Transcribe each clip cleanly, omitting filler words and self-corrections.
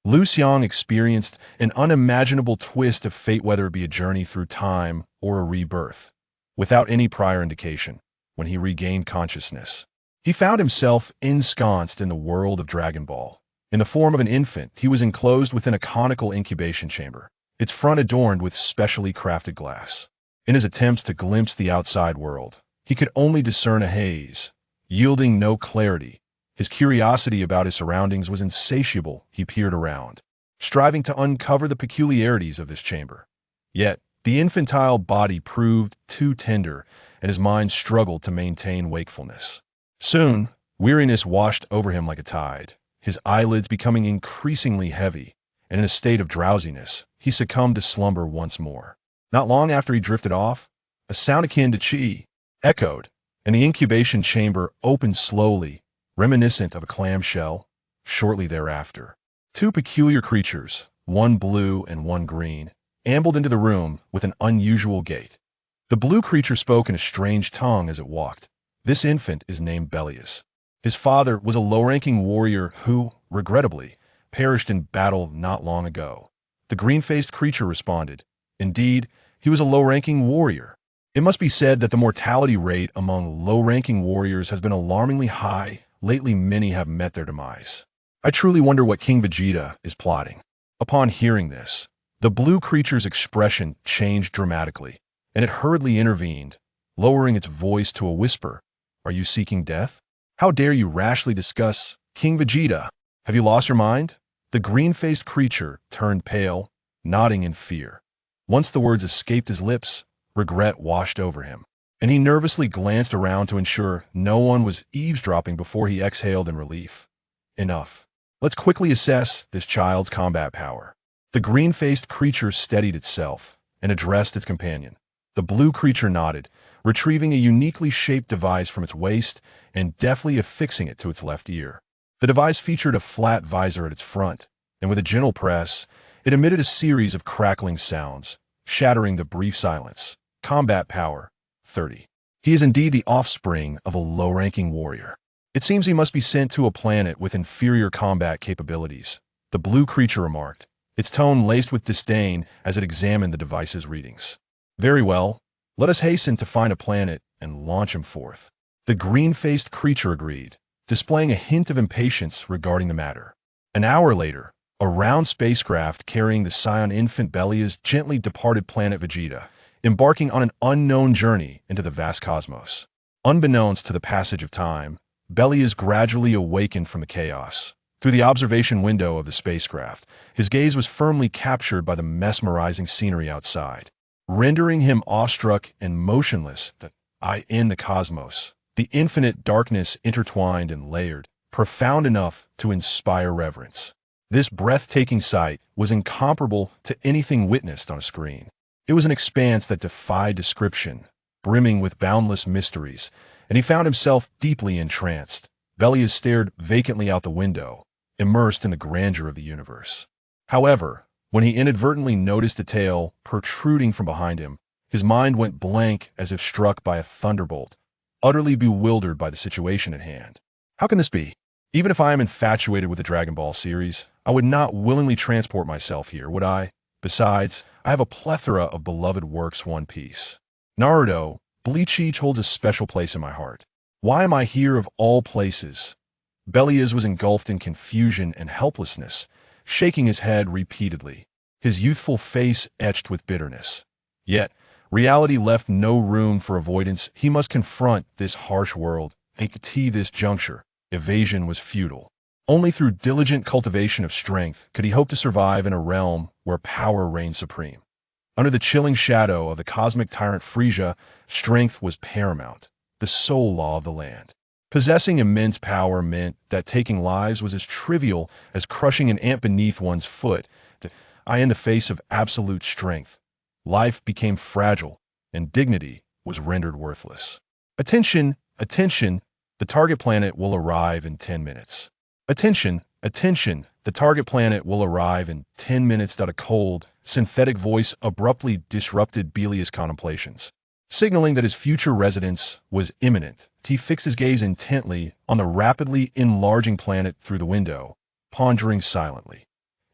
Lu Xiang experienced an unimaginable twist of fate, whether it be a journey through time or a rebirth. Without any prior indication, when he regained consciousness, he found himself ensconced in the world of Dragon Ball. In the form of an infant, he was enclosed within a conical incubation chamber, its front adorned with specially crafted glass. In his attempts to glimpse the outside world, he could only discern a haze, yielding no clarity. His curiosity about his surroundings was insatiable. He peered around, striving to uncover the peculiarities of this chamber. Yet, the infantile body proved too tender, and his mind struggled to maintain wakefulness. Soon, weariness washed over him like a tide, his eyelids becoming increasingly heavy, and in a state of drowsiness, he succumbed to slumber once more. Not long after he drifted off, a sound akin to chi echoed, and the incubation chamber opened slowly, reminiscent of a clamshell. Shortly thereafter, two peculiar creatures, one blue and one green, ambled into the room with an unusual gait. The blue creature spoke in a strange tongue as it walked. This infant is named Belias. His father was a low-ranking warrior who, regrettably, perished in battle not long ago. The green-faced creature responded, "Indeed, he was a low-ranking warrior. It must be said that the mortality rate among low-ranking warriors has been alarmingly high. Lately, many have met their demise. I truly wonder what King Vegeta is plotting." Upon hearing this, the blue creature's expression changed dramatically, and it hurriedly intervened, lowering its voice to a whisper. "Are you seeking death? How dare you rashly discuss King Vegeta? Have you lost your mind?" The green-faced creature turned pale, nodding in fear. Once the words escaped his lips, regret washed over him, and he nervously glanced around to ensure no one was eavesdropping before he exhaled in relief. "Enough. Let's quickly assess this child's combat power." The green-faced creature steadied itself and addressed its companion. The blue creature nodded, retrieving a uniquely shaped device from its waist and deftly affixing it to its left ear. The device featured a flat visor at its front, and with a gentle press, it emitted a series of crackling sounds, shattering the brief silence. Combat power, 30. He is indeed the offspring of a low-ranking warrior. It seems he must be sent to a planet with inferior combat capabilities, the blue creature remarked, its tone laced with disdain as it examined the device's readings. "Very well, let us hasten to find a planet and launch him forth." The green-faced creature agreed, displaying a hint of impatience regarding the matter. An hour later, a round spacecraft carrying the Saiyan infant Belias gently departed Planet Vegeta, embarking on an unknown journey into the vast cosmos. Unbeknownst to the passage of time, Belias gradually awakened from the chaos. Through the observation window of the spacecraft, his gaze was firmly captured by the mesmerizing scenery outside, rendering him awestruck and motionless. In the cosmos, the infinite darkness intertwined and layered, profound enough to inspire reverence. This breathtaking sight was incomparable to anything witnessed on a screen. It was an expanse that defied description, brimming with boundless mysteries, and he found himself deeply entranced. Belias stared vacantly out the window, immersed in the grandeur of the universe. However, when he inadvertently noticed a tail protruding from behind him, his mind went blank as if struck by a thunderbolt, utterly bewildered by the situation at hand. How can this be? Even if I am infatuated with the Dragon Ball series, I would not willingly transport myself here, would I? Besides, I have a plethora of beloved works. One Piece, Naruto, Bleach each holds a special place in my heart. Why am I here of all places? Belias was engulfed in confusion and helplessness, shaking his head repeatedly, his youthful face etched with bitterness. Yet, reality left no room for avoidance. He must confront this harsh world. At this juncture, evasion was futile. Only through diligent cultivation of strength could he hope to survive in a realm where power reigned supreme. Under the chilling shadow of the cosmic tyrant Frieza, strength was paramount, the sole law of the land. Possessing immense power meant that taking lives was as trivial as crushing an ant beneath one's foot. In the face of absolute strength, life became fragile, and dignity was rendered worthless. Attention, attention, the target planet will arrive in 10 minutes. Attention, attention, the target planet will arrive in 10 minutes. A cold, synthetic voice abruptly disrupted Belias' contemplations, signaling that his future residence was imminent. He fixed his gaze intently on the rapidly enlarging planet through the window, pondering silently.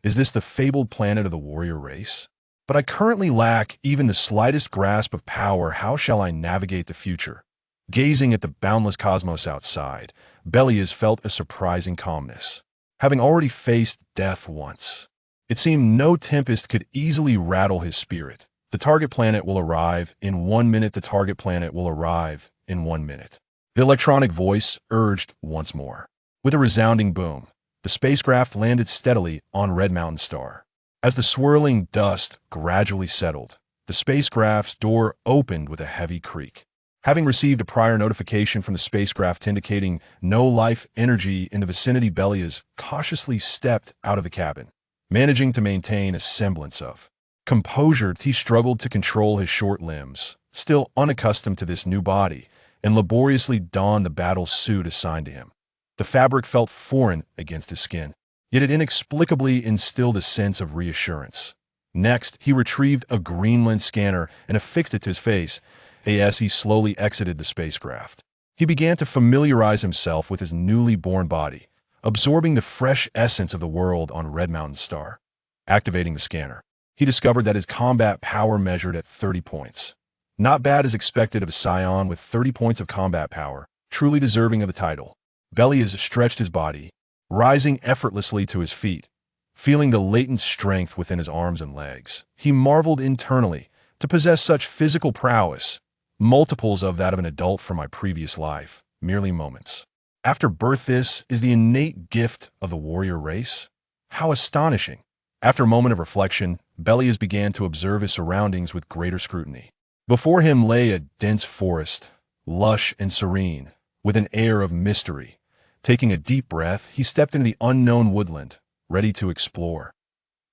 Is this the fabled planet of the warrior race? But I currently lack even the slightest grasp of power. How shall I navigate the future? Gazing at the boundless cosmos outside, Belias felt a surprising calmness. Having already faced death once, it seemed no tempest could easily rattle his spirit. The target planet will arrive in 1 minute. The target planet will arrive in 1 minute. The electronic voice urged once more. With a resounding boom, the spacecraft landed steadily on Red Mountain Star. As the swirling dust gradually settled, the spacecraft's door opened with a heavy creak. Having received a prior notification from the spacecraft indicating no life energy in the vicinity, Belias cautiously stepped out of the cabin. Managing to maintain a semblance of composure, he struggled to control his short limbs, still unaccustomed to this new body, and laboriously donned the battle suit assigned to him. The fabric felt foreign against his skin, yet it inexplicably instilled a sense of reassurance. Next, he retrieved a Greenland scanner and affixed it to his face. As he slowly exited the spacecraft, he began to familiarize himself with his newly born body, absorbing the fresh essence of the world on Red Mountain Star. Activating the scanner, he discovered that his combat power measured at 30 points. Not bad as expected of a Saiyan with 30 points of combat power, truly deserving of the title. Belias stretched his body, rising effortlessly to his feet. Feeling the latent strength within his arms and legs, he marveled internally to possess such physical prowess, multiples of that of an adult from my previous life, merely moments. After birth, this is the innate gift of the warrior race? How astonishing! After a moment of reflection, Belias began to observe his surroundings with greater scrutiny. Before him lay a dense forest, lush and serene, with an air of mystery. Taking a deep breath, he stepped into the unknown woodland, ready to explore.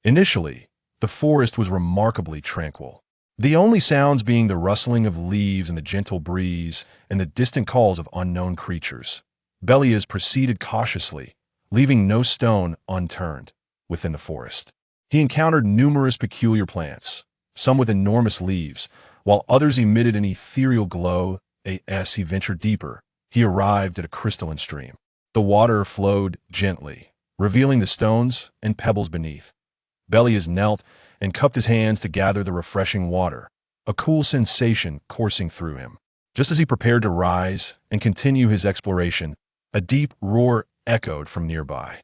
Initially, the forest was remarkably tranquil, the only sounds being the rustling of leaves and the gentle breeze and the distant calls of unknown creatures. Belias proceeded cautiously, leaving no stone unturned within the forest. He encountered numerous peculiar plants, some with enormous leaves, while others emitted an ethereal glow. As he ventured deeper, he arrived at a crystalline stream. The water flowed gently, revealing the stones and pebbles beneath. Belias knelt and cupped his hands to gather the refreshing water, a cool sensation coursing through him. Just as he prepared to rise and continue his exploration, a deep roar echoed from nearby.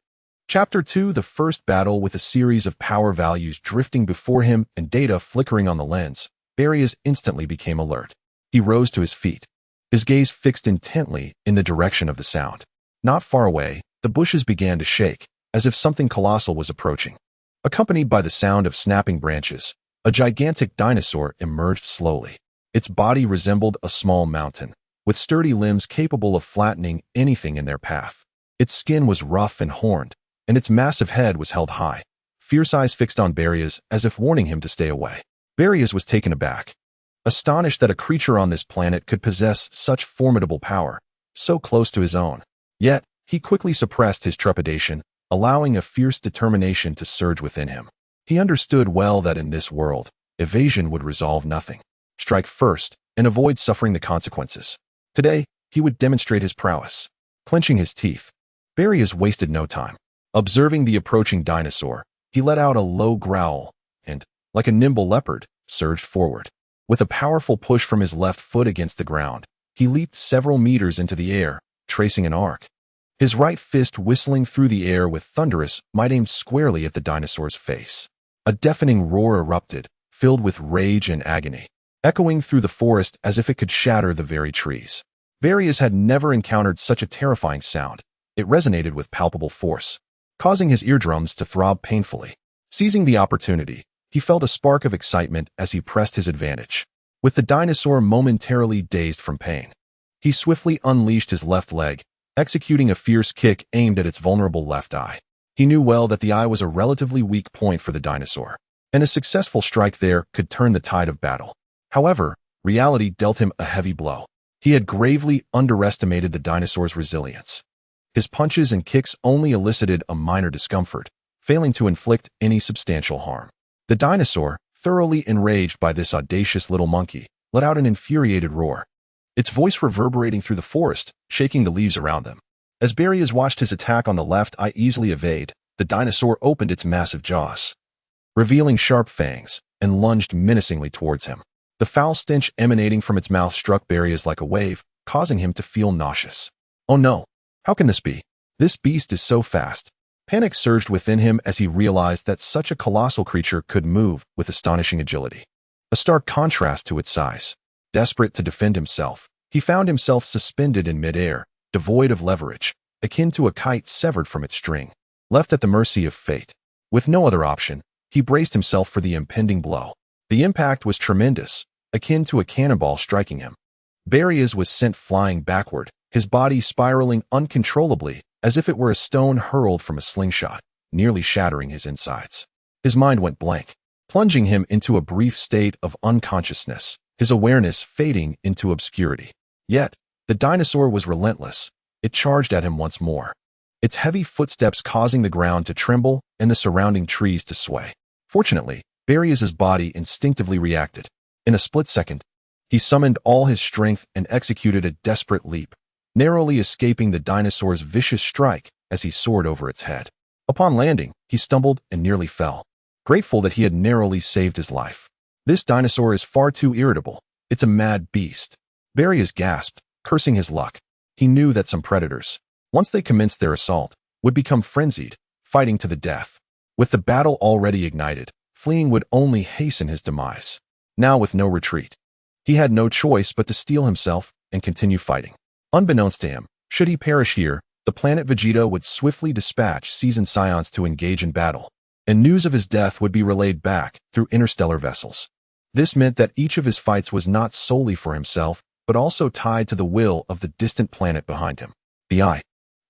Chapter 2: The first battle. With a series of power values drifting before him and data flickering on the lens, Belias instantly became alert. He rose to his feet, his gaze fixed intently in the direction of the sound. Not far away, the bushes began to shake, as if something colossal was approaching. Accompanied by the sound of snapping branches, a gigantic dinosaur emerged slowly. Its body resembled a small mountain, with sturdy limbs capable of flattening anything in their path. Its skin was rough and horned, and its massive head was held high, fierce eyes fixed on Belias as if warning him to stay away. Belias was taken aback, astonished that a creature on this planet could possess such formidable power, so close to his own. Yet, he quickly suppressed his trepidation, allowing a fierce determination to surge within him. He understood well that in this world, evasion would resolve nothing. Strike first and avoid suffering the consequences. Today, he would demonstrate his prowess. Clenching his teeth, Belias wasted no time. Observing the approaching dinosaur, he let out a low growl and, like a nimble leopard, surged forward. With a powerful push from his left foot against the ground, he leaped several meters into the air, tracing an arc. His right fist whistling through the air with thunderous might aimed squarely at the dinosaur's face. A deafening roar erupted, filled with rage and agony, echoing through the forest as if it could shatter the very trees. Belias had never encountered such a terrifying sound. It resonated with palpable force, causing his eardrums to throb painfully. Seizing the opportunity, he felt a spark of excitement as he pressed his advantage. With the dinosaur momentarily dazed from pain, he swiftly unleashed his left leg, executing a fierce kick aimed at its vulnerable left eye. He knew well that the eye was a relatively weak point for the dinosaur, and a successful strike there could turn the tide of battle. However, reality dealt him a heavy blow. He had gravely underestimated the dinosaur's resilience. His punches and kicks only elicited a minor discomfort, failing to inflict any substantial harm. The dinosaur, thoroughly enraged by this audacious little monkey, let out an infuriated roar, its voice reverberating through the forest, shaking the leaves around them. As Belias watched his attack on the left eye easily evade, the dinosaur opened its massive jaws, revealing sharp fangs, and lunged menacingly towards him. The foul stench emanating from its mouth struck Belias like a wave, causing him to feel nauseous. Oh no! How can this be? This beast is so fast. Panic surged within him as he realized that such a colossal creature could move with astonishing agility, a stark contrast to its size. Desperate to defend himself, he found himself suspended in midair, devoid of leverage, akin to a kite severed from its string, left at the mercy of fate. With no other option, he braced himself for the impending blow. The impact was tremendous, akin to a cannonball striking him. Belias was sent flying backward, his body spiraling uncontrollably, as if it were a stone hurled from a slingshot, nearly shattering his insides. His mind went blank, plunging him into a brief state of unconsciousness, his awareness fading into obscurity. Yet, the dinosaur was relentless. It charged at him once more, its heavy footsteps causing the ground to tremble and the surrounding trees to sway. Fortunately, Belias's body instinctively reacted. In a split second, he summoned all his strength and executed a desperate leap, narrowly escaping the dinosaur's vicious strike as he soared over its head. Upon landing, he stumbled and nearly fell, grateful that he had narrowly saved his life. This dinosaur is far too irritable. It's a mad beast. Belias gasped, cursing his luck. He knew that some predators, once they commenced their assault, would become frenzied, fighting to the death. With the battle already ignited, fleeing would only hasten his demise. Now with no retreat, he had no choice but to steel himself and continue fighting. Unbeknownst to him, should he perish here, the Planet Vegeta would swiftly dispatch seasoned Saiyans to engage in battle, and news of his death would be relayed back through interstellar vessels. This meant that each of his fights was not solely for himself, but also tied to the will of the distant planet behind him. The eye,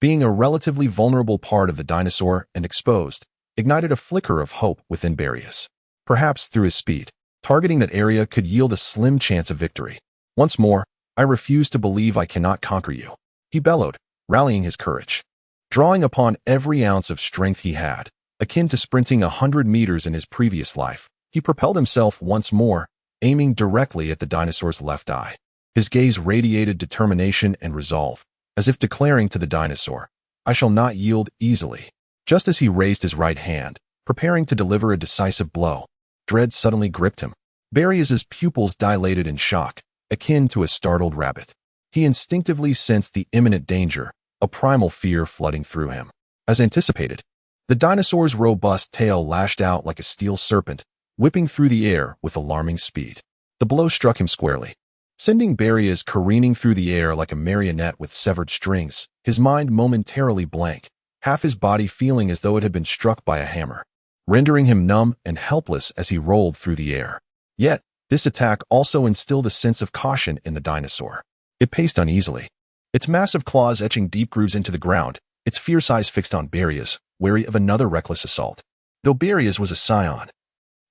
being a relatively vulnerable part of the dinosaur and exposed, ignited a flicker of hope within Belias. Perhaps through his speed, targeting that area could yield a slim chance of victory. Once more, I refuse to believe I cannot conquer you, he bellowed, rallying his courage. Drawing upon every ounce of strength he had, akin to sprinting 100 meters in his previous life, he propelled himself once more, aiming directly at the dinosaur's left eye. His gaze radiated determination and resolve, as if declaring to the dinosaur, "I shall not yield easily." Just as he raised his right hand, preparing to deliver a decisive blow, dread suddenly gripped him. Belias's pupils dilated in shock, akin to a startled rabbit. He instinctively sensed the imminent danger, a primal fear flooding through him. As anticipated, the dinosaur's robust tail lashed out like a steel serpent, whipping through the air with alarming speed. The blow struck him squarely, sending Belias careening through the air like a marionette with severed strings, his mind momentarily blank, half his body feeling as though it had been struck by a hammer, rendering him numb and helpless as he rolled through the air. Yet, this attack also instilled a sense of caution in the dinosaur. It paced uneasily, its massive claws etching deep grooves into the ground, its fierce eyes fixed on Belias, wary of another reckless assault. Though Belias was a Saiyan,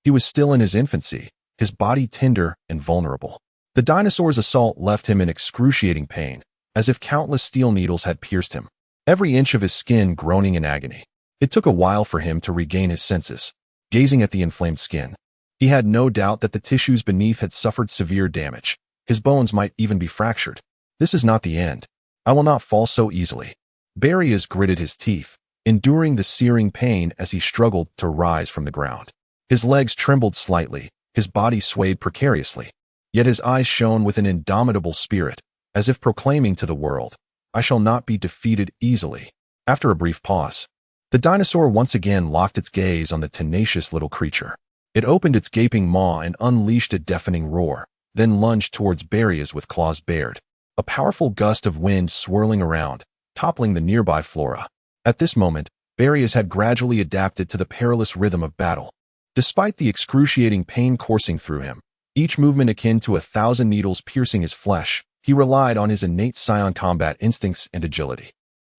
he was still in his infancy, his body tender and vulnerable. The dinosaur's assault left him in excruciating pain, as if countless steel needles had pierced him, every inch of his skin groaning in agony. It took a while for him to regain his senses. Gazing at the inflamed skin, he had no doubt that the tissues beneath had suffered severe damage. His bones might even be fractured. This is not the end. I will not fall so easily. Belias gritted his teeth, enduring the searing pain as he struggled to rise from the ground. His legs trembled slightly, his body swayed precariously, yet his eyes shone with an indomitable spirit, as if proclaiming to the world, "I shall not be defeated easily." After a brief pause, the dinosaur once again locked its gaze on the tenacious little creature. It opened its gaping maw and unleashed a deafening roar, then lunged towards Belias with claws bared, a powerful gust of wind swirling around, toppling the nearby flora. At this moment, Belias had gradually adapted to the perilous rhythm of battle. Despite the excruciating pain coursing through him, each movement akin to 1,000 needles piercing his flesh, he relied on his innate Saiyan combat instincts and agility.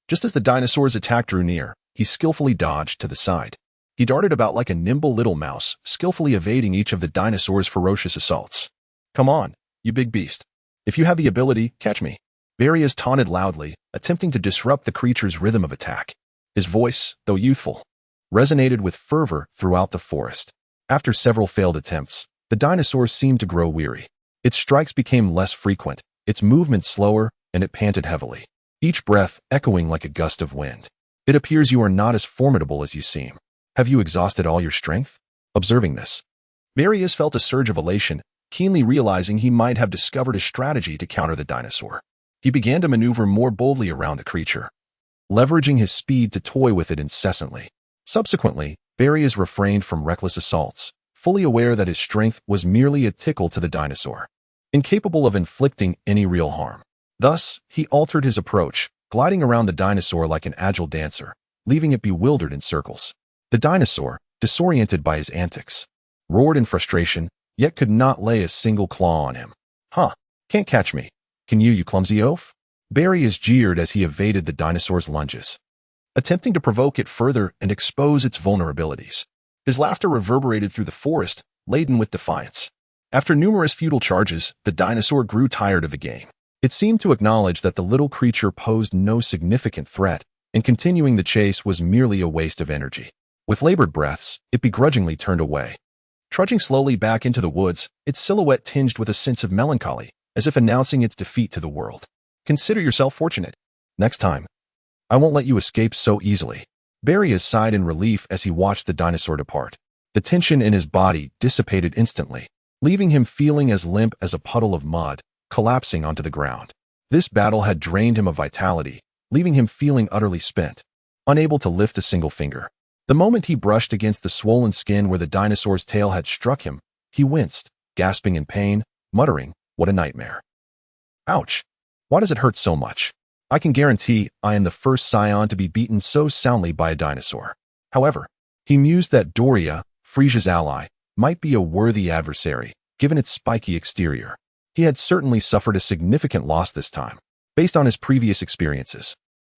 Just as the dinosaur's attack drew near, he skillfully dodged to the side. He darted about like a nimble little mouse, skillfully evading each of the dinosaur's ferocious assaults. "Come on, you big beast. If you have the ability, catch me." Belias taunted loudly, attempting to disrupt the creature's rhythm of attack. His voice, though youthful, resonated with fervor throughout the forest. After several failed attempts, the dinosaur seemed to grow weary. Its strikes became less frequent, its movements slower, and it panted heavily, each breath echoing like a gust of wind. It appears you are not as formidable as you seem. Have you exhausted all your strength? Observing this, Belias felt a surge of elation, keenly realizing he might have discovered a strategy to counter the dinosaur. He began to maneuver more boldly around the creature, leveraging his speed to toy with it incessantly. Subsequently, Belias refrained from reckless assaults, fully aware that his strength was merely a tickle to the dinosaur, incapable of inflicting any real harm. Thus, he altered his approach, gliding around the dinosaur like an agile dancer, leaving it bewildered in circles. The dinosaur, disoriented by his antics, roared in frustration, yet could not lay a single claw on him. Huh, can't catch me. Can you clumsy oaf? Belias jeered as he evaded the dinosaur's lunges, attempting to provoke it further and expose its vulnerabilities. His laughter reverberated through the forest, laden with defiance. After numerous futile charges, the dinosaur grew tired of the game. It seemed to acknowledge that the little creature posed no significant threat, and continuing the chase was merely a waste of energy. With labored breaths, it begrudgingly turned away. Trudging slowly back into the woods, its silhouette tinged with a sense of melancholy, as if announcing its defeat to the world. Consider yourself fortunate. Next time, I won't let you escape so easily. Belias sighed in relief as he watched the dinosaur depart. The tension in his body dissipated instantly, leaving him feeling as limp as a puddle of mud, collapsing onto the ground. This battle had drained him of vitality, leaving him feeling utterly spent, unable to lift a single finger. The moment he brushed against the swollen skin where the dinosaur's tail had struck him, he winced, gasping in pain, muttering, "What a nightmare. Ouch! Why does it hurt so much? I can guarantee I am the first Saiyan to be beaten so soundly by a dinosaur." However, he mused that Doria, Frieza's ally, might be a worthy adversary, given its spiky exterior. He had certainly suffered a significant loss this time, based on his previous experiences.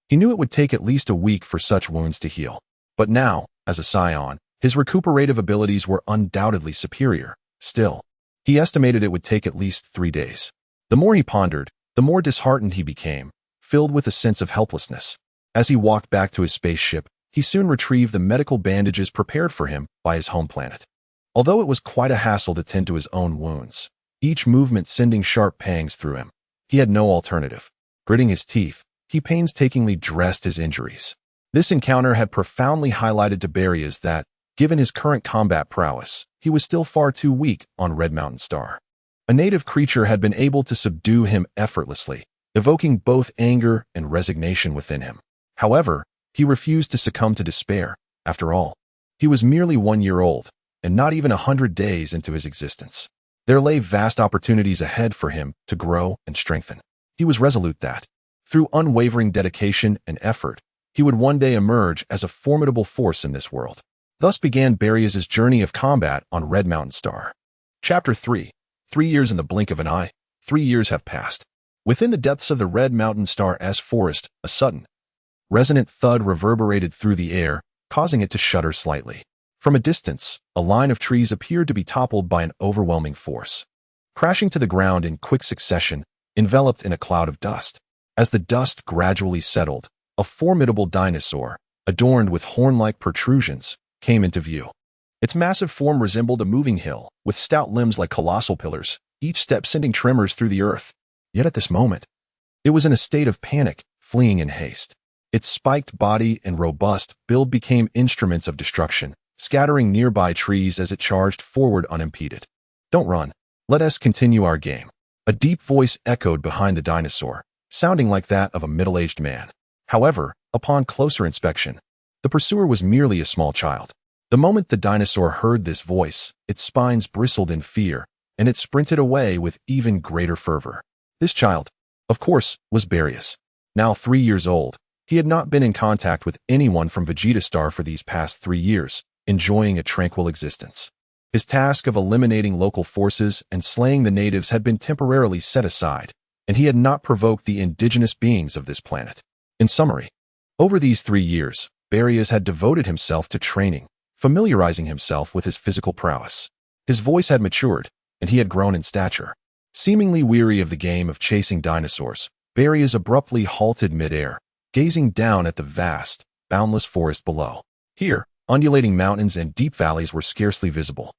He knew it would take at least a week for such wounds to heal. But now, as a Saiyan, his recuperative abilities were undoubtedly superior. Still, he estimated it would take at least 3 days. The more he pondered, the more disheartened he became, filled with a sense of helplessness. As he walked back to his spaceship, he soon retrieved the medical bandages prepared for him by his home planet. Although it was quite a hassle to tend to his own wounds, each movement sending sharp pangs through him, he had no alternative. Gritting his teeth, he painstakingly dressed his injuries. This encounter had profoundly highlighted to Belias that, given his current combat prowess, he was still far too weak on Red Mountain Star. A native creature had been able to subdue him effortlessly, evoking both anger and resignation within him. However, he refused to succumb to despair. After all, he was merely 1 year old, and not even 100 days into his existence. There lay vast opportunities ahead for him to grow and strengthen. He was resolute that, through unwavering dedication and effort, he would one day emerge as a formidable force in this world. Thus began Belias' journey of combat on Red Mountain Star. Chapter 3. 3 years in the blink of an eye. 3 years have passed. Within the depths of the Red Mountain Star's forest, a sudden, resonant thud reverberated through the air, causing it to shudder slightly. From a distance, a line of trees appeared to be toppled by an overwhelming force, crashing to the ground in quick succession, enveloped in a cloud of dust. As the dust gradually settled, a formidable dinosaur, adorned with horn-like protrusions, came into view. Its massive form resembled a moving hill, with stout limbs like colossal pillars, each step sending tremors through the earth. Yet at this moment, it was in a state of panic, fleeing in haste. Its spiked body and robust build became instruments of destruction, scattering nearby trees as it charged forward unimpeded. "Don't run. Let us continue our game." A deep voice echoed behind the dinosaur, sounding like that of a middle-aged man. However, upon closer inspection, the pursuer was merely a small child. The moment the dinosaur heard this voice, its spines bristled in fear, and it sprinted away with even greater fervor. This child, of course, was Belias. Now 3 years old, he had not been in contact with anyone from Vegeta Star for these past 3 years, enjoying a tranquil existence. His task of eliminating local forces and slaying the natives had been temporarily set aside, and he had not provoked the indigenous beings of this planet. In summary, over these 3 years, Belias had devoted himself to training, familiarizing himself with his physical prowess. His voice had matured, and he had grown in stature. Seemingly weary of the game of chasing dinosaurs, Belias abruptly halted midair, gazing down at the vast, boundless forest below. Here, undulating mountains and deep valleys were scarcely visible.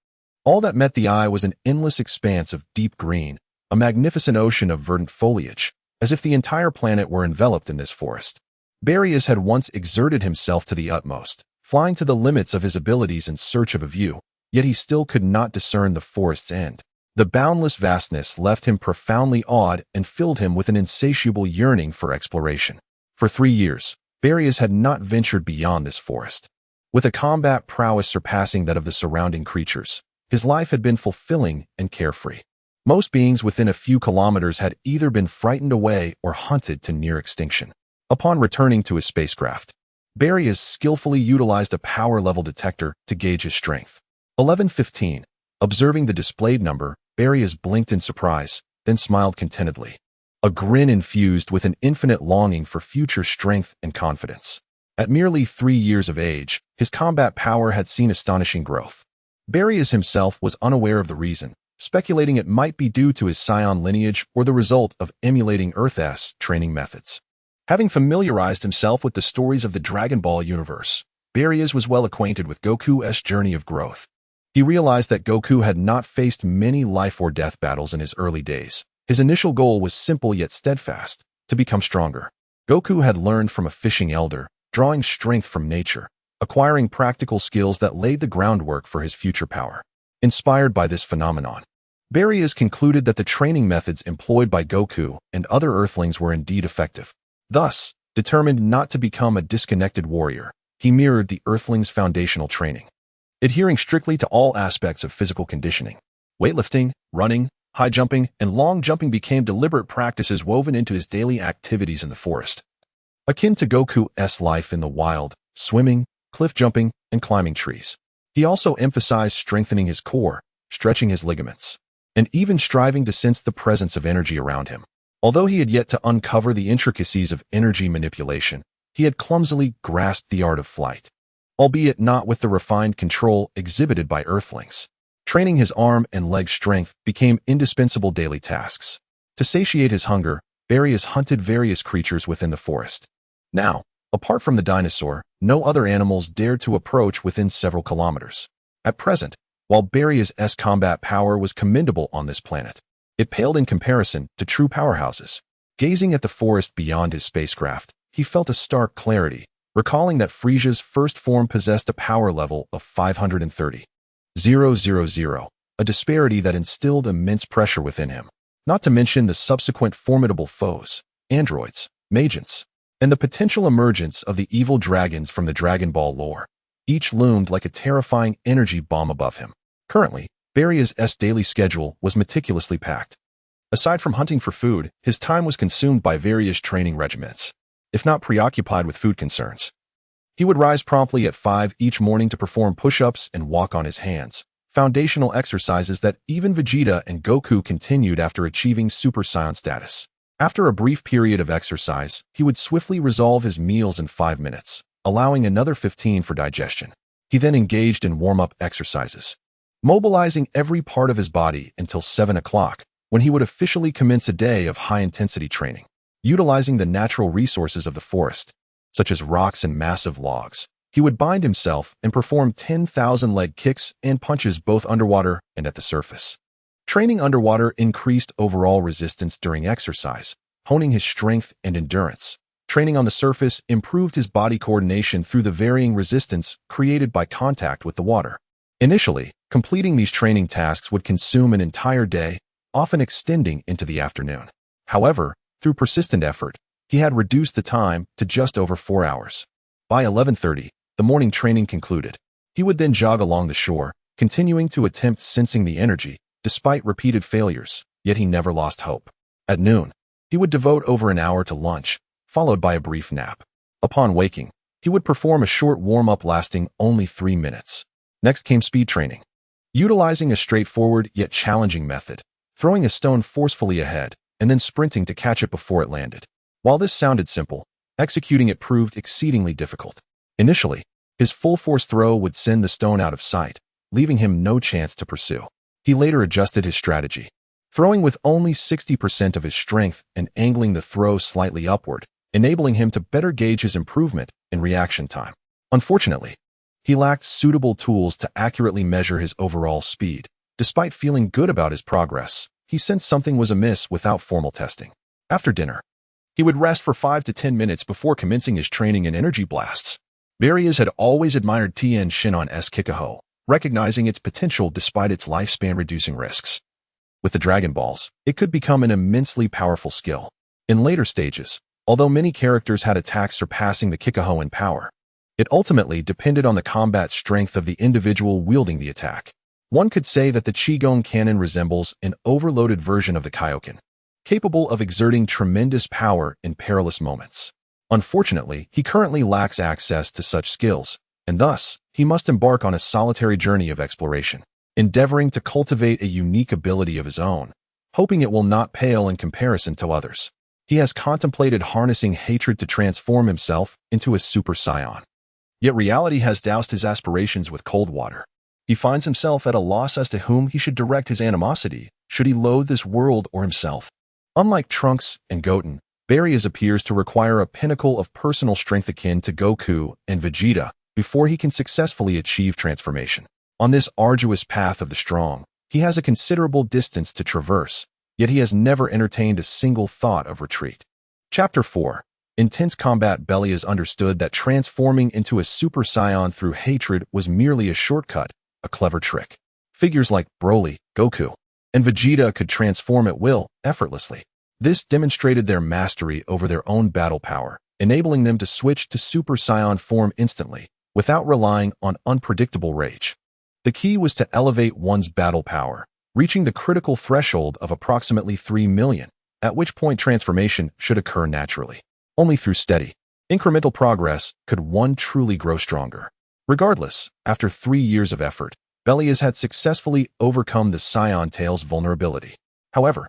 All that met the eye was an endless expanse of deep green, a magnificent ocean of verdant foliage, as if the entire planet were enveloped in this forest. Belias had once exerted himself to the utmost, flying to the limits of his abilities in search of a view, yet he still could not discern the forest's end. The boundless vastness left him profoundly awed and filled him with an insatiable yearning for exploration. For 3 years, Belias had not ventured beyond this forest. With a combat prowess surpassing that of the surrounding creatures, his life had been fulfilling and carefree. Most beings within a few kilometers had either been frightened away or hunted to near extinction. Upon returning to his spacecraft, Belias skillfully utilized a power level detector to gauge his strength. 1115. Observing the displayed number, Belias blinked in surprise, then smiled contentedly. A grin infused with an infinite longing for future strength and confidence. At merely 3 years of age, his combat power had seen astonishing growth. Belias himself was unaware of the reason, speculating it might be due to his Saiyan lineage or the result of emulating Earth's training methods. Having familiarized himself with the stories of the Dragon Ball universe, Belias was well acquainted with Goku's journey of growth. He realized that Goku had not faced many life-or-death battles in his early days. His initial goal was simple yet steadfast, to become stronger. Goku had learned from a fishing elder, drawing strength from nature, acquiring practical skills that laid the groundwork for his future power. Inspired by this phenomenon, Belias concluded that the training methods employed by Goku and other Earthlings were indeed effective. Thus, determined not to become a disconnected warrior, he mirrored the Earthlings' foundational training, adhering strictly to all aspects of physical conditioning. Weightlifting, running, high jumping, and long jumping became deliberate practices woven into his daily activities in the forest. Akin to Goku's life in the wild, swimming, cliff jumping, and climbing trees. He also emphasized strengthening his core, stretching his ligaments, and even striving to sense the presence of energy around him. Although he had yet to uncover the intricacies of energy manipulation, he had clumsily grasped the art of flight, albeit not with the refined control exhibited by Earthlings. Training his arm and leg strength became indispensable daily tasks. To satiate his hunger, Belias hunted various creatures within the forest. Now, apart from the dinosaur, no other animals dared to approach within several kilometers. At present, while Belias' combat power was commendable on this planet, it paled in comparison to true powerhouses. Gazing at the forest beyond his spacecraft, he felt a stark clarity, recalling that Frieza's first form possessed a power level of 530,000, a disparity that instilled immense pressure within him, not to mention the subsequent formidable foes, androids, magents, and the potential emergence of the evil dragons from the Dragon Ball lore. Each loomed like a terrifying energy bomb above him. Currently, Belias' daily schedule was meticulously packed. Aside from hunting for food, his time was consumed by various training regimens. If not preoccupied with food concerns, he would rise promptly at 5 each morning to perform push-ups and walk on his hands, foundational exercises that even Vegeta and Goku continued after achieving Super Saiyan status. After a brief period of exercise, he would swiftly resolve his meals in 5 minutes, allowing another 15 for digestion. He then engaged in warm-up exercises, mobilizing every part of his body until 7 o'clock, when he would officially commence a day of high-intensity training. Utilizing the natural resources of the forest, such as rocks and massive logs, he would bind himself and perform 10,000 leg kicks and punches both underwater and at the surface. Training underwater increased overall resistance during exercise, honing his strength and endurance. Training on the surface improved his body coordination through the varying resistance created by contact with the water. Initially, completing these training tasks would consume an entire day, often extending into the afternoon. However, through persistent effort, he had reduced the time to just over 4 hours. By 11:30, the morning training concluded. He would then jog along the shore, continuing to attempt sensing the energy, despite repeated failures, yet he never lost hope. At noon, he would devote over an hour to lunch, followed by a brief nap. Upon waking, he would perform a short warm-up lasting only 3 minutes. Next came speed training. Utilizing a straightforward yet challenging method, throwing a stone forcefully ahead, and then sprinting to catch it before it landed. While this sounded simple, executing it proved exceedingly difficult. Initially, his full-force throw would send the stone out of sight, leaving him no chance to pursue. He later adjusted his strategy, throwing with only 60% of his strength and angling the throw slightly upward, enabling him to better gauge his improvement in reaction time. Unfortunately, he lacked suitable tools to accurately measure his overall speed. Despite feeling good about his progress, he sensed something was amiss without formal testing. After dinner, He would rest for 5 to 10 minutes before commencing his training in energy blasts. Belias had always admired Tien Shinon's Kikaho, recognizing its potential despite its lifespan-reducing risks. With the Dragon Balls, it could become an immensely powerful skill. In later stages, although many characters had attacks surpassing the Kikaho in power, it ultimately depended on the combat strength of the individual wielding the attack. One could say that the Qigong cannon resembles an overloaded version of the Kaioken, capable of exerting tremendous power in perilous moments. Unfortunately, he currently lacks access to such skills, and thus, he must embark on a solitary journey of exploration, endeavoring to cultivate a unique ability of his own, hoping it will not pale in comparison to others. He has contemplated harnessing hatred to transform himself into a Super Saiyan. Yet reality has doused his aspirations with cold water. He finds himself at a loss as to whom he should direct his animosity, should he loathe this world or himself. Unlike Trunks and Goten, Belias appears to require a pinnacle of personal strength akin to Goku and Vegeta before he can successfully achieve transformation. On this arduous path of the strong, he has a considerable distance to traverse, yet he has never entertained a single thought of retreat. Chapter 4. Intense combat. Belias understood that transforming into a Super Saiyan through hatred was merely a shortcut, a clever trick. Figures like Broly, Goku, and Vegeta could transform at will, effortlessly. This demonstrated their mastery over their own battle power, enabling them to switch to Super Saiyan form instantly, without relying on unpredictable rage. The key was to elevate one's battle power, reaching the critical threshold of approximately 3 million, at which point transformation should occur naturally. Only through steady, incremental progress could one truly grow stronger. Regardless, after 3 years of effort, Belias had successfully overcome the Saiyan Tail's vulnerability. However,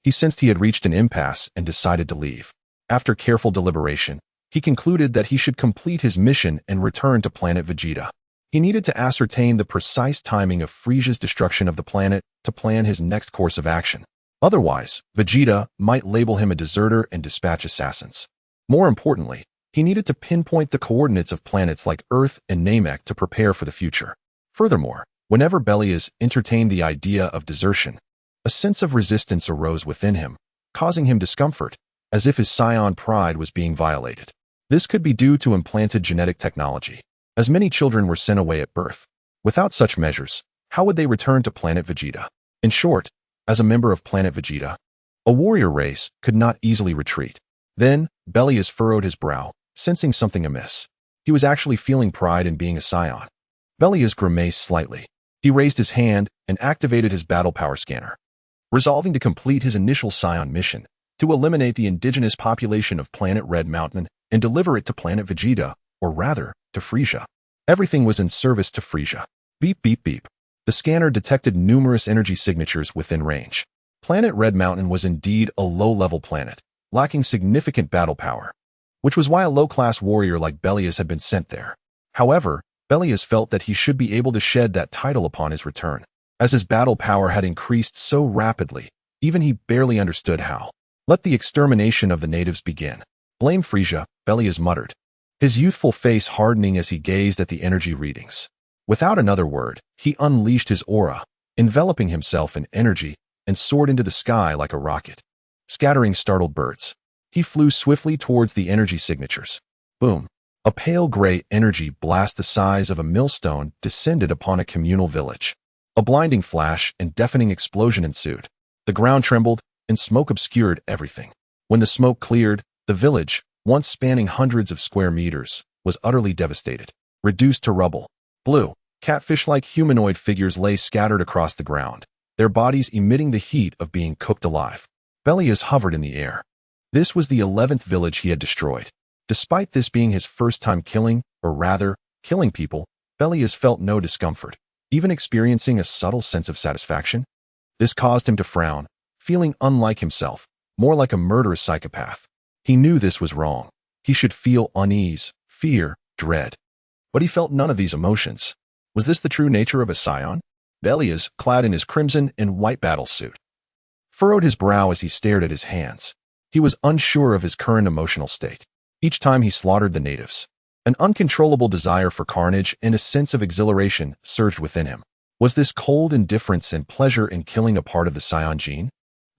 he sensed he had reached an impasse and decided to leave. After careful deliberation, he concluded that he should complete his mission and return to Planet Vegeta. He needed to ascertain the precise timing of Frieza's destruction of the planet to plan his next course of action. Otherwise, Vegeta might label him a deserter and dispatch assassins. More importantly, he needed to pinpoint the coordinates of planets like Earth and Namek to prepare for the future. Furthermore, whenever Belias entertained the idea of desertion, a sense of resistance arose within him, causing him discomfort, as if his Saiyan pride was being violated. This could be due to implanted genetic technology, as many children were sent away at birth. Without such measures, how would they return to Planet Vegeta? In short, as a member of Planet Vegeta, a warrior race could not easily retreat. Then, Belias furrowed his brow, sensing something amiss. He was actually feeling pride in being a Saiyan. Belias grimaced slightly. He raised his hand and activated his battle power scanner, resolving to complete his initial Saiyan mission, to eliminate the indigenous population of Planet Red Mountain and deliver it to Planet Vegeta, or rather, to Frieza. Everything was in service to Frieza. Beep, beep, beep. The scanner detected numerous energy signatures within range. Planet Red Mountain was indeed a low-level planet, lacking significant battle power, which was why a low-class warrior like Belias had been sent there. However, Belias felt that he should be able to shed that title upon his return, as his battle power had increased so rapidly, even he barely understood how. Let the extermination of the natives begin. Blame Frieza, Belias muttered, his youthful face hardening as he gazed at the energy readings. Without another word, he unleashed his aura, enveloping himself in energy, and soared into the sky like a rocket, scattering startled birds. He flew swiftly towards the energy signatures. Boom! A pale gray energy blast the size of a millstone descended upon a communal village. A blinding flash and deafening explosion ensued. The ground trembled, and smoke obscured everything. When the smoke cleared, the village, once spanning hundreds of square meters, was utterly devastated, reduced to rubble. Blue, catfish-like humanoid figures lay scattered across the ground, their bodies emitting the heat of being cooked alive. Belias hovered in the air. This was the 11th village he had destroyed. Despite this being his first time killing, or rather, killing people, Belias felt no discomfort, even experiencing a subtle sense of satisfaction. This caused him to frown, feeling unlike himself, more like a murderous psychopath. He knew this was wrong. He should feel unease, fear, dread. But he felt none of these emotions. Was this the true nature of a Saiyan? Belias, clad in his crimson and white battle suit, furrowed his brow as he stared at his hands. He was unsure of his current emotional state. Each time he slaughtered the natives, an uncontrollable desire for carnage and a sense of exhilaration surged within him. Was this cold indifference and pleasure in killing a part of the Saiyan gene?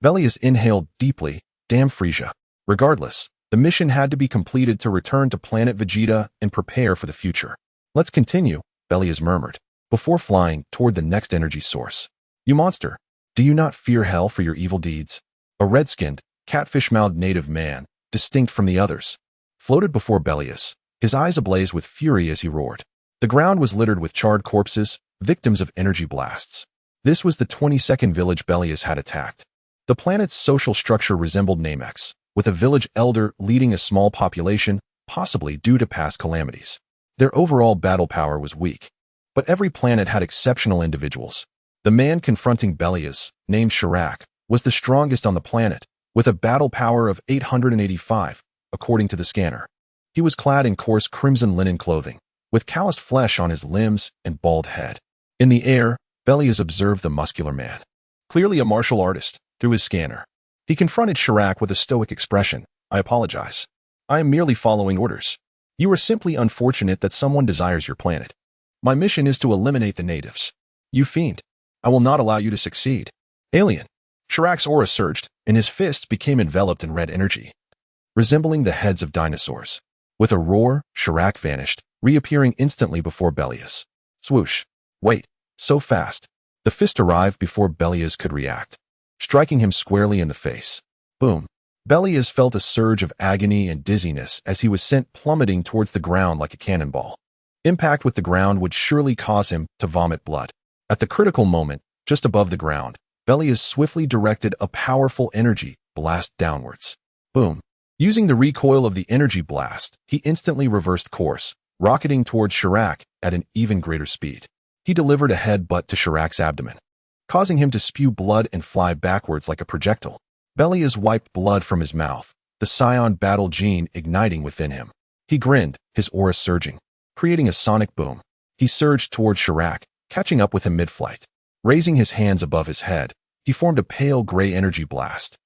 Belias inhaled deeply. Damn Frieza. Regardless, the mission had to be completed to return to Planet Vegeta and prepare for the future. Let's continue, Belias murmured, before flying toward the next energy source. You monster, do you not fear hell for your evil deeds? A red-skinned, catfish-mouthed native man, distinct from the others, floated before Belias, his eyes ablaze with fury as he roared. The ground was littered with charred corpses, victims of energy blasts. This was the 22nd village Belias had attacked. The planet's social structure resembled Namex, with a village elder leading a small population, possibly due to past calamities. Their overall battle power was weak. But every planet had exceptional individuals. The man confronting Belias, named Shirak, was the strongest on the planet, with a battle power of 885, according to the scanner. He was clad in coarse crimson linen clothing, with calloused flesh on his limbs and bald head. In the air, Belias observed the muscular man, clearly a martial artist, through his scanner. He confronted Shirak with a stoic expression. I apologize. I am merely following orders. You are simply unfortunate that someone desires your planet. My mission is to eliminate the natives. You fiend. I will not allow you to succeed. Alien. Shirak's aura surged, and his fists became enveloped in red energy, resembling the heads of dinosaurs. With a roar, Shirak vanished, reappearing instantly before Belias. Swoosh. Wait. So fast. The fist arrived before Belias could react, striking him squarely in the face. Boom. Belias felt a surge of agony and dizziness as he was sent plummeting towards the ground like a cannonball. Impact with the ground would surely cause him to vomit blood. At the critical moment, just above the ground, Belias swiftly directed a powerful energy blast downwards. Boom. Using the recoil of the energy blast, he instantly reversed course, rocketing towards Shirak at an even greater speed. He delivered a headbutt to Shirak's abdomen, causing him to spew blood and fly backwards like a projectile. Belias wiped blood from his mouth, the Saiyan battle gene igniting within him. He grinned, his aura surging, creating a sonic boom. He surged towards Shirak, catching up with him mid-flight. Raising his hands above his head, he formed a pale gray energy blast.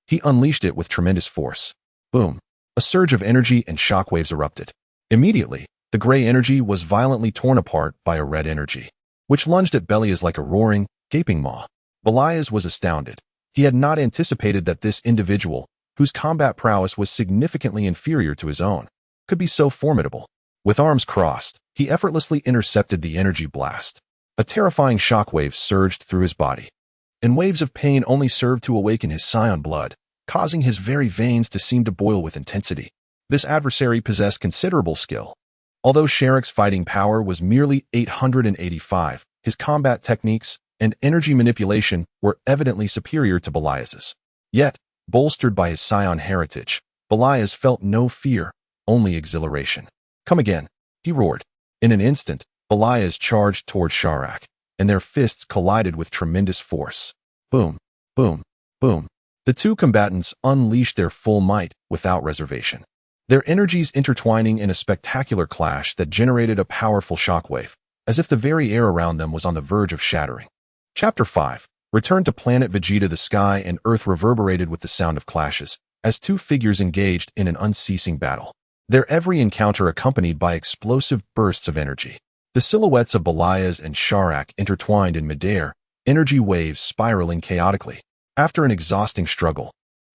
He unleashed it with tremendous force. Boom. A surge of energy and shockwaves erupted. Immediately, the gray energy was violently torn apart by a red energy, which lunged at Belias like a roaring, gaping maw. Belias was astounded. He had not anticipated that this individual, whose combat prowess was significantly inferior to his own, could be so formidable. With arms crossed, he effortlessly intercepted the energy blast. A terrifying shockwave surged through his body, and waves of pain only served to awaken his Saiyan blood, causing his very veins to seem to boil with intensity. This adversary possessed considerable skill. Although Shirak's fighting power was merely 885, his combat techniques and energy manipulation were evidently superior to Belias's. Yet, bolstered by his Saiyan heritage, Belias felt no fear, only exhilaration. Come again, he roared. In an instant, Belias charged toward Shirak, and their fists collided with tremendous force. Boom, boom, boom. The two combatants unleashed their full might without reservation, their energies intertwining in a spectacular clash that generated a powerful shockwave, as if the very air around them was on the verge of shattering. Chapter 5. Return to Planet Vegeta. The sky and earth reverberated with the sound of clashes, as two figures engaged in an unceasing battle, their every encounter accompanied by explosive bursts of energy. The silhouettes of Belias and Shirak intertwined in midair, energy waves spiraling chaotically. After an exhausting struggle,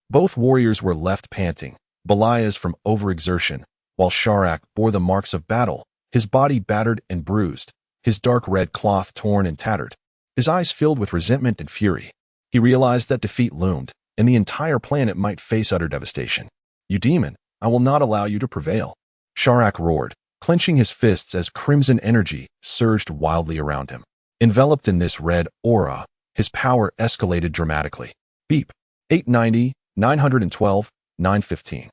both warriors were left panting, Belias from overexertion, while Shirak bore the marks of battle, his body battered and bruised, his dark red cloth torn and tattered, his eyes filled with resentment and fury. He realized that defeat loomed, and the entire planet might face utter devastation. You demon, I will not allow you to prevail. Shirak roared, clenching his fists as crimson energy surged wildly around him. Enveloped in this red aura, his power escalated dramatically. Beep. 890, 912, 915.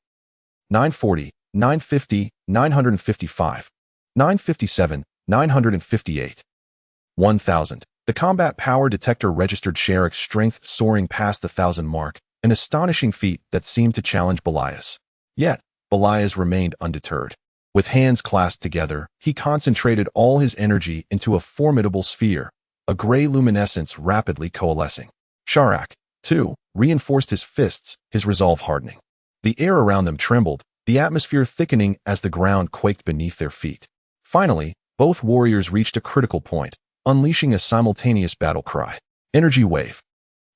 940, 950, 955. 957, 958. 1000. The combat power detector registered Shirak's strength soaring past the 1,000 mark, an astonishing feat that seemed to challenge Belias. Yet, Belias remained undeterred. With hands clasped together, he concentrated all his energy into a formidable sphere, a gray luminescence rapidly coalescing. Shirak, too, reinforced his fists, his resolve hardening. The air around them trembled, the atmosphere thickening as the ground quaked beneath their feet. Finally, both warriors reached a critical point, unleashing a simultaneous battle cry. Energy wave.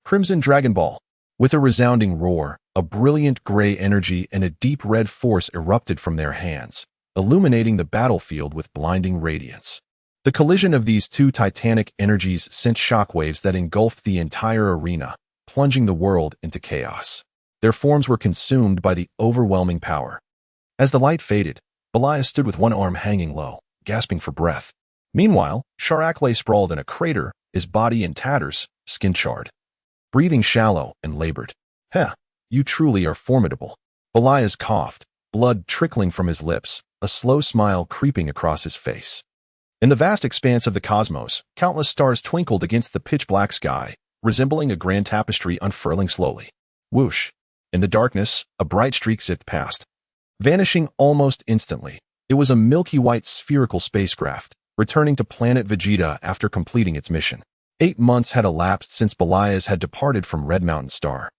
Crimson Dragon Ball. With a resounding roar, A brilliant gray energy and a deep red force erupted from their hands, illuminating the battlefield with blinding radiance. The collision of these two titanic energies sent shockwaves that engulfed the entire arena, plunging the world into chaos. Their forms were consumed by the overwhelming power. As the light faded, Belias stood with one arm hanging low, gasping for breath. Meanwhile, Sharak lay sprawled in a crater, his body in tatters, skin charred. Breathing shallow and labored. "Heh, you truly are formidable." Belias coughed, blood trickling from his lips, a slow smile creeping across his face. In the vast expanse of the cosmos, countless stars twinkled against the pitch-black sky, resembling a grand tapestry unfurling slowly. Whoosh! In the darkness, a bright streak zipped past, vanishing almost instantly. It was a milky white spherical spacecraft, returning to Planet Vegeta after completing its mission. 8 months had elapsed since Belias had departed from Red Mountain Star.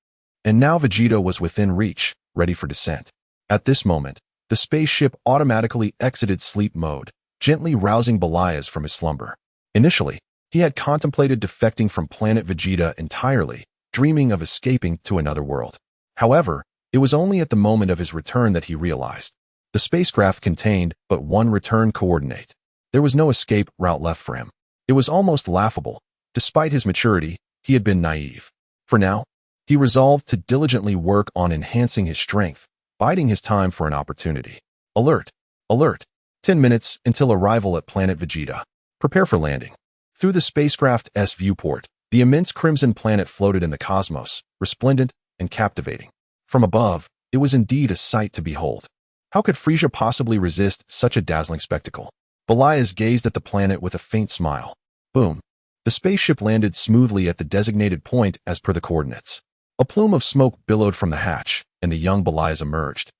And now Vegeta was within reach, ready for descent. At this moment, the spaceship automatically exited sleep mode, gently rousing Belias from his slumber. Initially, he had contemplated defecting from Planet Vegeta entirely, dreaming of escaping to another world. However, it was only at the moment of his return that he realized. The spacecraft contained but one return coordinate. There was no escape route left for him. It was almost laughable. Despite his maturity, he had been naive. For now, he resolved to diligently work on enhancing his strength, biding his time for an opportunity. Alert! Alert! 10 minutes until arrival at Planet Vegeta. Prepare for landing. Through the spacecraft's viewport, the immense crimson planet floated in the cosmos, resplendent and captivating. From above, it was indeed a sight to behold. How could Frieza possibly resist such a dazzling spectacle? Belias gazed at the planet with a faint smile. Boom! The spaceship landed smoothly at the designated point as per the coordinates. A plume of smoke billowed from the hatch, and the young Belias emerged.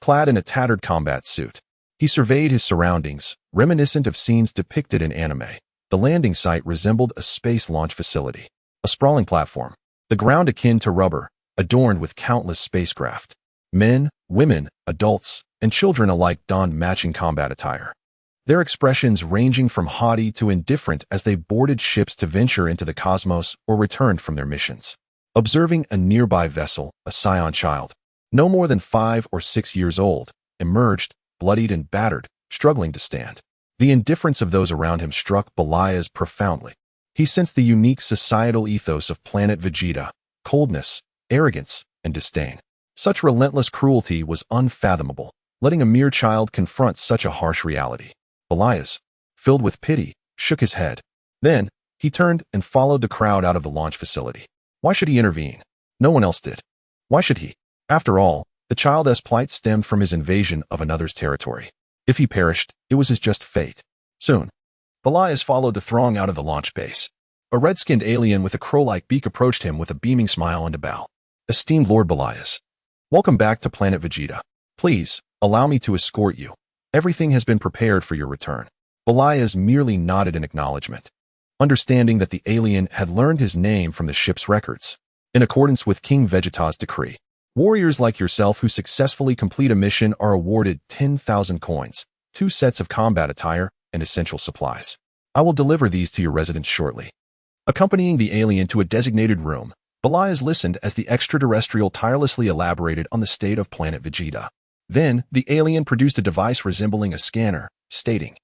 Clad in a tattered combat suit, he surveyed his surroundings, reminiscent of scenes depicted in anime. The landing site resembled a space launch facility. A sprawling platform, the ground akin to rubber, adorned with countless spacecraft. Men, women, adults, and children alike donned matching combat attire. Their expressions ranging from haughty to indifferent as they boarded ships to venture into the cosmos or returned from their missions. Observing a nearby vessel, a Saiyan child, no more than 5 or 6 years old, emerged, bloodied and battered, struggling to stand. The indifference of those around him struck Belias profoundly. He sensed the unique societal ethos of Planet Vegeta: coldness, arrogance, and disdain. Such relentless cruelty was unfathomable, letting a mere child confront such a harsh reality. Belias, filled with pity, shook his head. Then, he turned and followed the crowd out of the launch facility. Why should he intervene? No one else did. Why should he? After all, the child's plight stemmed from his invasion of another's territory. If he perished, it was his just fate. Soon, Belias followed the throng out of the launch base. A red-skinned alien with a crow-like beak approached him with a beaming smile and a bow. Esteemed Lord Belias, welcome back to Planet Vegeta. Please, allow me to escort you. Everything has been prepared for your return. Belias merely nodded in acknowledgement, understanding that the alien had learned his name from the ship's records. In accordance with King Vegeta's decree, warriors like yourself who successfully complete a mission are awarded 10,000 coins, 2 sets of combat attire, and essential supplies. I will deliver these to your residence shortly. Accompanying the alien to a designated room, Belias listened as the extraterrestrial tirelessly elaborated on the state of Planet Vegeta. Then, the alien produced a device resembling a scanner, stating,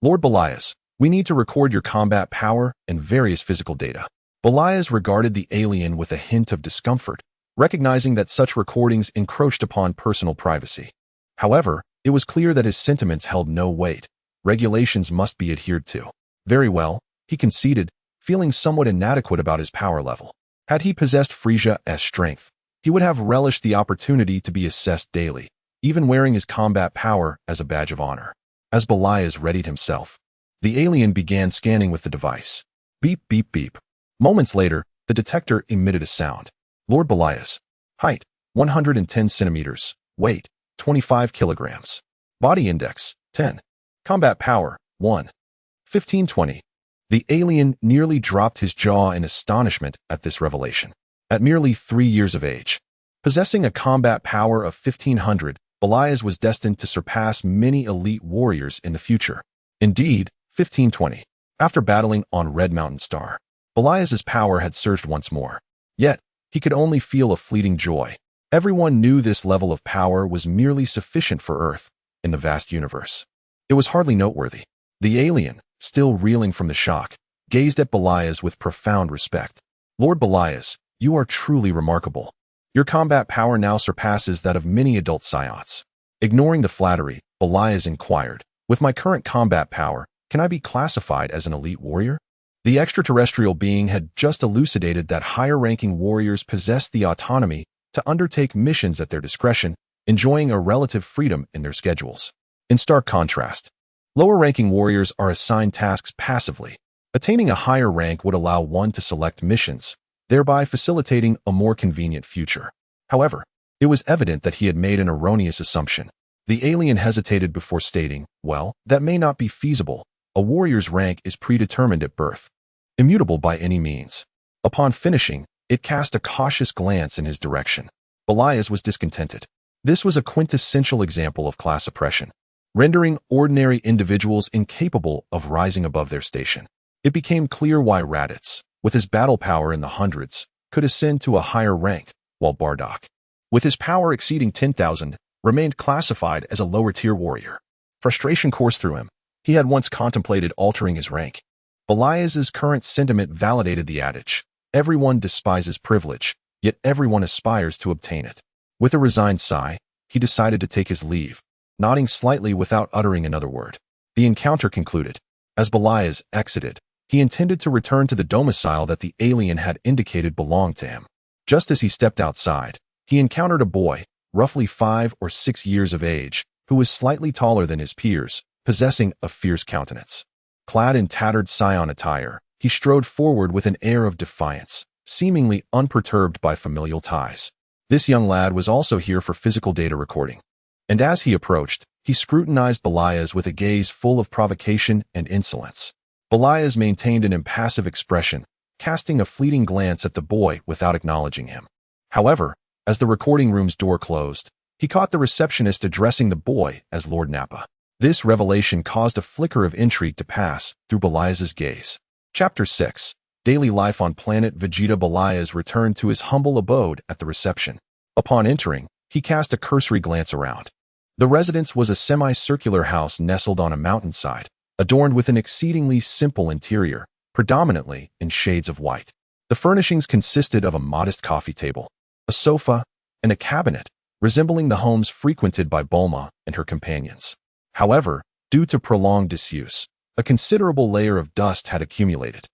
Lord Belias, we need to record your combat power and various physical data. Belias regarded the alien with a hint of discomfort, recognizing that such recordings encroached upon personal privacy. However, it was clear that his sentiments held no weight. Regulations must be adhered to. Very well, he conceded, feeling somewhat inadequate about his power level. Had he possessed Frieza's strength, he would have relished the opportunity to be assessed daily, even wearing his combat power as a badge of honor. As Belias readied himself, the alien began scanning with the device. Beep, beep, beep. Moments later, the detector emitted a sound. Lord Belias, height, 110 centimeters, weight, 25 kilograms. Body index, 10. Combat power, 1. 1520. The alien nearly dropped his jaw in astonishment at this revelation. At merely 3 years of age, possessing a combat power of 1500, Belias was destined to surpass many elite warriors in the future. Indeed, 1520. After battling on Red Mountain Star, Belias's power had surged once more. Yet, he could only feel a fleeting joy. Everyone knew this level of power was merely sufficient for Earth in the vast universe. It was hardly noteworthy. The alien, still reeling from the shock, gazed at Belias with profound respect. Lord Belias, you are truly remarkable. Your combat power now surpasses that of many adult Saiyans. Ignoring the flattery, Belias inquired, with my current combat power, can I be classified as an elite warrior? The extraterrestrial being had just elucidated that higher-ranking warriors possessed the autonomy to undertake missions at their discretion, enjoying a relative freedom in their schedules. In stark contrast, lower-ranking warriors are assigned tasks passively. Attaining a higher rank would allow one to select missions, thereby facilitating a more convenient future. However, it was evident that he had made an erroneous assumption. The alien hesitated before stating, well, that may not be feasible. A warrior's rank is predetermined at birth, immutable by any means. Upon finishing, it cast a cautious glance in his direction. Belias was discontented. This was a quintessential example of class oppression, rendering ordinary individuals incapable of rising above their station. It became clear why Raditz, with his battle power in the hundreds, could ascend to a higher rank, while Bardock, with his power exceeding 10,000, remained classified as a lower-tier warrior. Frustration coursed through him. He had once contemplated altering his rank. Belias's current sentiment validated the adage, everyone despises privilege, yet everyone aspires to obtain it. With a resigned sigh, he decided to take his leave, nodding slightly without uttering another word. The encounter concluded. As Belias exited, he intended to return to the domicile that the alien had indicated belonged to him. Just as he stepped outside, he encountered a boy, roughly 5 or 6 years of age, who was slightly taller than his peers, possessing a fierce countenance. Clad in tattered Saiyan attire, he strode forward with an air of defiance, seemingly unperturbed by familial ties. This young lad was also here for physical data recording. And as he approached, he scrutinized Belias with a gaze full of provocation and insolence. Belias maintained an impassive expression, casting a fleeting glance at the boy without acknowledging him. However, as the recording room's door closed, he caught the receptionist addressing the boy as Lord Nappa. This revelation caused a flicker of intrigue to pass through Belias's gaze. Chapter 6. Daily Life on Planet Vegeta. Belias returned to his humble abode at the reception. Upon entering, he cast a cursory glance around. The residence was a semicircular house nestled on a mountainside, adorned with an exceedingly simple interior, predominantly in shades of white. The furnishings consisted of a modest coffee table, a sofa, and a cabinet, resembling the homes frequented by Bulma and her companions. However, due to prolonged disuse, a considerable layer of dust had accumulated.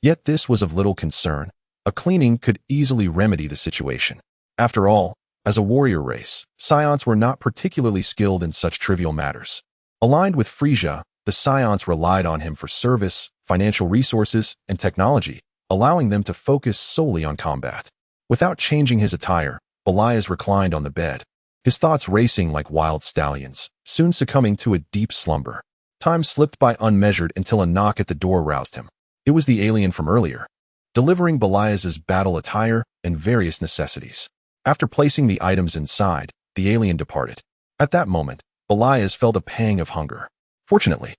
Yet this was of little concern. A cleaning could easily remedy the situation. After all, as a warrior race, Saiyans were not particularly skilled in such trivial matters. Aligned with Frieza, the Saiyans relied on him for service, financial resources, and technology, allowing them to focus solely on combat. Without changing his attire, Belias reclined on the bed, his thoughts racing like wild stallions, soon succumbing to a deep slumber. Time slipped by unmeasured until a knock at the door roused him. It was the alien from earlier, delivering Belias's battle attire and various necessities. After placing the items inside, the alien departed. At that moment, Belias felt a pang of hunger. Fortunately,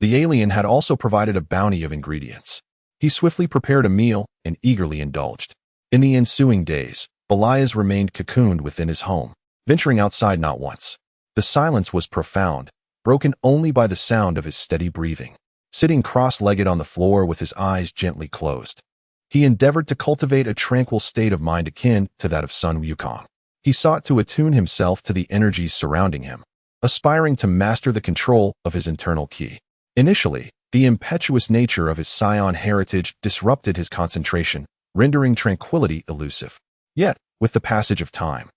the alien had also provided a bounty of ingredients. He swiftly prepared a meal and eagerly indulged. In the ensuing days, Belias remained cocooned within his home, venturing outside not once. The silence was profound, broken only by the sound of his steady breathing. Sitting cross-legged on the floor with his eyes gently closed, he endeavored to cultivate a tranquil state of mind akin to that of Sun Wukong. He sought to attune himself to the energies surrounding him, aspiring to master the control of his internal ki. Initially, the impetuous nature of his Saiyan heritage disrupted his concentration, rendering tranquility elusive. Yet, with the passage of time,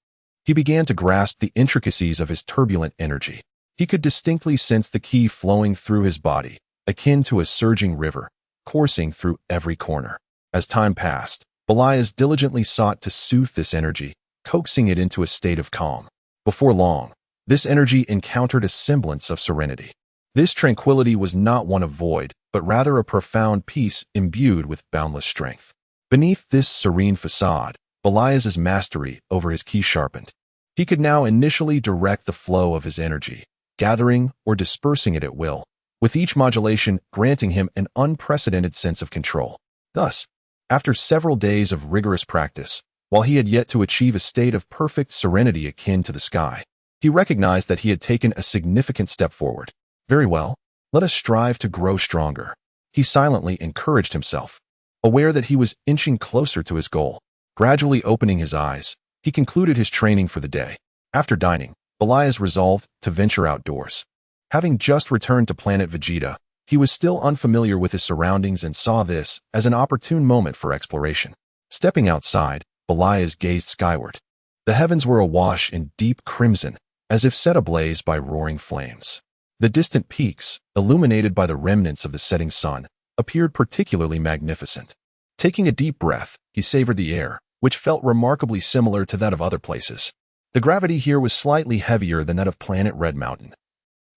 he began to grasp the intricacies of his turbulent energy. He could distinctly sense the ki flowing through his body, akin to a surging river, coursing through every corner. As time passed, Belias diligently sought to soothe this energy, coaxing it into a state of calm. Before long, this energy encountered a semblance of serenity. This tranquility was not one of void, but rather a profound peace imbued with boundless strength. Beneath this serene facade, Belias's mastery over his ki sharpened. He could now initially direct the flow of his energy, gathering or dispersing it at will, with each modulation granting him an unprecedented sense of control. Thus, after several days of rigorous practice, While he had yet to achieve a state of perfect serenity akin to the sky, he recognized that he had taken a significant step forward. Very well, let us strive to grow stronger. He silently encouraged himself, aware that he was inching closer to his goal. Gradually opening his eyes, he concluded his training for the day. After dining, Belias resolved to venture outdoors. Having just returned to Planet Vegeta, he was still unfamiliar with his surroundings and saw this as an opportune moment for exploration. Stepping outside, Belias gazed skyward. The heavens were awash in deep crimson, as if set ablaze by roaring flames. The distant peaks, illuminated by the remnants of the setting sun, appeared particularly magnificent. Taking a deep breath, he savored the air, which felt remarkably similar to that of other places. The gravity here was slightly heavier than that of Planet Red Mountain.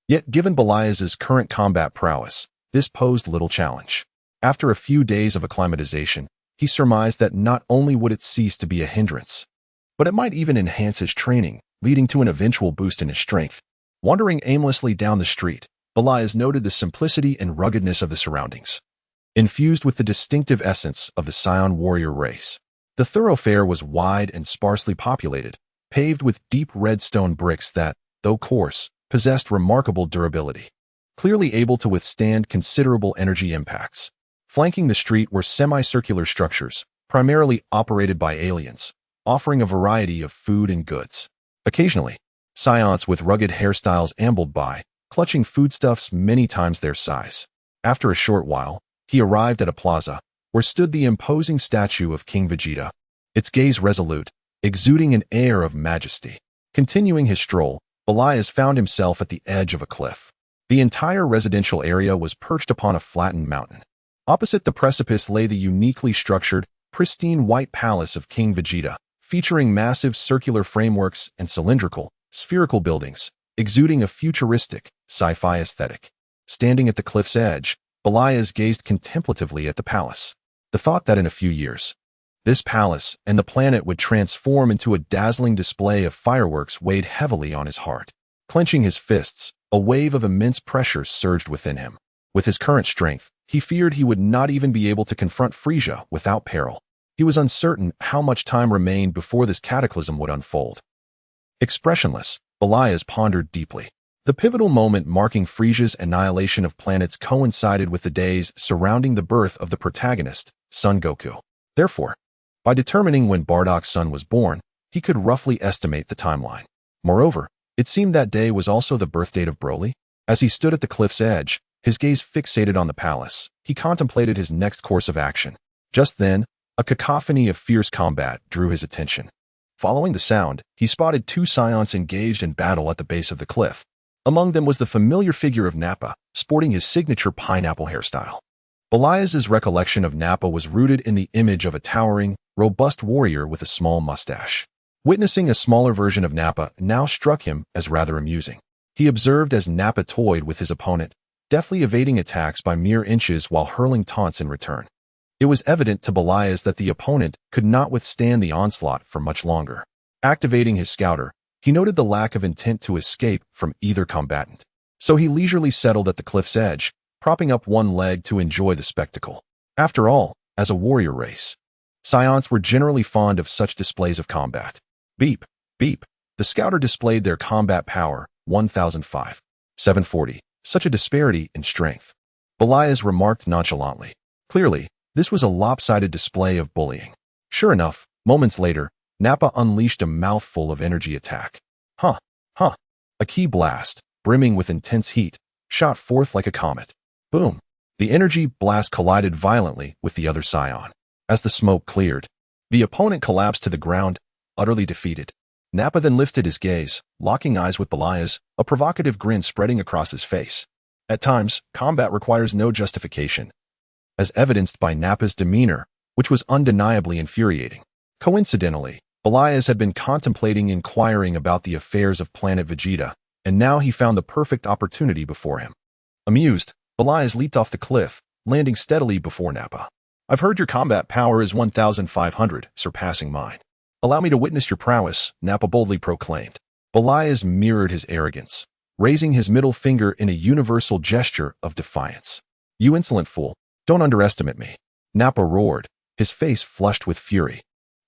Yet, given Belias's current combat prowess, this posed little challenge. After a few days of acclimatization, he surmised that not only would it cease to be a hindrance, but it might even enhance his training, leading to an eventual boost in his strength. Wandering aimlessly down the street, Belias noted the simplicity and ruggedness of the surroundings, infused with the distinctive essence of the Saiyan warrior race. The thoroughfare was wide and sparsely populated, paved with deep red stone bricks that, though coarse, possessed remarkable durability, clearly able to withstand considerable energy impacts. Flanking the street were semicircular structures, primarily operated by aliens, offering a variety of food and goods. Occasionally, Saiyans with rugged hairstyles ambled by, clutching foodstuffs many times their size. After a short while, he arrived at a plaza, where stood the imposing statue of King Vegeta, its gaze resolute, exuding an air of majesty. Continuing his stroll, Belias found himself at the edge of a cliff. The entire residential area was perched upon a flattened mountain. Opposite the precipice lay the uniquely structured, pristine white palace of King Vegeta, featuring massive circular frameworks and cylindrical, spherical buildings, exuding a futuristic, sci-fi aesthetic. Standing at the cliff's edge, Belias gazed contemplatively at the palace. The thought that in a few years, this palace and the planet would transform into a dazzling display of fireworks weighed heavily on his heart. Clenching his fists, a wave of immense pressure surged within him. With his current strength, he feared he would not even be able to confront Frieza without peril. He was uncertain how much time remained before this cataclysm would unfold. Expressionless, Belias pondered deeply. The pivotal moment marking Frieza's annihilation of planets coincided with the days surrounding the birth of the protagonist, Son Goku. Therefore, by determining when Bardock's son was born, he could roughly estimate the timeline. Moreover, it seemed that day was also the birthdate of Broly. As he stood at the cliff's edge, his gaze fixated on the palace, he contemplated his next course of action. Just then, a cacophony of fierce combat drew his attention. Following the sound, he spotted two Saiyans engaged in battle at the base of the cliff. Among them was the familiar figure of Nappa, sporting his signature pineapple hairstyle. Belias's recollection of Nappa was rooted in the image of a towering, robust warrior with a small mustache. Witnessing a smaller version of Nappa now struck him as rather amusing. He observed as Nappa toyed with his opponent, deftly evading attacks by mere inches while hurling taunts in return. It was evident to Belias that the opponent could not withstand the onslaught for much longer. Activating his scouter, he noted the lack of intent to escape from either combatant. So he leisurely settled at the cliff's edge, propping up one leg to enjoy the spectacle. After all, as a warrior race, Saiyans were generally fond of such displays of combat. Beep, beep. The scouter displayed their combat power, 1005. 740. Such a disparity in strength. Belias remarked nonchalantly. Clearly, this was a lopsided display of bullying. Sure enough, moments later, Nappa unleashed a mouthful of energy attack. Huh. A ki blast, brimming with intense heat, shot forth like a comet. Boom. The energy blast collided violently with the other Saiyan. As the smoke cleared, the opponent collapsed to the ground, utterly defeated. Nappa then lifted his gaze, locking eyes with Belias, a provocative grin spreading across his face. At times, combat requires no justification, as evidenced by Nappa's demeanor, which was undeniably infuriating. Coincidentally, Belias had been contemplating inquiring about the affairs of Planet Vegeta, and now he found the perfect opportunity before him. Amused, Belias leaped off the cliff, landing steadily before Nappa. I've heard your combat power is 1,500, surpassing mine. Allow me to witness your prowess, Nappa boldly proclaimed. Belias mirrored his arrogance, raising his middle finger in a universal gesture of defiance. You insolent fool, don't underestimate me. Nappa roared, his face flushed with fury.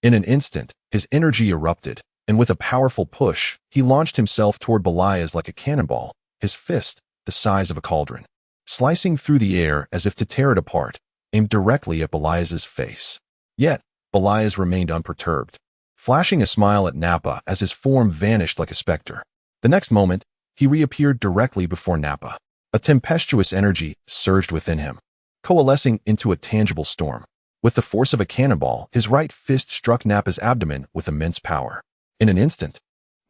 In an instant, his energy erupted, and with a powerful push, he launched himself toward Belias like a cannonball, his fist the size of a cauldron, slicing through the air as if to tear it apart, aimed directly at Belias's face. Yet, Belias remained unperturbed, flashing a smile at Nappa as his form vanished like a specter. The next moment, he reappeared directly before Nappa. A tempestuous energy surged within him, coalescing into a tangible storm. With the force of a cannonball, his right fist struck Nappa's abdomen with immense power. In an instant,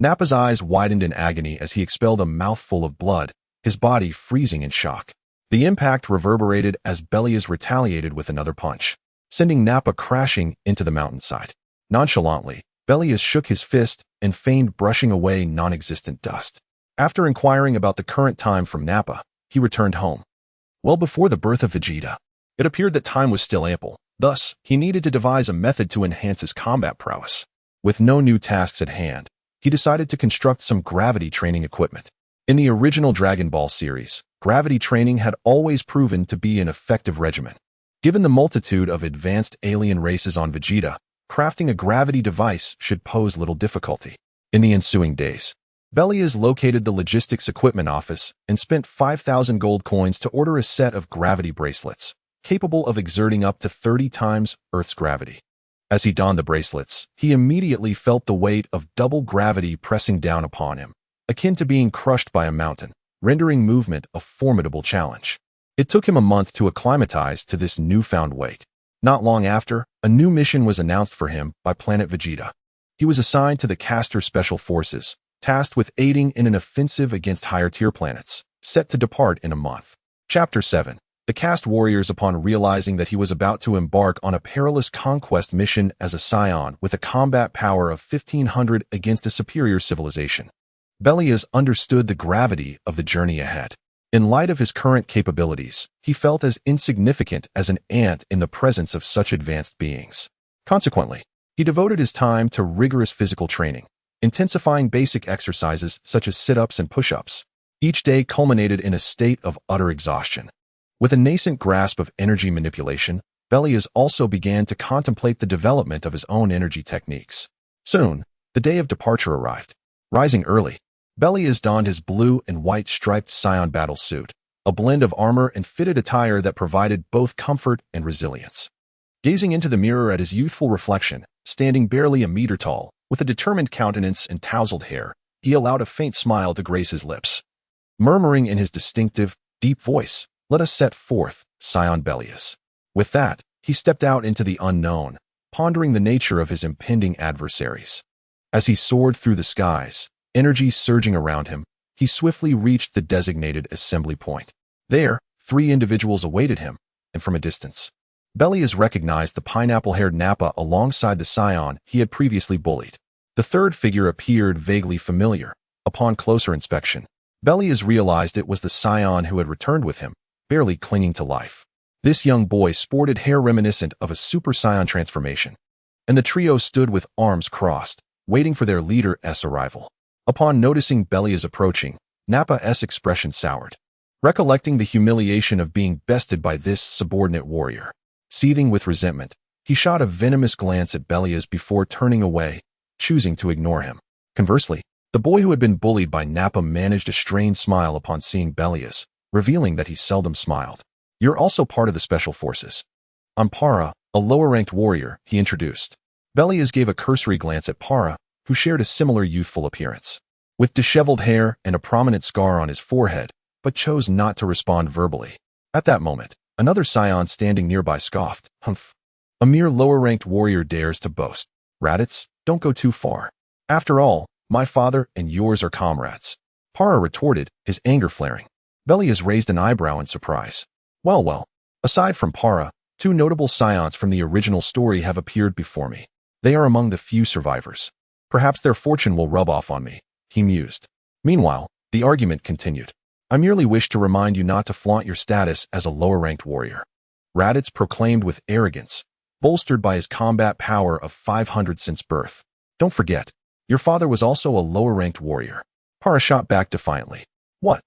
Nappa's eyes widened in agony as he expelled a mouthful of blood, his body freezing in shock. The impact reverberated as Belias retaliated with another punch, sending Nappa crashing into the mountainside. Nonchalantly, Belias shook his fist and feigned brushing away non-existent dust. After inquiring about the current time from Nappa, he returned home. Well before the birth of Vegeta, it appeared that time was still ample. Thus, he needed to devise a method to enhance his combat prowess. With no new tasks at hand, he decided to construct some gravity training equipment. In the original Dragon Ball series, gravity training had always proven to be an effective regimen. Given the multitude of advanced alien races on Vegeta, crafting a gravity device should pose little difficulty. In the ensuing days, Belias located the logistics equipment office and spent 5,000 gold coins to order a set of gravity bracelets, capable of exerting up to 30 times Earth's gravity. As he donned the bracelets, he immediately felt the weight of double gravity pressing down upon him, akin to being crushed by a mountain, rendering movement a formidable challenge. It took him a month to acclimatize to this newfound weight. Not long after, a new mission was announced for him by Planet Vegeta. He was assigned to the Caster Special Forces, tasked with aiding in an offensive against higher-tier planets, set to depart in a month. Chapter 7. The Caste Warriors, upon realizing that he was about to embark on a perilous conquest mission as a Saiyan with a combat power of 1,500 against a superior civilization, Belias understood the gravity of the journey ahead. In light of his current capabilities, he felt as insignificant as an ant in the presence of such advanced beings. Consequently, he devoted his time to rigorous physical training, intensifying basic exercises such as sit-ups and push-ups. Each day culminated in a state of utter exhaustion. With a nascent grasp of energy manipulation, Belias also began to contemplate the development of his own energy techniques. Soon, the day of departure arrived. Rising early, Belias donned his blue and white striped Saiyan battle suit, a blend of armor and fitted attire that provided both comfort and resilience. Gazing into the mirror at his youthful reflection, standing barely a meter tall, with a determined countenance and tousled hair, he allowed a faint smile to grace his lips. Murmuring in his distinctive, deep voice, "Let us set forth, Saiyan Belias." With that, he stepped out into the unknown, pondering the nature of his impending adversaries. As he soared through the skies, energy surging around him, he swiftly reached the designated assembly point. There, 3 individuals awaited him, and from a distance, Belias recognized the pineapple-haired Nappa alongside the Saiyan he had previously bullied. The third figure appeared vaguely familiar. Upon closer inspection, Belias realized it was the Saiyan who had returned with him, barely clinging to life. This young boy sported hair reminiscent of a Super Saiyan transformation, and the trio stood with arms crossed, waiting for their leader's arrival. Upon noticing Belias approaching, Nappa's expression soured. Recollecting the humiliation of being bested by this subordinate warrior, seething with resentment, he shot a venomous glance at Belias before turning away, choosing to ignore him. Conversely, the boy who had been bullied by Nappa managed a strained smile upon seeing Belias, revealing that he seldom smiled. "You're also part of the Special Forces." "I'm Para, a lower-ranked warrior," he introduced. Belias gave a cursory glance at Para, who shared a similar youthful appearance, with disheveled hair and a prominent scar on his forehead, but chose not to respond verbally. At that moment, another Saiyan standing nearby scoffed, "Humph. A mere lower-ranked warrior dares to boast. Raditz, don't go too far. After all, my father and yours are comrades." Para retorted, his anger flaring. Belias raised an eyebrow in surprise. Well, aside from Para, 2 notable Saiyans from the original story have appeared before me. They are among the few survivors. Perhaps their fortune will rub off on me, he mused. Meanwhile, the argument continued. "I merely wish to remind you not to flaunt your status as a lower-ranked warrior," Raditz proclaimed with arrogance, bolstered by his combat power of 500 since birth. "Don't forget, your father was also a lower-ranked warrior." Para shot back defiantly. "What?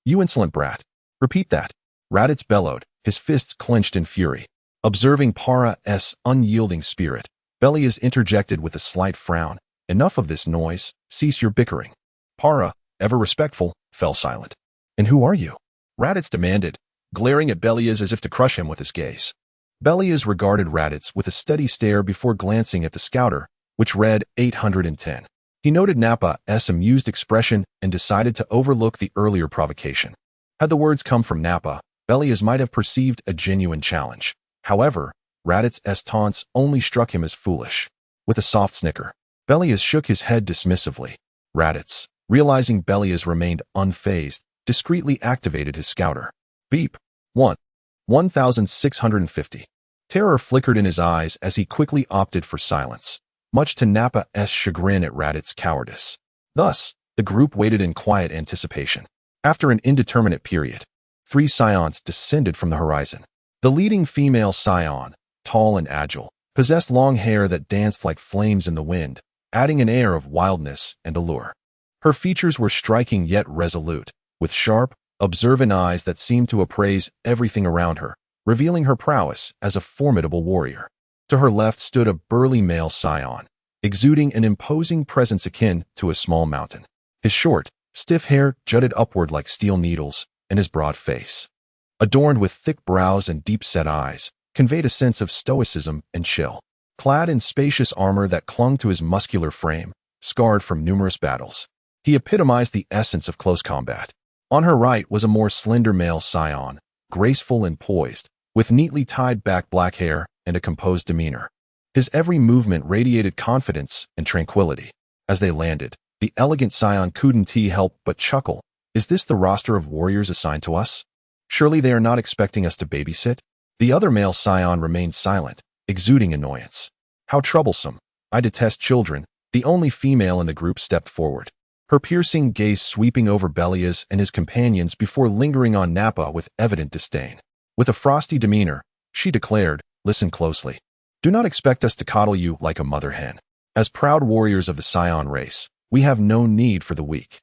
You insolent brat. Repeat that." Raditz bellowed, his fists clenched in fury. Observing Para's unyielding spirit, Belias interjected with a slight frown. Enough of this noise. Cease your bickering. Para, ever respectful, fell silent. And who are you? Raditz demanded, glaring at Belias as if to crush him with his gaze. Belias regarded Raditz with a steady stare before glancing at the scouter, which read 810. He noted Nappa's amused expression and decided to overlook the earlier provocation. Had the words come from Nappa, Belias might have perceived a genuine challenge. However, Raditz's taunts only struck him as foolish. With a soft snicker, Belias shook his head dismissively. Raditz, realizing Belias remained unfazed, discreetly activated his scouter. Beep. 1650. Terror flickered in his eyes as he quickly opted for silence, much to Nappa's chagrin at Raditz's cowardice. Thus, the group waited in quiet anticipation. After an indeterminate period, 3 Saiyans descended from the horizon. The leading female Saiyan, tall and agile, possessed long hair that danced like flames in the wind, adding an air of wildness and allure. Her features were striking yet resolute, with sharp, observant eyes that seemed to appraise everything around her, revealing her prowess as a formidable warrior. To her left stood a burly male Saiyan, exuding an imposing presence akin to a small mountain. His short, stiff hair jutted upward like steel needles, and his broad face, adorned with thick brows and deep-set eyes, conveyed a sense of stoicism and chill. Clad in spacious armor that clung to his muscular frame, scarred from numerous battles, he epitomized the essence of close combat. On her right was a more slender male Saiyan, graceful and poised, with neatly tied back black hair and a composed demeanor. His every movement radiated confidence and tranquility. As they landed, the elegant Saiyan couldn't help but chuckle. Is this the roster of warriors assigned to us? Surely they are not expecting us to babysit? The other male Saiyan remained silent, exuding annoyance. How troublesome. I detest children. The only female in the group stepped forward, her piercing gaze sweeping over Belias and his companions before lingering on Nappa with evident disdain. With a frosty demeanor, she declared, listen closely. Do not expect us to coddle you like a mother hen. As proud warriors of the Saiyan race, we have no need for the weak.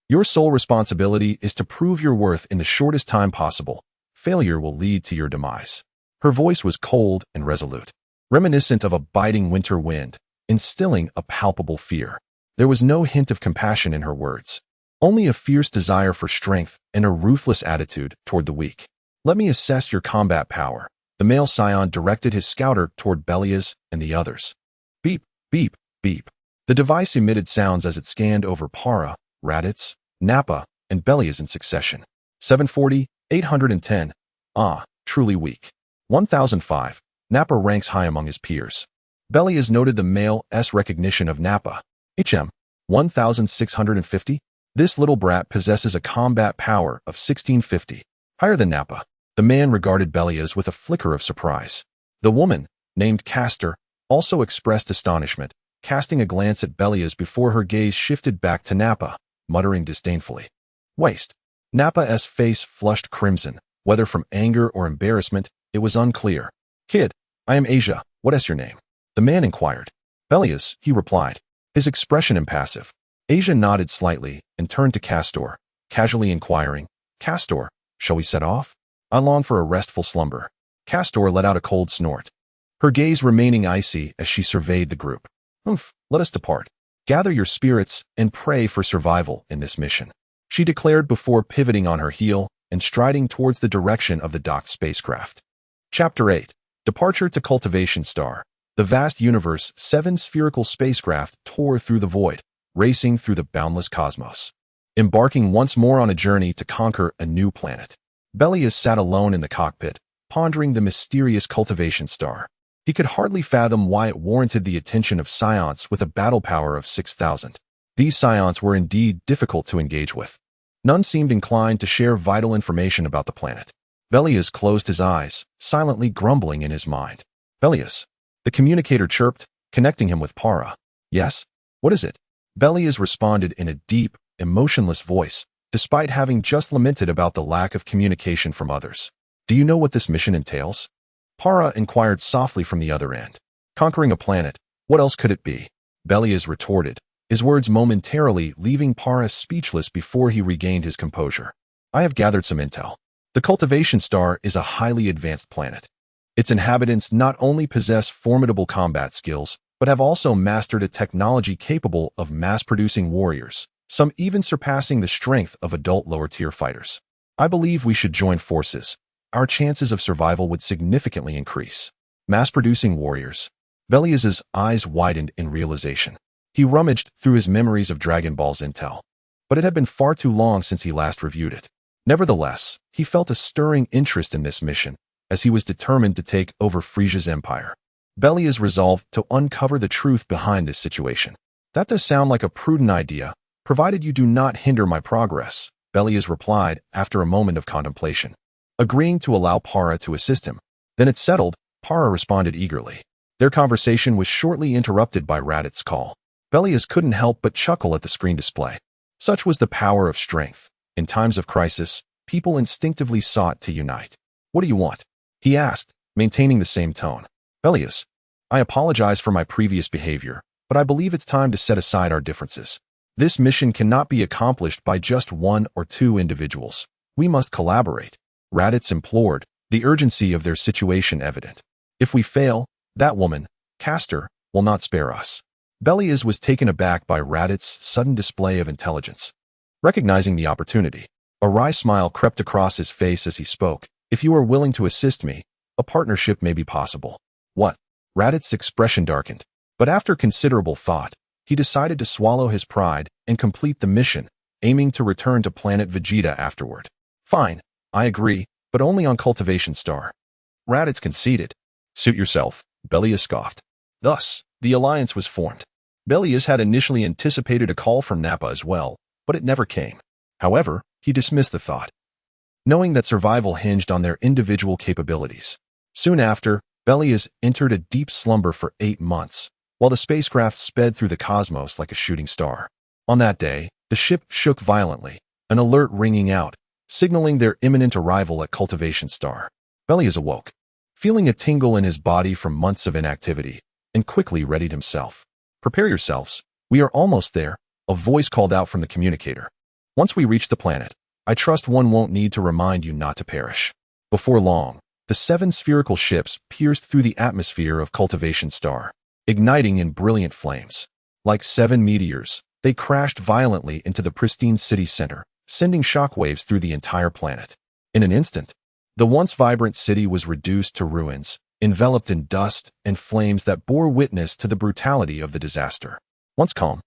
Your sole responsibility is to prove your worth in the shortest time possible. Failure will lead to your demise. Her voice was cold and resolute, reminiscent of a biting winter wind, instilling a palpable fear. There was no hint of compassion in her words, only a fierce desire for strength and a ruthless attitude toward the weak. Let me assess your combat power. The male Saiyan directed his scouter toward Belias and the others. Beep, beep, beep. The device emitted sounds as it scanned over Para, Raditz, Nappa, and Belias in succession. 740, 810. Ah, truly weak. 1005. Nappa ranks high among his peers. Belias noted the male's recognition of Nappa. 1650. This little brat possesses a combat power of 1650, higher than Nappa. The man regarded Belias with a flicker of surprise. The woman, named Castor, also expressed astonishment, casting a glance at Belias before her gaze shifted back to Nappa, muttering disdainfully. Waste. Nappa's face flushed crimson, whether from anger or embarrassment, it was unclear. Kid, I am Asia, what is your name? The man inquired. Belias, he replied, his expression impassive. Asia nodded slightly and turned to Castor, casually inquiring, Castor, shall we set off? I long for a restful slumber. Castor let out a cold snort, her gaze remaining icy as she surveyed the group. Let us depart. Gather your spirits and pray for survival in this mission, she declared before pivoting on her heel and striding towards the direction of the docked spacecraft. Chapter 8. Departure to Cultivation Star. The vast universe, 7 spherical spacecraft tore through the void, racing through the boundless cosmos, embarking once more on a journey to conquer a new planet. Belias sat alone in the cockpit, pondering the mysterious cultivation star. He could hardly fathom why it warranted the attention of Scions with a battle power of 6,000. These Scions were indeed difficult to engage with. None seemed inclined to share vital information about the planet. Belias closed his eyes, silently grumbling in his mind. Belias. The communicator chirped, connecting him with Para. Yes? What is it? Belias responded in a deep, emotionless voice, despite having just lamented about the lack of communication from others. Do you know what this mission entails? Para inquired softly from the other end. Conquering a planet, what else could it be? Belias retorted, his words momentarily leaving Para speechless before he regained his composure. I have gathered some intel. The cultivation star is a highly advanced planet. Its inhabitants not only possess formidable combat skills, but have also mastered a technology capable of mass-producing warriors, some even surpassing the strength of adult lower-tier fighters. I believe we should join forces. Our chances of survival would significantly increase. Mass-producing warriors. Belias's eyes widened in realization. He rummaged through his memories of Dragon Ball's intel, but it had been far too long since he last reviewed it. Nevertheless, he felt a stirring interest in this mission, as he was determined to take over Frieza's empire. Belias resolved to uncover the truth behind this situation. That does sound like a prudent idea, provided you do not hinder my progress, Belias replied after a moment of contemplation, agreeing to allow Para to assist him. Then it's settled, Para responded eagerly. Their conversation was shortly interrupted by Raditz' call. Belias couldn't help but chuckle at the screen display. Such was the power of strength. In times of crisis, people instinctively sought to unite. What do you want? He asked, maintaining the same tone. Belias, I apologize for my previous behavior, but I believe it's time to set aside our differences. This mission cannot be accomplished by just one or two individuals. We must collaborate. Raditz implored, the urgency of their situation evident. If we fail, that woman, Castor, will not spare us. Belias was taken aback by Raditz's sudden display of intelligence. Recognizing the opportunity, a wry smile crept across his face as he spoke. If you are willing to assist me, a partnership may be possible. What? Raditz's expression darkened. But after considerable thought, he decided to swallow his pride and complete the mission, aiming to return to Planet Vegeta afterward. Fine, I agree, but only on Cultivation Star. Raditz conceded. Suit yourself, Belias scoffed. Thus, the alliance was formed. Belias had initially anticipated a call from Nappa as well, but it never came. However, he dismissed the thought, knowing that survival hinged on their individual capabilities. Soon after, Belias entered a deep slumber for 8 months, while the spacecraft sped through the cosmos like a shooting star. On that day, the ship shook violently, an alert ringing out, signaling their imminent arrival at Cultivation Star. Belias awoke, feeling a tingle in his body from months of inactivity, and quickly readied himself. Prepare yourselves. We are almost there, a voice called out from the communicator. Once we reach the planet, I trust one won't need to remind you not to perish. Before long, the 7 spherical ships pierced through the atmosphere of Cultivation Star, igniting in brilliant flames. Like 7 meteors, they crashed violently into the pristine city center, sending shockwaves through the entire planet. In an instant, the once vibrant city was reduced to ruins, enveloped in dust and flames that bore witness to the brutality of the disaster. Once calm,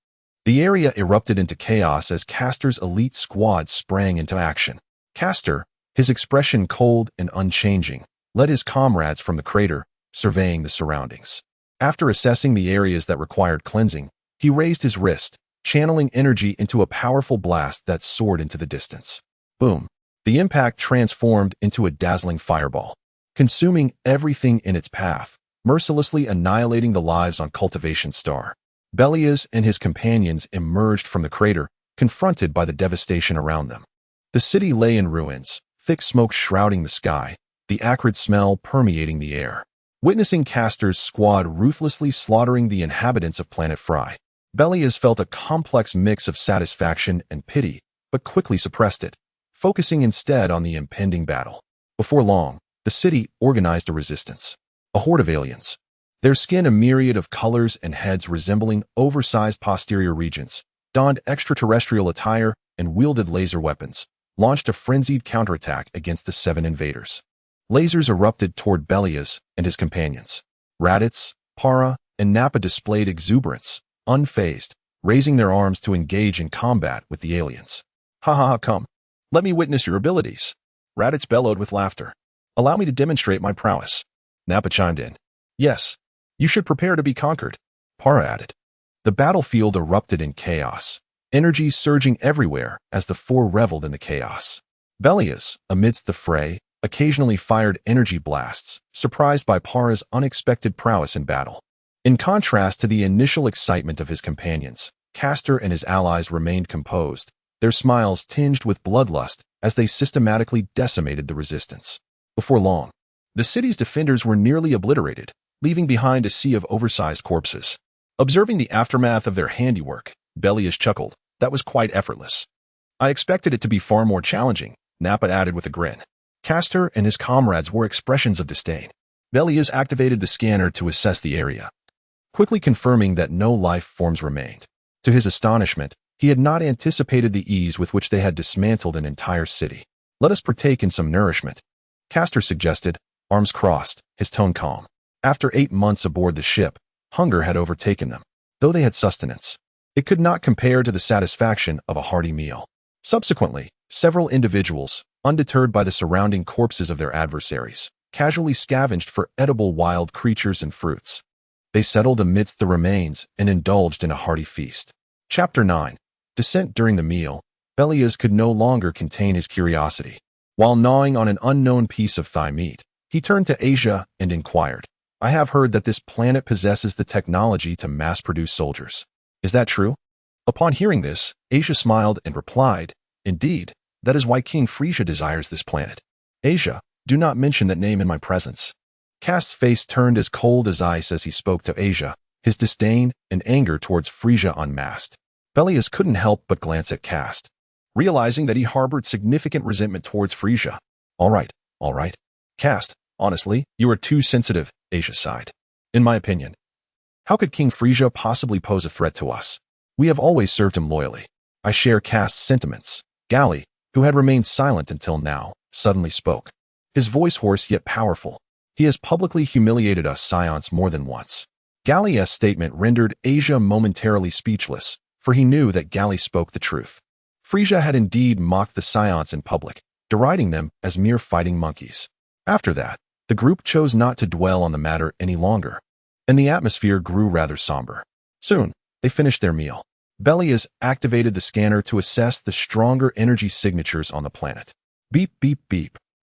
the area erupted into chaos as Castor's elite squad sprang into action. Castor, his expression cold and unchanging, led his comrades from the crater, surveying the surroundings. After assessing the areas that required cleansing, he raised his wrist, channeling energy into a powerful blast that soared into the distance. Boom! The impact transformed into a dazzling fireball, consuming everything in its path, mercilessly annihilating the lives on Cultivation Star. Belias and his companions emerged from the crater, confronted by the devastation around them. The city lay in ruins, thick smoke shrouding the sky, the acrid smell permeating the air. Witnessing Castor's squad ruthlessly slaughtering the inhabitants of Planet Fry, Belias felt a complex mix of satisfaction and pity, but quickly suppressed it, focusing instead on the impending battle. Before long, the city organized a resistance. A horde of aliens, their skin a myriad of colors and heads resembling oversized posterior regions, donned extraterrestrial attire and wielded laser weapons, launched a frenzied counterattack against the 7 invaders. Lasers erupted toward Belias and his companions. Raditz, Para, and Nappa displayed exuberance, unfazed, raising their arms to engage in combat with the aliens. Ha ha ha, come. Let me witness your abilities. Raditz bellowed with laughter. Allow me to demonstrate my prowess. Nappa chimed in. Yes, you should prepare to be conquered, Para added. The battlefield erupted in chaos, energy surging everywhere as the 4 reveled in the chaos. Belias, amidst the fray, occasionally fired energy blasts, surprised by Para's unexpected prowess in battle. In contrast to the initial excitement of his companions, Castor and his allies remained composed, their smiles tinged with bloodlust as they systematically decimated the resistance. Before long, the city's defenders were nearly obliterated, leaving behind a sea of oversized corpses. Observing the aftermath of their handiwork, Belias chuckled. That was quite effortless. I expected it to be far more challenging, Nappa added with a grin. Castor and his comrades wore expressions of disdain. Belias activated the scanner to assess the area, quickly confirming that no life forms remained. To his astonishment, he had not anticipated the ease with which they had dismantled an entire city. "Let us partake in some nourishment," Castor suggested, arms crossed, his tone calm. After 8 months aboard the ship, hunger had overtaken them. Though they had sustenance, it could not compare to the satisfaction of a hearty meal. Subsequently, several individuals, undeterred by the surrounding corpses of their adversaries, casually scavenged for edible wild creatures and fruits. They settled amidst the remains and indulged in a hearty feast. Chapter 9. Descent. During the meal, Belias could no longer contain his curiosity. While gnawing on an unknown piece of thigh meat, he turned to Asia and inquired, "I have heard that this planet possesses the technology to mass-produce soldiers. Is that true?" Upon hearing this, Asia smiled and replied, "Indeed, that is why King Frieza desires this planet." "Asia, do not mention that name in my presence." Cast's face turned as cold as ice as he spoke to Asia, his disdain and anger towards Frieza unmasked. Belias couldn't help but glance at Cast, realizing that he harbored significant resentment towards Frieza. All right. Cast, honestly, you are too sensitive," Asia sighed. "In my opinion, how could King Frieza possibly pose a threat to us? We have always served him loyally." "I share Cast's sentiments." Gali, who had remained silent until now, suddenly spoke, his voice hoarse yet powerful. "He has publicly humiliated us Saiyans more than once." Gali's statement rendered Asia momentarily speechless, for he knew that Gali spoke the truth. Frieza had indeed mocked the Saiyans in public, deriding them as mere fighting monkeys. After that, the group chose not to dwell on the matter any longer, and the atmosphere grew rather somber. Soon, they finished their meal. Belias activated the scanner to assess the stronger energy signatures on the planet. Beep, beep, beep.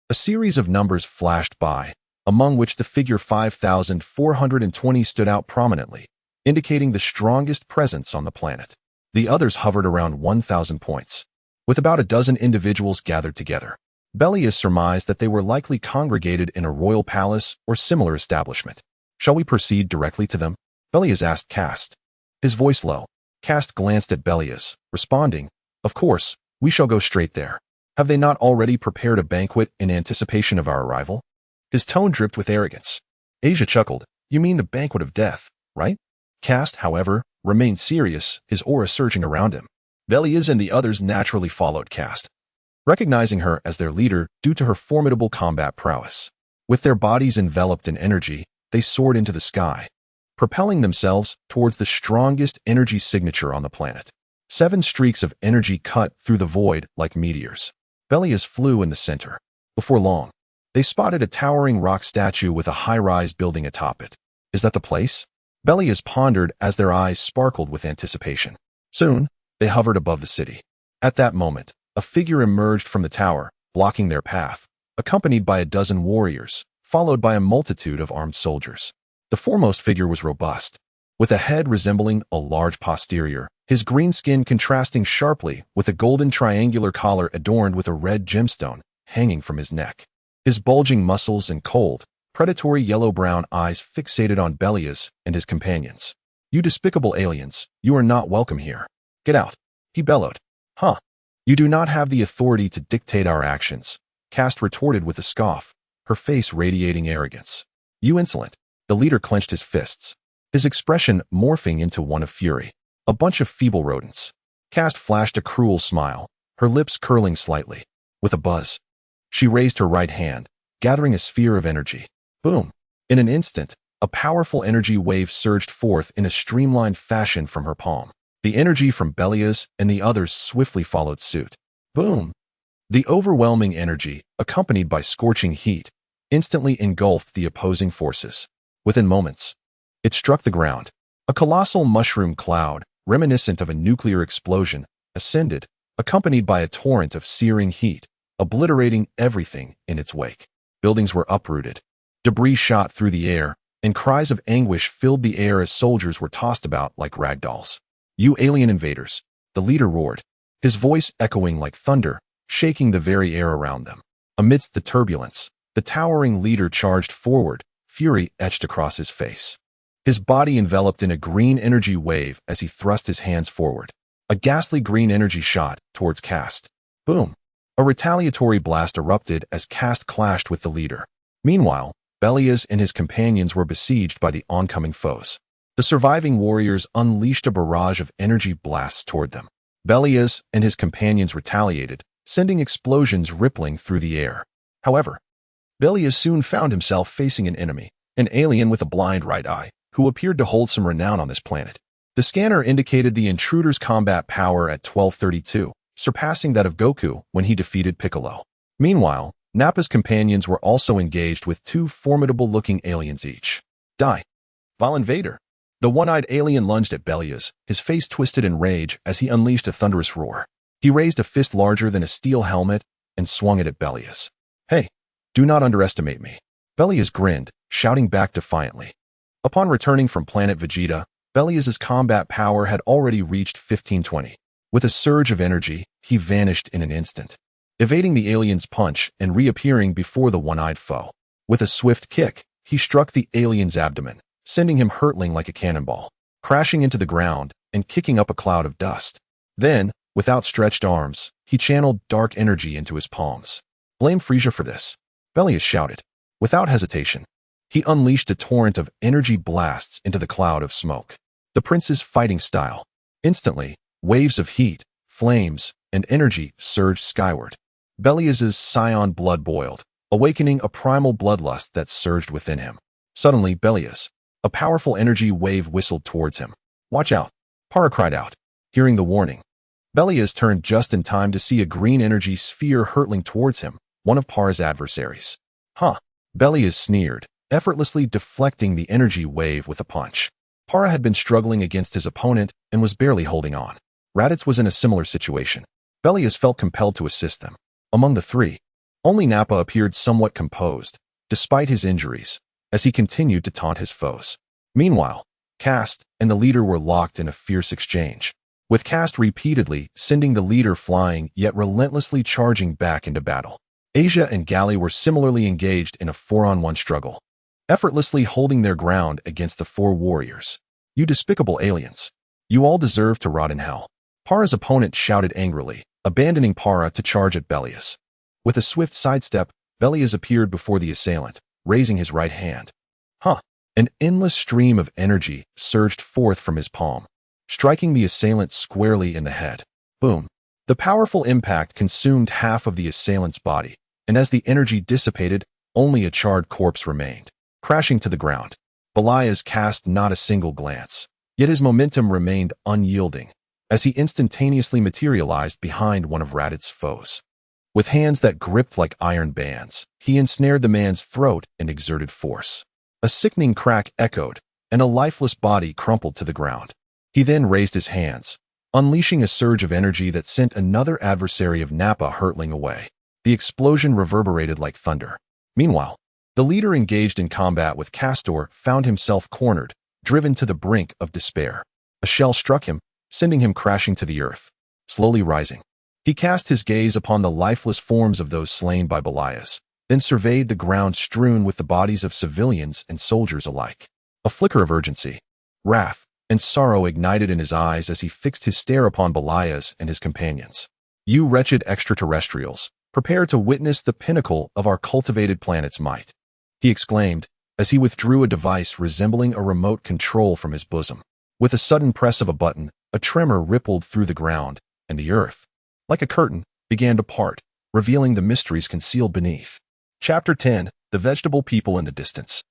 A series of numbers flashed by, among which the figure 5,420 stood out prominently, indicating the strongest presence on the planet. The others hovered around 1,000 points. With about a dozen individuals gathered together, Belias surmised that they were likely congregated in a royal palace or similar establishment. "Shall we proceed directly to them?" Belias asked Cast, his voice low. Cast glanced at Belias, responding, "Of course, we shall go straight there. Have they not already prepared a banquet in anticipation of our arrival?" His tone dripped with arrogance. Asia chuckled. "You mean the banquet of death, right?" Cast, however, remained serious, his aura surging around him. Belias and the others naturally followed Cast, recognizing her as their leader due to her formidable combat prowess. With their bodies enveloped in energy, they soared into the sky, propelling themselves towards the strongest energy signature on the planet. 7 streaks of energy cut through the void like meteors. Belias flew in the center. Before long, they spotted a towering rock statue with a high-rise building atop it. "Is that the place?" Belias pondered as their eyes sparkled with anticipation. Soon, they hovered above the city. At that moment, a figure emerged from the tower, blocking their path, accompanied by a dozen warriors, followed by a multitude of armed soldiers. The foremost figure was robust, with a head resembling a large posterior, his green skin contrasting sharply with a golden triangular collar adorned with a red gemstone hanging from his neck. His bulging muscles and cold, predatory yellow-brown eyes fixated on Belias and his companions. "You despicable aliens, you are not welcome here. Get out," he bellowed. "Huh? You do not have the authority to dictate our actions," Cast retorted with a scoff, her face radiating arrogance. "You insolent." The leader clenched his fists, his expression morphing into one of fury. "A bunch of feeble rodents." Cast flashed a cruel smile, her lips curling slightly. With a buzz, she raised her right hand, gathering a sphere of energy. Boom! In an instant, a powerful energy wave surged forth in a streamlined fashion from her palm. The energy from Belias and the others swiftly followed suit. Boom! The overwhelming energy, accompanied by scorching heat, instantly engulfed the opposing forces. Within moments, it struck the ground. A colossal mushroom cloud, reminiscent of a nuclear explosion, ascended, accompanied by a torrent of searing heat, obliterating everything in its wake. Buildings were uprooted. Debris shot through the air, and cries of anguish filled the air as soldiers were tossed about like ragdolls. "You alien invaders," the leader roared, his voice echoing like thunder, shaking the very air around them. Amidst the turbulence, the towering leader charged forward, fury etched across his face. His body enveloped in a green energy wave as he thrust his hands forward. A ghastly green energy shot towards Cast. Boom! A retaliatory blast erupted as Cast clashed with the leader. Meanwhile, Belias and his companions were besieged by the oncoming foes. The surviving warriors unleashed a barrage of energy blasts toward them. Belias and his companions retaliated, sending explosions rippling through the air. However, Belias soon found himself facing an enemy, an alien with a blind right eye, who appeared to hold some renown on this planet. The scanner indicated the intruder's combat power at 1232, surpassing that of Goku when he defeated Piccolo. Meanwhile, Nappa's companions were also engaged with two formidable-looking aliens each. Die. Vile Invader. The one-eyed alien lunged at Belias, his face twisted in rage as he unleashed a thunderous roar. He raised a fist larger than a steel helmet and swung it at Belias. Hey, do not underestimate me. Belias grinned, shouting back defiantly. Upon returning from Planet Vegeta, Belias' combat power had already reached 1520. With a surge of energy, he vanished in an instant, evading the alien's punch and reappearing before the one-eyed foe. With a swift kick, he struck the alien's abdomen, sending him hurtling like a cannonball, crashing into the ground and kicking up a cloud of dust. Then, with outstretched arms, he channeled dark energy into his palms. Blame Frieza for this, Belias shouted. Without hesitation, he unleashed a torrent of energy blasts into the cloud of smoke. The prince's fighting style. Instantly, waves of heat, flames, and energy surged skyward. Belias' Saiyan blood boiled, awakening a primal bloodlust that surged within him. Suddenly, Belias, a powerful energy wave whistled towards him. Watch out, Para cried out. Hearing the warning, Belias turned just in time to see a green energy sphere hurtling towards him, one of Para's adversaries. Huh, Belias sneered, effortlessly deflecting the energy wave with a punch. Para had been struggling against his opponent and was barely holding on. Raditz was in a similar situation. Belias felt compelled to assist them. Among the three, only Nappa appeared somewhat composed, despite his injuries, as he continued to taunt his foes. Meanwhile, Cast and the leader were locked in a fierce exchange, with Cast repeatedly sending the leader flying yet relentlessly charging back into battle. Asia and Gali were similarly engaged in a 4-on-1 struggle, effortlessly holding their ground against the four warriors. You despicable aliens. You all deserve to rot in hell. Para's opponent shouted angrily, abandoning Para to charge at Belias. With a swift sidestep, Belias appeared before the assailant, raising his right hand. An endless stream of energy surged forth from his palm, striking the assailant squarely in the head. Boom. The powerful impact consumed half of the assailant's body, and as the energy dissipated, only a charred corpse remained. Crashing to the ground, Belias cast not a single glance, yet his momentum remained unyielding, as he instantaneously materialized behind one of Raditz's foes. With hands that gripped like iron bands, he ensnared the man's throat and exerted force. A sickening crack echoed, and a lifeless body crumpled to the ground. He then raised his hands, unleashing a surge of energy that sent another adversary of Nappa hurtling away. The explosion reverberated like thunder. Meanwhile, the leader engaged in combat with Castor found himself cornered, driven to the brink of despair. A shell struck him, sending him crashing to the earth. Slowly rising, he cast his gaze upon the lifeless forms of those slain by Belias, then surveyed the ground strewn with the bodies of civilians and soldiers alike. A flicker of urgency, wrath, and sorrow ignited in his eyes as he fixed his stare upon Belias and his companions. You wretched extraterrestrials, prepare to witness the pinnacle of our cultivated planet's might, he exclaimed, as he withdrew a device resembling a remote control from his bosom. With a sudden press of a button, a tremor rippled through the ground, and the earth, like a curtain, began to part, revealing the mysteries concealed beneath. Chapter 10. The Vegetable People in the Distance.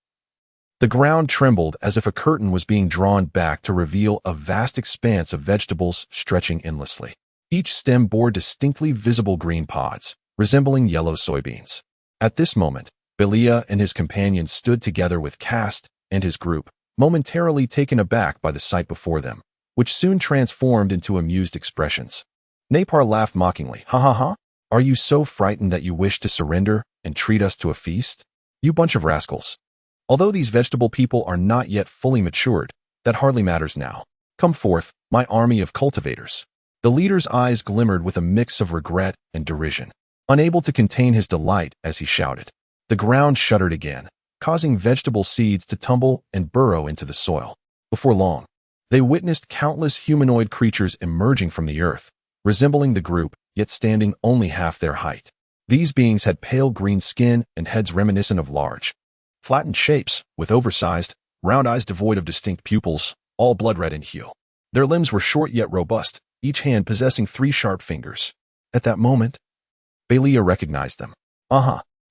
The ground trembled as if a curtain was being drawn back to reveal a vast expanse of vegetables stretching endlessly. Each stem bore distinctly visible green pods, resembling yellow soybeans. At this moment, Belia and his companions stood together with Cast and his group, momentarily taken aback by the sight before them, which soon transformed into amused expressions. Napar laughed mockingly. Ha ha ha! Are you so frightened that you wish to surrender and treat us to a feast? You bunch of rascals. Although these vegetable people are not yet fully matured, that hardly matters now. Come forth, my army of cultivators. The leader's eyes glimmered with a mix of regret and derision, unable to contain his delight as he shouted. The ground shuddered again, causing vegetable seeds to tumble and burrow into the soil. Before long, they witnessed countless humanoid creatures emerging from the earth, resembling the group, yet standing only half their height. These beings had pale green skin and heads reminiscent of large, flattened shapes, with oversized, round eyes devoid of distinct pupils, all blood-red in hue. Their limbs were short yet robust, each hand possessing 3 sharp fingers. At that moment, Belia recognized them.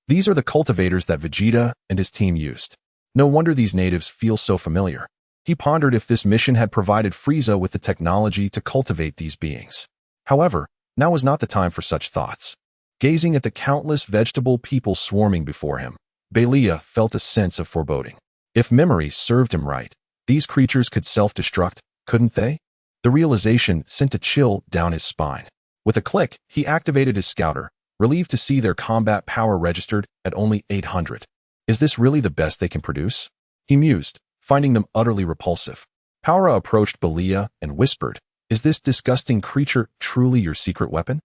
These are the cultivators that Vegeta and his team used. No wonder these natives feel so familiar. He pondered if this mission had provided Frieza with the technology to cultivate these beings. However, now was not the time for such thoughts. Gazing at the countless vegetable people swarming before him, Belia felt a sense of foreboding. If memory served him right, these creatures could self-destruct, couldn't they? The realization sent a chill down his spine. With a click, he activated his scouter, relieved to see their combat power registered at only 800. Is this really the best they can produce? He mused, finding them utterly repulsive. Power approached Belia and whispered, "Is this disgusting creature truly your secret weapon?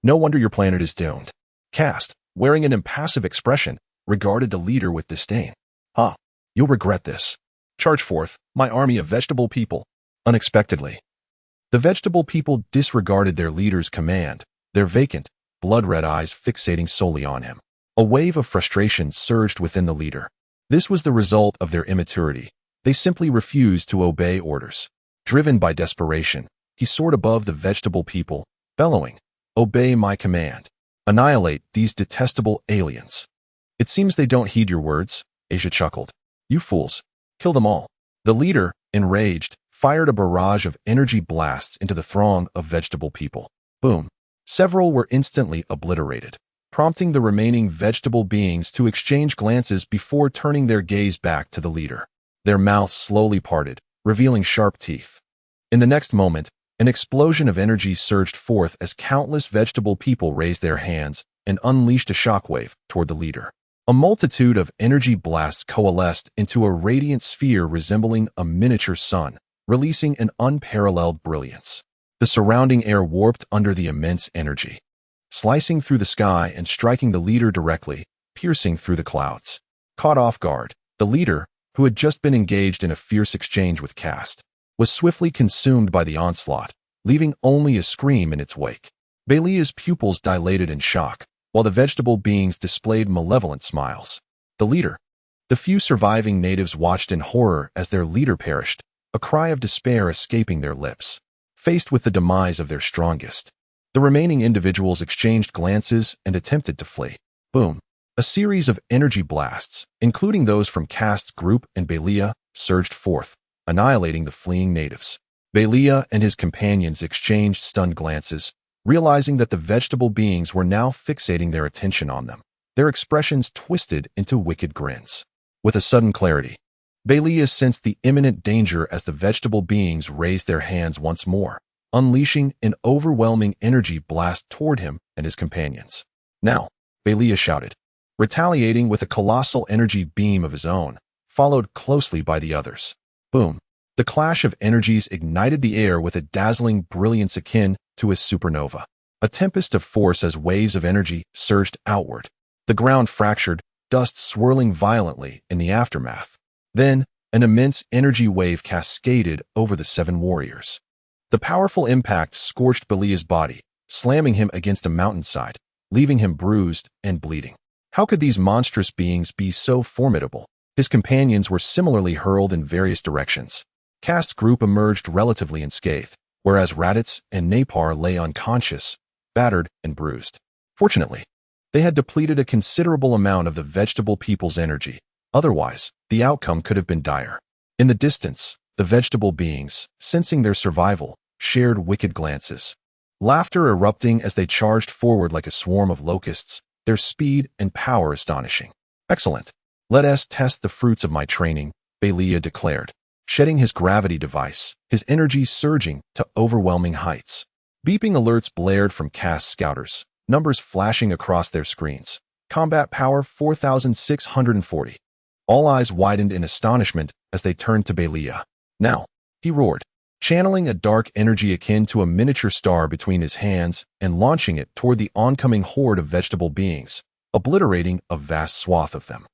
No wonder your planet is doomed." Cast, wearing an impassive expression, regarded the leader with disdain. You'll regret this. Charge forth, my army of vegetable people." Unexpectedly, the vegetable people disregarded their leader's command, their vacant, blood-red eyes fixating solely on him. A wave of frustration surged within the leader. This was the result of their immaturity. They simply refused to obey orders. Driven by desperation, he soared above the vegetable people, bellowing, "Obey my command. Annihilate these detestable aliens." "It seems they don't heed your words," Asia chuckled. "You fools. Kill them all." The leader, enraged, fired a barrage of energy blasts into the throng of vegetable people. Boom. Several were instantly obliterated, prompting the remaining vegetable beings to exchange glances before turning their gaze back to the leader. Their mouths slowly parted, revealing sharp teeth. In the next moment, an explosion of energy surged forth as countless vegetable people raised their hands and unleashed a shockwave toward the leader. A multitude of energy blasts coalesced into a radiant sphere resembling a miniature sun, releasing an unparalleled brilliance. The surrounding air warped under the immense energy, slicing through the sky and striking the leader directly, piercing through the clouds. Caught off guard, the leader, who had just been engaged in a fierce exchange with Cast, was swiftly consumed by the onslaught, leaving only a scream in its wake. Belia's pupils dilated in shock, while the vegetable beings displayed malevolent smiles. The few surviving natives watched in horror as their leader perished, a cry of despair escaping their lips. Faced with the demise of their strongest, the remaining individuals exchanged glances and attempted to flee. Boom. A series of energy blasts, including those from Cast's group and Belia, surged forth, annihilating the fleeing natives. Belia and his companions exchanged stunned glances, realizing that the vegetable beings were now fixating their attention on them. Their expressions twisted into wicked grins. With a sudden clarity, Belia sensed the imminent danger as the vegetable beings raised their hands once more, unleashing an overwhelming energy blast toward him and his companions. "Now," Belia shouted, retaliating with a colossal energy beam of his own, followed closely by the others. Boom. The clash of energies ignited the air with a dazzling brilliance akin to a supernova. A tempest of force as waves of energy surged outward. The ground fractured, dust swirling violently in the aftermath. Then, an immense energy wave cascaded over the 7 warriors. The powerful impact scorched Belia's body, slamming him against a mountainside, leaving him bruised and bleeding. How could these monstrous beings be so formidable? His companions were similarly hurled in various directions. Cast's group emerged relatively unscathed, whereas Raditz and Napar lay unconscious, battered and bruised. Fortunately, they had depleted a considerable amount of the vegetable people's energy. Otherwise, the outcome could have been dire. In the distance, the vegetable beings, sensing their survival, shared wicked glances. Laughter erupting as they charged forward like a swarm of locusts, their speed and power astonishing. "Excellent. Let us test the fruits of my training," Belia declared, shedding his gravity device, his energy surging to overwhelming heights. Beeping alerts blared from Cast's scouters, numbers flashing across their screens. Combat power 4,640. All eyes widened in astonishment as they turned to Belia. "Now," he roared, channeling a dark energy akin to a miniature star between his hands and launching it toward the oncoming horde of vegetable beings, obliterating a vast swath of them.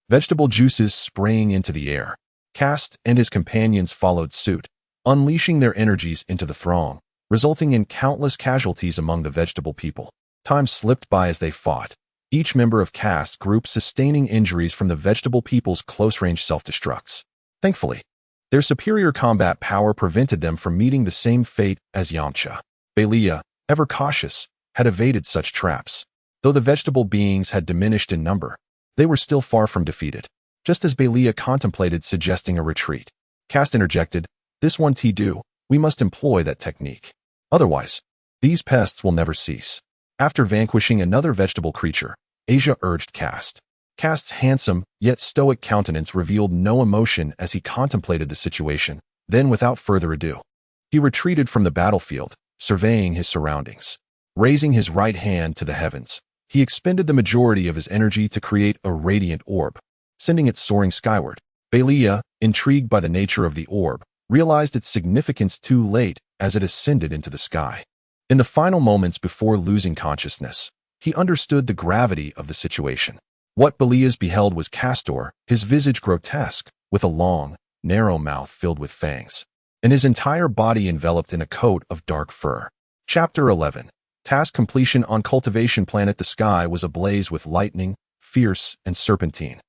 Vegetable juices spraying into the air. Cast and his companions followed suit, unleashing their energies into the throng, resulting in countless casualties among the vegetable people. Time slipped by as they fought, each member of caste group sustaining injuries from the vegetable people's close-range self-destructs. Thankfully, their superior combat power prevented them from meeting the same fate as Yamcha. Belias, ever cautious, had evaded such traps. Though the vegetable beings had diminished in number, they were still far from defeated. Just as Belias contemplated suggesting a retreat, Caste interjected, "This one do, we must employ that technique. Otherwise, these pests will never cease." After vanquishing another vegetable creature, Asia urged Caste. Caste's handsome, yet stoic countenance revealed no emotion as he contemplated the situation. Then, without further ado, he retreated from the battlefield, surveying his surroundings. Raising his right hand to the heavens, he expended the majority of his energy to create a radiant orb, sending it soaring skyward. Belias, intrigued by the nature of the orb, realized its significance too late as it ascended into the sky. In the final moments before losing consciousness, he understood the gravity of the situation. What Belias beheld was Castor, his visage grotesque, with a long, narrow mouth filled with fangs, and his entire body enveloped in a coat of dark fur. Chapter 11. Task completion on cultivation planet. The sky was ablaze with lightning, fierce and serpentine,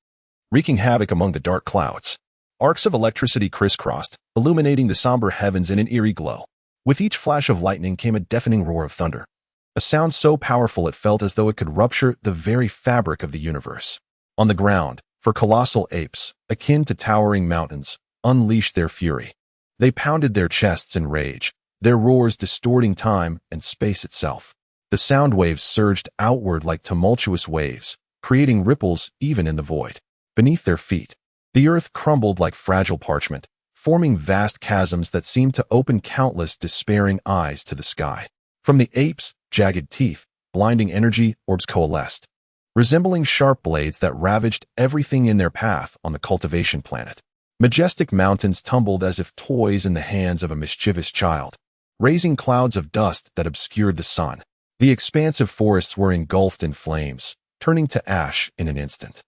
wreaking havoc among the dark clouds. Arcs of electricity crisscrossed, illuminating the somber heavens in an eerie glow. With each flash of lightning came a deafening roar of thunder, a sound so powerful it felt as though it could rupture the very fabric of the universe. On the ground, for colossal apes, akin to towering mountains, unleashed their fury. They pounded their chests in rage, their roars distorting time and space itself. The sound waves surged outward like tumultuous waves, creating ripples even in the void. Beneath their feet, the earth crumbled like fragile parchment, forming vast chasms that seemed to open countless despairing eyes to the sky. From the apes' jagged teeth, blinding energy orbs coalesced, resembling sharp blades that ravaged everything in their path on the cultivation planet. Majestic mountains tumbled as if toys in the hands of a mischievous child, raising clouds of dust that obscured the sun. The expansive forests were engulfed in flames, turning to ash in an instant,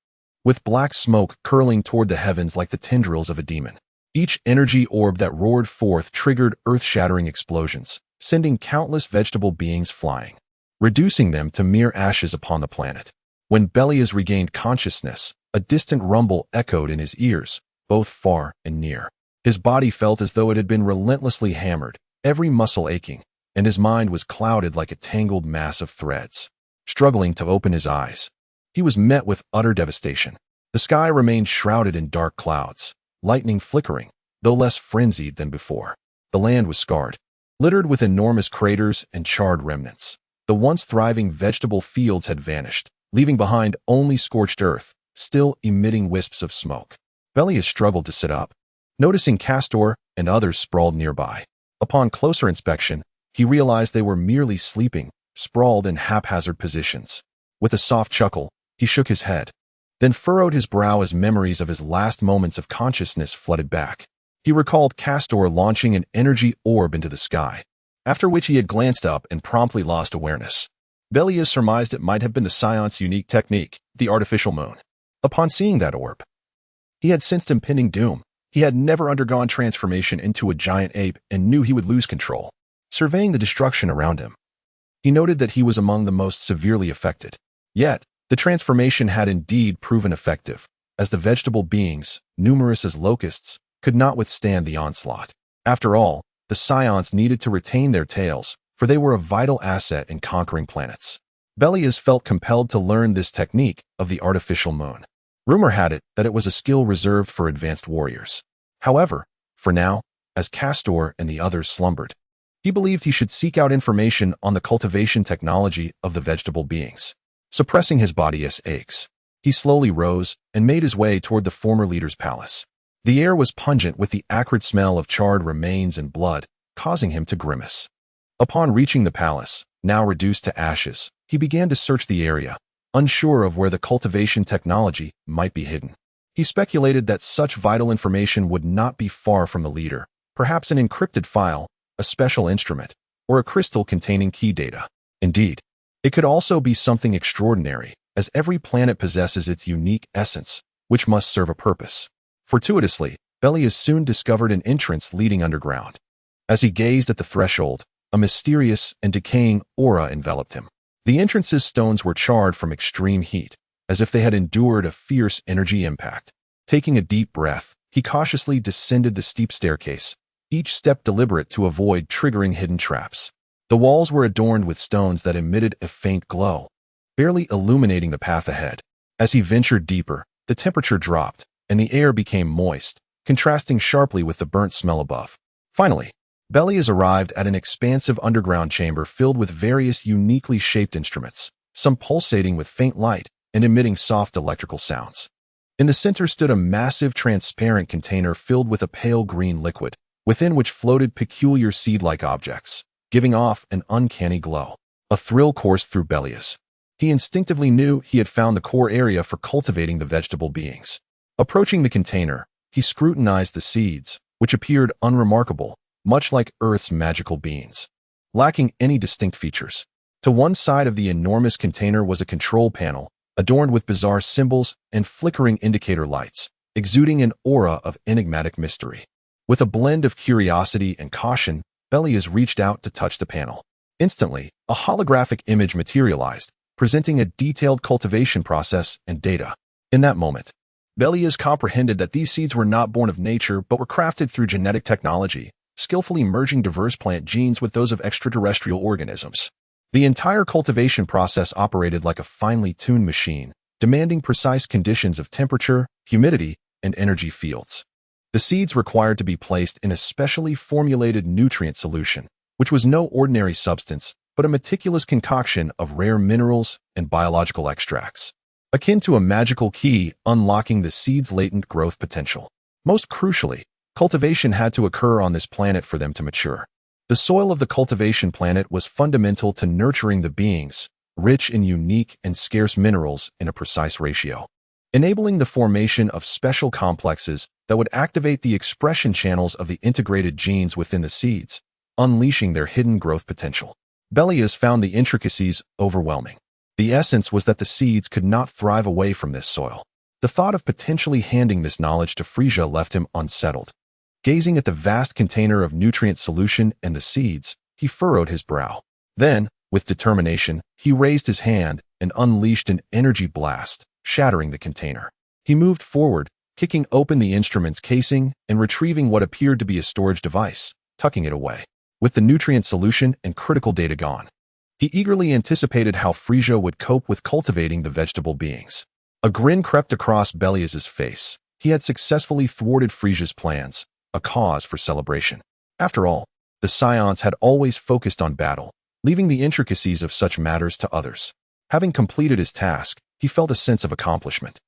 with black smoke curling toward the heavens like the tendrils of a demon. Each energy orb that roared forth triggered earth-shattering explosions, sending countless vegetable beings flying, reducing them to mere ashes upon the planet. When Belias regained consciousness, a distant rumble echoed in his ears, both far and near. His body felt as though it had been relentlessly hammered, every muscle aching, and his mind was clouded like a tangled mass of threads. Struggling to open his eyes, he was met with utter devastation. The sky remained shrouded in dark clouds, lightning flickering, though less frenzied than before. The land was scarred, littered with enormous craters and charred remnants. The once thriving vegetable fields had vanished, leaving behind only scorched earth, still emitting wisps of smoke. Belias struggled to sit up, noticing Castor and others sprawled nearby. Upon closer inspection, he realized they were merely sleeping, sprawled in haphazard positions. With a soft chuckle, he shook his head, then furrowed his brow as memories of his last moments of consciousness flooded back. He recalled Castor launching an energy orb into the sky, after which he had glanced up and promptly lost awareness. Belias surmised it might have been the Saiyan's unique technique, the artificial moon. Upon seeing that orb, he had sensed impending doom. He had never undergone transformation into a giant ape and knew he would lose control. Surveying the destruction around him, he noted that he was among the most severely affected. Yet, the transformation had indeed proven effective, as the vegetable beings, numerous as locusts, could not withstand the onslaught. After all, the Saiyans needed to retain their tails, for they were a vital asset in conquering planets. Belias felt compelled to learn this technique of the artificial moon. Rumor had it that it was a skill reserved for advanced warriors. However, for now, as Castor and the others slumbered, he believed he should seek out information on the cultivation technology of the vegetable beings. Suppressing his body's aches, he slowly rose and made his way toward the former leader's palace. The air was pungent with the acrid smell of charred remains and blood, causing him to grimace. Upon reaching the palace, now reduced to ashes, he began to search the area, unsure of where the cultivation technology might be hidden. He speculated that such vital information would not be far from the leader, perhaps an encrypted file, a special instrument, or a crystal containing key data. Indeed, it could also be something extraordinary, as every planet possesses its unique essence, which must serve a purpose. Fortuitously, Belias soon discovered an entrance leading underground. As he gazed at the threshold, a mysterious and decaying aura enveloped him. The entrance's stones were charred from extreme heat, as if they had endured a fierce energy impact. Taking a deep breath, he cautiously descended the steep staircase, each step deliberate to avoid triggering hidden traps. The walls were adorned with stones that emitted a faint glow, barely illuminating the path ahead. As he ventured deeper, the temperature dropped, and the air became moist, contrasting sharply with the burnt smell above. Finally, Belias arrived at an expansive underground chamber filled with various uniquely shaped instruments, some pulsating with faint light and emitting soft electrical sounds. In the center stood a massive transparent container filled with a pale green liquid, within which floated peculiar seed-like objects, giving off an uncanny glow. A thrill coursed through Belias. He instinctively knew he had found the core area for cultivating the vegetable beings. Approaching the container, he scrutinized the seeds, which appeared unremarkable, much like Earth's magical beans, lacking any distinct features. To one side of the enormous container was a control panel, adorned with bizarre symbols and flickering indicator lights, exuding an aura of enigmatic mystery. With a blend of curiosity and caution, Belias reached out to touch the panel. Instantly, a holographic image materialized, presenting a detailed cultivation process and data. In that moment, Belias comprehended that these seeds were not born of nature but were crafted through genetic technology, skillfully merging diverse plant genes with those of extraterrestrial organisms. The entire cultivation process operated like a finely tuned machine, demanding precise conditions of temperature, humidity, and energy fields. The seeds required to be placed in a specially formulated nutrient solution, which was no ordinary substance, but a meticulous concoction of rare minerals and biological extracts, akin to a magical key unlocking the seed's latent growth potential. Most crucially, cultivation had to occur on this planet for them to mature. The soil of the cultivation planet was fundamental to nurturing the beings, rich in unique and scarce minerals in a precise ratio, enabling the formation of special complexes that would activate the expression channels of the integrated genes within the seeds, unleashing their hidden growth potential. Belias found the intricacies overwhelming. The essence was that the seeds could not thrive away from this soil. The thought of potentially handing this knowledge to Frieza left him unsettled. Gazing at the vast container of nutrient solution and the seeds, he furrowed his brow. Then, with determination, he raised his hand and unleashed an energy blast, shattering the container. He moved forward, kicking open the instrument's casing and retrieving what appeared to be a storage device, tucking it away. With the nutrient solution and critical data gone, he eagerly anticipated how Frieza would cope with cultivating the vegetable beings. A grin crept across Belias's face. He had successfully thwarted Frieza's plans, a cause for celebration. After all, the Saiyans had always focused on battle, leaving the intricacies of such matters to others. Having completed his task, he felt a sense of accomplishment.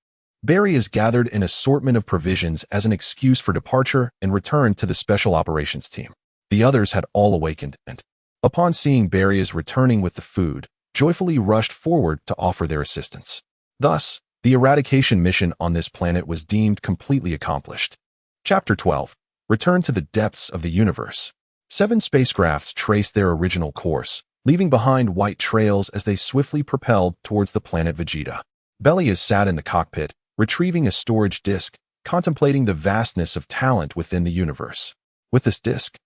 Belias gathered an assortment of provisions as an excuse for departure and returned to the Special Operations Team. The others had all awakened and, upon seeing Belias returning with the food, joyfully rushed forward to offer their assistance. Thus, the eradication mission on this planet was deemed completely accomplished. Chapter 12. Return to the depths of the universe. 7 spacecrafts traced their original course, leaving behind white trails as they swiftly propelled towards the planet Vegeta. Belias sat in the cockpit, retrieving a storage disk, contemplating the vastness of talent within the universe. With this disk,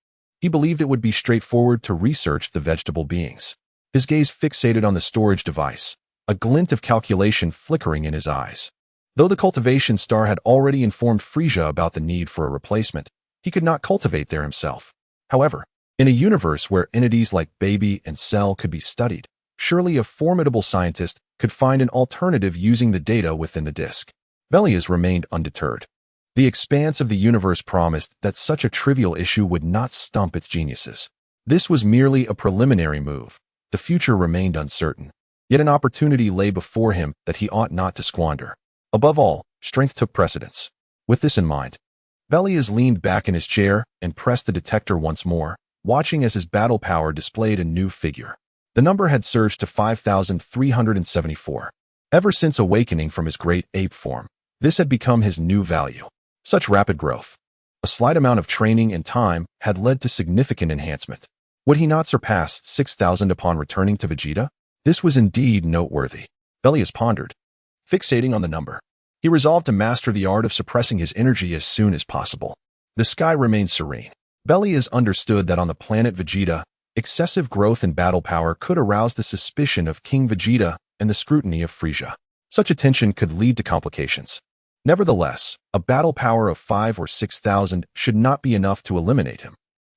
he believed it would be straightforward to research the vegetable beings. His gaze fixated on the storage device, a glint of calculation flickering in his eyes. Though the cultivation star had already informed Frieza about the need for a replacement, he could not cultivate there himself. However, in a universe where entities like Baby and Cell could be studied, surely a formidable scientist could find an alternative using the data within the disk. Belias remained undeterred. The expanse of the universe promised that such a trivial issue would not stump its geniuses. This was merely a preliminary move. The future remained uncertain. Yet an opportunity lay before him that he ought not to squander. Above all, strength took precedence. With this in mind, Belias leaned back in his chair and pressed the detector once more, watching as his battle power displayed a new figure. The number had surged to 5,374. Ever since awakening from his great ape form, this had become his new value. Such rapid growth. A slight amount of training and time had led to significant enhancement. Would he not surpass 6,000 upon returning to Vegeta? This was indeed noteworthy. Belias pondered, fixating on the number. He resolved to master the art of suppressing his energy as soon as possible. The sky remained serene. Belias understood that on the planet Vegeta, Excessive growth in battle power could arouse the suspicion of King Vegeta and the scrutiny of Frieza. Such attention could lead to complications. Nevertheless, a battle power of 5 or 6,000 should not be enough to eliminate him.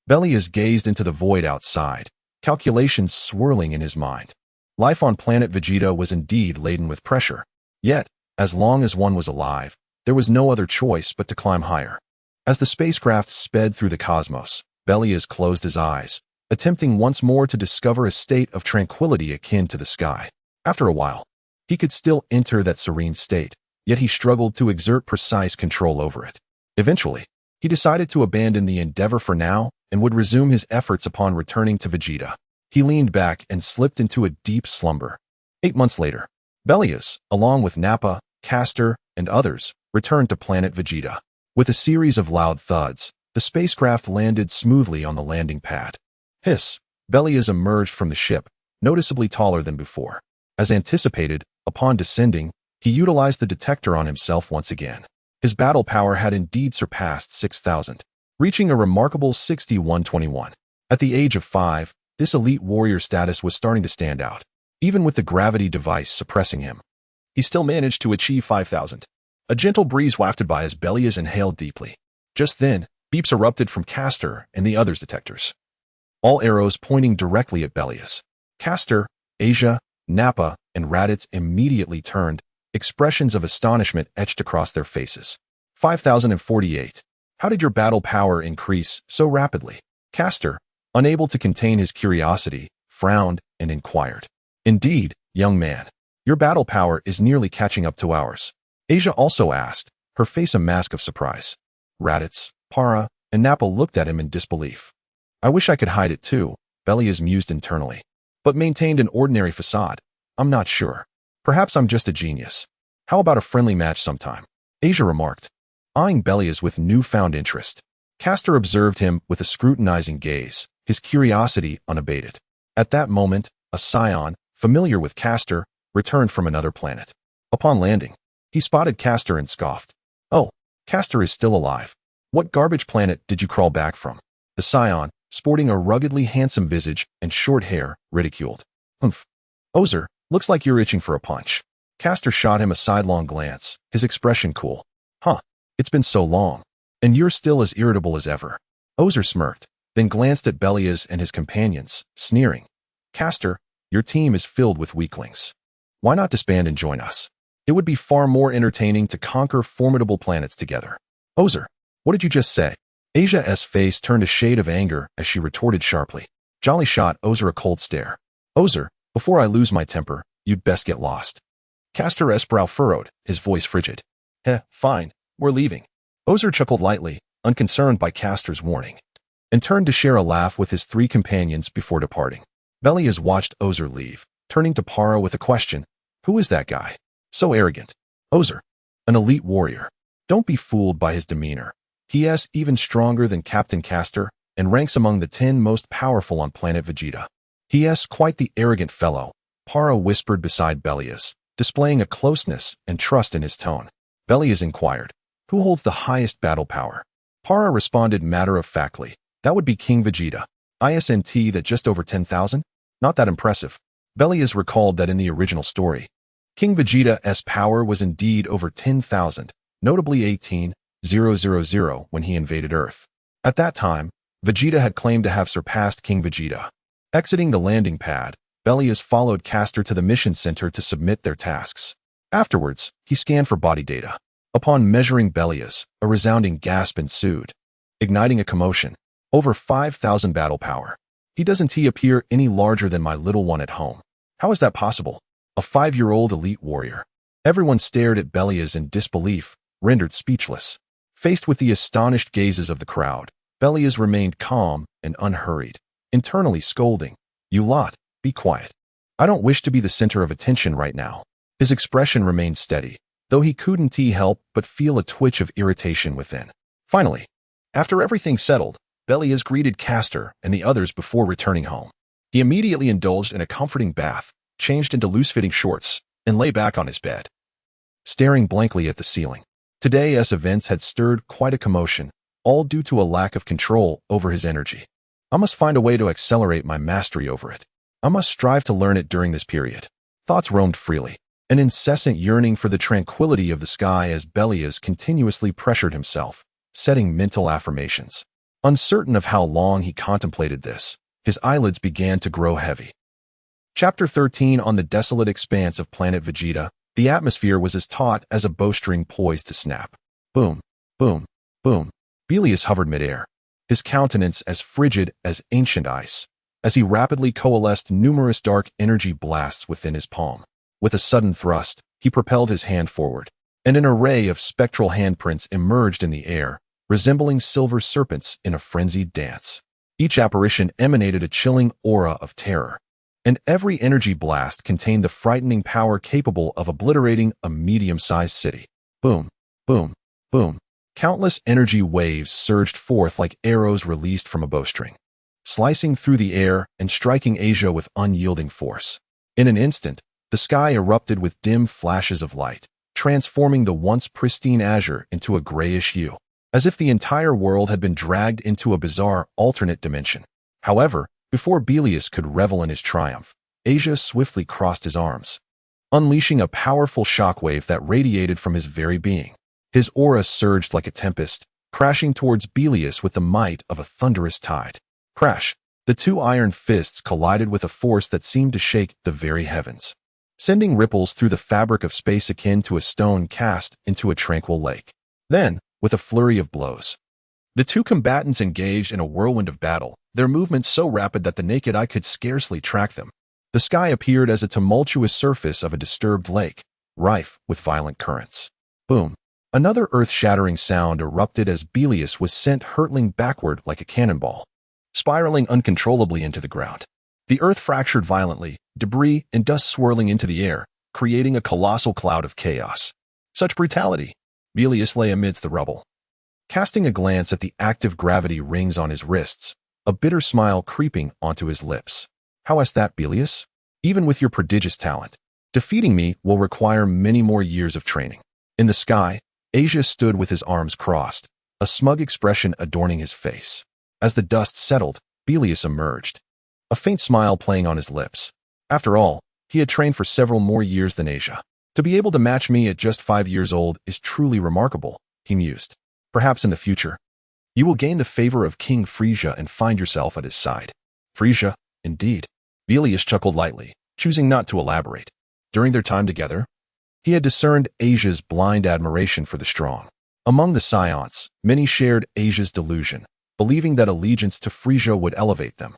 Belias gazed into the void outside, calculations swirling in his mind. Life on planet Vegeta was indeed laden with pressure. Yet, as long as one was alive, there was no other choice but to climb higher. As the spacecraft sped through the cosmos, Belias closed his eyes, attempting once more to discover a state of tranquility akin to the sky. After a while, he could still enter that serene state, yet he struggled to exert precise control over it. Eventually, he decided to abandon the endeavor for now and would resume his efforts upon returning to Vegeta. He leaned back and slipped into a deep slumber. 8 months later, Belias, along with Nappa, Castor, and others, returned to planet Vegeta. With a series of loud thuds, the spacecraft landed smoothly on the landing pad. Hiss! Belias emerged from the ship, noticeably taller than before. As anticipated, upon descending, he utilized the detector on himself once again. His battle power had indeed surpassed 6,000, reaching a remarkable 6121. At the age of 5, this elite warrior status was starting to stand out. Even with the gravity device suppressing him, he still managed to achieve 5,000. A gentle breeze wafted by as Belias inhaled deeply. Just then, beeps erupted from Castor and the others' detectors, all arrows pointing directly at Belias. Castor, Asia, Nappa, and Raditz immediately turned, expressions of astonishment etched across their faces. 5,048. How did your battle power increase so rapidly? Castor, unable to contain his curiosity, frowned and inquired. Indeed, young man, your battle power is nearly catching up to ours. Asia also asked, her face a mask of surprise. Raditz, Para, and Nappa looked at him in disbelief. I wish I could hide it too, Belias mused internally, but maintained an ordinary facade. I'm not sure. Perhaps I'm just a genius. How about a friendly match sometime? Asia remarked, eyeing Belias with newfound interest. Castor observed him with a scrutinizing gaze, his curiosity unabated. At that moment, a Saiyan, familiar with Castor, returned from another planet. Upon landing, he spotted Castor and scoffed. Oh, Castor is still alive. What garbage planet did you crawl back from? The Saiyan, sporting a ruggedly handsome visage and short hair, ridiculed. Humph. Ozer, looks like you're itching for a punch. Castor shot him a sidelong glance, his expression cool. Huh, it's been so long. And you're still as irritable as ever. Ozer smirked, then glanced at Belias and his companions, sneering. Castor, your team is filled with weaklings. Why not disband and join us? It would be far more entertaining to conquer formidable planets together. Ozer, what did you just say? Asia's face turned a shade of anger as she retorted sharply. Jolly shot Ozer a cold stare. Ozer, before I lose my temper, you'd best get lost. Castor's brow furrowed, his voice frigid. Fine, we're leaving. Ozer chuckled lightly, unconcerned by Castor's warning, and turned to share a laugh with his 3 companions before departing. Belias watched Ozer leave, turning to Para with a question. Who is that guy? So arrogant. Ozer, an elite warrior. Don't be fooled by his demeanor. He is even stronger than Captain Castor and ranks among the 10 most powerful on planet Vegeta. He is quite the arrogant fellow, Para whispered beside Belias, displaying a closeness and trust in his tone. Belias inquired, who holds the highest battle power? Para responded matter-of-factly, that would be King Vegeta. ISNT that just over 10,000? Not that impressive. Belias recalled that in the original story, King Vegeta's power was indeed over 10,000, notably 18,000 when he invaded Earth. At that time, Vegeta had claimed to have surpassed King Vegeta. Exiting the landing pad, Belias followed Castor to the mission center to submit their tasks. Afterwards, he scanned for body data. Upon measuring Belias, a resounding gasp ensued, igniting a commotion. Over 5,000 battle power. Doesn't he appear any larger than my little one at home? How is that possible? A 5-year-old elite warrior. Everyone stared at Belias in disbelief, rendered speechless. Faced with the astonished gazes of the crowd, Belias remained calm and unhurried, internally scolding. You lot, be quiet. I don't wish to be the center of attention right now. His expression remained steady, though he couldn't help but feel a twitch of irritation within. Finally, after everything settled, Belias greeted Castor and the others before returning home. He immediately indulged in a comforting bath, changed into loose-fitting shorts, and lay back on his bed, staring blankly at the ceiling. Today's events had stirred quite a commotion, all due to a lack of control over his energy. I must find a way to accelerate my mastery over it. I must strive to learn it during this period. Thoughts roamed freely, an incessant yearning for the tranquility of the sky as Belias continuously pressured himself, setting mental affirmations. Uncertain of how long he contemplated this, his eyelids began to grow heavy. Chapter 13 On the desolate expanse of Planet Vegeta, the atmosphere was as taut as a bowstring poised to snap. Boom, boom, boom. Belias hovered midair, his countenance as frigid as ancient ice, as he rapidly coalesced numerous dark energy blasts within his palm. With a sudden thrust, he propelled his hand forward, and an array of spectral handprints emerged in the air, resembling silver serpents in a frenzied dance. Each apparition emanated a chilling aura of terror, and every energy blast contained the frightening power capable of obliterating a medium-sized city. Boom, boom, boom. Countless energy waves surged forth like arrows released from a bowstring, slicing through the air and striking Asia with unyielding force. In an instant, the sky erupted with dim flashes of light, transforming the once pristine azure into a grayish hue, as if the entire world had been dragged into a bizarre alternate dimension. However, before Belias could revel in his triumph, Asia swiftly crossed his arms, unleashing a powerful shockwave that radiated from his very being. His aura surged like a tempest, crashing towards Belias with the might of a thunderous tide. Crash! The two iron fists collided with a force that seemed to shake the very heavens, sending ripples through the fabric of space akin to a stone cast into a tranquil lake. Then, with a flurry of blows, the two combatants engaged in a whirlwind of battle, their movements so rapid that the naked eye could scarcely track them. The sky appeared as a tumultuous surface of a disturbed lake, rife with violent currents. Boom! Another earth-shattering sound erupted as Belias was sent hurtling backward like a cannonball, spiraling uncontrollably into the ground. The earth fractured violently, debris and dust swirling into the air, creating a colossal cloud of chaos. Such brutality! Belias lay amidst the rubble, casting a glance at the active gravity rings on his wrists, a bitter smile creeping onto his lips. How is that, Belias? Even with your prodigious talent, defeating me will require many more years of training. In the sky, Asia stood with his arms crossed, a smug expression adorning his face. As the dust settled, Belias emerged, a faint smile playing on his lips. After all, he had trained for several more years than Asia. To be able to match me at just 5 years old is truly remarkable, he mused. Perhaps in the future, you will gain the favor of King Frieza and find yourself at his side. Frieza, indeed. Belias chuckled lightly, choosing not to elaborate. During their time together, he had discerned Asia's blind admiration for the strong. Among the Saiyans, many shared Asia's delusion, believing that allegiance to Frieza would elevate them,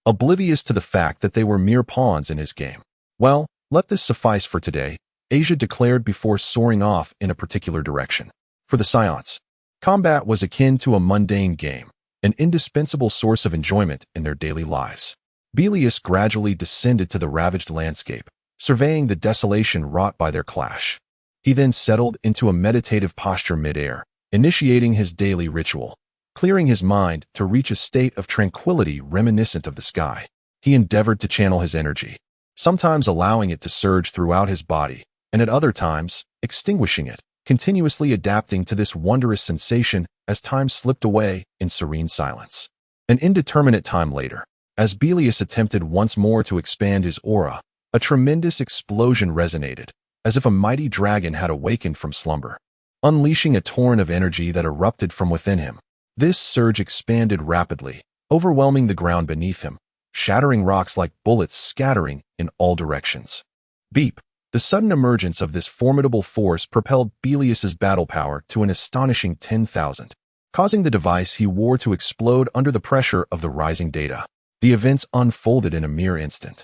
oblivious to the fact that they were mere pawns in his game. Well, let this suffice for today, Asia declared before soaring off in a particular direction. For the Saiyans, combat was akin to a mundane game, an indispensable source of enjoyment in their daily lives. Belias gradually descended to the ravaged landscape, surveying the desolation wrought by their clash. He then settled into a meditative posture mid-air, initiating his daily ritual, clearing his mind to reach a state of tranquility reminiscent of the sky. He endeavored to channel his energy, sometimes allowing it to surge throughout his body, and at other times, extinguishing it, continuously adapting to this wondrous sensation as time slipped away in serene silence. An indeterminate time later, as Belias attempted once more to expand his aura, a tremendous explosion resonated, as if a mighty dragon had awakened from slumber, unleashing a torrent of energy that erupted from within him. This surge expanded rapidly, overwhelming the ground beneath him, shattering rocks like bullets scattering in all directions. Beep! The sudden emergence of this formidable force propelled Belias's battle power to an astonishing 10,000, causing the device he wore to explode under the pressure of the rising data. The events unfolded in a mere instant,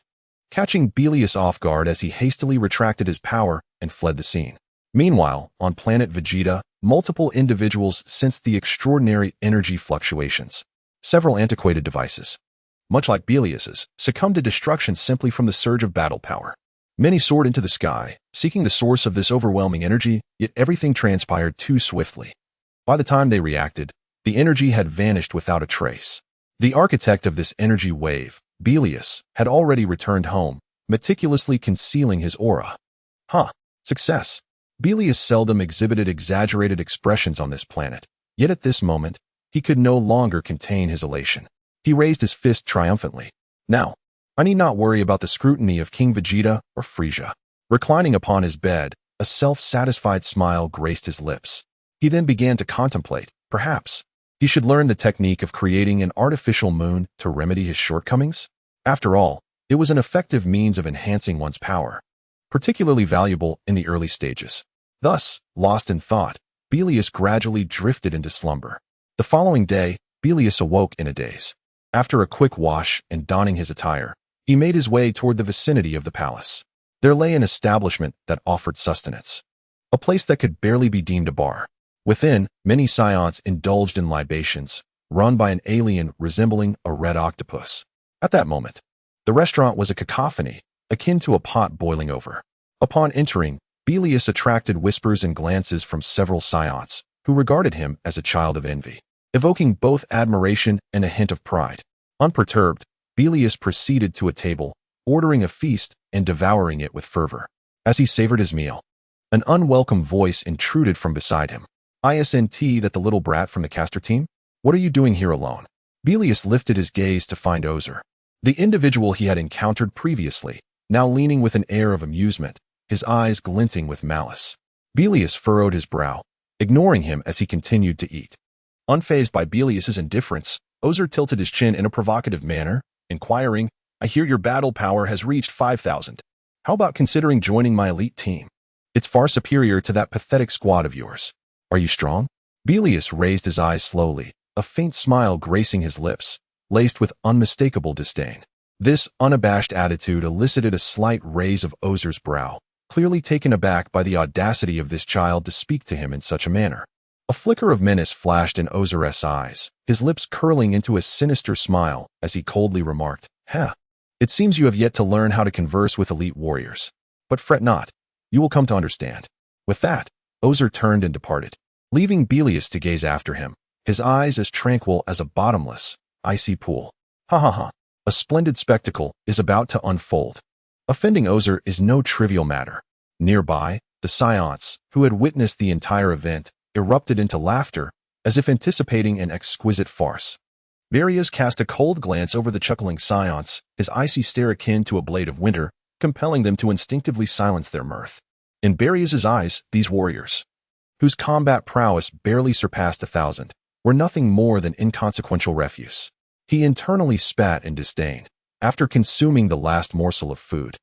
catching Belias off guard as he hastily retracted his power and fled the scene. Meanwhile, on Planet Vegeta, multiple individuals sensed the extraordinary energy fluctuations. Several antiquated devices, much like Belias's, succumbed to destruction simply from the surge of battle power. Many soared into the sky, seeking the source of this overwhelming energy, yet everything transpired too swiftly. By the time they reacted, the energy had vanished without a trace. The architect of this energy wave, Belias, had already returned home, meticulously concealing his aura. Success! Belias seldom exhibited exaggerated expressions on this planet, yet at this moment, he could no longer contain his elation. He raised his fist triumphantly. Now, I need not worry about the scrutiny of King Vegeta or Frieza. Reclining upon his bed, a self-satisfied smile graced his lips. He then began to contemplate, perhaps, he should learn the technique of creating an artificial moon to remedy his shortcomings. After all, it was an effective means of enhancing one's power, particularly valuable in the early stages. Thus, lost in thought, Belias gradually drifted into slumber. The following day, Belias awoke in a daze. After a quick wash and donning his attire, he made his way toward the vicinity of the palace. There lay an establishment that offered sustenance, a place that could barely be deemed a bar. Within, many Saiyans indulged in libations, run by an alien resembling a red octopus. At that moment, the restaurant was a cacophony, akin to a pot boiling over. Upon entering, Belias attracted whispers and glances from several Saiyans, who regarded him as a child of envy, evoking both admiration and a hint of pride. Unperturbed, Belias proceeded to a table, ordering a feast and devouring it with fervor. As he savored his meal, an unwelcome voice intruded from beside him. "Isn't that the little brat from the caster team? What are you doing here alone?" Belias lifted his gaze to find Ozer, the individual he had encountered previously, now leaning with an air of amusement, his eyes glinting with malice. Belias furrowed his brow, ignoring him as he continued to eat. Unfazed by Belias's indifference, Ozer tilted his chin in a provocative manner, inquiring, "I hear your battle power has reached 5,000. How about considering joining my elite team? It's far superior to that pathetic squad of yours. Are you strong?" Belias raised his eyes slowly, a faint smile gracing his lips, laced with unmistakable disdain. This unabashed attitude elicited a slight raise of Ozer's brow, clearly taken aback by the audacity of this child to speak to him in such a manner. A flicker of menace flashed in Ozer's eyes, his lips curling into a sinister smile as he coldly remarked, It seems you have yet to learn how to converse with elite warriors. But fret not, you will come to understand." With that, Ozer turned and departed, leaving Belias to gaze after him, his eyes as tranquil as a bottomless, icy pool. Ha ha ha. A splendid spectacle is about to unfold. Offending Ozer is no trivial matter. Nearby, the Saiyans, who had witnessed the entire event, erupted into laughter, as if anticipating an exquisite farce. Belias cast a cold glance over the chuckling Saiyans, his icy stare akin to a blade of winter, compelling them to instinctively silence their mirth. In Belias's eyes, these warriors, whose combat prowess barely surpassed 1,000, were nothing more than inconsequential refuse. He internally spat in disdain, after consuming the last morsel of food.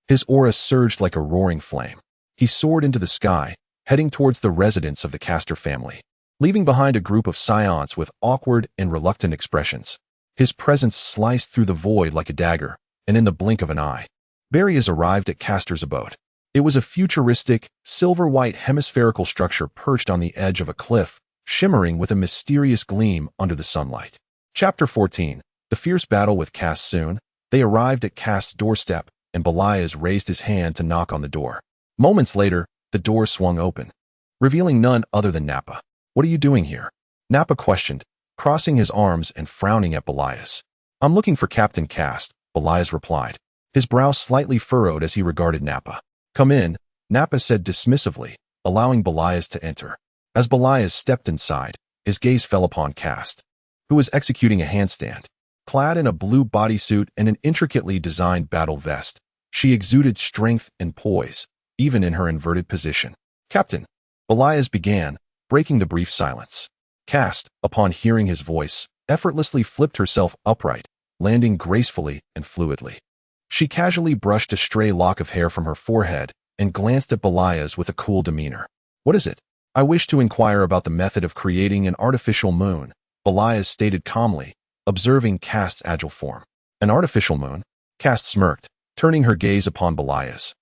His aura surged like a roaring flame. He soared into the sky, heading towards the residence of the Caster family, leaving behind a group of Saiyans with awkward and reluctant expressions. His presence sliced through the void like a dagger, and in the blink of an eye, Belias arrived at Caster's abode. It was a futuristic, silver-white hemispherical structure perched on the edge of a cliff, shimmering with a mysterious gleam under the sunlight. Chapter 14. The fierce battle with Caste. Soon, they arrived at Caste's doorstep, and Belias raised his hand to knock on the door. Moments later, the door swung open, revealing none other than Nappa. "What are you doing here?" Nappa questioned, crossing his arms and frowning at Belias. "I'm looking for Captain Caste," Belias replied, his brow slightly furrowed as he regarded Nappa. "Come in," Nappa said dismissively, allowing Belias to enter. As Belias stepped inside, his gaze fell upon Caste, who was executing a handstand. Clad in a blue bodysuit and an intricately designed battle vest, she exuded strength and poise, even in her inverted position. "Captain," Belias began, breaking the brief silence. Caste, upon hearing his voice, effortlessly flipped herself upright, landing gracefully and fluidly. She casually brushed a stray lock of hair from her forehead and glanced at Belias with a cool demeanor. "What is it?" "I wish to inquire about the method of creating an artificial moon," Belias stated calmly, observing Caste's agile form. "An artificial moon?" Caste smirked, turning her gaze upon Belias,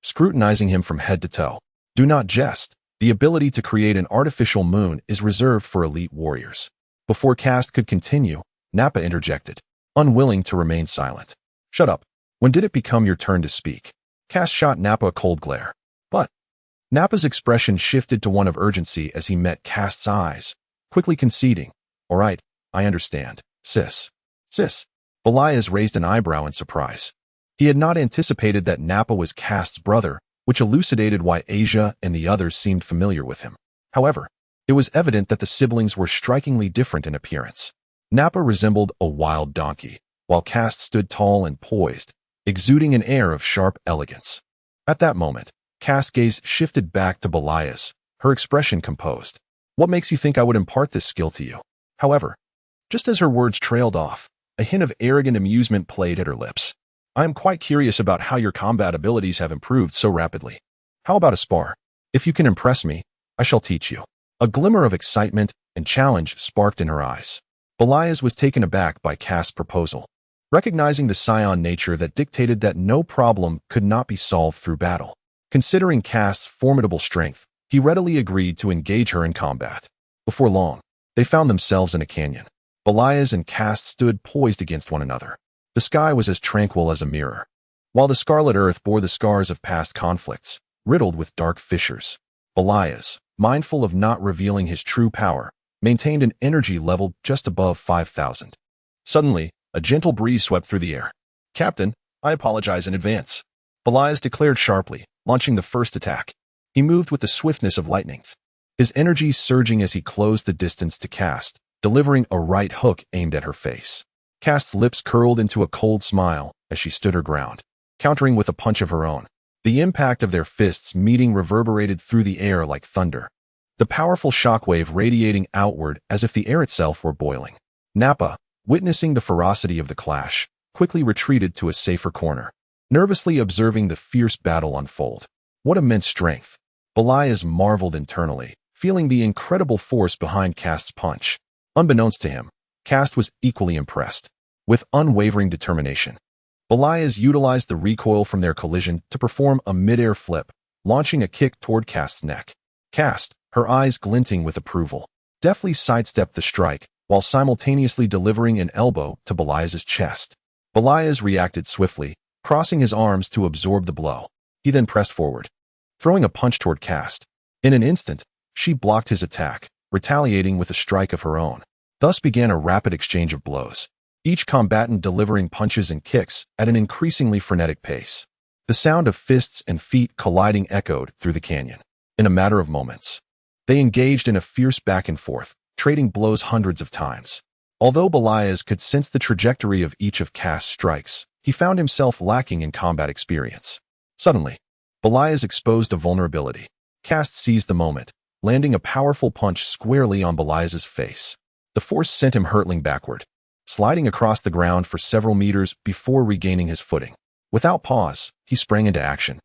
scrutinizing him from head to toe. "Do not jest. The ability to create an artificial moon is reserved for elite warriors." Before Caste could continue, Nappa interjected, unwilling to remain silent. "Shut up. When did it become your turn to speak?" Caste shot Nappa a cold glare. "But..." Nappa's expression shifted to one of urgency as he met Caste's eyes, quickly conceding, "All right, I understand. Sis." "Sis?" Belias raised an eyebrow in surprise. He had not anticipated that Nappa was Caste's brother, which elucidated why Asia and the others seemed familiar with him. However, it was evident that the siblings were strikingly different in appearance. Nappa resembled a wild donkey, while Cast stood tall and poised, exuding an air of sharp elegance. At that moment, Cast's gaze shifted back to Belias, her expression composed. What makes you think I would impart this skill to you? However, just as her words trailed off, a hint of arrogant amusement played at her lips. I am quite curious about how your combat abilities have improved so rapidly. How about a spar? If you can impress me, I shall teach you. A glimmer of excitement and challenge sparked in her eyes. Belias was taken aback by Cast's proposal, recognizing the Saiyan nature that dictated that no problem could not be solved through battle. Considering Cast's formidable strength, he readily agreed to engage her in combat. Before long, they found themselves in a canyon. Belias and Cast stood poised against one another. The sky was as tranquil as a mirror, while the scarlet earth bore the scars of past conflicts, riddled with dark fissures. Belias, mindful of not revealing his true power, maintained an energy level just above 5,000. Suddenly, a gentle breeze swept through the air. Captain, I apologize in advance. Belias declared sharply, launching the first attack. He moved with the swiftness of lightning, his energy surging as he closed the distance to Cast, delivering a right hook aimed at her face. Cast's lips curled into a cold smile as she stood her ground, countering with a punch of her own. The impact of their fists meeting reverberated through the air like thunder, the powerful shockwave radiating outward as if the air itself were boiling. Nappa, witnessing the ferocity of the clash, quickly retreated to a safer corner, nervously observing the fierce battle unfold. What immense strength! Belias marveled internally, feeling the incredible force behind Cast's punch. Unbeknownst to him, Cast was equally impressed. With unwavering determination, Belias utilized the recoil from their collision to perform a mid-air flip, launching a kick toward Cast's neck. Cast, her eyes glinting with approval, deftly sidestepped the strike while simultaneously delivering an elbow to Belias's chest. Belias reacted swiftly, crossing his arms to absorb the blow. He then pressed forward, throwing a punch toward Cast. In an instant, she blocked his attack, retaliating with a strike of her own. Thus began a rapid exchange of blows, each combatant delivering punches and kicks at an increasingly frenetic pace. The sound of fists and feet colliding echoed through the canyon. In a matter of moments, they engaged in a fierce back and forth, trading blows hundreds of times. Although Belias could sense the trajectory of each of Cast's strikes, he found himself lacking in combat experience. Suddenly, Belias exposed a vulnerability. Cast seized the moment, landing a powerful punch squarely on Belias's face. The force sent him hurtling backward, sliding across the ground for several meters before regaining his footing. Without pause, he sprang into action,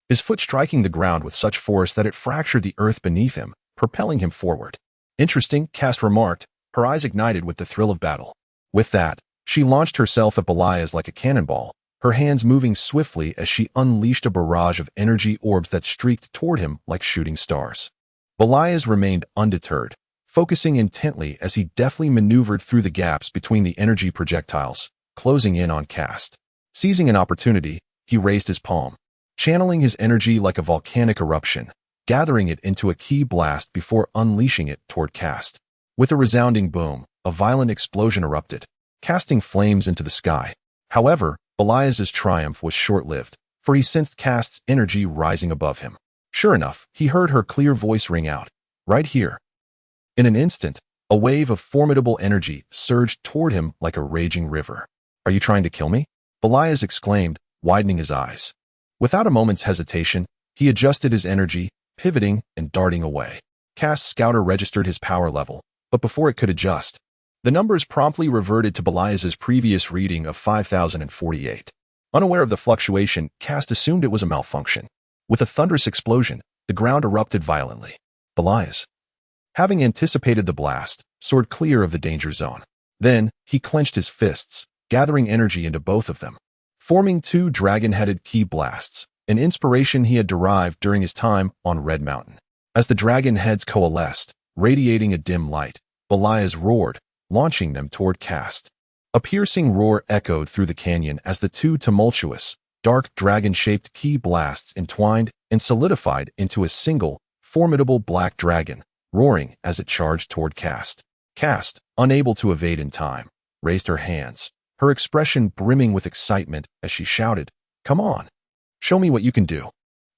his foot striking the ground with such force that it fractured the earth beneath him, propelling him forward. Interesting, Cast remarked, her eyes ignited with the thrill of battle. With that, she launched herself at Belias like a cannonball, her hands moving swiftly as she unleashed a barrage of energy orbs that streaked toward him like shooting stars. Belias remained undeterred, focusing intently as he deftly maneuvered through the gaps between the energy projectiles, closing in on Cast. Seizing an opportunity, he raised his palm, channeling his energy like a volcanic eruption, gathering it into a ki blast before unleashing it toward Cast. With a resounding boom, a violent explosion erupted, casting flames into the sky. However, Belias's triumph was short-lived, for he sensed Cast's energy rising above him. Sure enough, he heard her clear voice ring out, "Right here." In an instant, a wave of formidable energy surged toward him like a raging river. "Are you trying to kill me?" Belias exclaimed, widening his eyes. Without a moment's hesitation, he adjusted his energy, pivoting and darting away. Cast's scouter registered his power level, but before it could adjust, the numbers promptly reverted to Belias's previous reading of 5,048. Unaware of the fluctuation, Cast assumed it was a malfunction. With a thunderous explosion, the ground erupted violently. Belias, having anticipated the blast, soared clear of the danger zone. Then, he clenched his fists, gathering energy into both of them, forming two dragon-headed ki blasts, an inspiration he had derived during his time on Red Mountain. As the dragon heads coalesced, radiating a dim light, Belias roared, launching them toward Cast. A piercing roar echoed through the canyon as the two tumultuous, dark dragon-shaped ki blasts entwined and solidified into a single, formidable black dragon, roaring as it charged toward Cast. Cast, unable to evade in time, raised her hands, her expression brimming with excitement as she shouted, "Come on! Show me what you can do."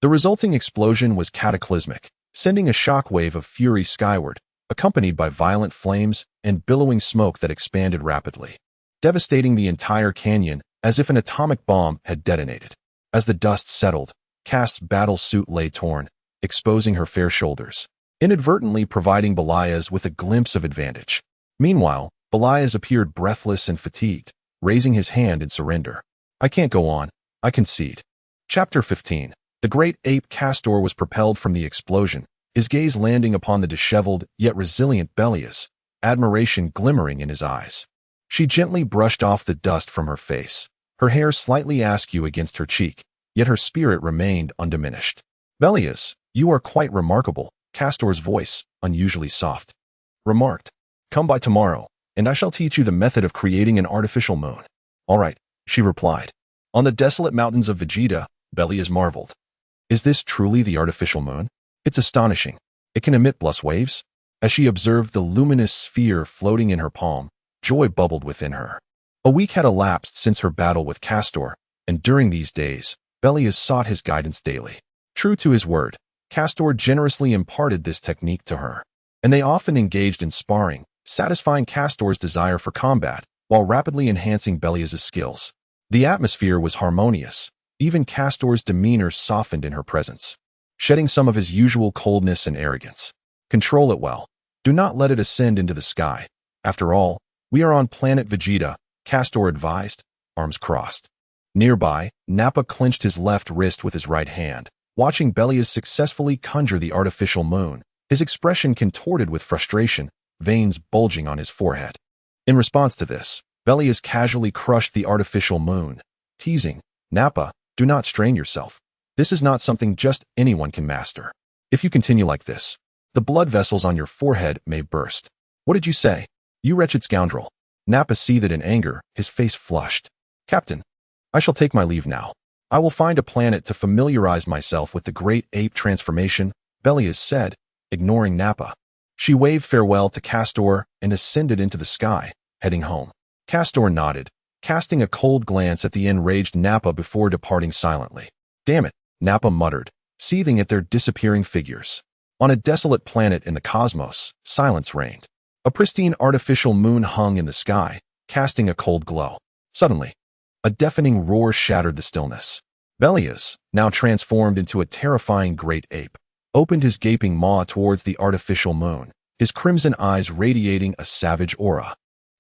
The resulting explosion was cataclysmic, sending a shockwave of fury skyward, accompanied by violent flames and billowing smoke that expanded rapidly, devastating the entire canyon as if an atomic bomb had detonated. As the dust settled, Cast's battle suit lay torn, exposing her fair shoulders, inadvertently providing Belias with a glimpse of advantage. Meanwhile, Belias appeared breathless and fatigued, raising his hand in surrender. I can't go on. I concede. Chapter 15. The great ape Castor was propelled from the explosion, his gaze landing upon the disheveled yet resilient Belias, admiration glimmering in his eyes. She gently brushed off the dust from her face, her hair slightly askew against her cheek, yet her spirit remained undiminished. Belias, you are quite remarkable, Castor's voice, unusually soft, remarked. Come by tomorrow, and I shall teach you the method of creating an artificial moon. All right, she replied. On the desolate mountains of Vegeta, Belias marveled. Is this truly the artificial moon? It's astonishing. It can emit plus waves. As she observed the luminous sphere floating in her palm, joy bubbled within her. A week had elapsed since her battle with Castor, and during these days, Belias sought his guidance daily. True to his word, Castor generously imparted this technique to her, and they often engaged in sparring, satisfying Castor's desire for combat while rapidly enhancing Belias' skills. The atmosphere was harmonious. Even Castor's demeanor softened in her presence, shedding some of his usual coldness and arrogance. Control it well. Do not let it ascend into the sky. After all, we are on Planet Vegeta, Castor advised, arms crossed. Nearby, Nappa clenched his left wrist with his right hand, watching Belias successfully conjure the artificial moon, his expression contorted with frustration, veins bulging on his forehead. In response to this, Belias casually crushed the artificial moon, teasing, Nappa, do not strain yourself. This is not something just anyone can master. If you continue like this, the blood vessels on your forehead may burst. What did you say? You wretched scoundrel. Nappa seethed in anger, his face flushed. Captain, I shall take my leave now. I will find a planet to familiarize myself with the great ape transformation, Belias said, ignoring Nappa. She waved farewell to Castor and ascended into the sky, heading home. Castor nodded, casting a cold glance at the enraged Nappa before departing silently. Damn it, Nappa muttered, seething at their disappearing figures. On a desolate planet in the cosmos, silence reigned. A pristine artificial moon hung in the sky, casting a cold glow. Suddenly, a deafening roar shattered the stillness. Belias, now transformed into a terrifying great ape, opened his gaping maw towards the artificial moon, his crimson eyes radiating a savage aura.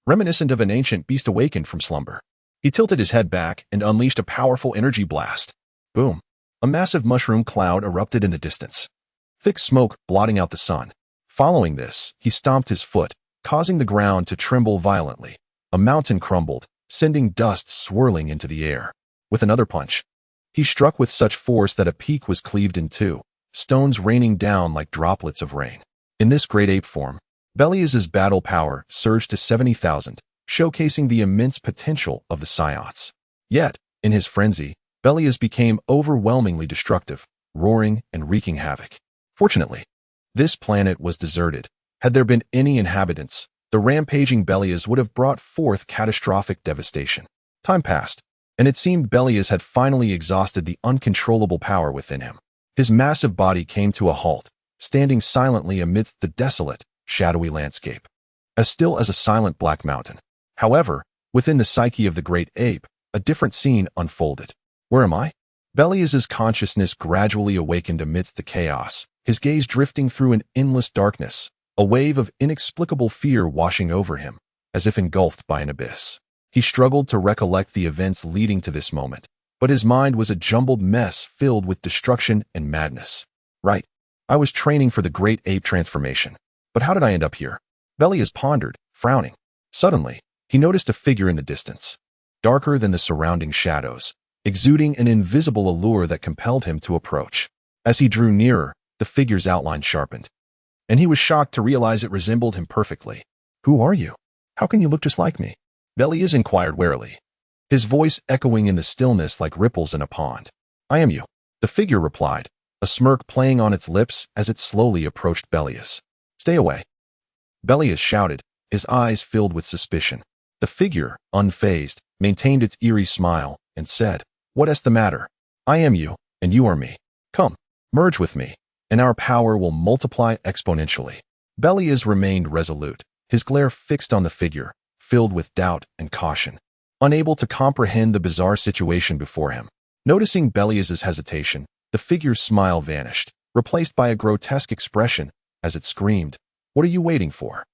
Reminiscent of an ancient beast awakened from slumber. He tilted his head back and unleashed a powerful energy blast. Boom! A massive mushroom cloud erupted in the distance, thick smoke blotting out the sun. Following this, he stomped his foot, causing the ground to tremble violently. A mountain crumbled, sending dust swirling into the air. With another punch, he struck with such force that a peak was cleaved in two, stones raining down like droplets of rain. In this great ape form, Belias' battle power surged to 70,000, showcasing the immense potential of the Saiyans. Yet, in his frenzy, Belias became overwhelmingly destructive, roaring and wreaking havoc. Fortunately, this planet was deserted. Had there been any inhabitants, the rampaging Belias would have brought forth catastrophic devastation. Time passed, and it seemed Belias had finally exhausted the uncontrollable power within him. His massive body came to a halt, standing silently amidst the desolate, shadowy landscape, as still as a silent black mountain. However, within the psyche of the great ape, a different scene unfolded. Where am I? Belias' consciousness gradually awakened amidst the chaos, his gaze drifting through an endless darkness, a wave of inexplicable fear washing over him, as if engulfed by an abyss. He struggled to recollect the events leading to this moment, but his mind was a jumbled mess filled with destruction and madness. Right. I was training for the great ape transformation. But how did I end up here? Belias pondered, frowning. Suddenly, he noticed a figure in the distance, darker than the surrounding shadows, exuding an invisible allure that compelled him to approach. As he drew nearer, the figure's outline sharpened, and he was shocked to realize it resembled him perfectly. Who are you? How can you look just like me? Belias inquired warily, his voice echoing in the stillness like ripples in a pond. I am you, the figure replied, a smirk playing on its lips as it slowly approached Belias. Stay away. Belias shouted, his eyes filled with suspicion. The figure, unfazed, maintained its eerie smile and said, What is the matter? I am you, and you are me. Come, merge with me, and our power will multiply exponentially. Belias remained resolute, his glare fixed on the figure, filled with doubt and caution, unable to comprehend the bizarre situation before him. Noticing Belias's hesitation, the figure's smile vanished, replaced by a grotesque expression as it screamed, "What are you waiting for?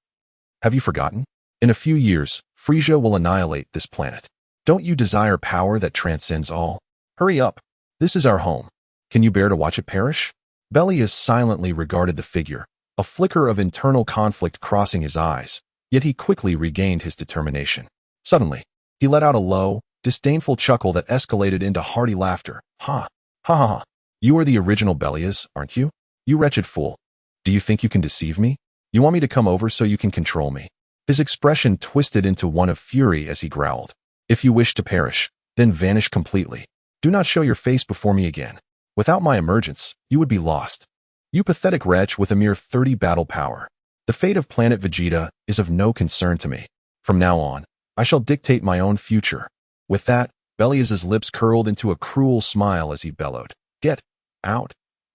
Have you forgotten? In a few years, Frieza will annihilate this planet. Don't you desire power that transcends all? Hurry up. This is our home. Can you bear to watch it perish?" Belias silently regarded the figure, a flicker of internal conflict crossing his eyes, yet he quickly regained his determination. Suddenly, he let out a low, disdainful chuckle that escalated into hearty laughter. Ha! Ha ha ha! You are the original Belias, aren't you? You wretched fool. Do you think you can deceive me? You want me to come over so you can control me? His expression twisted into one of fury as he growled. If you wish to perish, then vanish completely. Do not show your face before me again. Without my emergence, you would be lost. You pathetic wretch with a mere 30 battle power. The fate of Planet Vegeta is of no concern to me. From now on, I shall dictate my own future. With that, Belias's lips curled into a cruel smile as he bellowed, "Get out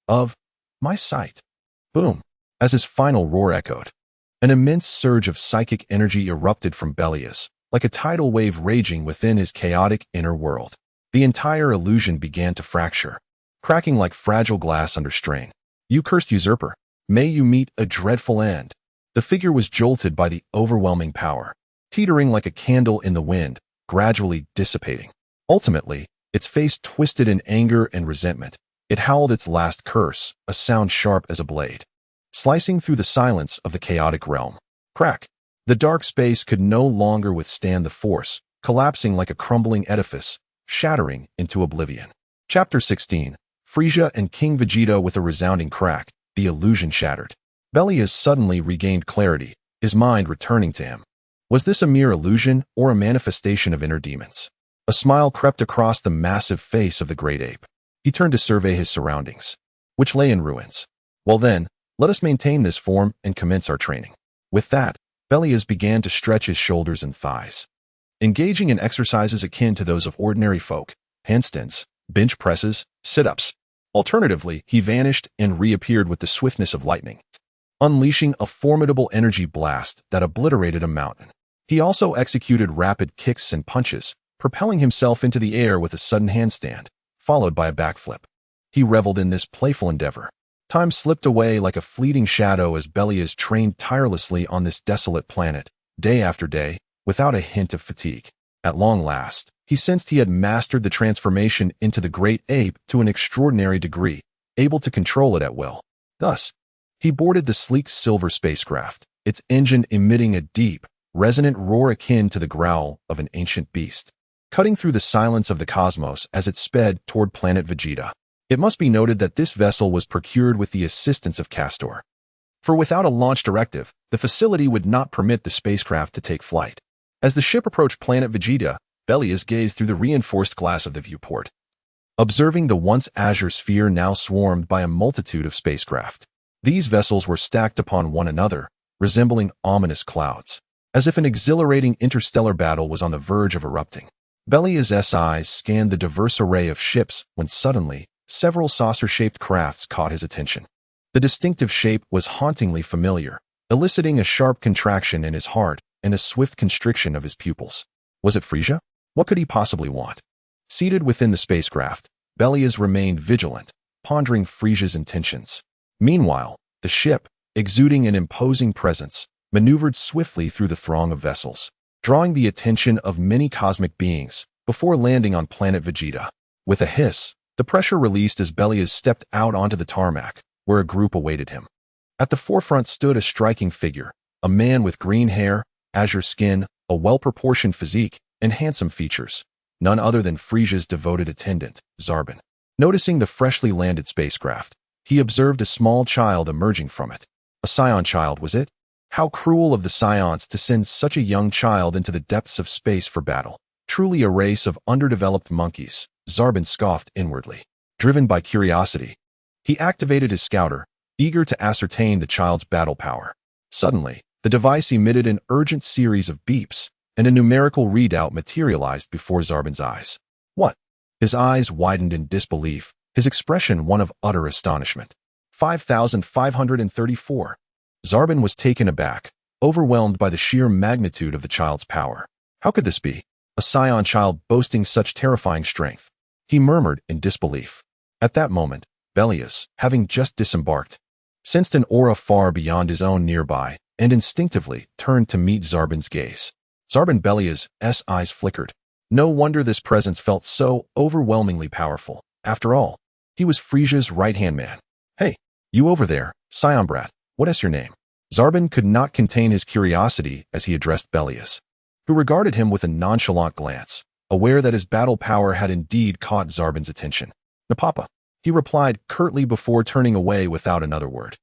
of my sight." Boom! As his final roar echoed, an immense surge of psychic energy erupted from Belias, like a tidal wave raging within his chaotic inner world. The entire illusion began to fracture, cracking like fragile glass under strain. "You cursed usurper, may you meet a dreadful end." The figure was jolted by the overwhelming power, teetering like a candle in the wind, gradually dissipating. Ultimately, its face twisted in anger and resentment. It howled its last curse, a sound sharp as a blade, slicing through the silence of the chaotic realm. Crack! The dark space could no longer withstand the force, collapsing like a crumbling edifice, shattering into oblivion. Chapter 16. Frieza and King Vegeta. With a resounding crack, the illusion shattered. Belias suddenly regained clarity, his mind returning to him. Was this a mere illusion or a manifestation of inner demons? A smile crept across the massive face of the great ape. He turned to survey his surroundings, which lay in ruins. Well then, let us maintain this form and commence our training. With that, Belias began to stretch his shoulders and thighs, engaging in exercises akin to those of ordinary folk, handstands, bench presses, sit-ups. Alternatively, he vanished and reappeared with the swiftness of lightning, unleashing a formidable energy blast that obliterated a mountain. He also executed rapid kicks and punches, propelling himself into the air with a sudden handstand, followed by a backflip. He reveled in this playful endeavor. Time slipped away like a fleeting shadow as Belias trained tirelessly on this desolate planet, day after day, without a hint of fatigue. At long last, he sensed he had mastered the transformation into the great ape to an extraordinary degree, able to control it at will. Thus, he boarded the sleek silver spacecraft, its engine emitting a deep, resonant roar akin to the growl of an ancient beast, cutting through the silence of the cosmos as it sped toward Planet Vegeta. It must be noted that this vessel was procured with the assistance of Castor, for without a launch directive, the facility would not permit the spacecraft to take flight. As the ship approached Planet Vegeta, Belias gazed through the reinforced glass of the viewport, observing the once azure sphere now swarmed by a multitude of spacecraft. These vessels were stacked upon one another, resembling ominous clouds, as if an exhilarating interstellar battle was on the verge of erupting. Belias's eyes scanned the diverse array of ships when suddenly, several saucer-shaped crafts caught his attention. The distinctive shape was hauntingly familiar, eliciting a sharp contraction in his heart and a swift constriction of his pupils. Was it Frieza? What could he possibly want? Seated within the spacecraft, Belias remained vigilant, pondering Frieza's intentions. Meanwhile, the ship, exuding an imposing presence, maneuvered swiftly through the throng of vessels, drawing the attention of many cosmic beings before landing on Planet Vegeta. With a hiss, the pressure released as Belias stepped out onto the tarmac, where a group awaited him. At the forefront stood a striking figure, a man with green hair, azure skin, a well-proportioned physique, and handsome features, none other than Frieza's devoted attendant, Zarbon. Noticing the freshly landed spacecraft, he observed a small child emerging from it. A Saiyan child, was it? How cruel of the Saiyans to send such a young child into the depths of space for battle. Truly a race of underdeveloped monkeys, Zarbon scoffed inwardly. Driven by curiosity, he activated his scouter, eager to ascertain the child's battle power. Suddenly, the device emitted an urgent series of beeps, and a numerical readout materialized before Zarbon's eyes. What? His eyes widened in disbelief, his expression one of utter astonishment. 5,534. Zarbin was taken aback, overwhelmed by the sheer magnitude of the child's power. How could this be? A Saiyan child boasting such terrifying strength? He murmured in disbelief. At that moment, Belias, having just disembarked, sensed an aura far beyond his own nearby, and instinctively turned to meet Zarbin's gaze. Belias' eyes flickered. No wonder this presence felt so overwhelmingly powerful. After all, he was Frieza's right-hand man. Hey, you over there, Saiyan brat, what is your name? Zarbin could not contain his curiosity as he addressed Belias, who regarded him with a nonchalant glance, aware that his battle power had indeed caught Zarbin's attention. Napapa, he replied curtly before turning away without another word.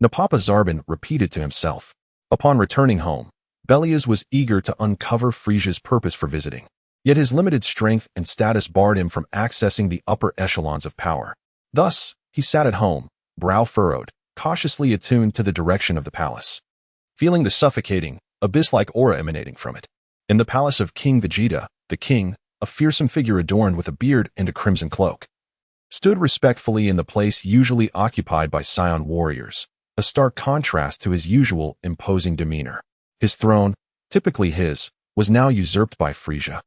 Napapa, Zarbin repeated to himself. Upon returning home, Belias was eager to uncover Frieza's purpose for visiting. Yet his limited strength and status barred him from accessing the upper echelons of power. Thus, he sat at home, brow furrowed, cautiously attuned to the direction of the palace, feeling the suffocating, abyss-like aura emanating from it. In the palace of King Vegeta, the king, a fearsome figure adorned with a beard and a crimson cloak, stood respectfully in the place usually occupied by Saiyan warriors, a stark contrast to his usual imposing demeanor. His throne, typically his, was now usurped by Frieza,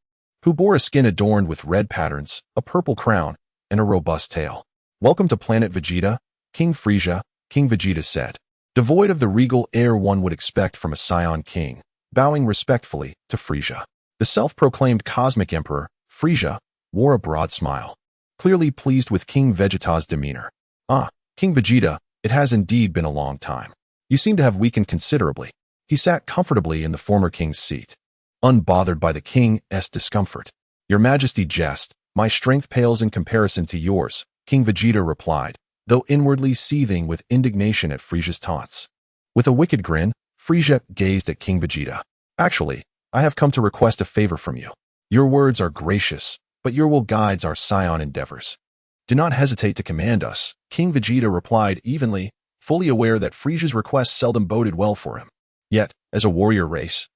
who bore a skin adorned with red patterns, a purple crown, and a robust tail. Welcome to Planet Vegeta, King Frieza, King Vegeta said, devoid of the regal air one would expect from a Saiyan king, bowing respectfully to Frieza. The self-proclaimed cosmic emperor, Frieza, wore a broad smile, clearly pleased with King Vegeta's demeanor. Ah, King Vegeta, it has indeed been a long time. You seem to have weakened considerably. He sat comfortably in the former king's seat, unbothered by the king's discomfort. Your Majesty jest, my strength pales in comparison to yours, King Vegeta replied, though inwardly seething with indignation at Frieza's taunts. With a wicked grin, Frieza gazed at King Vegeta. Actually, I have come to request a favor from you. Your words are gracious, but your will guides our Saiyan endeavors. Do not hesitate to command us, King Vegeta replied evenly, fully aware that Frieza's request seldom boded well for him. Yet, as a warrior race,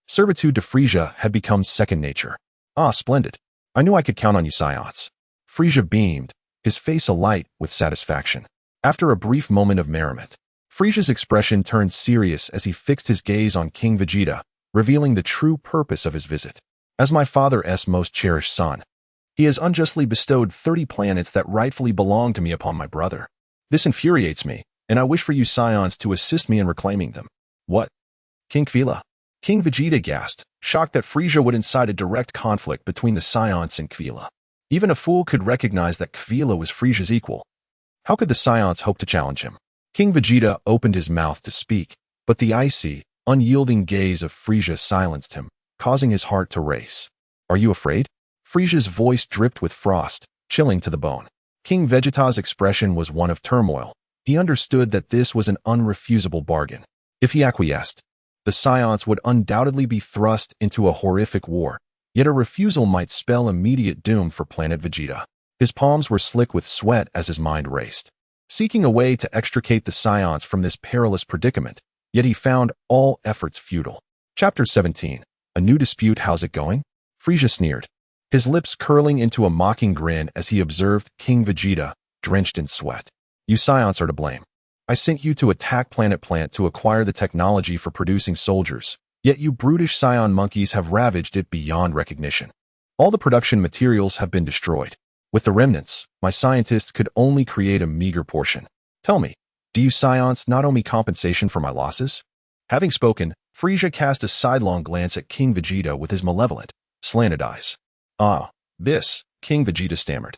servitude to Frieza had become second nature. Ah, splendid. I knew I could count on you, Saiyans. Frieza beamed, his face alight with satisfaction. After a brief moment of merriment, Frieza's expression turned serious as he fixed his gaze on King Vegeta, revealing the true purpose of his visit. As my father's most cherished son, he has unjustly bestowed 30 planets that rightfully belong to me upon my brother. This infuriates me, and I wish for you Saiyans to assist me in reclaiming them. What? King Kila? King Vegeta gasped, shocked that Frieza would incite a direct conflict between the Saiyans and Kila. Even a fool could recognize that Kila was Frieza's equal. How could the Saiyans hope to challenge him? King Vegeta opened his mouth to speak, but the icy, unyielding gaze of Frieza silenced him, causing his heart to race. Are you afraid? Frieza's voice dripped with frost, chilling to the bone. King Vegeta's expression was one of turmoil. He understood that this was an unrefusable bargain. If he acquiesced, the Saiyans would undoubtedly be thrust into a horrific war, yet a refusal might spell immediate doom for Planet Vegeta. His palms were slick with sweat as his mind raced, seeking a way to extricate the Saiyans from this perilous predicament, yet he found all efforts futile. Chapter 17. A new dispute. How's it going? Frieza sneered, his lips curling into a mocking grin as he observed King Vegeta, drenched in sweat. You Saiyans are to blame. I sent you to attack Planet Plant to acquire the technology for producing soldiers, yet you brutish Saiyan monkeys have ravaged it beyond recognition. All the production materials have been destroyed. With the remnants, my scientists could only create a meager portion. Tell me, do you Saiyans not owe me compensation for my losses? Having spoken, Frieza cast a sidelong glance at King Vegeta with his malevolent, slanted eyes. Ah, this, King Vegeta stammered,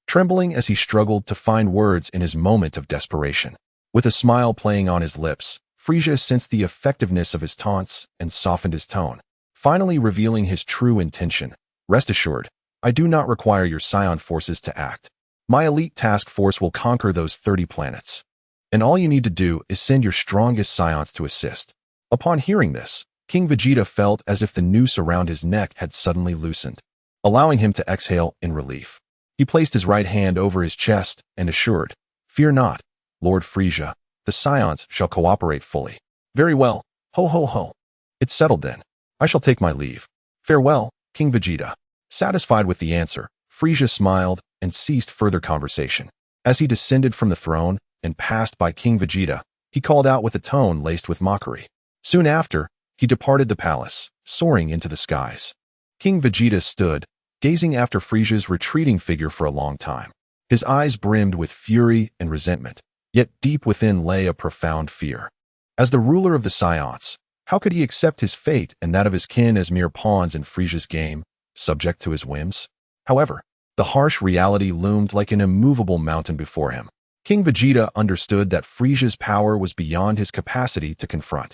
trembling as he struggled to find words in his moment of desperation. With a smile playing on his lips, Frieza sensed the effectiveness of his taunts and softened his tone, finally revealing his true intention. Rest assured, I do not require your Saiyan forces to act. My elite task force will conquer those 30 planets. And all you need to do is send your strongest Saiyans to assist. Upon hearing this, King Vegeta felt as if the noose around his neck had suddenly loosened, allowing him to exhale in relief. He placed his right hand over his chest and assured, Fear not, Lord Frieza, the Saiyans shall cooperate fully. Very well, ho ho ho. It's settled then. I shall take my leave. Farewell, King Vegeta. Satisfied with the answer, Frieza smiled and ceased further conversation. As he descended from the throne and passed by King Vegeta, he called out with a tone laced with mockery. Soon after, he departed the palace, soaring into the skies. King Vegeta stood, gazing after Frieza's retreating figure for a long time. His eyes brimmed with fury and resentment, yet deep within lay a profound fear. As the ruler of the Saiyans, how could he accept his fate and that of his kin as mere pawns in Frieza's game, subject to his whims? However, the harsh reality loomed like an immovable mountain before him. King Vegeta understood that Frieza's power was beyond his capacity to confront.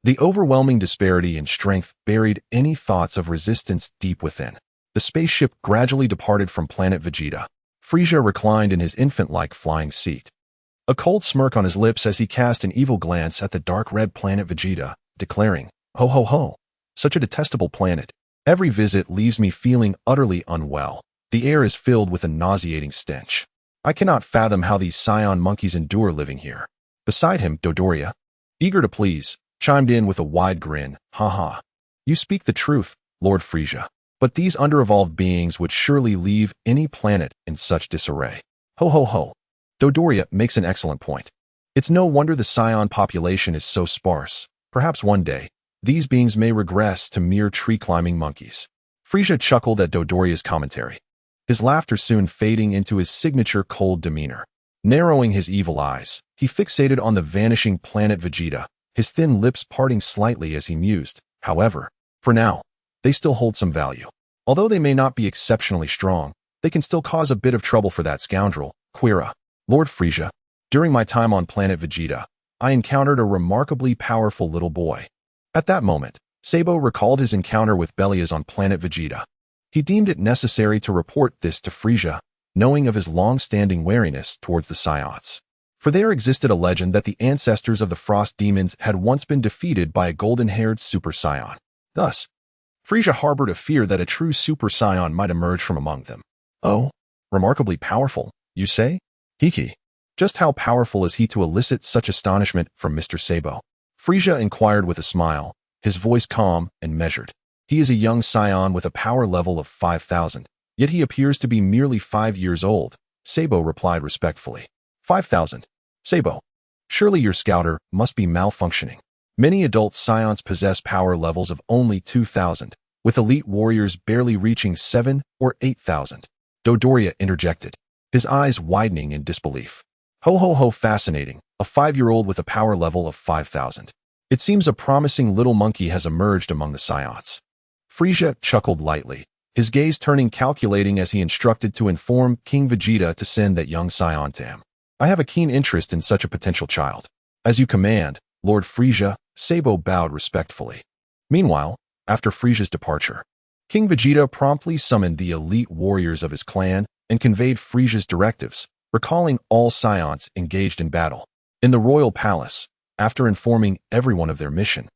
The overwhelming disparity in strength buried any thoughts of resistance deep within. The spaceship gradually departed from Planet Vegeta. Frieza reclined in his infant-like flying seat, a cold smirk on his lips as he cast an evil glance at the dark red planet Vegeta, declaring, "Ho ho ho, such a detestable planet. Every visit leaves me feeling utterly unwell. The air is filled with a nauseating stench. I cannot fathom how these Saiyan monkeys endure living here." Beside him, Dodoria, eager to please, chimed in with a wide grin. "Ha ha. You speak the truth, Lord Frieza. But these under-evolved beings would surely leave any planet in such disarray." Ho ho ho. Dodoria makes an excellent point. It's no wonder the Saiyan population is so sparse. Perhaps one day, these beings may regress to mere tree-climbing monkeys. Frieza chuckled at Dodoria's commentary, his laughter soon fading into his signature cold demeanor. Narrowing his evil eyes, he fixated on the vanishing planet Vegeta, his thin lips parting slightly as he mused. However, for now, they still hold some value. Although they may not be exceptionally strong, they can still cause a bit of trouble for that scoundrel, Quira. Lord Frieza, during my time on Planet Vegeta, I encountered a remarkably powerful little boy. At that moment, Sabo recalled his encounter with Belias on Planet Vegeta. He deemed it necessary to report this to Frieza, knowing of his long-standing wariness towards the Saiyans. For there existed a legend that the ancestors of the Frost Demons had once been defeated by a golden-haired Super Saiyan. Thus, Frieza harbored a fear that a true Super Saiyan might emerge from among them. Oh, remarkably powerful, you say? Hiki. Just how powerful is he to elicit such astonishment from Mr. Sabo? Frieza inquired with a smile, his voice calm and measured. He is a young Saiyan with a power level of 5,000, yet he appears to be merely 5 years old, Sabo replied respectfully. 5,000? Sabo, surely your scouter must be malfunctioning. Many adult Saiyans possess power levels of only 2,000, with elite warriors barely reaching 7 or 8,000. Dodoria interjected, his eyes widening in disbelief. Ho ho ho, fascinating, a 5-year-old with a power level of 5,000. It seems a promising little monkey has emerged among the Saiyans. Frieza chuckled lightly, his gaze turning calculating as he instructed to inform King Vegeta to send that young Saiyan to him. I have a keen interest in such a potential child. As you command, Lord Frieza, Sabo bowed respectfully. Meanwhile, after Frieza's departure, King Vegeta promptly summoned the elite warriors of his clan and conveyed Frieza's directives, recalling all Saiyans engaged in battle. In the royal palace, after informing everyone of their mission,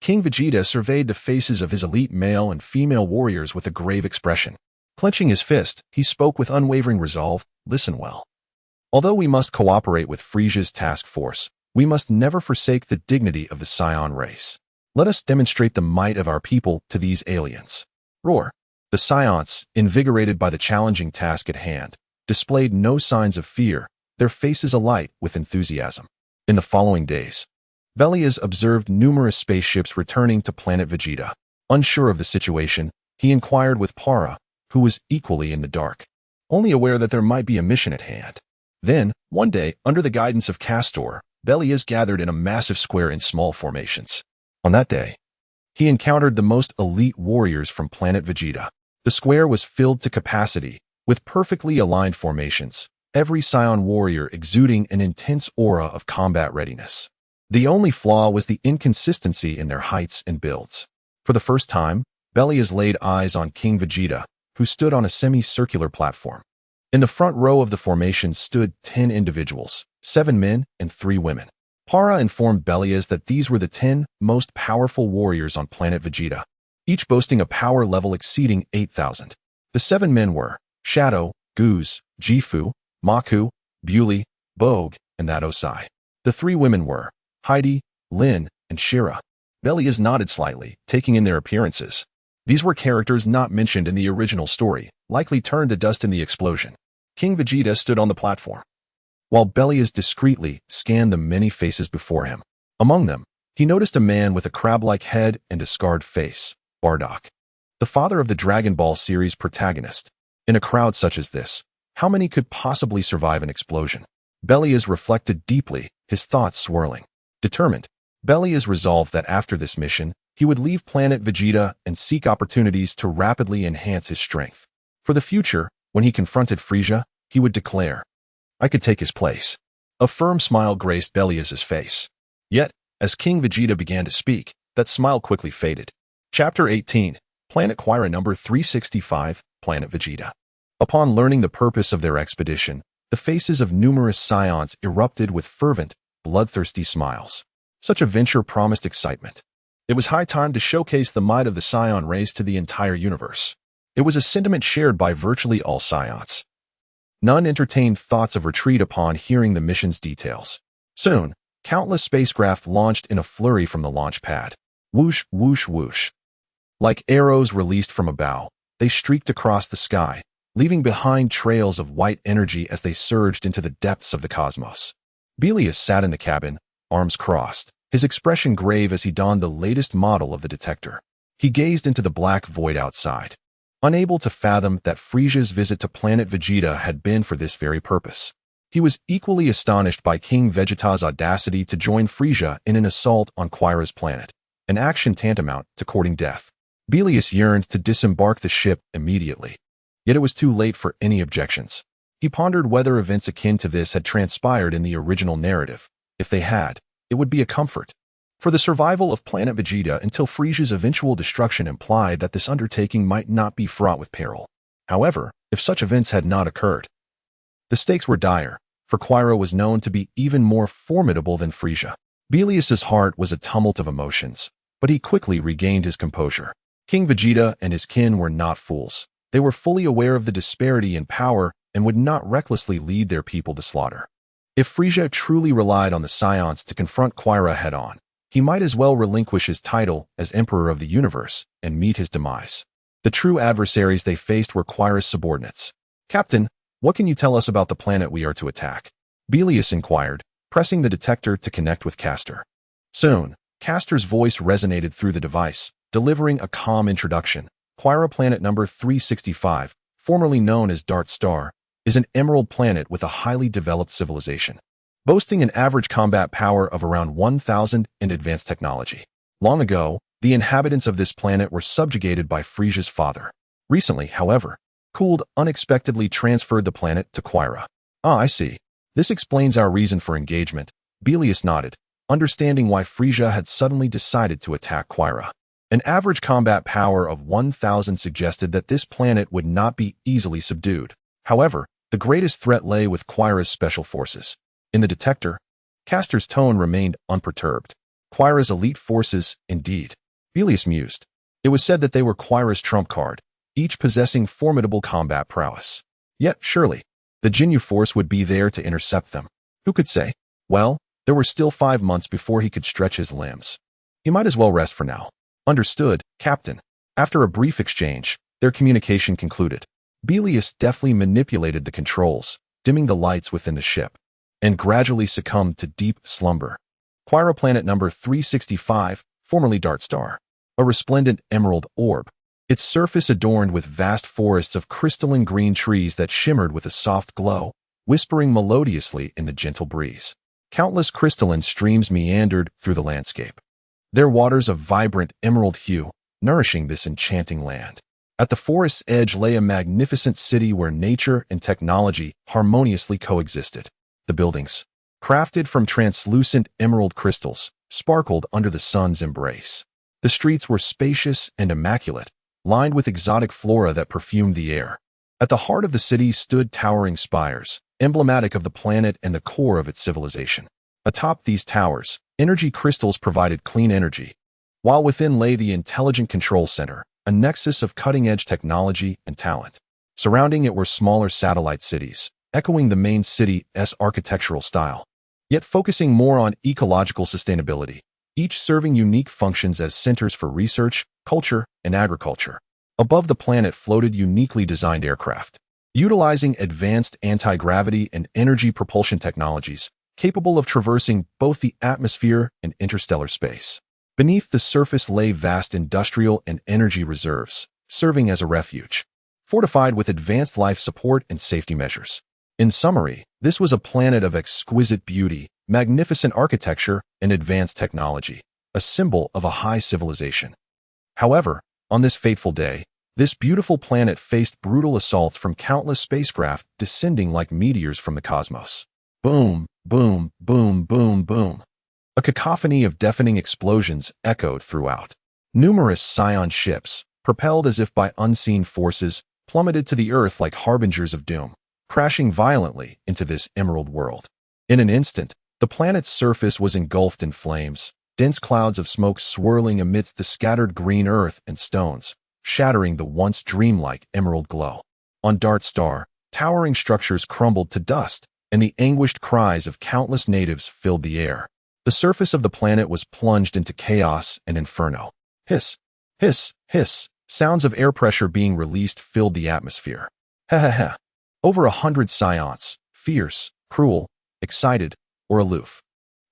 King Vegeta surveyed the faces of his elite male and female warriors with a grave expression. Clenching his fist, he spoke with unwavering resolve, "Listen well. Although we must cooperate with Frieza's task force, we must never forsake the dignity of the Saiyan race. Let us demonstrate the might of our people to these aliens." Roar. The Saiyans, invigorated by the challenging task at hand, displayed no signs of fear, their faces alight with enthusiasm. In the following days, Belias observed numerous spaceships returning to Planet Vegeta. Unsure of the situation, he inquired with Para, who was equally in the dark, only aware that there might be a mission at hand. Then, one day, under the guidance of Castor, Belias gathered in a massive square in small formations. On that day, he encountered the most elite warriors from Planet Vegeta. The square was filled to capacity, with perfectly aligned formations, every Saiyan warrior exuding an intense aura of combat readiness. The only flaw was the inconsistency in their heights and builds. For the first time, Belias laid eyes on King Vegeta, who stood on a semicircular platform. In the front row of the formation stood 10 individuals, 7 men and 3 women. Para informed Belias that these were the 10 most powerful warriors on Planet Vegeta, each boasting a power level exceeding 8,000. The 7 men were Shadow, Goose, Gifu, Maku, Bewley, Bogue, and that Osai. The 3 women were Heidi, Lin, and Shira. Belias nodded slightly, taking in their appearances. These were characters not mentioned in the original story, likely turned to dust in the explosion. King Vegeta stood on the platform, while Belias discreetly scanned the many faces before him. Among them, he noticed a man with a crab-like head and a scarred face, Bardock, the father of the Dragon Ball series protagonist. In a crowd such as this, how many could possibly survive an explosion? Belias reflected deeply, his thoughts swirling. Determined, Belias resolved that after this mission, he would leave Planet Vegeta and seek opportunities to rapidly enhance his strength. For the future, when he confronted Frieza, he would declare, "I could take his place." A firm smile graced Belias's face. Yet, as King Vegeta began to speak, that smile quickly faded. Chapter 18, Planet Quira number 365, Planet Vegeta. Upon learning the purpose of their expedition, the faces of numerous Saiyans erupted with fervent, bloodthirsty smiles. Such a venture promised excitement. It was high time to showcase the might of the Saiyan race to the entire universe. It was a sentiment shared by virtually all Saiyans. None entertained thoughts of retreat upon hearing the mission's details. Soon, countless spacecraft launched in a flurry from the launch pad. Whoosh, whoosh, whoosh. Like arrows released from a bow, they streaked across the sky, leaving behind trails of white energy as they surged into the depths of the cosmos. Belias sat in the cabin, arms crossed, his expression grave as he donned the latest model of the detector. He gazed into the black void outside, unable to fathom that Frieza's visit to Planet Vegeta had been for this very purpose. He was equally astonished by King Vegeta's audacity to join Frieza in an assault on Quira's planet, an action tantamount to courting death. Belias yearned to disembark the ship immediately, yet it was too late for any objections. He pondered whether events akin to this had transpired in the original narrative. If they had, it would be a comfort. For the survival of Planet Vegeta until Frieza's eventual destruction implied that this undertaking might not be fraught with peril. However, if such events had not occurred, the stakes were dire, for Quira was known to be even more formidable than Frieza. Belias's heart was a tumult of emotions, but he quickly regained his composure. King Vegeta and his kin were not fools. They were fully aware of the disparity in power and would not recklessly lead their people to slaughter. If Frieza truly relied on the Saiyans to confront Quira head-on, he might as well relinquish his title as Emperor of the Universe and meet his demise. The true adversaries they faced were Quira's subordinates. "Captain, what can you tell us about the planet we are to attack?" Belias inquired, pressing the detector to connect with Castor. Soon, Castor's voice resonated through the device, delivering a calm introduction. Quira planet number 365, formerly known as Dart Star, is an emerald planet with a highly developed civilization, boasting an average combat power of around 1,000 and advanced technology. Long ago, the inhabitants of this planet were subjugated by Frieza's father. Recently, however, Cooled unexpectedly transferred the planet to Quira. "Ah, I see. This explains our reason for engagement." Belias nodded, understanding why Frieza had suddenly decided to attack Quira. An average combat power of 1,000 suggested that this planet would not be easily subdued. However, the greatest threat lay with Quira's special forces. In the detector, Castor's tone remained unperturbed. Quira's elite forces, indeed. Belias mused. It was said that they were Quira's trump card, each possessing formidable combat prowess. Yet, surely, the Jinyu force would be there to intercept them. Who could say? Well, there were still 5 months before he could stretch his limbs. He might as well rest for now. "Understood, Captain." After a brief exchange, their communication concluded. Belias deftly manipulated the controls, dimming the lights within the ship, and gradually succumbed to deep slumber. Quira planet number 365, formerly Dart Star, a resplendent emerald orb, its surface adorned with vast forests of crystalline green trees that shimmered with a soft glow, whispering melodiously in the gentle breeze. Countless crystalline streams meandered through the landscape, their waters of vibrant emerald hue, nourishing this enchanting land. At the forest's edge lay a magnificent city where nature and technology harmoniously coexisted. The buildings, crafted from translucent emerald crystals, sparkled under the sun's embrace. The streets were spacious and immaculate, lined with exotic flora that perfumed the air. At the heart of the city stood towering spires, emblematic of the planet and the core of its civilization. Atop these towers, energy crystals provided clean energy, while within lay the intelligent control center, a nexus of cutting-edge technology and talent. Surrounding it were smaller satellite cities, echoing the main city's architectural style, yet focusing more on ecological sustainability, each serving unique functions as centers for research, culture, and agriculture. Above the planet floated uniquely designed aircraft, utilizing advanced anti-gravity and energy propulsion technologies capable of traversing both the atmosphere and interstellar space. Beneath the surface lay vast industrial and energy reserves, serving as a refuge, fortified with advanced life support and safety measures. In summary, this was a planet of exquisite beauty, magnificent architecture, and advanced technology, a symbol of a high civilization. However, on this fateful day, this beautiful planet faced brutal assaults from countless spacecraft descending like meteors from the cosmos. Boom, boom, boom, boom, boom. A cacophony of deafening explosions echoed throughout. Numerous Saiyan ships, propelled as if by unseen forces, plummeted to the earth like harbingers of doom, crashing violently into this emerald world. In an instant, the planet's surface was engulfed in flames, dense clouds of smoke swirling amidst the scattered green earth and stones, shattering the once dreamlike emerald glow. On Dart Star, towering structures crumbled to dust, and the anguished cries of countless natives filled the air. The surface of the planet was plunged into chaos and inferno. Hiss, hiss, hiss. Sounds of air pressure being released filled the atmosphere. Ha. Over 100 Saiyans, fierce, cruel, excited, or aloof,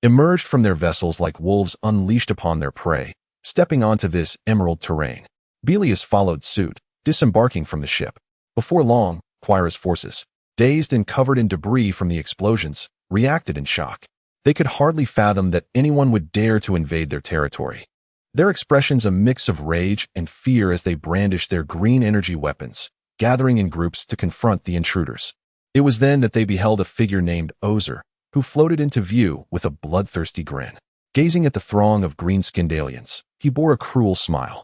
emerged from their vessels like wolves unleashed upon their prey, stepping onto this emerald terrain. Belias followed suit, disembarking from the ship. Before long, Quira's forces, dazed and covered in debris from the explosions, reacted in shock. They could hardly fathom that anyone would dare to invade their territory. Their expressions a mix of rage and fear as they brandished their green energy weapons, gathering in groups to confront the intruders. It was then that they beheld a figure named Ozer, who floated into view with a bloodthirsty grin. Gazing at the throng of green-skinned aliens, he bore a cruel smile.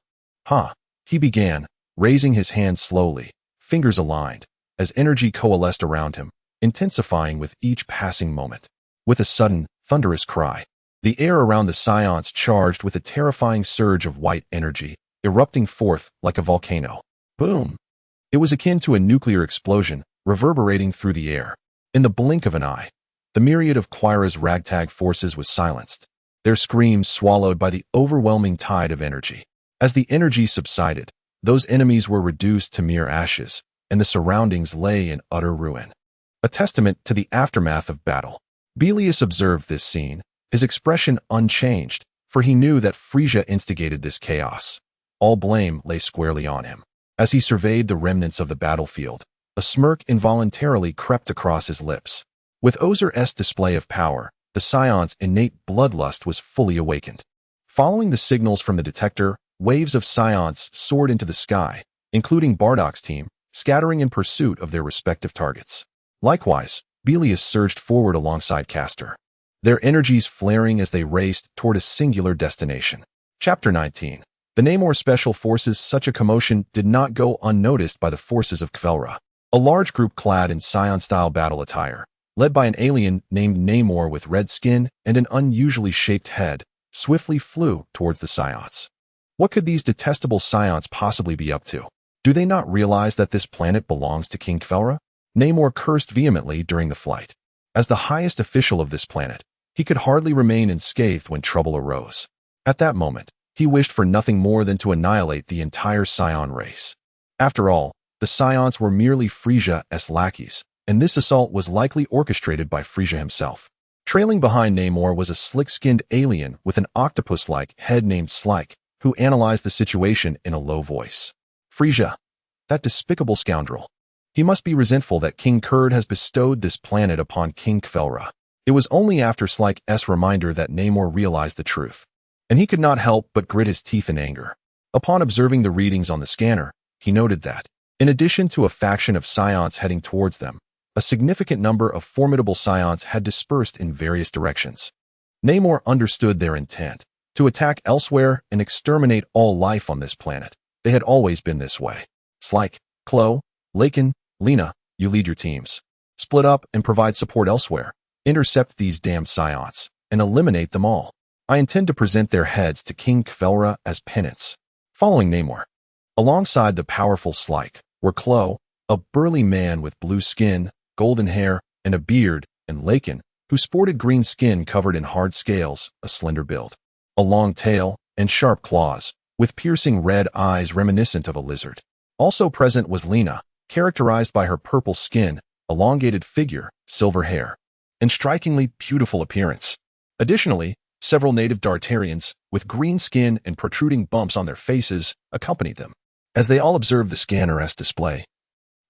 He began, raising his hand slowly, fingers aligned, as energy coalesced around him, intensifying with each passing moment. With a sudden, thunderous cry, the air around the Saiyans charged with a terrifying surge of white energy, erupting forth like a volcano. Boom! It was akin to a nuclear explosion, reverberating through the air. In the blink of an eye, the myriad of Quira's ragtag forces was silenced, their screams swallowed by the overwhelming tide of energy. As the energy subsided, those enemies were reduced to mere ashes, and the surroundings lay in utter ruin. A testament to the aftermath of battle. Belias observed this scene, his expression unchanged, for he knew that Frieza instigated this chaos. All blame lay squarely on him. As he surveyed the remnants of the battlefield, a smirk involuntarily crept across his lips. With Ozer's display of power, the Saiyans' innate bloodlust was fully awakened. Following the signals from the detector, waves of Saiyans soared into the sky, including Bardock's team, scattering in pursuit of their respective targets. Likewise, Belias surged forward alongside Castor, their energies flaring as they raced toward a singular destination. Chapter 19. The Namor Special Forces. Such a commotion did not go unnoticed by the forces of Kfelra. A large group clad in Saiyan-style battle attire, led by an alien named Namor with red skin and an unusually shaped head, swiftly flew towards the Saiyans. What could these detestable Saiyans possibly be up to? Do they not realize that this planet belongs to King Kfelra? Namor cursed vehemently during the flight. As the highest official of this planet, he could hardly remain unscathed when trouble arose. At that moment, he wished for nothing more than to annihilate the entire Saiyan race. After all, the Saiyans were merely Frieza's lackeys, and this assault was likely orchestrated by Frieza himself. Trailing behind Namor was a slick-skinned alien with an octopus-like head named Slike, who analyzed the situation in a low voice. Frieza, that despicable scoundrel. He must be resentful that King Kurd has bestowed this planet upon King Kfelra. It was only after Slike's reminder that Namor realized the truth, and he could not help but grit his teeth in anger. Upon observing the readings on the scanner, he noted that, in addition to a faction of Saiyans heading towards them, a significant number of formidable Saiyans had dispersed in various directions. Namor understood their intent, to attack elsewhere and exterminate all life on this planet. They had always been this way. Slike, Klo, Lakin, Lena, you lead your teams. Split up and provide support elsewhere. Intercept these damned Saiyans and eliminate them all. I intend to present their heads to King Kfelra as penance. Following Namor, alongside the powerful Slike, were Klo, a burly man with blue skin, golden hair, and a beard, and Lakin, who sported green skin covered in hard scales, a slender build, a long tail, and sharp claws, with piercing red eyes reminiscent of a lizard. Also present was Lena, characterized by her purple skin, elongated figure, silver hair, and strikingly beautiful appearance. Additionally, several native Dartarians, with green skin and protruding bumps on their faces, accompanied them. As they all observed the scanner-S display,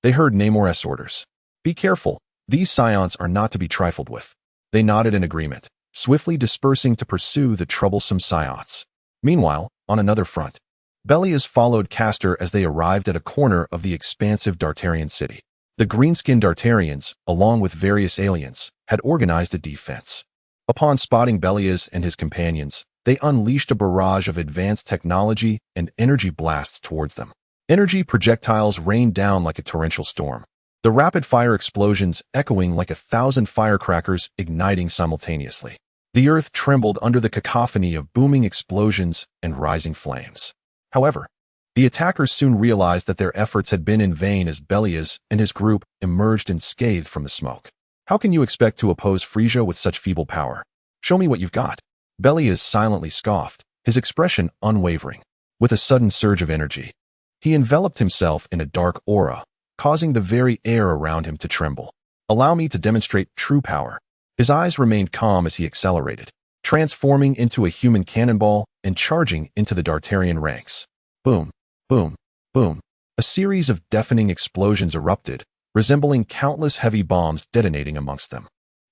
they heard Namor's orders. Be careful, these Scions are not to be trifled with. They nodded in agreement, swiftly dispersing to pursue the troublesome Scions. Meanwhile, on another front, Belias followed Castor as they arrived at a corner of the expansive Dartarian city. The green-skinned Dartarians, along with various aliens, had organized a defense. Upon spotting Belias and his companions, they unleashed a barrage of advanced technology and energy blasts towards them. Energy projectiles rained down like a torrential storm, the rapid-fire explosions echoing like 1,000 firecrackers igniting simultaneously. The earth trembled under the cacophony of booming explosions and rising flames. However, the attackers soon realized that their efforts had been in vain as Belias and his group emerged unscathed from the smoke. How can you expect to oppose Frieza with such feeble power? Show me what you've got. Belias silently scoffed, his expression unwavering. With a sudden surge of energy, he enveloped himself in a dark aura, causing the very air around him to tremble. Allow me to demonstrate true power. His eyes remained calm as he accelerated, transforming into a human cannonball and charging into the Dartarian ranks. Boom, boom, boom. A series of deafening explosions erupted, resembling countless heavy bombs detonating amongst them.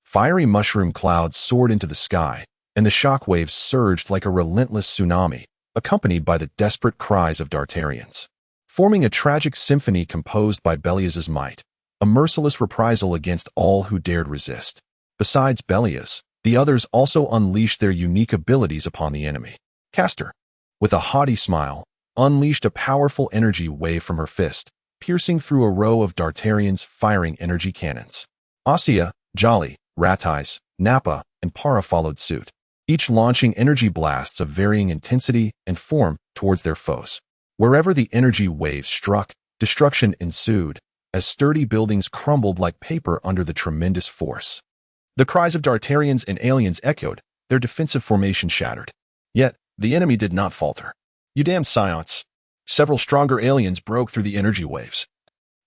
Fiery mushroom clouds soared into the sky, and the shockwaves surged like a relentless tsunami, accompanied by the desperate cries of Dartarians. Forming a tragic symphony composed by Belias's might, a merciless reprisal against all who dared resist. Besides Belias, the others also unleashed their unique abilities upon the enemy. Castor, with a haughty smile, unleashed a powerful energy wave from her fist, piercing through a row of Dartarians firing energy cannons. Asya, Jolly, Ratais, Nappa, and Para followed suit, each launching energy blasts of varying intensity and form towards their foes. Wherever the energy waves struck, destruction ensued, as sturdy buildings crumbled like paper under the tremendous force. The cries of Dartarians and aliens echoed, their defensive formation shattered. Yet, the enemy did not falter. You damn Scions! Several stronger aliens broke through the energy waves,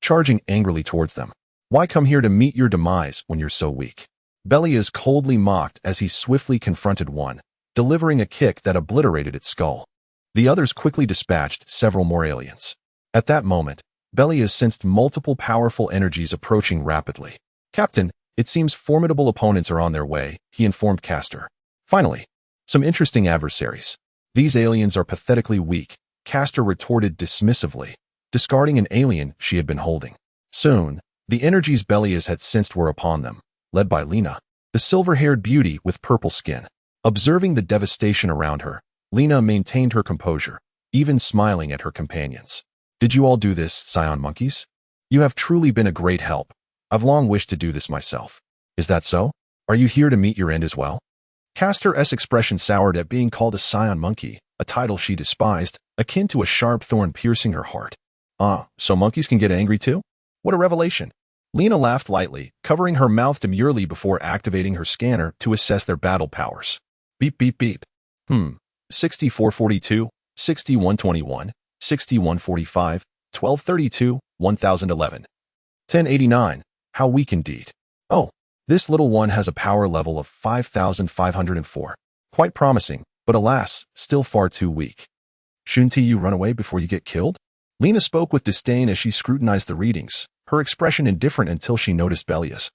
charging angrily towards them. Why come here to meet your demise when you're so weak? Belias coldly mocked as he swiftly confronted one, delivering a kick that obliterated its skull. The others quickly dispatched several more aliens. At that moment, Belias sensed multiple powerful energies approaching rapidly. Captain, it seems formidable opponents are on their way, he informed Castor. Finally, some interesting adversaries. These aliens are pathetically weak, Castor retorted dismissively, discarding an alien she had been holding. Soon, the energies Belias had sensed were upon them, led by Lena, the silver-haired beauty with purple skin. Observing the devastation around her, Lena maintained her composure, even smiling at her companions. Did you all do this, Scion monkeys? You have truly been a great help. I've long wished to do this myself. Is that so? Are you here to meet your end as well? Castor's expression soured at being called a Scion monkey, a title she despised, akin to a sharp thorn piercing her heart. So monkeys can get angry too? What a revelation. Lena laughed lightly, covering her mouth demurely before activating her scanner to assess their battle powers. Beep beep beep. 6442, 6121, 6145, 1232, 1011. 1089. How weak indeed. Oh, this little one has a power level of 5,504. Quite promising, but alas, still far too weak. Shouldn't you run away before you get killed? Lena spoke with disdain as she scrutinized the readings, her expression indifferent until she noticed Belias,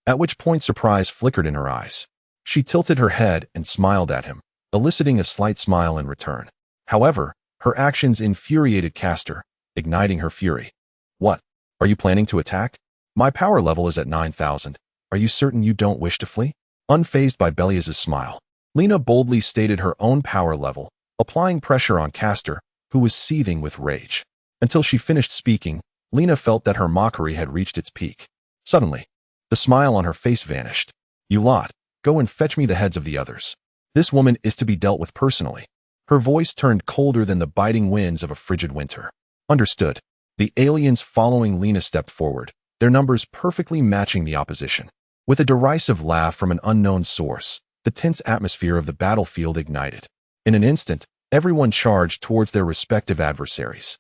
at which point surprise flickered in her eyes. She tilted her head and smiled at him, eliciting a slight smile in return. However, her actions infuriated Castor, igniting her fury. What? Are you planning to attack? My power level is at 9,000. Are you certain you don't wish to flee? Unfazed by Belias's smile, Lena boldly stated her own power level, applying pressure on Castor, who was seething with rage. Until she finished speaking, Lena felt that her mockery had reached its peak. Suddenly, the smile on her face vanished. You lot, go and fetch me the heads of the others. This woman is to be dealt with personally. Her voice turned colder than the biting winds of a frigid winter. Understood. The aliens following Lena stepped forward, their numbers perfectly matching the opposition. With a derisive laugh from an unknown source, the tense atmosphere of the battlefield ignited. In an instant, everyone charged towards their respective adversaries.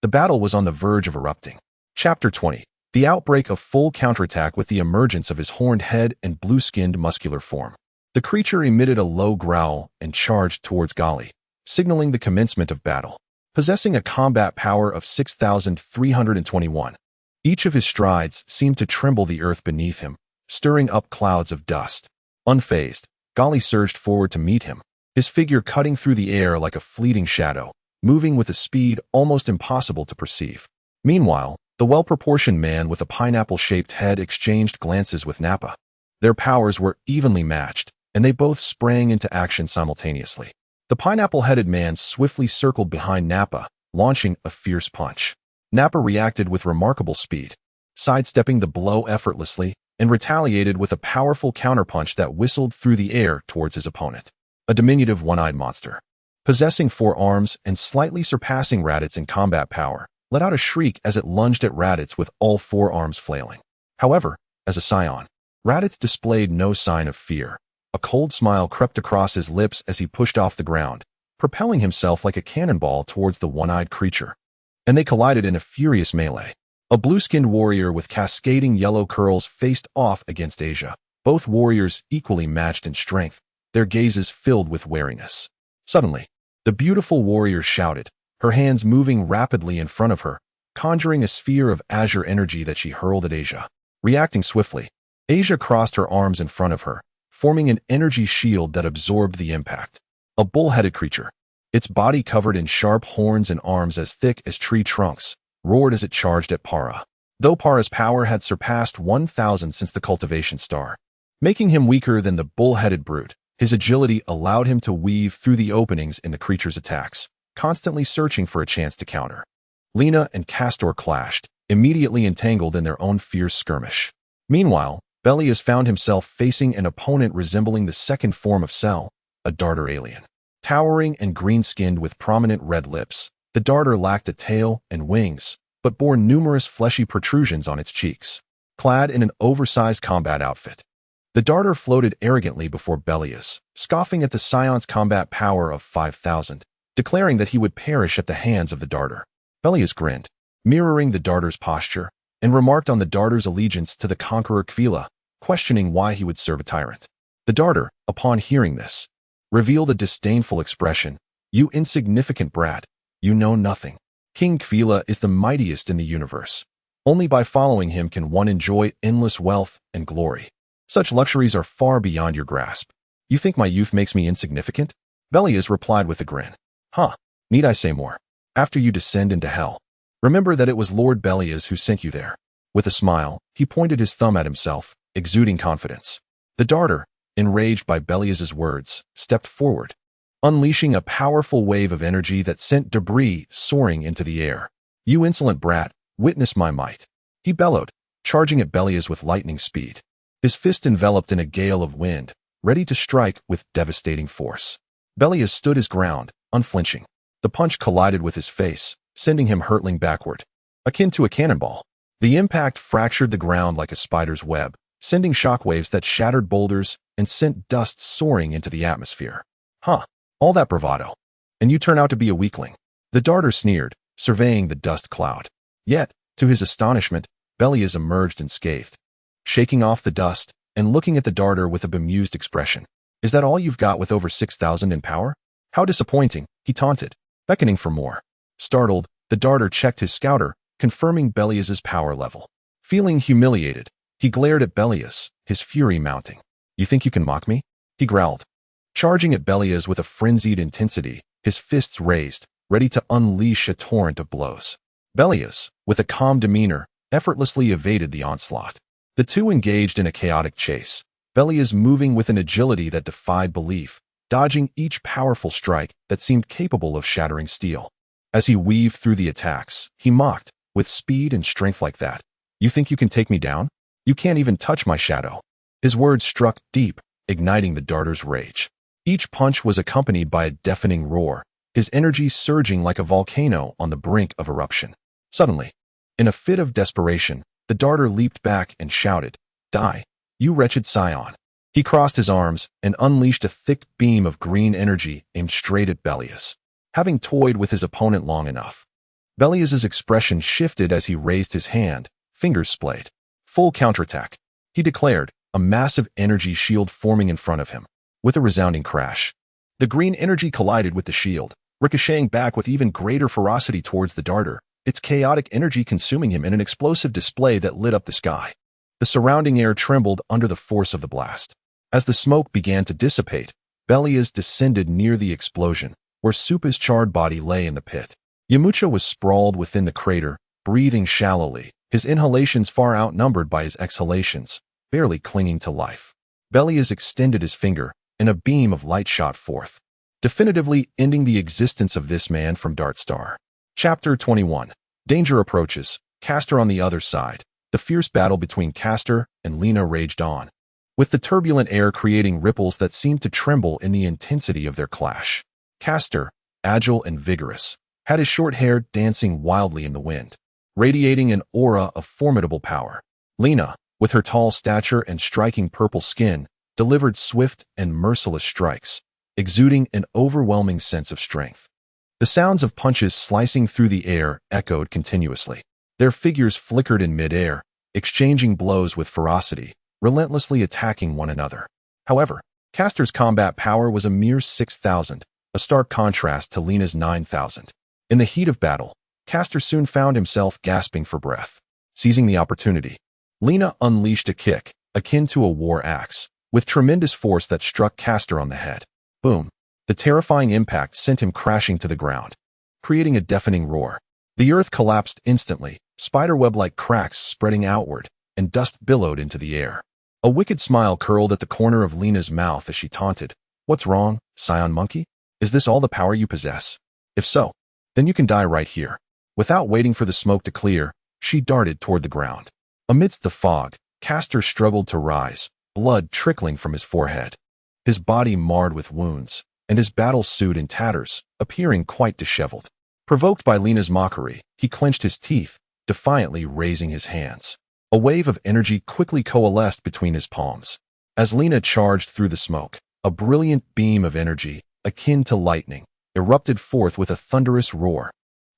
The battle was on the verge of erupting. Chapter 20. The outbreak of full counterattack with the emergence of his horned head and blue-skinned muscular form. The creature emitted a low growl and charged towards Gali, signaling the commencement of battle. Possessing a combat power of 6,321, each of his strides seemed to tremble the earth beneath him, stirring up clouds of dust. Unfazed, Gali surged forward to meet him, his figure cutting through the air like a fleeting shadow, moving with a speed almost impossible to perceive. Meanwhile, the well-proportioned man with a pineapple-shaped head exchanged glances with Nappa. Their powers were evenly matched, and they both sprang into action simultaneously. The pineapple-headed man swiftly circled behind Nappa, launching a fierce punch. Nappa reacted with remarkable speed, sidestepping the blow effortlessly, and retaliated with a powerful counterpunch that whistled through the air towards his opponent. A diminutive one-eyed monster, possessing 4 arms and slightly surpassing Raditz in combat power, let out a shriek as it lunged at Raditz with all 4 arms flailing. However, as a Saiyan, Raditz displayed no sign of fear. A cold smile crept across his lips as he pushed off the ground, propelling himself like a cannonball towards the one-eyed creature. And they collided in a furious melee. A blue-skinned warrior with cascading yellow curls faced off against Asia, both warriors equally matched in strength, their gazes filled with wariness. Suddenly, the beautiful warrior shouted, her hands moving rapidly in front of her, conjuring a sphere of azure energy that she hurled at Asia. Reacting swiftly, Asia crossed her arms in front of her, forming an energy shield that absorbed the impact. A bull-headed creature, its body covered in sharp horns and arms as thick as tree trunks, roared as it charged at Para. Though Para's power had surpassed 1,000 since the cultivation star, making him weaker than the bull-headed brute, his agility allowed him to weave through the openings in the creature's attacks, constantly searching for a chance to counter. Lena and Castor clashed, immediately entangled in their own fierce skirmish. Meanwhile, Belias found himself facing an opponent resembling the second form of Cell, a darter alien. Towering and green-skinned with prominent red lips, the darter lacked a tail and wings, but bore numerous fleshy protrusions on its cheeks. Clad in an oversized combat outfit, the darter floated arrogantly before Belias, scoffing at the Scion's combat power of 5,000, declaring that he would perish at the hands of the darter. Belias grinned, mirroring the darter's posture, and remarked on the darter's allegiance to the conqueror Kila, questioning why he would serve a tyrant. The darter, upon hearing this, revealed a disdainful expression. You insignificant brat, you know nothing. King Kila is the mightiest in the universe. Only by following him can one enjoy endless wealth and glory. Such luxuries are far beyond your grasp. You think my youth makes me insignificant? Belias replied with a grin. Huh, need I say more? After you descend into hell, remember that it was Lord Belias who sent you there. With a smile, he pointed his thumb at himself, exuding confidence. The darter, enraged by Belias's words, stepped forward, unleashing a powerful wave of energy that sent debris soaring into the air. You insolent brat, witness my might. He bellowed, charging at Belias with lightning speed, his fist enveloped in a gale of wind, ready to strike with devastating force. Belias stood his ground, unflinching. The punch collided with his face, sending him hurtling backward, akin to a cannonball. The impact fractured the ground like a spider's web, sending shockwaves that shattered boulders and sent dust soaring into the atmosphere. Huh, all that bravado. And you turn out to be a weakling. The darter sneered, surveying the dust cloud. Yet, to his astonishment, Belias emerged unscathed, shaking off the dust and looking at the darter with a bemused expression. Is that all you've got with over 6,000 in power? How disappointing, he taunted, beckoning for more. Startled, the darter checked his scouter, confirming Belias's power level. Feeling humiliated, he glared at Belias, his fury mounting. You think you can mock me? He growled, charging at Belias with a frenzied intensity, his fists raised, ready to unleash a torrent of blows. Belias, with a calm demeanor, effortlessly evaded the onslaught. The two engaged in a chaotic chase, Belias moving with an agility that defied belief, dodging each powerful strike that seemed capable of shattering steel. As he weaved through the attacks, he mocked, with speed and strength like that. You think you can take me down? You can't even touch my shadow. His words struck deep, igniting the darter's rage. Each punch was accompanied by a deafening roar, his energy surging like a volcano on the brink of eruption. Suddenly, in a fit of desperation, the darter leaped back and shouted, Die, you wretched Scion. He crossed his arms and unleashed a thick beam of green energy aimed straight at Belias. Having toyed with his opponent long enough, Belias's expression shifted as he raised his hand, fingers splayed. Full counterattack, he declared, a massive energy shield forming in front of him. With a resounding crash, the green energy collided with the shield, ricocheting back with even greater ferocity towards the darter, its chaotic energy consuming him in an explosive display that lit up the sky. The surrounding air trembled under the force of the blast. As the smoke began to dissipate, Belias descended near the explosion, where Supa's charred body lay in the pit. Yamcha was sprawled within the crater, breathing shallowly, his inhalations far outnumbered by his exhalations, barely clinging to life. Belias extended his finger, and a beam of light shot forth, definitively ending the existence of this man from Darkstar. Chapter 21. Danger approaches. Castor on the other side. The fierce battle between Castor and Lina raged on, with the turbulent air creating ripples that seemed to tremble in the intensity of their clash. Castor, agile and vigorous, had his short hair dancing wildly in the wind, radiating an aura of formidable power. Lina, with her tall stature and striking purple skin, delivered swift and merciless strikes, exuding an overwhelming sense of strength. The sounds of punches slicing through the air echoed continuously. Their figures flickered in mid-air, exchanging blows with ferocity, relentlessly attacking one another. However, Castor's combat power was a mere 6,000, a stark contrast to Lina's 9,000. In the heat of battle, Castor soon found himself gasping for breath. Seizing the opportunity, Lina unleashed a kick, akin to a war axe, with tremendous force that struck Castor on the head. Boom! The terrifying impact sent him crashing to the ground, creating a deafening roar. The earth collapsed instantly, spiderweb-like cracks spreading outward, and dust billowed into the air. A wicked smile curled at the corner of Lina's mouth as she taunted. "What's wrong, Saiyan monkey? Is this all the power you possess? If so, then you can die right here." Without waiting for the smoke to clear, she darted toward the ground. Amidst the fog, Castor struggled to rise, blood trickling from his forehead. His body marred with wounds, and his battle suit in tatters, appearing quite disheveled. Provoked by Lina's mockery, he clenched his teeth, defiantly raising his hands. A wave of energy quickly coalesced between his palms. As Lina charged through the smoke, a brilliant beam of energy, akin to lightning, erupted forth with a thunderous roar.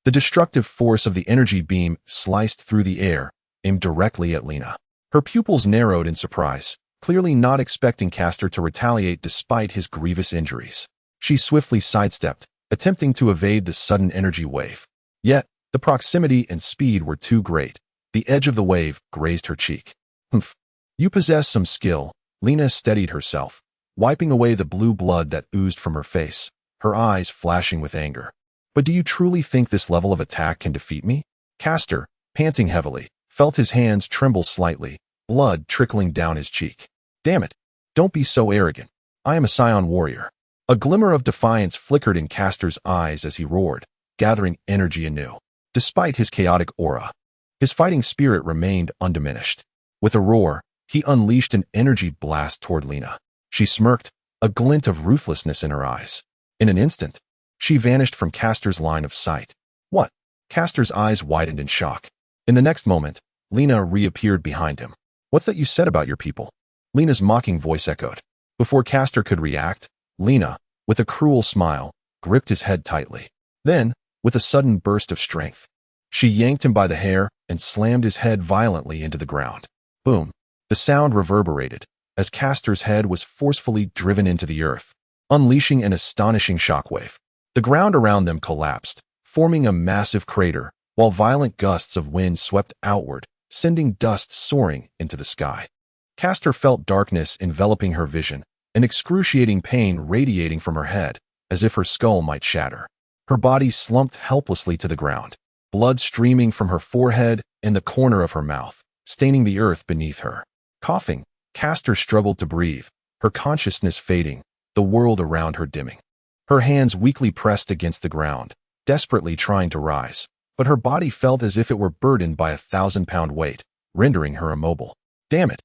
The destructive force of the energy beam sliced through the air, aimed directly at Lina. Her pupils narrowed in surprise, clearly not expecting Castor to retaliate despite his grievous injuries. She swiftly sidestepped, attempting to evade the sudden energy wave. Yet, the proximity and speed were too great. The edge of the wave grazed her cheek. "Humph. You possess some skill." Lina steadied herself, wiping away the blue blood that oozed from her face, her eyes flashing with anger. "But do you truly think this level of attack can defeat me?" Castor, panting heavily, felt his hands tremble slightly, blood trickling down his cheek. "Damn it. Don't be so arrogant. I am a Saiyan warrior." A glimmer of defiance flickered in Castor's eyes as he roared, gathering energy anew. Despite his chaotic aura, his fighting spirit remained undiminished. With a roar, he unleashed an energy blast toward Lina. She smirked, a glint of ruthlessness in her eyes. In an instant, she vanished from Castor's line of sight. "What?" Castor's eyes widened in shock. In the next moment, Lina reappeared behind him. "What's that you said about your people?" Lina's mocking voice echoed. Before Castor could react, Lina, with a cruel smile, gripped his head tightly. Then, with a sudden burst of strength, she yanked him by the hair and slammed his head violently into the ground. Boom! The sound reverberated, as Castor's head was forcefully driven into the earth, unleashing an astonishing shockwave. The ground around them collapsed, forming a massive crater, while violent gusts of wind swept outward, sending dust soaring into the sky. Castor felt darkness enveloping her vision, and excruciating pain radiating from her head, as if her skull might shatter. Her body slumped helplessly to the ground, blood streaming from her forehead and the corner of her mouth, staining the earth beneath her. Coughing, Castor struggled to breathe, her consciousness fading, the world around her dimming. Her hands weakly pressed against the ground, desperately trying to rise, but her body felt as if it were burdened by a 1,000-pound weight, rendering her immobile. "Damn it!"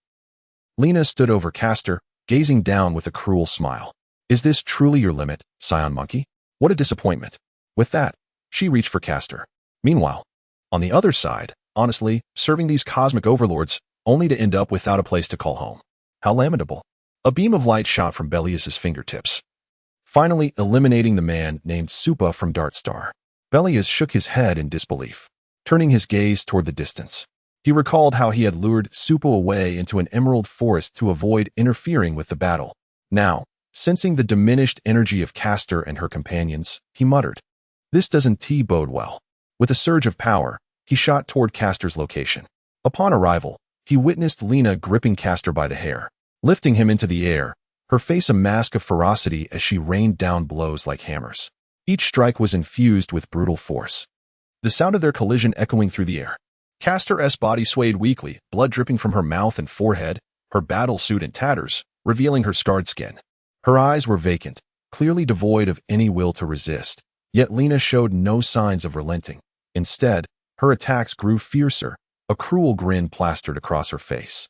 Lina stood over Castor, gazing down with a cruel smile. "Is this truly your limit, Saiyan monkey? What a disappointment." With that, she reached for Castor. Meanwhile, on the other side, honestly, serving these cosmic overlords, only to end up without a place to call home. How lamentable. A beam of light shot from Belias' fingertips, finally eliminating the man named Supa from Darkstar. Belias shook his head in disbelief, turning his gaze toward the distance. He recalled how he had lured Supo away into an emerald forest to avoid interfering with the battle. Now, sensing the diminished energy of Castor and her companions, he muttered, "This doesn't bode well." With a surge of power, he shot toward Castor's location. Upon arrival, he witnessed Lina gripping Castor by the hair, lifting him into the air, her face a mask of ferocity as she rained down blows like hammers. Each strike was infused with brutal force, the sound of their collision echoing through the air. Castor's body swayed weakly, blood dripping from her mouth and forehead, her battle suit in tatters, revealing her scarred skin. Her eyes were vacant, clearly devoid of any will to resist, yet Lina showed no signs of relenting. Instead, her attacks grew fiercer, a cruel grin plastered across her face.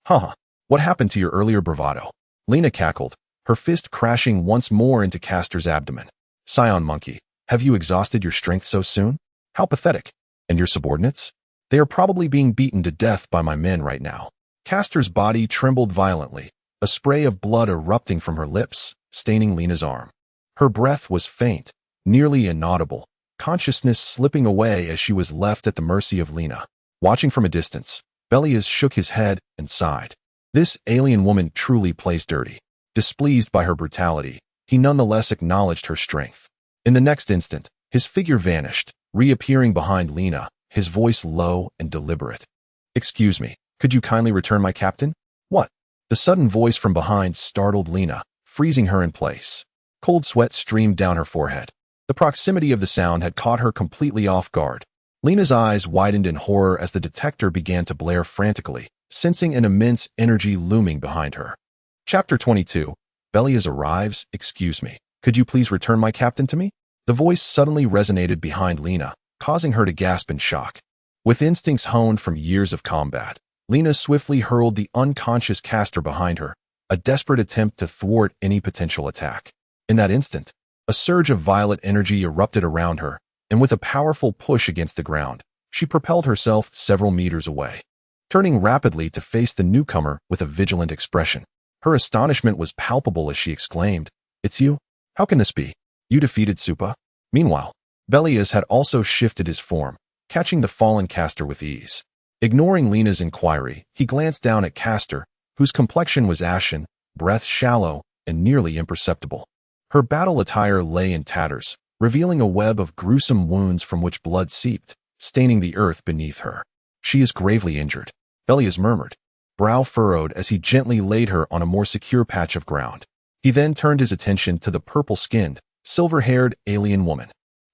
"Huh, what happened to your earlier bravado?" Lina cackled, her fist crashing once more into Castor's abdomen. "Saiyan monkey, have you exhausted your strength so soon? How pathetic. And your subordinates? They are probably being beaten to death by my men right now." Castor's body trembled violently, a spray of blood erupting from her lips, staining Lina's arm. Her breath was faint, nearly inaudible, consciousness slipping away as she was left at the mercy of Lina. Watching from a distance, Belias shook his head and sighed. This alien woman truly plays dirty. Displeased by her brutality, he nonetheless acknowledged her strength. In the next instant, his figure vanished, reappearing behind Lina, his voice low and deliberate. "Excuse me, could you kindly return my captain?" "What?" The sudden voice from behind startled Lina, freezing her in place. Cold sweat streamed down her forehead. The proximity of the sound had caught her completely off guard. Lina's eyes widened in horror as the detector began to blare frantically, sensing an immense energy looming behind her. Chapter 22. Belias arrives. "Excuse me, could you please return my captain to me?" The voice suddenly resonated behind Lina, causing her to gasp in shock. With instincts honed from years of combat, Lina swiftly hurled the unconscious Castor behind her, a desperate attempt to thwart any potential attack. In that instant, a surge of violet energy erupted around her, and with a powerful push against the ground, she propelled herself several meters away. Turning rapidly to face the newcomer with a vigilant expression, her astonishment was palpable as she exclaimed, "It's you? How can this be? You defeated Supa?" Meanwhile, Belias had also shifted his form, catching the fallen Castor with ease. Ignoring Lina's inquiry, he glanced down at Castor, whose complexion was ashen, breath shallow, and nearly imperceptible. Her battle attire lay in tatters, revealing a web of gruesome wounds from which blood seeped, staining the earth beneath her. "She is gravely injured," Belias murmured, brow furrowed as he gently laid her on a more secure patch of ground. He then turned his attention to the purple-skinned, silver-haired alien woman.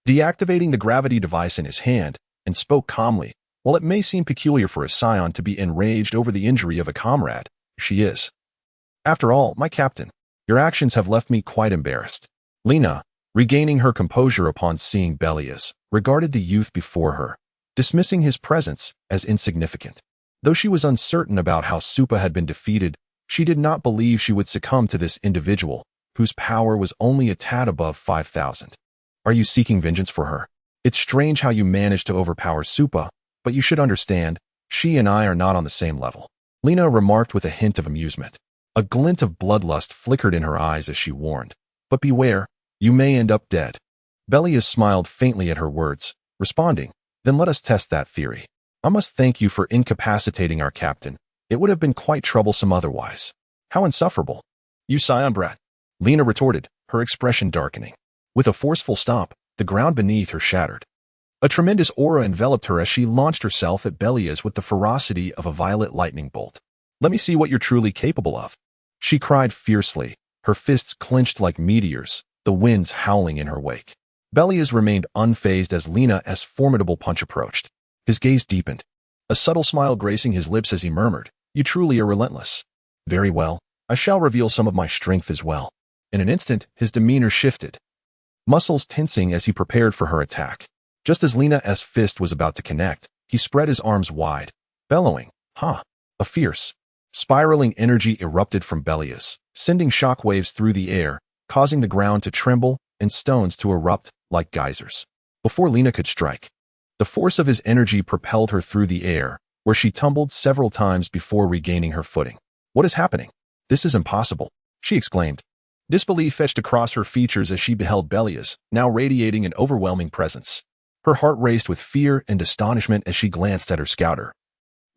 Deactivating the gravity device in his hand, and spoke calmly, "While it may seem peculiar for a Saiyan to be enraged over the injury of a comrade, she is. After all, my captain, your actions have left me quite embarrassed." Lina, regaining her composure upon seeing Belias, regarded the youth before her, dismissing his presence as insignificant. Though she was uncertain about how Supa had been defeated, she did not believe she would succumb to this individual, whose power was only a tad above 5,000. "Are you seeking vengeance for her? It's strange how you managed to overpower Supa, but you should understand, she and I are not on the same level," Lina remarked with a hint of amusement. A glint of bloodlust flickered in her eyes as she warned, "But beware, you may end up dead." Belias smiled faintly at her words, responding, "Then let us test that theory. I must thank you for incapacitating our captain. It would have been quite troublesome otherwise." "How insufferable." "You Saiyan brat," Lina retorted, her expression darkening. With a forceful stomp, the ground beneath her shattered. A tremendous aura enveloped her as she launched herself at Belias with the ferocity of a violet lightning bolt. "Let me see what you're truly capable of," she cried fiercely, her fists clenched like meteors, the winds howling in her wake. Belias remained unfazed as Lina's formidable punch approached. His gaze deepened, a subtle smile gracing his lips as he murmured, "You truly are relentless. Very well, I shall reveal some of my strength as well." In an instant, his demeanor shifted, muscles tensing as he prepared for her attack. Just as Lina's fist was about to connect, he spread his arms wide, bellowing, "Ha!" A fierce, spiraling energy erupted from Belias, sending shockwaves through the air, causing the ground to tremble and stones to erupt like geysers. Before Lina could strike, the force of his energy propelled her through the air, where she tumbled several times before regaining her footing. "What is happening? This is impossible," she exclaimed. Disbelief etched across her features as she beheld Belias, now radiating an overwhelming presence. Her heart raced with fear and astonishment as she glanced at her scouter,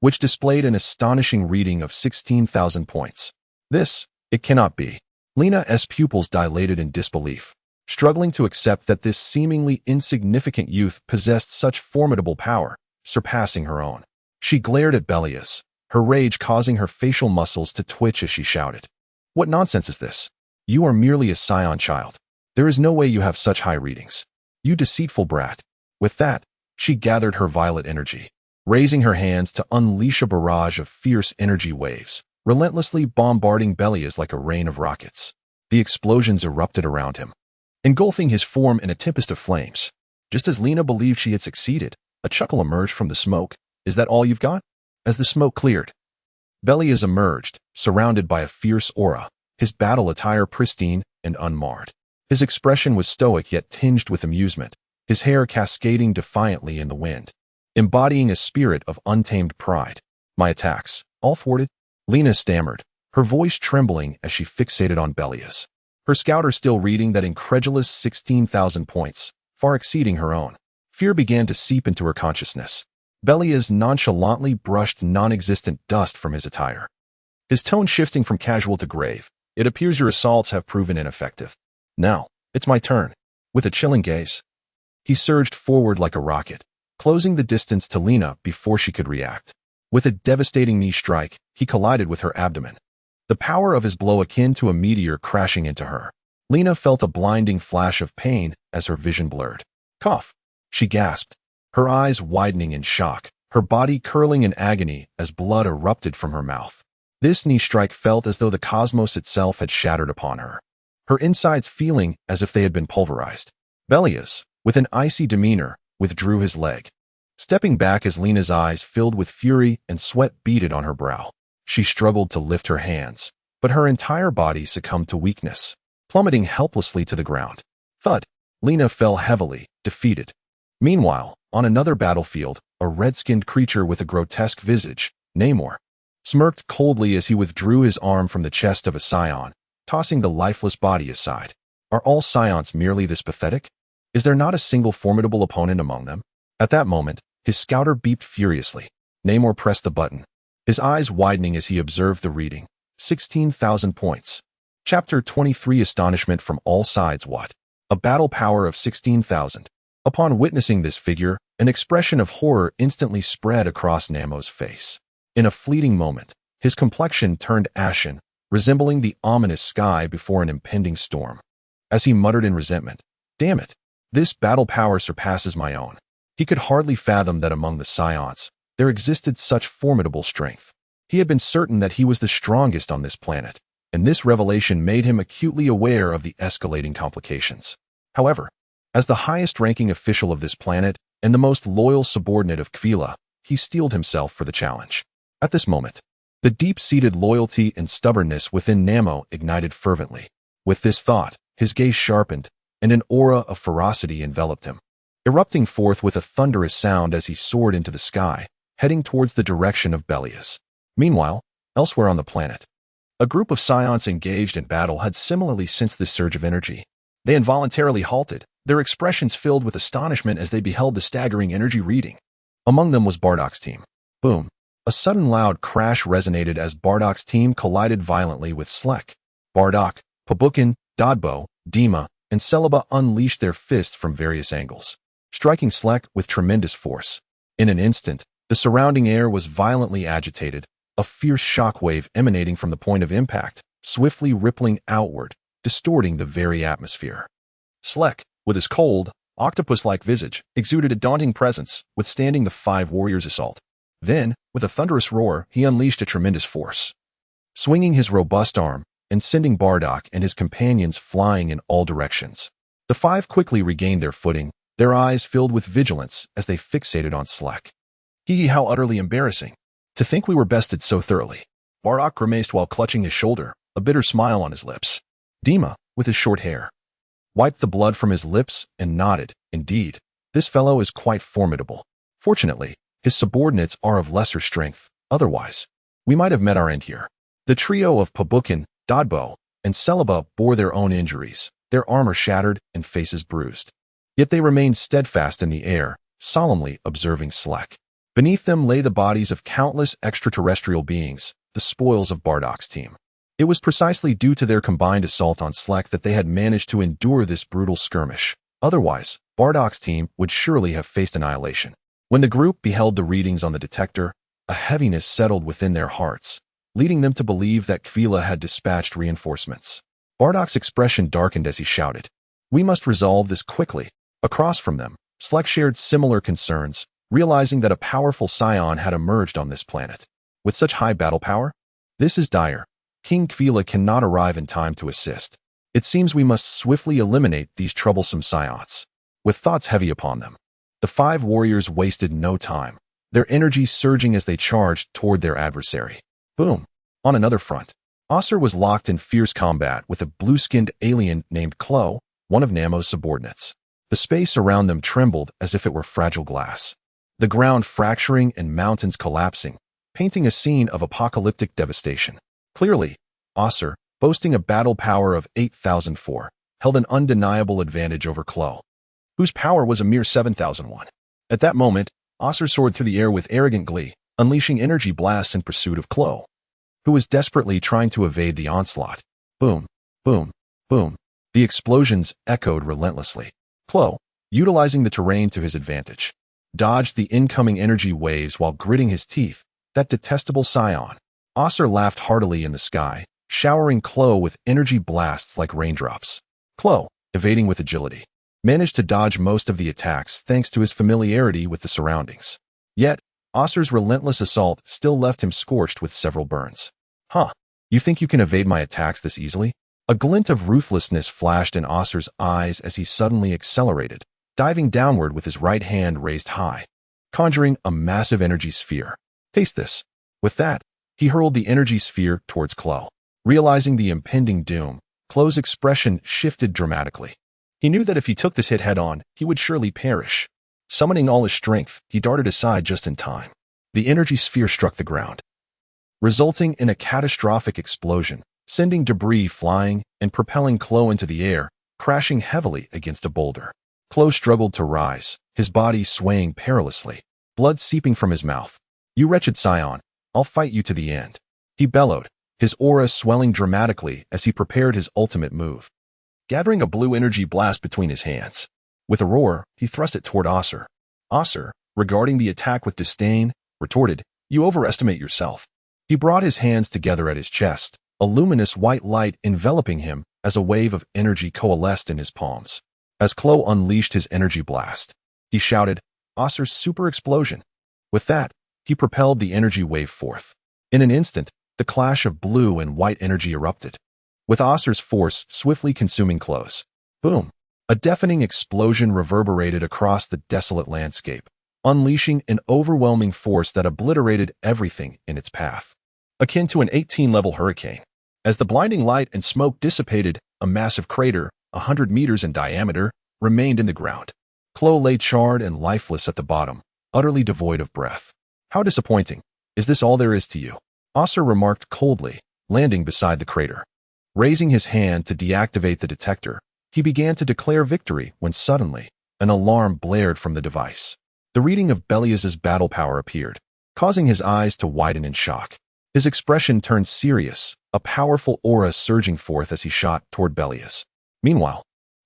which displayed an astonishing reading of 16,000 points. It cannot be. Lena's pupils dilated in disbelief, struggling to accept that this seemingly insignificant youth possessed such formidable power, surpassing her own. She glared at Belias, her rage causing her facial muscles to twitch as she shouted. What nonsense is this? You are merely a Saiyan child. There is no way you have such high readings. You deceitful brat. With that, she gathered her violet energy, raising her hands to unleash a barrage of fierce energy waves, relentlessly bombarding Belias like a rain of rockets. The explosions erupted around him, engulfing his form in a tempest of flames. Just as Lena believed she had succeeded, a chuckle emerged from the smoke. Is that all you've got? As the smoke cleared, Belias emerged, surrounded by a fierce aura, his battle attire pristine and unmarred. His expression was stoic yet tinged with amusement, his hair cascading defiantly in the wind, embodying a spirit of untamed pride. My attacks, all thwarted? Lena stammered, her voice trembling as she fixated on Belias, her scouter still reading that incredulous 16,000 points, far exceeding her own. Fear began to seep into her consciousness. Belias nonchalantly brushed non-existent dust from his attire, his tone shifting from casual to grave. It appears your assaults have proven ineffective. Now, it's my turn. With a chilling gaze, he surged forward like a rocket, closing the distance to Lena before she could react. With a devastating knee strike, he collided with her abdomen, the power of his blow akin to a meteor crashing into her. Lena felt a blinding flash of pain as her vision blurred. Cough! She gasped, her eyes widening in shock, her body curling in agony as blood erupted from her mouth. This knee strike felt as though the cosmos itself had shattered upon her, her insides feeling as if they had been pulverized. Belias, with an icy demeanor, withdrew his leg, stepping back as Lena's eyes filled with fury and sweat beaded on her brow. She struggled to lift her hands, but her entire body succumbed to weakness, plummeting helplessly to the ground. Thud! Lena fell heavily, defeated. Meanwhile, on another battlefield, a red-skinned creature with a grotesque visage, Namor, smirked coldly as he withdrew his arm from the chest of a Saiyan, tossing the lifeless body aside. Are all Saiyans merely this pathetic? Is there not a single formidable opponent among them? At that moment, his scouter beeped furiously. Namor pressed the button, his eyes widening as he observed the reading. 16,000 points. Chapter 23 Astonishment from all sides. What? A battle power of 16,000. Upon witnessing this figure, an expression of horror instantly spread across Namor's face. In a fleeting moment, his complexion turned ashen, resembling the ominous sky before an impending storm. As he muttered in resentment, "Damn it! This battle power surpasses my own." He could hardly fathom that among the Saiyans, there existed such formidable strength. He had been certain that he was the strongest on this planet, and this revelation made him acutely aware of the escalating complications. However, as the highest-ranking official of this planet and the most loyal subordinate of Kila, he steeled himself for the challenge. At this moment, the deep-seated loyalty and stubbornness within Namor ignited fervently. With this thought, his gaze sharpened, and an aura of ferocity enveloped him, erupting forth with a thunderous sound as he soared into the sky, heading towards the direction of Belias. Meanwhile, elsewhere on the planet, a group of Saiyans engaged in battle had similarly sensed this surge of energy. They involuntarily halted, their expressions filled with astonishment as they beheld the staggering energy reading. Among them was Bardock's team. Boom! A sudden loud crash resonated as Bardock's team collided violently with Slek. Bardock, Pabukin, Dodbo, Dima, and Celebi unleashed their fists from various angles, striking Slek with tremendous force. In an instant, the surrounding air was violently agitated, a fierce shockwave emanating from the point of impact, swiftly rippling outward, distorting the very atmosphere. Slek, with his cold, octopus-like visage, exuded a daunting presence, withstanding the 5 warriors' assault. Then, with a thunderous roar, he unleashed a tremendous force, swinging his robust arm and sending Bardock and his companions flying in all directions. The 5 quickly regained their footing, their eyes filled with vigilance as they fixated on Slek. Hee, how utterly embarrassing. To think we were bested so thoroughly. Bardock grimaced while clutching his shoulder, a bitter smile on his lips. Dima, with his short hair, wiped the blood from his lips and nodded. Indeed, this fellow is quite formidable. Fortunately, his subordinates are of lesser strength, otherwise, we might have met our end here. The trio of Pabukin, Dodbo, and Celebi bore their own injuries, their armor shattered and faces bruised. Yet they remained steadfast in the air, solemnly observing Slek. Beneath them lay the bodies of countless extraterrestrial beings, the spoils of Bardock's team. It was precisely due to their combined assault on Slek that they had managed to endure this brutal skirmish. Otherwise, Bardock's team would surely have faced annihilation. When the group beheld the readings on the detector, a heaviness settled within their hearts, leading them to believe that Kila had dispatched reinforcements. Bardock's expression darkened as he shouted, "We must resolve this quickly." Across from them, Slek shared similar concerns, realizing that a powerful Saiyan had emerged on this planet. With such high battle power? This is dire. King Kila cannot arrive in time to assist. It seems we must swiftly eliminate these troublesome Saiyans. With thoughts heavy upon them, the 5 warriors wasted no time, their energy surging as they charged toward their adversary. Boom! On another front, Acer was locked in fierce combat with a blue-skinned alien named Klo, one of Namo's subordinates. The space around them trembled as if it were fragile glass, the ground fracturing and mountains collapsing, painting a scene of apocalyptic devastation. Clearly, Acer, boasting a battle power of 8,004, held an undeniable advantage over Klo, whose power was a mere 7,001. At that moment, Acer soared through the air with arrogant glee, unleashing energy blasts in pursuit of Klo, who was desperately trying to evade the onslaught. Boom, boom, boom. The explosions echoed relentlessly. Klo, utilizing the terrain to his advantage, dodged the incoming energy waves while gritting his teeth. That detestable Saiyan. Acer laughed heartily in the sky, showering Klo with energy blasts like raindrops. Klo, evading with agility, managed to dodge most of the attacks thanks to his familiarity with the surroundings. Yet, Acer's relentless assault still left him scorched with several burns. Huh, you think you can evade my attacks this easily? A glint of ruthlessness flashed in Acer's eyes as he suddenly accelerated, diving downward with his right hand raised high, conjuring a massive energy sphere. Taste this. With that, he hurled the energy sphere towards Klo. Realizing the impending doom, Klo's expression shifted dramatically. He knew that if he took this hit head-on, he would surely perish. Summoning all his strength, he darted aside just in time. The energy sphere struck the ground, resulting in a catastrophic explosion, sending debris flying and propelling Klo into the air, crashing heavily against a boulder. Klo struggled to rise, his body swaying perilously, blood seeping from his mouth. "You wretched Saiyan, I'll fight you to the end," he bellowed, his aura swelling dramatically as he prepared his ultimate move. Gathering a blue energy blast between his hands, with a roar, he thrust it toward Acer. Acer, regarding the attack with disdain, retorted, "You overestimate yourself." He brought his hands together at his chest, a luminous white light enveloping him as a wave of energy coalesced in his palms. As Klo unleashed his energy blast, he shouted, "Acer's super explosion." With that, he propelled the energy wave forth. In an instant, the clash of blue and white energy erupted, with Acer's force swiftly consuming Klo's. Boom! A deafening explosion reverberated across the desolate landscape, unleashing an overwhelming force that obliterated everything in its path, akin to an 18-level hurricane. As the blinding light and smoke dissipated, a massive crater, 100 meters in diameter, remained in the ground. Klo lay charred and lifeless at the bottom, utterly devoid of breath. "How disappointing. Is this all there is to you?" Acer remarked coldly, landing beside the crater. Raising his hand to deactivate the detector, he began to declare victory when suddenly, an alarm blared from the device. The reading of Belias's battle power appeared, causing his eyes to widen in shock. His expression turned serious, a powerful aura surging forth as he shot toward Belias. Meanwhile,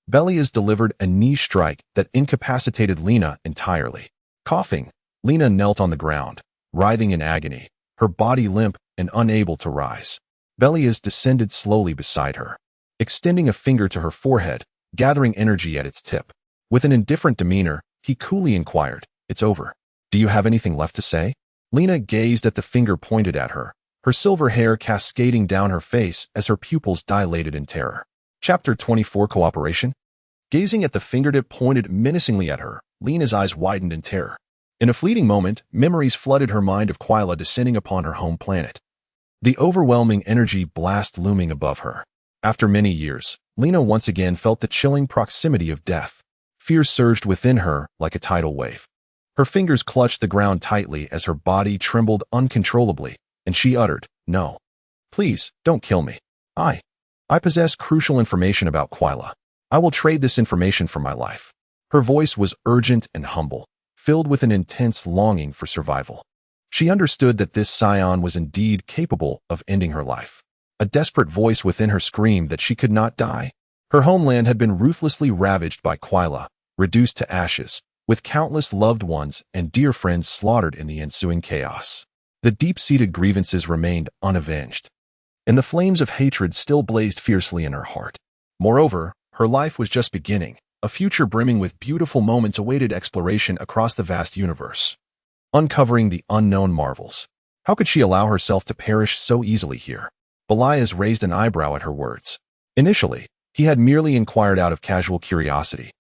Belias delivered a knee strike that incapacitated Lena entirely. Coughing, Lena knelt on the ground, writhing in agony, her body limp and unable to rise. Belias descended slowly beside her, extending a finger to her forehead, gathering energy at its tip. With an indifferent demeanor, he coolly inquired, "It's over. Do you have anything left to say?" Lena gazed at the finger pointed at her, her silver hair cascading down her face as her pupils dilated in terror. Chapter 24 Cooperation? Gazing at the fingertip pointed menacingly at her, Lena's eyes widened in terror. In a fleeting moment, memories flooded her mind of Kila descending upon her home planet, the overwhelming energy blast looming above her. After many years, Lena once again felt the chilling proximity of death. Fear surged within her like a tidal wave. Her fingers clutched the ground tightly as her body trembled uncontrollably, and she uttered, "No. Please, don't kill me. I possess crucial information about Kila. I will trade this information for my life." Her voice was urgent and humble, filled with an intense longing for survival. She understood that this Saiyan was indeed capable of ending her life. A desperate voice within her screamed that she could not die. Her homeland had been ruthlessly ravaged by Kila, reduced to ashes, with countless loved ones and dear friends slaughtered in the ensuing chaos. The deep-seated grievances remained unavenged, and the flames of hatred still blazed fiercely in her heart. Moreover, her life was just beginning. A future brimming with beautiful moments awaited exploration across the vast universe, uncovering the unknown marvels. How could she allow herself to perish so easily here? Belias raised an eyebrow at her words. Initially, he had merely inquired out of casual curiosity,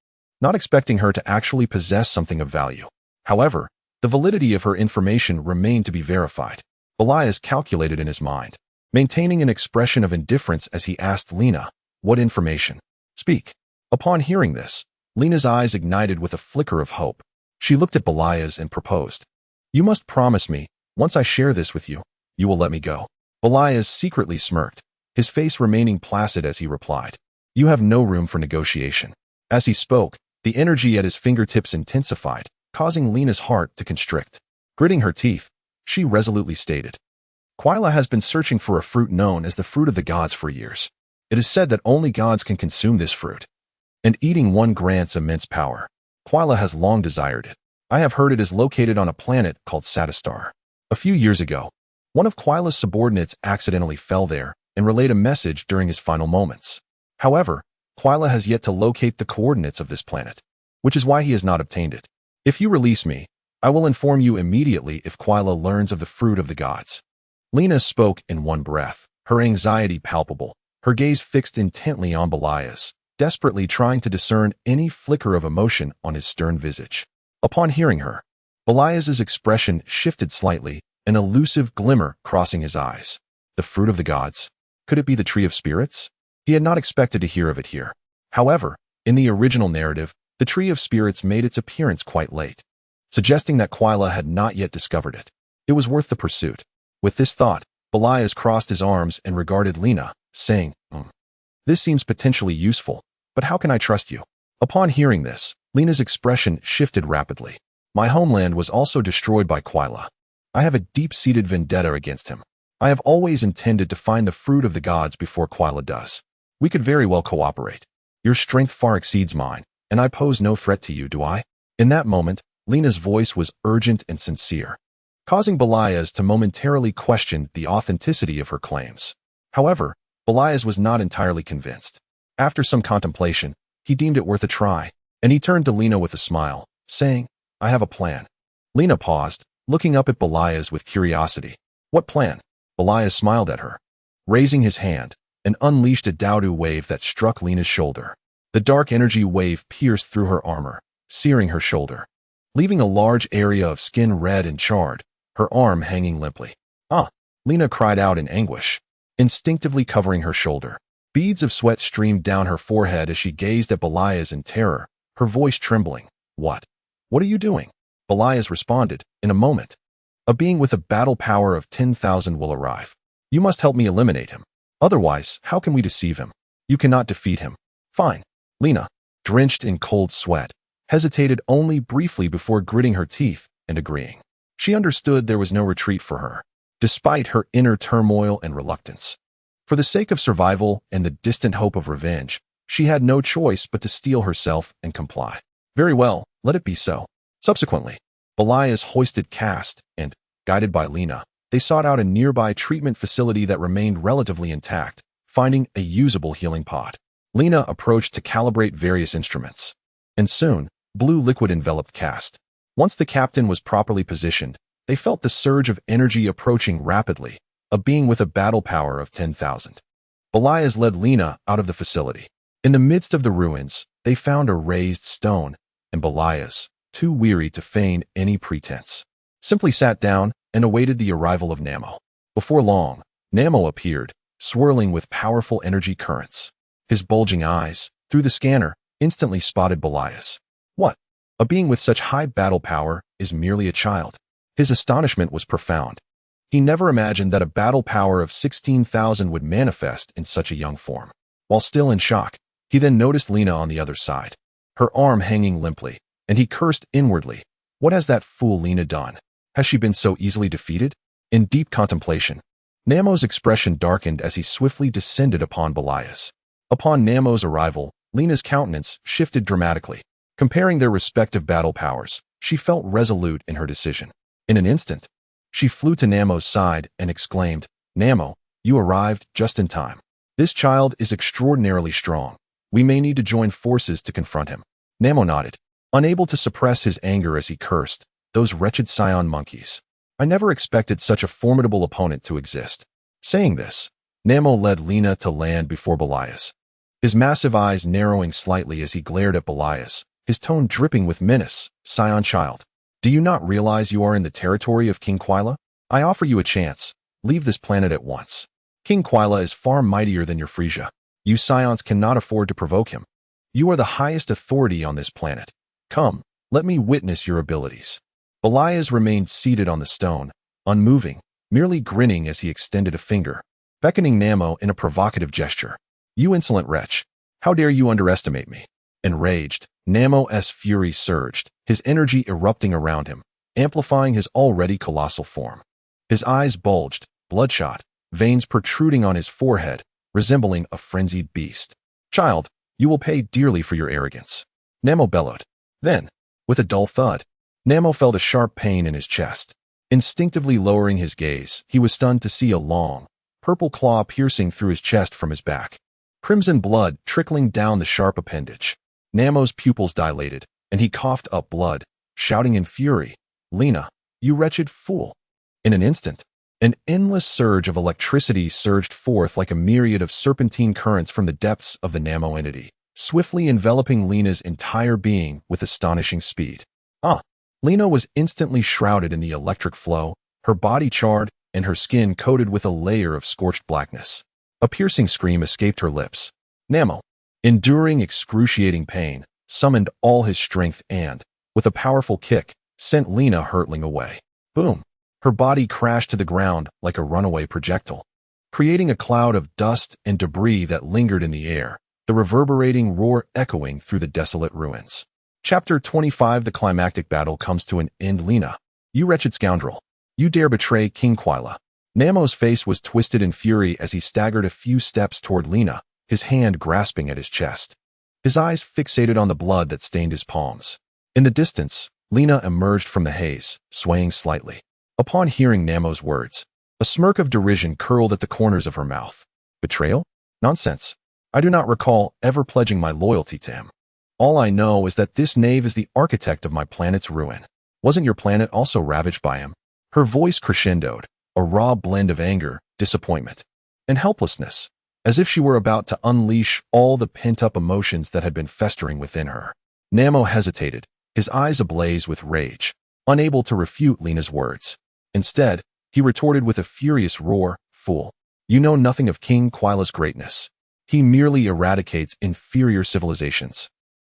not expecting her to actually possess something of value. However, the validity of her information remained to be verified. Belias calculated in his mind, maintaining an expression of indifference as he asked Lina, "What information? Speak." Upon hearing this, Lina's eyes ignited with a flicker of hope. She looked at Belias and proposed, "You must promise me, once I share this with you, you will let me go." Belias secretly smirked, his face remaining placid as he replied, "You have no room for negotiation." As he spoke, the energy at his fingertips intensified, causing Lina's heart to constrict. Gritting her teeth, she resolutely stated, "Kila has been searching for a fruit known as the fruit of the gods for years. It is said that only gods can consume this fruit, and eating one grants immense power. Kila has long desired it. I have heard it is located on a planet called Satistar. A few years ago, one of Quila's subordinates accidentally fell there and relayed a message during his final moments. However, Kila has yet to locate the coordinates of this planet, which is why he has not obtained it. If you release me, I will inform you immediately if Kila learns of the fruit of the gods." Lina spoke in one breath, her anxiety palpable, her gaze fixed intently on Belias, desperately trying to discern any flicker of emotion on his stern visage. Upon hearing her, Belias's expression shifted slightly, an elusive glimmer crossing his eyes. The fruit of the gods? Could it be the tree of spirits? He had not expected to hear of it here. However, in the original narrative, the tree of spirits made its appearance quite late, suggesting that Kila had not yet discovered it. It was worth the pursuit. With this thought, Belias crossed his arms and regarded Lina, saying, "This seems potentially useful, but how can I trust you?" Upon hearing this, Lina's expression shifted rapidly. "My homeland was also destroyed by Kila. I have a deep-seated vendetta against him. I have always intended to find the fruit of the gods before Kila does. We could very well cooperate. Your strength far exceeds mine, and I pose no threat to you, do I?" In that moment, Lina's voice was urgent and sincere, causing Belias to momentarily question the authenticity of her claims. However, Belias was not entirely convinced. After some contemplation, he deemed it worth a try, and he turned to Lina with a smile, saying, "I have a plan." Lina paused, looking up at Belias with curiosity. "What plan?" Belias smiled at her, raising his hand, and unleashed a Daodu wave that struck Lina's shoulder. The dark energy wave pierced through her armor, searing her shoulder, leaving a large area of skin red and charred, her arm hanging limply. "Ah!" Lina cried out in anguish, instinctively covering her shoulder. Beads of sweat streamed down her forehead as she gazed at Belias in terror, her voice trembling. What are you doing?" Belias responded, "In a moment. A being with a battle power of 10,000 will arrive. You must help me eliminate him. Otherwise, how can we deceive him? You cannot defeat him." "Fine." Lina, drenched in cold sweat, hesitated only briefly before gritting her teeth and agreeing. She understood there was no retreat for her, despite her inner turmoil and reluctance. For the sake of survival and the distant hope of revenge, she had no choice but to steel herself and comply. Very well, let it be so. Subsequently, Belias hoisted caste and, guided by Lina, they sought out a nearby treatment facility that remained relatively intact, finding a usable healing pod. Lina approached to calibrate various instruments, and soon, blue liquid enveloped caste. Once the captain was properly positioned, they felt the surge of energy approaching rapidly, a being with a battle power of 10,000. Belias led Lina out of the facility. In the midst of the ruins, they found a raised stone, and Belias, too weary to feign any pretense, simply sat down and awaited the arrival of Namo. Before long, Namo appeared, swirling with powerful energy currents. His bulging eyes, through the scanner, instantly spotted Belias. What? A being with such high battle power is merely a child. His astonishment was profound. He never imagined that a battle power of 16,000 would manifest in such a young form. While still in shock, he then noticed Lina on the other side. her arm hanging limply, and he cursed inwardly. What has that fool Lina done? Has she been so easily defeated? In deep contemplation, Nemo's expression darkened as he swiftly descended upon Belias. Upon Nemo's arrival, Lina's countenance shifted dramatically. Comparing their respective battle powers, she felt resolute in her decision. In an instant, she flew to Nemo's side and exclaimed, "Nemo, you arrived just in time. This child is extraordinarily strong. We may need to join forces to confront him." Nemo nodded, unable to suppress his anger as he cursed, "Those wretched Saiyan monkeys. I never expected such a formidable opponent to exist." Saying this, Nemo led Lina to land before Belias, his massive eyes narrowing slightly as he glared at Belias, his tone dripping with menace. "Saiyan child, do you not realize you are in the territory of King Kila? I offer you a chance. Leave this planet at once. King Kila is far mightier than your Frieza. You Saiyans cannot afford to provoke him. You are the highest authority on this planet. Come, let me witness your abilities." Belias remained seated on the stone, unmoving, merely grinning as he extended a finger, beckoning Nemo in a provocative gesture. "You insolent wretch, how dare you underestimate me?" Enraged, Nemo's fury surged, his energy erupting around him, amplifying his already colossal form. His eyes bulged, bloodshot, veins protruding on his forehead, resembling a frenzied beast. "Child, you will pay dearly for your arrogance," Nemo bellowed. Then, with a dull thud, Nemo felt a sharp pain in his chest. Instinctively lowering his gaze, he was stunned to see a long, purple claw piercing through his chest from his back. Crimson blood trickling down the sharp appendage. Nemo's pupils dilated, and he coughed up blood, shouting in fury, "Lina, you wretched fool!" In an instant, an endless surge of electricity surged forth like a myriad of serpentine currents from the depths of the Nemo entity, swiftly enveloping Lina's entire being with astonishing speed. Lina was instantly shrouded in the electric flow, her body charred and her skin coated with a layer of scorched blackness. A piercing scream escaped her lips. Nemo, enduring excruciating pain, summoned all his strength and, with a powerful kick, sent Lina hurtling away. Boom! Her body crashed to the ground like a runaway projectile, creating a cloud of dust and debris that lingered in the air, the reverberating roar echoing through the desolate ruins. Chapter 25. The climactic battle comes to an end. "Lina, you wretched scoundrel. You dare betray King Kila." Nemo's face was twisted in fury as he staggered a few steps toward Lina, his hand grasping at his chest. His eyes fixated on the blood that stained his palms. In the distance, Lina emerged from the haze, swaying slightly. Upon hearing Nemo's words, a smirk of derision curled at the corners of her mouth. "Betrayal? Nonsense. I do not recall ever pledging my loyalty to him. All I know is that this knave is the architect of my planet's ruin. Wasn't your planet also ravaged by him?" Her voice crescendoed, a raw blend of anger, disappointment, and helplessness, as if she were about to unleash all the pent-up emotions that had been festering within her. Nemo hesitated, his eyes ablaze with rage, unable to refute Lina's words. Instead, he retorted with a furious roar, "Fool! You know nothing of King Kila's greatness. He merely eradicates inferior civilizations.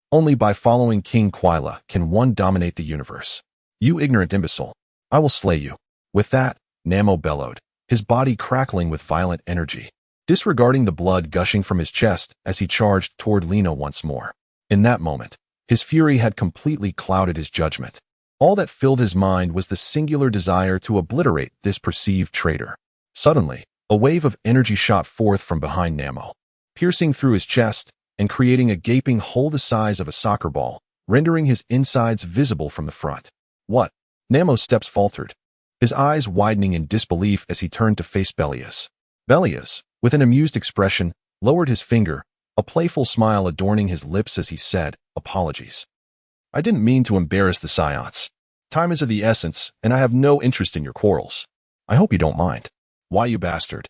Only by following King Kila can one dominate the universe. You ignorant imbecile, I will slay you." With that, Nemo bellowed, his body crackling with violent energy, disregarding the blood gushing from his chest as he charged toward Lina once more. In that moment, his fury had completely clouded his judgment. All that filled his mind was the singular desire to obliterate this perceived traitor. Suddenly, a wave of energy shot forth from behind Nemo, piercing through his chest and creating a gaping hole the size of a soccer ball, rendering his insides visible from the front. "What?" Nemo's steps faltered, his eyes widening in disbelief as he turned to face Belias. Belias, with an amused expression, lowered his finger, a playful smile adorning his lips as he said, "Apologies. I didn't mean to embarrass the Saiyans. Time is of the essence, and I have no interest in your quarrels. I hope you don't mind." "Why, you bastard?"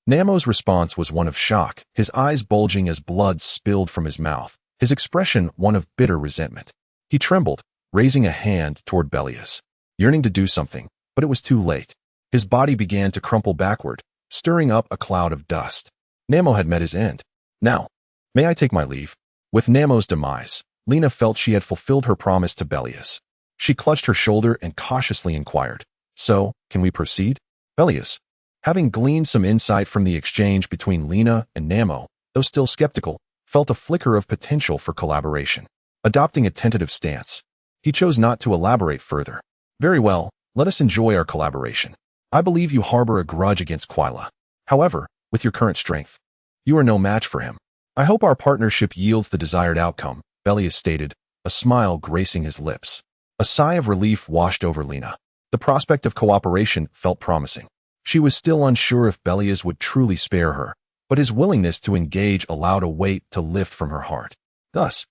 Nemo's response was one of shock, his eyes bulging as blood spilled from his mouth, his expression one of bitter resentment. He trembled, raising a hand toward Belias, yearning to do something, but it was too late. His body began to crumple backward, stirring up a cloud of dust. Nemo had met his end. "Now, may I take my leave?" With Nemo's demise, Lina felt she had fulfilled her promise to Belias. She clutched her shoulder and cautiously inquired, "So, can we proceed?" Belias, having gleaned some insight from the exchange between Lina and Nemo, though still skeptical, felt a flicker of potential for collaboration. adopting a tentative stance. He chose not to elaborate further. Very well, let us enjoy our collaboration. I believe you harbor a grudge against Kila. However, with your current strength, you are no match for him. I hope our partnership yields the desired outcome, Belias stated, a smile gracing his lips. A sigh of relief washed over Lina. The prospect of cooperation felt promising. She was still unsure if Belias would truly spare her, but his willingness to engage allowed a weight to lift from her heart. Thus,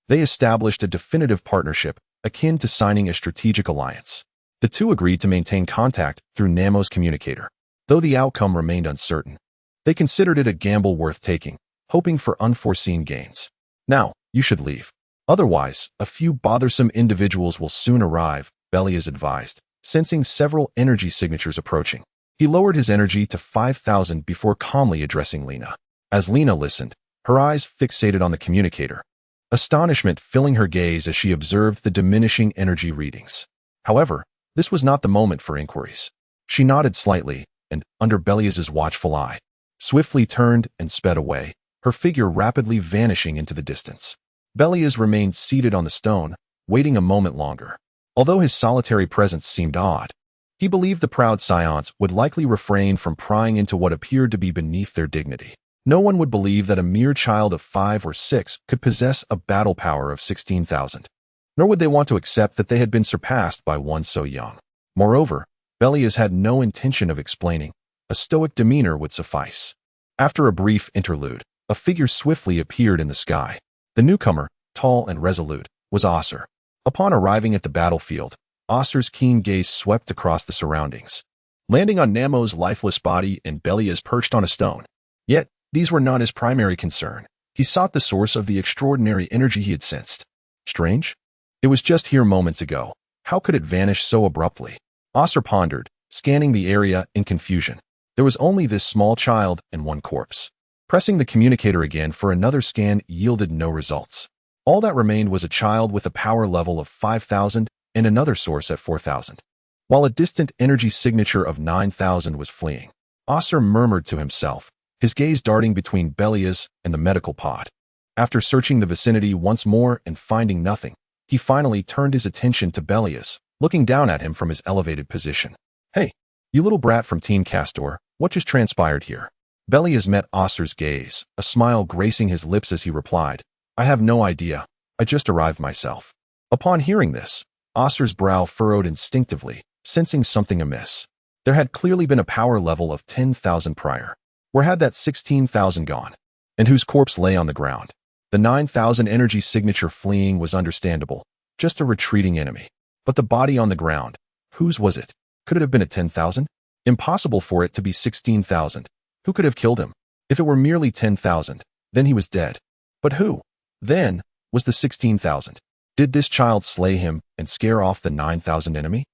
they established a definitive partnership, akin to signing a strategic alliance. The two agreed to maintain contact through Nemo's communicator. Though the outcome remained uncertain, they considered it a gamble worth taking, hoping for unforeseen gains. Now, you should leave. Otherwise, a few bothersome individuals will soon arrive, Belias advised, sensing several energy signatures approaching. He lowered his energy to 5,000 before calmly addressing Lina. As Lina listened, her eyes fixated on the communicator, astonishment filling her gaze as she observed the diminishing energy readings. However, this was not the moment for inquiries. She nodded slightly, and, under Belias's watchful eye, swiftly turned and sped away, her figure rapidly vanishing into the distance. Belias remained seated on the stone, waiting a moment longer. Although his solitary presence seemed odd, he believed the proud Saiyans would likely refrain from prying into what appeared to be beneath their dignity. No one would believe that a mere child of 5 or 6 could possess a battle power of 16,000. Nor would they want to accept that they had been surpassed by one so young. Moreover, Belias had no intention of explaining. A stoic demeanor would suffice. After a brief interlude, a figure swiftly appeared in the sky. The newcomer, tall and resolute, was Osir. Upon arriving at the battlefield, Osir's keen gaze swept across the surroundings, landing on Nemo's lifeless body and Belias perched on a stone. Yet, these were not his primary concern. He sought the source of the extraordinary energy he had sensed. Strange? It was just here moments ago. How could it vanish so abruptly? Osir pondered, scanning the area in confusion. There was only this small child and one corpse. Pressing the communicator again for another scan yielded no results. All that remained was a child with a power level of 5,000 and another source at 4,000. While a distant energy signature of 9,000 was fleeing, Osir murmured to himself, his gaze darting between Belias and the medical pod. After searching the vicinity once more and finding nothing, he finally turned his attention to Belias, looking down at him from his elevated position. Hey, you little brat from Team Castor, what just transpired here? Belias met Osir's gaze, a smile gracing his lips as he replied, I have no idea. I just arrived myself. Upon hearing this, Osir's brow furrowed instinctively, sensing something amiss. There had clearly been a power level of 10,000 prior. Where had that 16,000 gone? And whose corpse lay on the ground? The 9,000 energy signature fleeing was understandable, just a retreating enemy. But the body on the ground, whose was it? Could it have been a 10,000? Impossible for it to be 16,000. Who could have killed him? If it were merely 10,000, then he was dead. But who, then, was the 16,000? Did this child slay him and scare off the 9,000 enemy?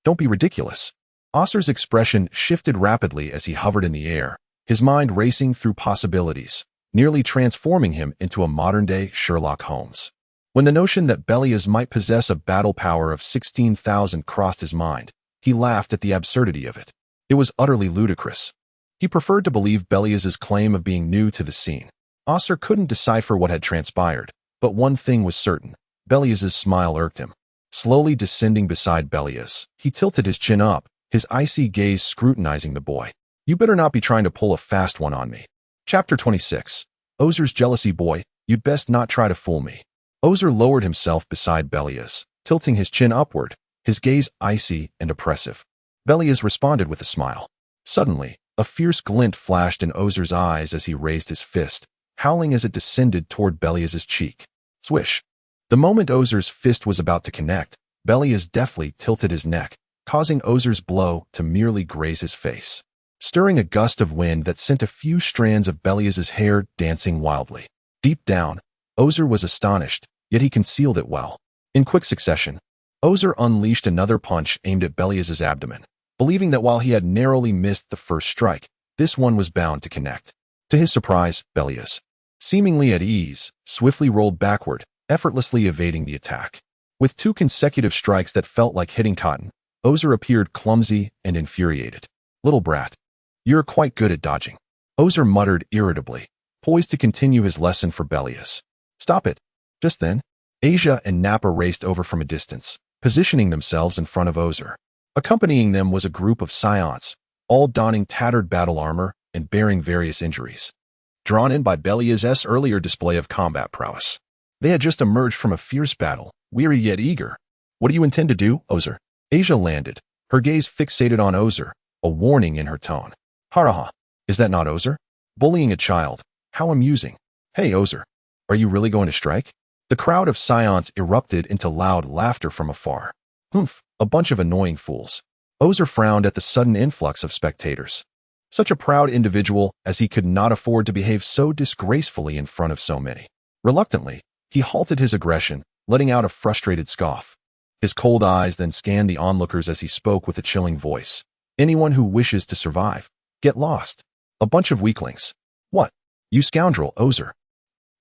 Don't be ridiculous. Osir's expression shifted rapidly as he hovered in the air, his mind racing through possibilities, nearly transforming him into a modern-day Sherlock Holmes. When the notion that Belias might possess a battle power of 16,000 crossed his mind, he laughed at the absurdity of it. It was utterly ludicrous. He preferred to believe Belias's claim of being new to the scene. Osir couldn't decipher what had transpired, but one thing was certain. Belias's smile irked him. Slowly descending beside Belias, he tilted his chin up, his icy gaze scrutinizing the boy. You better not be trying to pull a fast one on me. Chapter 26. Osir's jealousy. Boy, you'd best not try to fool me. Osir lowered himself beside Belias, tilting his chin upward, his gaze icy and oppressive. Belias responded with a smile. Suddenly, a fierce glint flashed in Osir's eyes as he raised his fist, howling as it descended toward Belias's cheek. Swish. The moment Osir's fist was about to connect, Belias deftly tilted his neck, causing Osir's blow to merely graze his face, stirring a gust of wind that sent a few strands of Belias's hair dancing wildly. Deep down, Osir was astonished, yet he concealed it well. In quick succession, Osir unleashed another punch aimed at Belias's abdomen, believing that while he had narrowly missed the first strike, this one was bound to connect. To his surprise, Belias, seemingly at ease, swiftly rolled backward, effortlessly evading the attack. With 2 consecutive strikes that felt like hitting cotton, Osir appeared clumsy and infuriated. Little brat. You're quite good at dodging. Osir muttered irritably, poised to continue his lesson for Belias. Stop it. Just then, Asia and Nappa raced over from a distance, positioning themselves in front of Ozer. Accompanying them was a group of Saiyans, all donning tattered battle armor and bearing various injuries. Drawn in by Belias' earlier display of combat prowess. They had just emerged from a fierce battle, weary yet eager. What do you intend to do, Ozer? Asia landed, her gaze fixated on Ozer, a warning in her tone. Haraha. Is that not Ozer? Bullying a child. How amusing. Hey, Ozer. Are you really going to strike? The crowd of Saiyans erupted into loud laughter from afar. Humph, a bunch of annoying fools. Ozer frowned at the sudden influx of spectators. Such a proud individual as he could not afford to behave so disgracefully in front of so many. Reluctantly, he halted his aggression, letting out a frustrated scoff. His cold eyes then scanned the onlookers as he spoke with a chilling voice. Anyone who wishes to survive, get lost. A bunch of weaklings. What? You scoundrel, Ozer.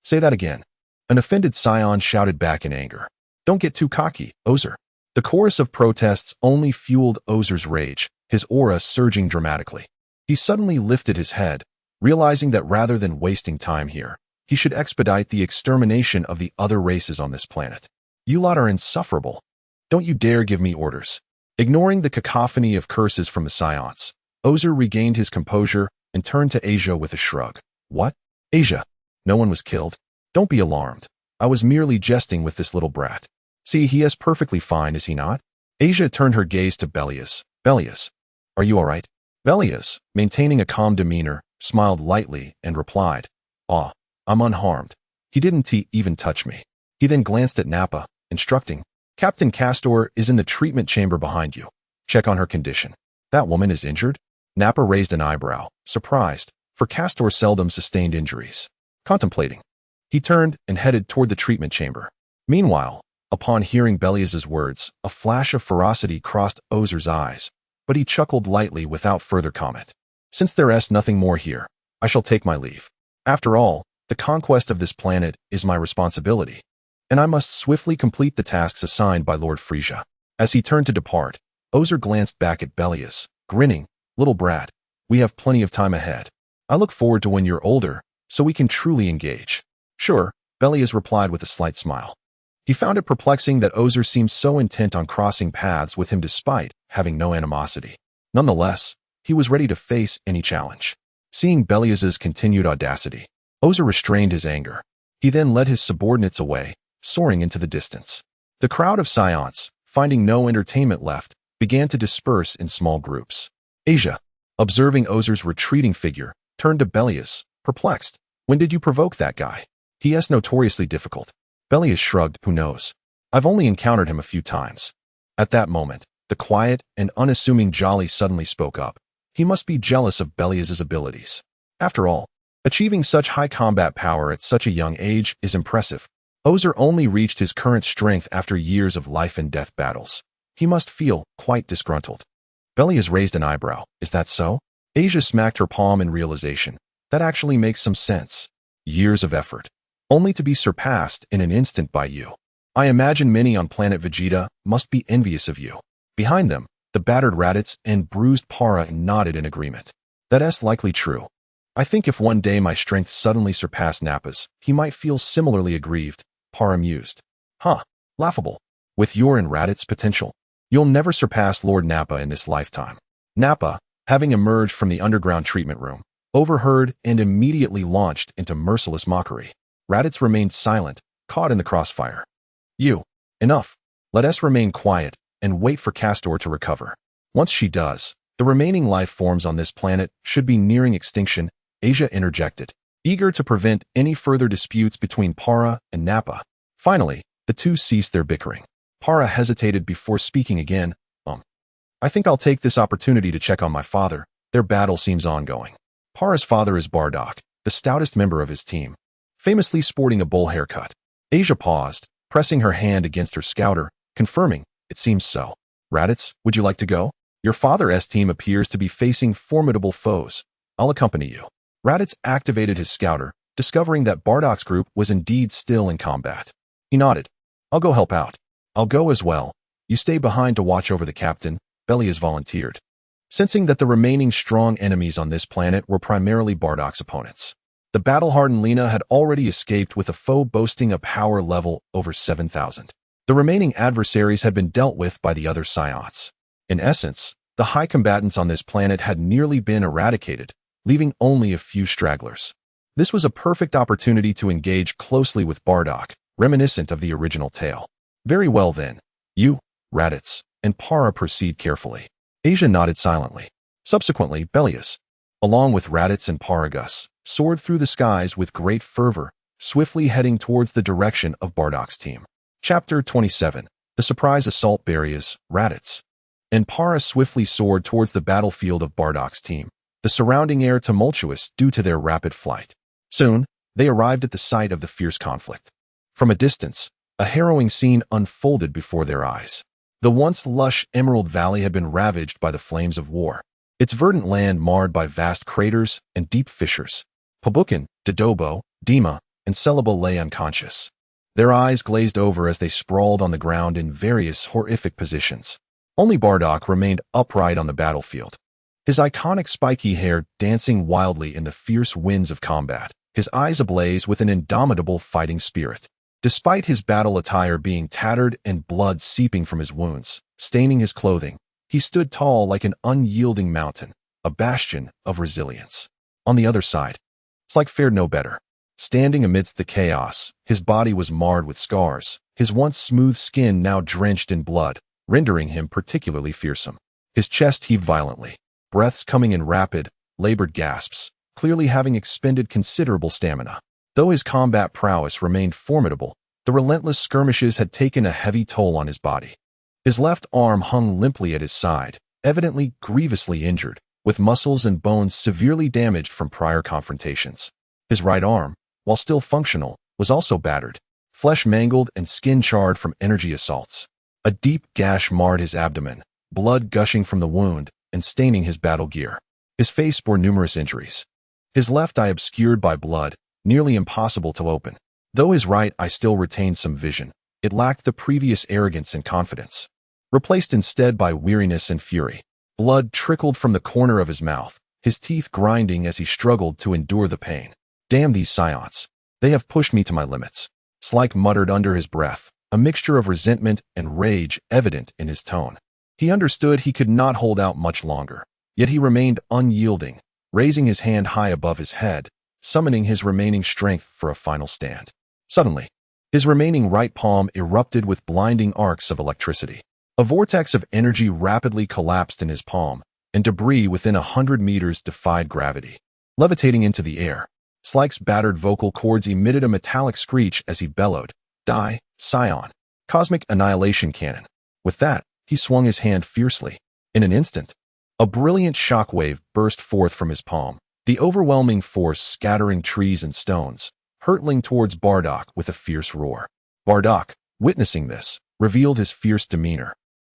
Say that again. An offended Saiyan shouted back in anger. Don't get too cocky, Ozer. The chorus of protests only fueled Ozer's rage, his aura surging dramatically. He suddenly lifted his head, realizing that rather than wasting time here, he should expedite the extermination of the other races on this planet. You lot are insufferable. Don't you dare give me orders. Ignoring the cacophony of curses from the Saiyans, Ozer regained his composure and turned to Asia with a shrug. What? Asia. No one was killed. Don't be alarmed. I was merely jesting with this little brat. See, he is perfectly fine, is he not? Asia turned her gaze to Belias. Belias, are you all right? Belias, maintaining a calm demeanor, smiled lightly and replied, I'm unharmed. He didn't even touch me. He then glanced at Nappa, instructing, Captain Castor is in the treatment chamber behind you. Check on her condition. That woman is injured? Nappa raised an eyebrow, surprised, for Castor seldom sustained injuries. Contemplating. He turned and headed toward the treatment chamber. Meanwhile, upon hearing Belias' words, a flash of ferocity crossed Ozer's eyes, but he chuckled lightly without further comment. Since there is nothing more here, I shall take my leave. After all, the conquest of this planet is my responsibility, and I must swiftly complete the tasks assigned by Lord Frieza. As he turned to depart, Ozer glanced back at Belias, grinning, Little brat, we have plenty of time ahead. I look forward to when you're older, so we can truly engage. Sure, Belias replied with a slight smile. He found it perplexing that Ozer seemed so intent on crossing paths with him despite having no animosity. Nonetheless, he was ready to face any challenge. Seeing Belias's continued audacity, Ozer restrained his anger. He then led his subordinates away, soaring into the distance. The crowd of Saiyans, finding no entertainment left, began to disperse in small groups. Asia, observing Ozer's retreating figure, turned to Belias, perplexed. When did you provoke that guy? He is notoriously difficult. Belias shrugged, who knows? I've only encountered him a few times. At that moment, the quiet and unassuming Jolly suddenly spoke up. He must be jealous of Belias' abilities. After all, achieving such high combat power at such a young age is impressive. Ozer only reached his current strength after years of life and death battles. He must feel quite disgruntled. Belias raised an eyebrow. Is that so? Asia smacked her palm in realization. That actually makes some sense. Years of effort, only to be surpassed in an instant by you. I imagine many on Planet Vegeta must be envious of you. Behind them, the battered Raditz and bruised Para nodded in agreement. That's likely true. I think if one day my strength suddenly surpassed Nappa's, he might feel similarly aggrieved. Para mused. Huh, laughable. With your and Raditz's potential, you'll never surpass Lord Nappa in this lifetime. Nappa, having emerged from the underground treatment room, overheard and immediately launched into merciless mockery. Raditz remained silent, caught in the crossfire. Enough. Let us remain quiet and wait for Castor to recover. Once she does, the remaining life forms on this planet should be nearing extinction, Asia interjected, eager to prevent any further disputes between Para and Nappa. Finally, the two ceased their bickering. Para hesitated before speaking again. I think I'll take this opportunity to check on my father. Their battle seems ongoing. Para's father is Bardock, the stoutest member of his team, famously sporting a bowl haircut. Asia paused, pressing her hand against her scouter, confirming, it seems so. Raditz, would you like to go? Your father's team appears to be facing formidable foes. I'll accompany you. Raditz activated his scouter, discovering that Bardock's group was indeed still in combat. He nodded. I'll go help out. I'll go as well. You stay behind to watch over the captain, Belias volunteered. Sensing that the remaining strong enemies on this planet were primarily Bardock's opponents, The battle-hardened Lena had already escaped with a foe boasting a power level over 7,000. The remaining adversaries had been dealt with by the other Saiyans. In essence, the high combatants on this planet had nearly been eradicated, leaving only a few stragglers. This was a perfect opportunity to engage closely with Bardock, reminiscent of the original tale. Very well then. You, Raditz, and Para proceed carefully. Asia nodded silently. Subsequently, Belias, along with Raditz and Paragus, soared through the skies with great fervor, swiftly heading towards the direction of Bardock's team. Chapter 27. The Surprise Assault. Belias, Raditz, and Para swiftly soared towards the battlefield of Bardock's team, the surrounding air tumultuous due to their rapid flight. Soon, they arrived at the site of the fierce conflict. From a distance, a harrowing scene unfolded before their eyes. The once lush Emerald Valley had been ravaged by the flames of war, its verdant land marred by vast craters and deep fissures. Pabukan, Dodobo, Dima, and Celebi lay unconscious. Their eyes glazed over as they sprawled on the ground in various horrific positions. Only Bardock remained upright on the battlefield, his iconic spiky hair dancing wildly in the fierce winds of combat, his eyes ablaze with an indomitable fighting spirit. Despite his battle attire being tattered and blood seeping from his wounds, staining his clothing, he stood tall like an unyielding mountain, a bastion of resilience. On the other side, Slyke fared no better. Standing amidst the chaos, his body was marred with scars, his once smooth skin now drenched in blood, rendering him particularly fearsome. His chest heaved violently, breaths coming in rapid, labored gasps, clearly having expended considerable stamina. Though his combat prowess remained formidable, the relentless skirmishes had taken a heavy toll on his body. His left arm hung limply at his side, evidently grievously injured, with muscles and bones severely damaged from prior confrontations. His right arm, while still functional, was also battered, flesh mangled and skin charred from energy assaults. A deep gash marred his abdomen, blood gushing from the wound and staining his battle gear. His face bore numerous injuries. His left eye obscured by blood, nearly impossible to open. Though his right eye still retained some vision, it lacked the previous arrogance and confidence. Replaced instead by weariness and fury. Blood trickled from the corner of his mouth, his teeth grinding as he struggled to endure the pain. Damn these Saiyans. They have pushed me to my limits. Slyke muttered under his breath, a mixture of resentment and rage evident in his tone. He understood he could not hold out much longer, yet he remained unyielding, raising his hand high above his head, summoning his remaining strength for a final stand. Suddenly, his remaining right palm erupted with blinding arcs of electricity. A vortex of energy rapidly collapsed in his palm, and debris within 100 meters defied gravity. Levitating into the air, Slyke's battered vocal cords emitted a metallic screech as he bellowed, "Die, Saiyan! Cosmic Annihilation Cannon!" With that, he swung his hand fiercely. In an instant, a brilliant shockwave burst forth from his palm, the overwhelming force scattering trees and stones, hurtling towards Bardock with a fierce roar. Bardock, witnessing this, revealed his fierce demeanor,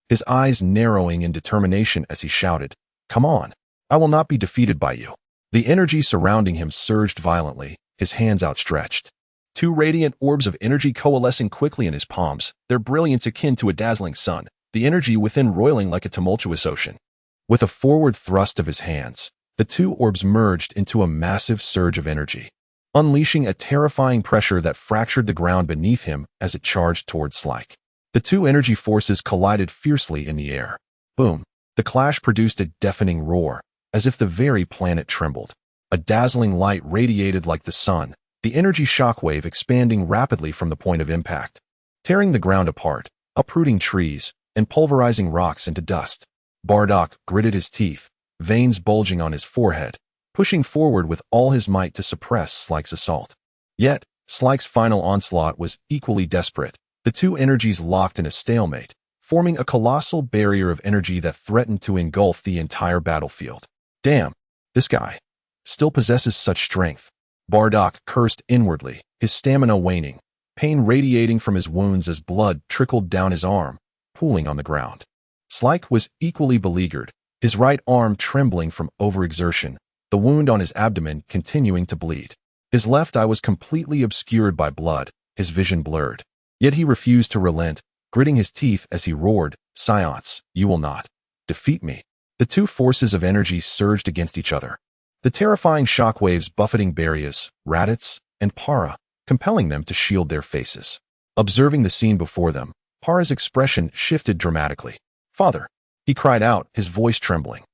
his eyes narrowing in determination as he shouted, "Come on! I will not be defeated by you." The energy surrounding him surged violently, his hands outstretched. Two radiant orbs of energy coalescing quickly in his palms, their brilliance akin to a dazzling sun, the energy within roiling like a tumultuous ocean. With a forward thrust of his hands, the two orbs merged into a massive surge of energy, unleashing a terrifying pressure that fractured the ground beneath him as it charged towards Slyke. The two energy forces collided fiercely in the air. Boom! The clash produced a deafening roar, as if the very planet trembled. A dazzling light radiated like the sun, the energy shockwave expanding rapidly from the point of impact, tearing the ground apart, uprooting trees, and pulverizing rocks into dust. Bardock gritted his teeth, veins bulging on his forehead, pushing forward with all his might to suppress Slyke's assault. Yet, Slyke's final onslaught was equally desperate. The two energies locked in a stalemate, forming a colossal barrier of energy that threatened to engulf the entire battlefield. Damn, this guy still possesses such strength. Bardock cursed inwardly, his stamina waning, pain radiating from his wounds as blood trickled down his arm, pooling on the ground. Slyke was equally beleaguered, his right arm trembling from overexertion, the wound on his abdomen continuing to bleed. His left eye was completely obscured by blood, his vision blurred. Yet he refused to relent, gritting his teeth as he roared, "Saiyans, you will not defeat me." The two forces of energy surged against each other, the terrifying shockwaves buffeting Belias, Raditz, and Para, compelling them to shield their faces. Observing the scene before them, Para's expression shifted dramatically. "Father!" he cried out, his voice trembling.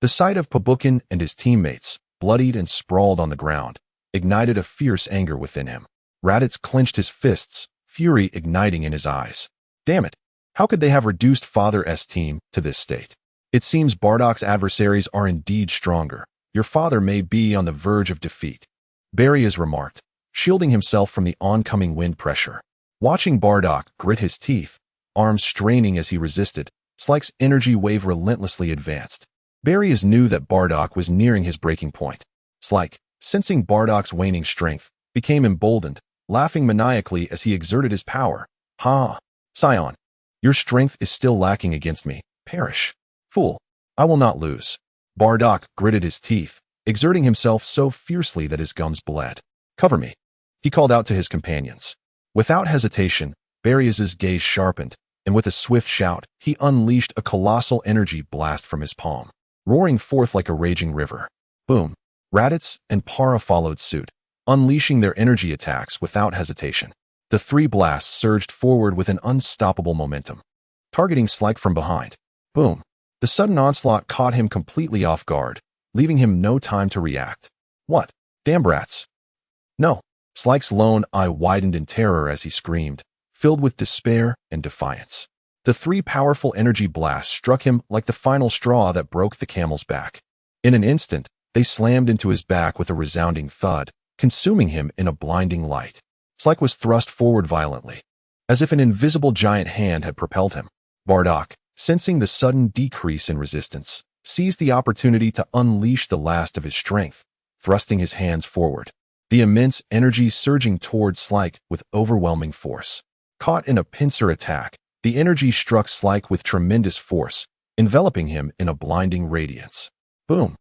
The sight of Pabukin and his teammates, bloodied and sprawled on the ground, ignited a fierce anger within him. Raditz clenched his fists, fury igniting in his eyes. Damn it! How could they have reduced Father's team to this state? It seems Bardock's adversaries are indeed stronger. Your father may be on the verge of defeat, Belias remarked, shielding himself from the oncoming wind pressure. Watching Bardock grit his teeth, arms straining as he resisted, Slyke's energy wave relentlessly advanced. Belias knew that Bardock was nearing his breaking point. Slyke, sensing Bardock's waning strength, became emboldened, laughing maniacally as he exerted his power. "Ha! Saiyan, your strength is still lacking against me. Perish. Fool, I will not lose." Bardock gritted his teeth, exerting himself so fiercely that his gums bled. "Cover me," he called out to his companions. Without hesitation, Belias's gaze sharpened, and with a swift shout, he unleashed a colossal energy blast from his palm, roaring forth like a raging river. Boom! Raditz and Para followed suit, unleashing their energy attacks without hesitation. The three blasts surged forward with an unstoppable momentum, targeting Slyke from behind. Boom! The sudden onslaught caught him completely off guard, leaving him no time to react. "What? Damn brats!" "No!" Slyke's lone eye widened in terror as he screamed, filled with despair and defiance. The three powerful energy blasts struck him like the final straw that broke the camel's back. In an instant, they slammed into his back with a resounding thud, consuming him in a blinding light. Slyke was thrust forward violently, as if an invisible giant hand had propelled him. Bardock, sensing the sudden decrease in resistance, seized the opportunity to unleash the last of his strength, thrusting his hands forward, the immense energy surging towards Slyke with overwhelming force. Caught in a pincer attack, the energy struck Slyke with tremendous force, enveloping him in a blinding radiance. Boom!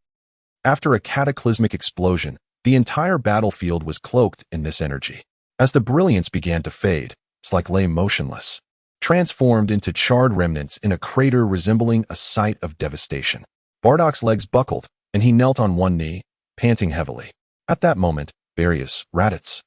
After a cataclysmic explosion, the entire battlefield was cloaked in this energy. As the brilliance began to fade, Slyke lay motionless, transformed into charred remnants in a crater resembling a site of devastation. Bardock's legs buckled, and he knelt on one knee, panting heavily. At that moment, Belias, Raditz,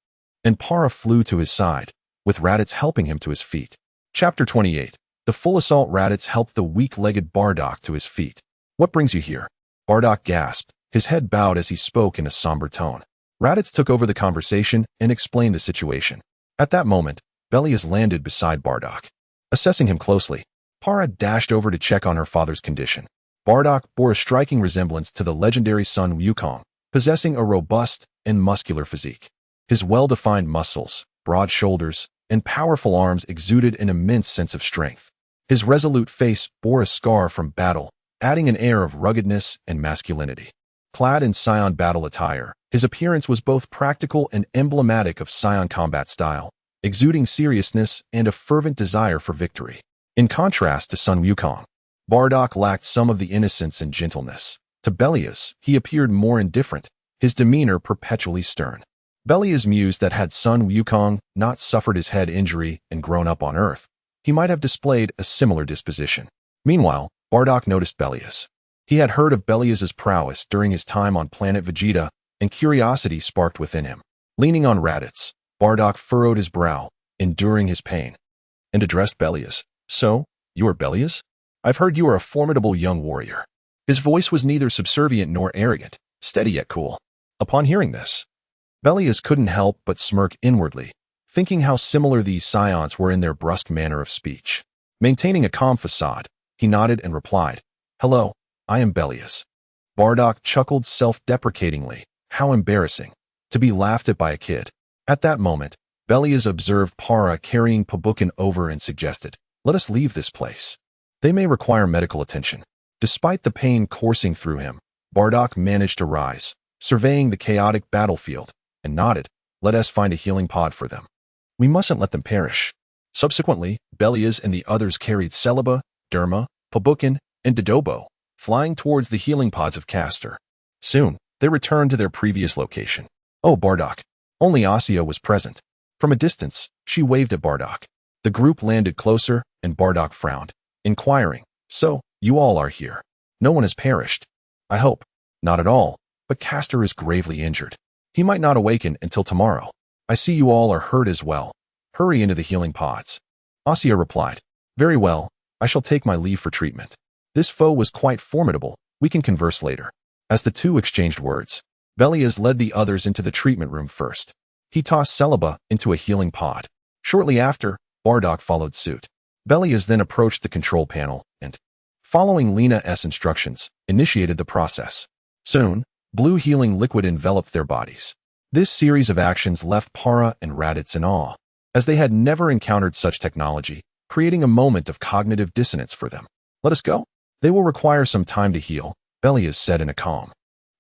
and Para flew to his side, with Raditz helping him to his feet. Chapter 28. The full assault. Raditz helped the weak-legged Bardock to his feet. "What brings you here?" Bardock gasped, his head bowed as he spoke in a somber tone. Raditz took over the conversation and explained the situation. At that moment, Belias landed beside Bardock. Assessing him closely, Para dashed over to check on her father's condition. Bardock bore a striking resemblance to the legendary Sun Wukong, possessing a robust and muscular physique. His well-defined muscles, broad shoulders, and powerful arms exuded an immense sense of strength. His resolute face bore a scar from battle, adding an air of ruggedness and masculinity. Clad in Saiyan battle attire, his appearance was both practical and emblematic of Saiyan combat style, exuding seriousness and a fervent desire for victory. In contrast to Sun Wukong, Bardock lacked some of the innocence and gentleness. To Belias, he appeared more indifferent, his demeanor perpetually stern. Belias mused that had Sun Wukong not suffered his head injury and grown up on Earth, he might have displayed a similar disposition. Meanwhile, Bardock noticed Belias. He had heard of Belias's prowess during his time on Planet Vegeta, and curiosity sparked within him. Leaning on Raditz, Bardock furrowed his brow, enduring his pain, and addressed Belias. "So, you are Belias? I've heard you are a formidable young warrior." His voice was neither subservient nor arrogant, steady yet cool. Upon hearing this, Belias couldn't help but smirk inwardly, thinking how similar these Saiyans were in their brusque manner of speech. Maintaining a calm facade, he nodded and replied, "Hello, I am Belias." Bardock chuckled self-deprecatingly. How embarrassing, to be laughed at by a kid. At that moment, Belias observed Para carrying Pabukin over and suggested, "Let us leave this place. They may require medical attention." Despite the pain coursing through him, Bardock managed to rise, surveying the chaotic battlefield, and nodded, "Let us find a healing pod for them. We mustn't let them perish." Subsequently, Belias and the others carried Celebi, Derma, Pabukin, and Dodobo, flying towards the healing pods of Castor. Soon, they returned to their previous location. "Oh, Bardock." Only Asya was present. From a distance, she waved at Bardock. The group landed closer, and Bardock frowned, inquiring, "So, you all are here. No one has perished?" "I hope." "Not at all. but Castor is gravely injured. He might not awaken until tomorrow. I see you all are hurt as well. Hurry into the healing pods. Asya replied, Very well, I shall take my leave for treatment. This foe was quite formidable. We can converse later. As the two exchanged words, Belias led the others into the treatment room first. He tossed Celebi into a healing pod. Shortly after, Bardock followed suit. Belias then approached the control panel and, following Lena's instructions, initiated the process. Soon, blue healing liquid enveloped their bodies. This series of actions left Para and Raditz in awe, as they had never encountered such technology, creating a moment of cognitive dissonance for them. Let us go. They will require some time to heal, Belias said in a calm,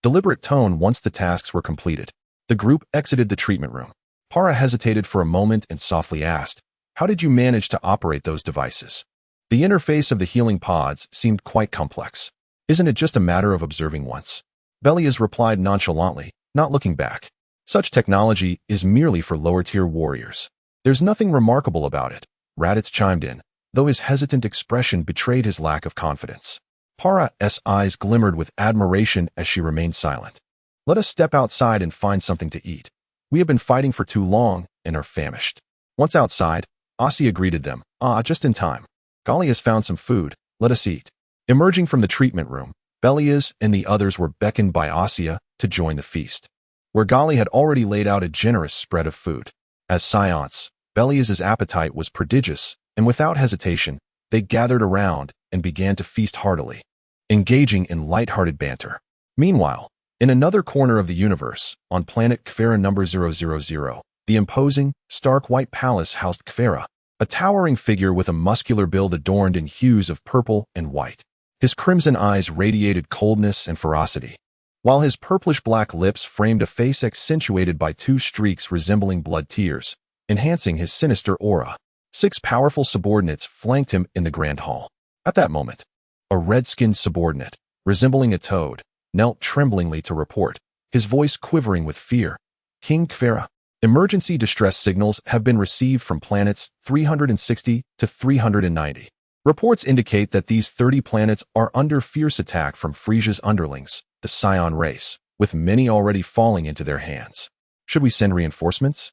deliberate tone once the tasks were completed. The group exited the treatment room. Para hesitated for a moment and softly asked, How did you manage to operate those devices? The interface of the healing pods seemed quite complex. Isn't it just a matter of observing once? Belias replied nonchalantly, not looking back. Such technology is merely for lower-tier warriors. There's nothing remarkable about it, Raditz chimed in, though his hesitant expression betrayed his lack of confidence. Para's eyes glimmered with admiration as she remained silent. Let us step outside and find something to eat. We have been fighting for too long and are famished. Once outside, Asya greeted them. Just in time. Gali has found some food. Let us eat. Emerging from the treatment room, Belias and the others were beckoned by Asya to join the feast, where Gali had already laid out a generous spread of food. As Saiyans, Belias's appetite was prodigious, and without hesitation, they gathered around and began to feast heartily, engaging in light-hearted banter. Meanwhile, in another corner of the universe, on planet Kfera number 000, the imposing, stark white palace housed Kfera, a towering figure with a muscular build adorned in hues of purple and white. His crimson eyes radiated coldness and ferocity, while his purplish-black lips framed a face accentuated by two streaks resembling blood tears, enhancing his sinister aura. 6 powerful subordinates flanked him in the grand hall. At that moment, a red-skinned subordinate, resembling a toad, knelt tremblingly to report, his voice quivering with fear. King Kfera, emergency distress signals have been received from planets 360 to 390. Reports indicate that these 30 planets are under fierce attack from Frieza's underlings, the Saiyan race, with many already falling into their hands. Should we send reinforcements?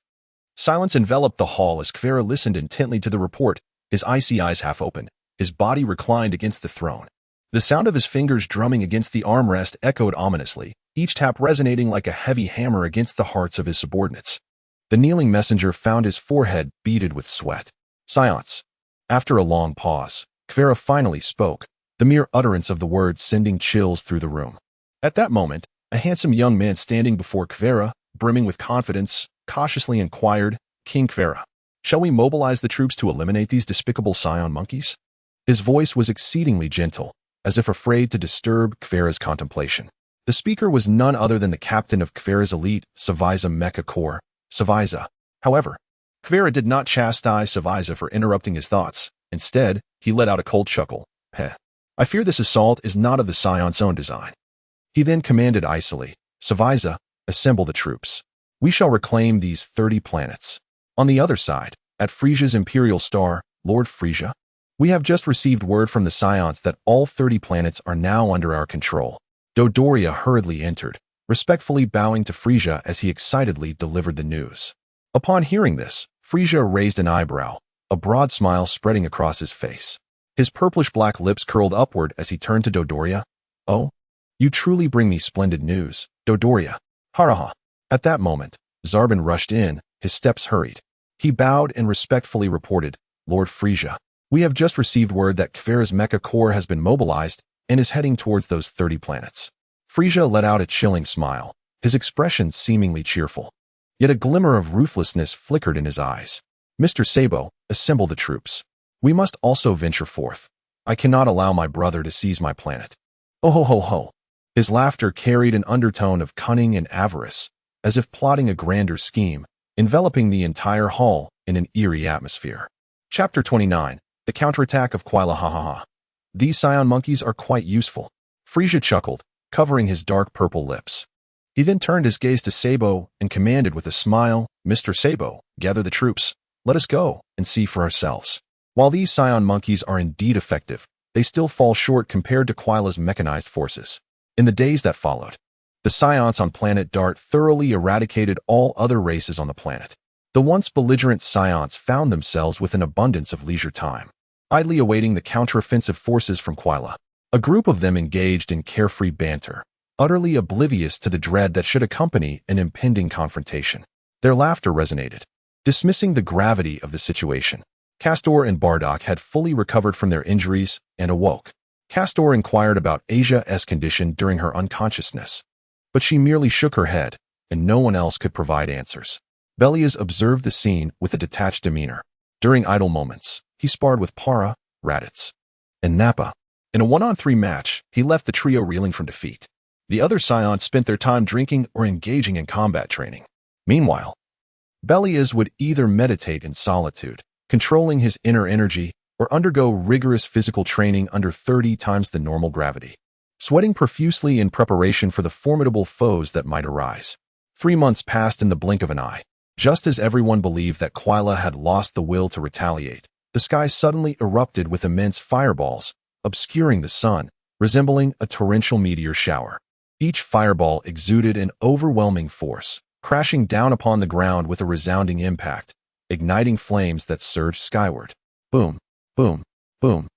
Silence enveloped the hall as Kfera listened intently to the report, his icy eyes half open, his body reclined against the throne. The sound of his fingers drumming against the armrest echoed ominously, each tap resonating like a heavy hammer against the hearts of his subordinates. The kneeling messenger found his forehead beaded with sweat. Silence. After a long pause, Kfera finally spoke, the mere utterance of the words sending chills through the room. At that moment, a handsome young man standing before Kfera, brimming with confidence, cautiously inquired, King Kfera, shall we mobilize the troops to eliminate these despicable Saiyan monkeys? His voice was exceedingly gentle, as if afraid to disturb Kfera's contemplation. The speaker was none other than the captain of Kfera's elite, Savaiza Mecha Corps, Savaiza. However, Kfera did not chastise Savaiza for interrupting his thoughts. Instead, he let out a cold chuckle. I fear this assault is not of the Saiyan's own design. He then commanded icily, Savaiza, assemble the troops. We shall reclaim these 30 planets. On the other side, at Frieza's imperial star, Lord Frieza, we have just received word from the Saiyans that all 30 planets are now under our control. Dodoria hurriedly entered, respectfully bowing to Frieza as he excitedly delivered the news. Upon hearing this, Frieza raised an eyebrow, a broad smile spreading across his face. His purplish-black lips curled upward as he turned to Dodoria. Oh, you truly bring me splendid news, Dodoria. Haraha. At that moment, Zarbon rushed in, his steps hurried. He bowed and respectfully reported, Lord Frieza, we have just received word that Kfera's Mecha Corps has been mobilized and is heading towards those 30 planets. Frieza let out a chilling smile, his expression seemingly cheerful. Yet a glimmer of ruthlessness flickered in his eyes. Mr. Sabo, assemble the troops. We must also venture forth. I cannot allow my brother to seize my planet. Oh ho ho ho. His laughter carried an undertone of cunning and avarice, as if plotting a grander scheme, enveloping the entire hall in an eerie atmosphere. Chapter 29. The Counterattack of Kila. Ha ha ha. These Saiyan monkeys are quite useful. Frieza chuckled, covering his dark purple lips. He then turned his gaze to Sabo and commanded with a smile, Mr. Sabo, gather the troops. Let us go and see for ourselves. While these Saiyan monkeys are indeed effective, they still fall short compared to Quila's mechanized forces. In the days that followed, The Scions on planet Dart thoroughly eradicated all other races on the planet. The once belligerent Scions found themselves with an abundance of leisure time, idly awaiting the counteroffensive forces from Kila. A group of them engaged in carefree banter, utterly oblivious to the dread that should accompany an impending confrontation. Their laughter resonated, dismissing the gravity of the situation. Castor and Bardock had fully recovered from their injuries and awoke. Castor inquired about Asia's condition during her unconsciousness, but she merely shook her head, and no one else could provide answers. Belias observed the scene with a detached demeanor. During idle moments, he sparred with Para, Raditz, and Nappa. In a 1-on-3 match, he left the trio reeling from defeat. The other Scions spent their time drinking or engaging in combat training. Meanwhile, Belias would either meditate in solitude, controlling his inner energy, or undergo rigorous physical training under 30 times the normal gravity, sweating profusely in preparation for the formidable foes that might arise. 3 months passed in the blink of an eye. Just as everyone believed that Kila had lost the will to retaliate, the sky suddenly erupted with immense fireballs, obscuring the sun, resembling a torrential meteor shower. Each fireball exuded an overwhelming force, crashing down upon the ground with a resounding impact, igniting flames that surged skyward. Boom, boom, boom.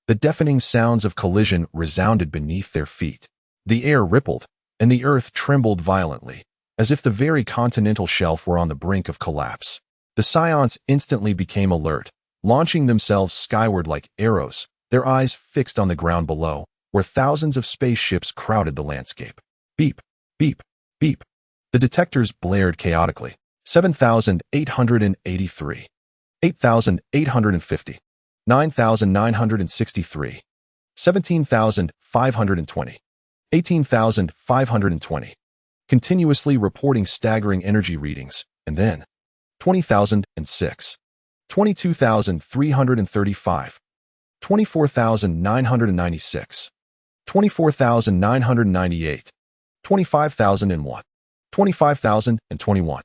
The deafening sounds of collision resounded beneath their feet. The air rippled, and the earth trembled violently, as if the very continental shelf were on the brink of collapse. The Scions instantly became alert, launching themselves skyward like arrows, their eyes fixed on the ground below, where thousands of spaceships crowded the landscape. Beep, beep, beep. The detectors blared chaotically. 7,883. 8,850. 9,963. 17,520. 18,520. Continuously reporting staggering energy readings, and then 20,006. 22,335. 24,996. 24,998. 25,001. 25,021.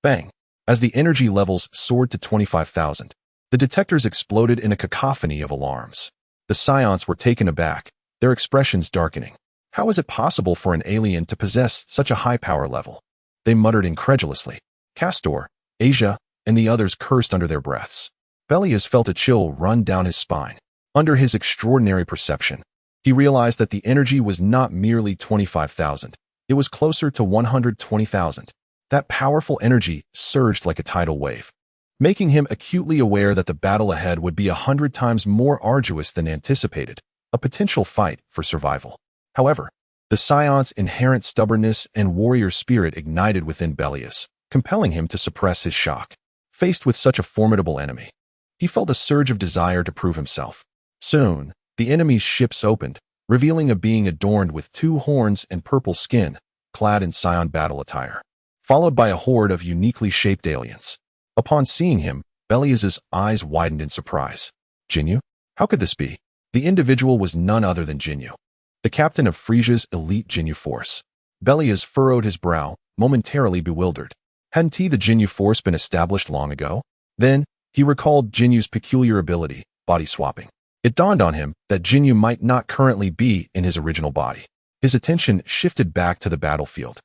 Bang! As the energy levels soared to 25,000, the detectors exploded in a cacophony of alarms. The Scions were taken aback, their expressions darkening. How is it possible for an alien to possess such a high power level? They muttered incredulously. Castor, Asia, and the others cursed under their breaths. Belias felt a chill run down his spine. Under his extraordinary perception, he realized that the energy was not merely 25,000. It was closer to 120,000. That powerful energy surged like a tidal wave, making him acutely aware that the battle ahead would be 100 times more arduous than anticipated, a potential fight for survival. However, the Scion's inherent stubbornness and warrior spirit ignited within Belias, compelling him to suppress his shock. Faced with such a formidable enemy, he felt a surge of desire to prove himself. Soon, the enemy's ships opened, revealing a being adorned with 2 horns and purple skin, clad in Scion battle attire, followed by a horde of uniquely shaped aliens. Upon seeing him, Belias's eyes widened in surprise. Jinyu? How could this be? The individual was none other than Jinyu, the captain of Frieza's elite Jinyu force. Belias furrowed his brow, momentarily bewildered. Hadn't the Jinyu force been established long ago? Then, he recalled Jinyu's peculiar ability, body swapping. It dawned on him that Jinyu might not currently be in his original body. His attention shifted back to the battlefield,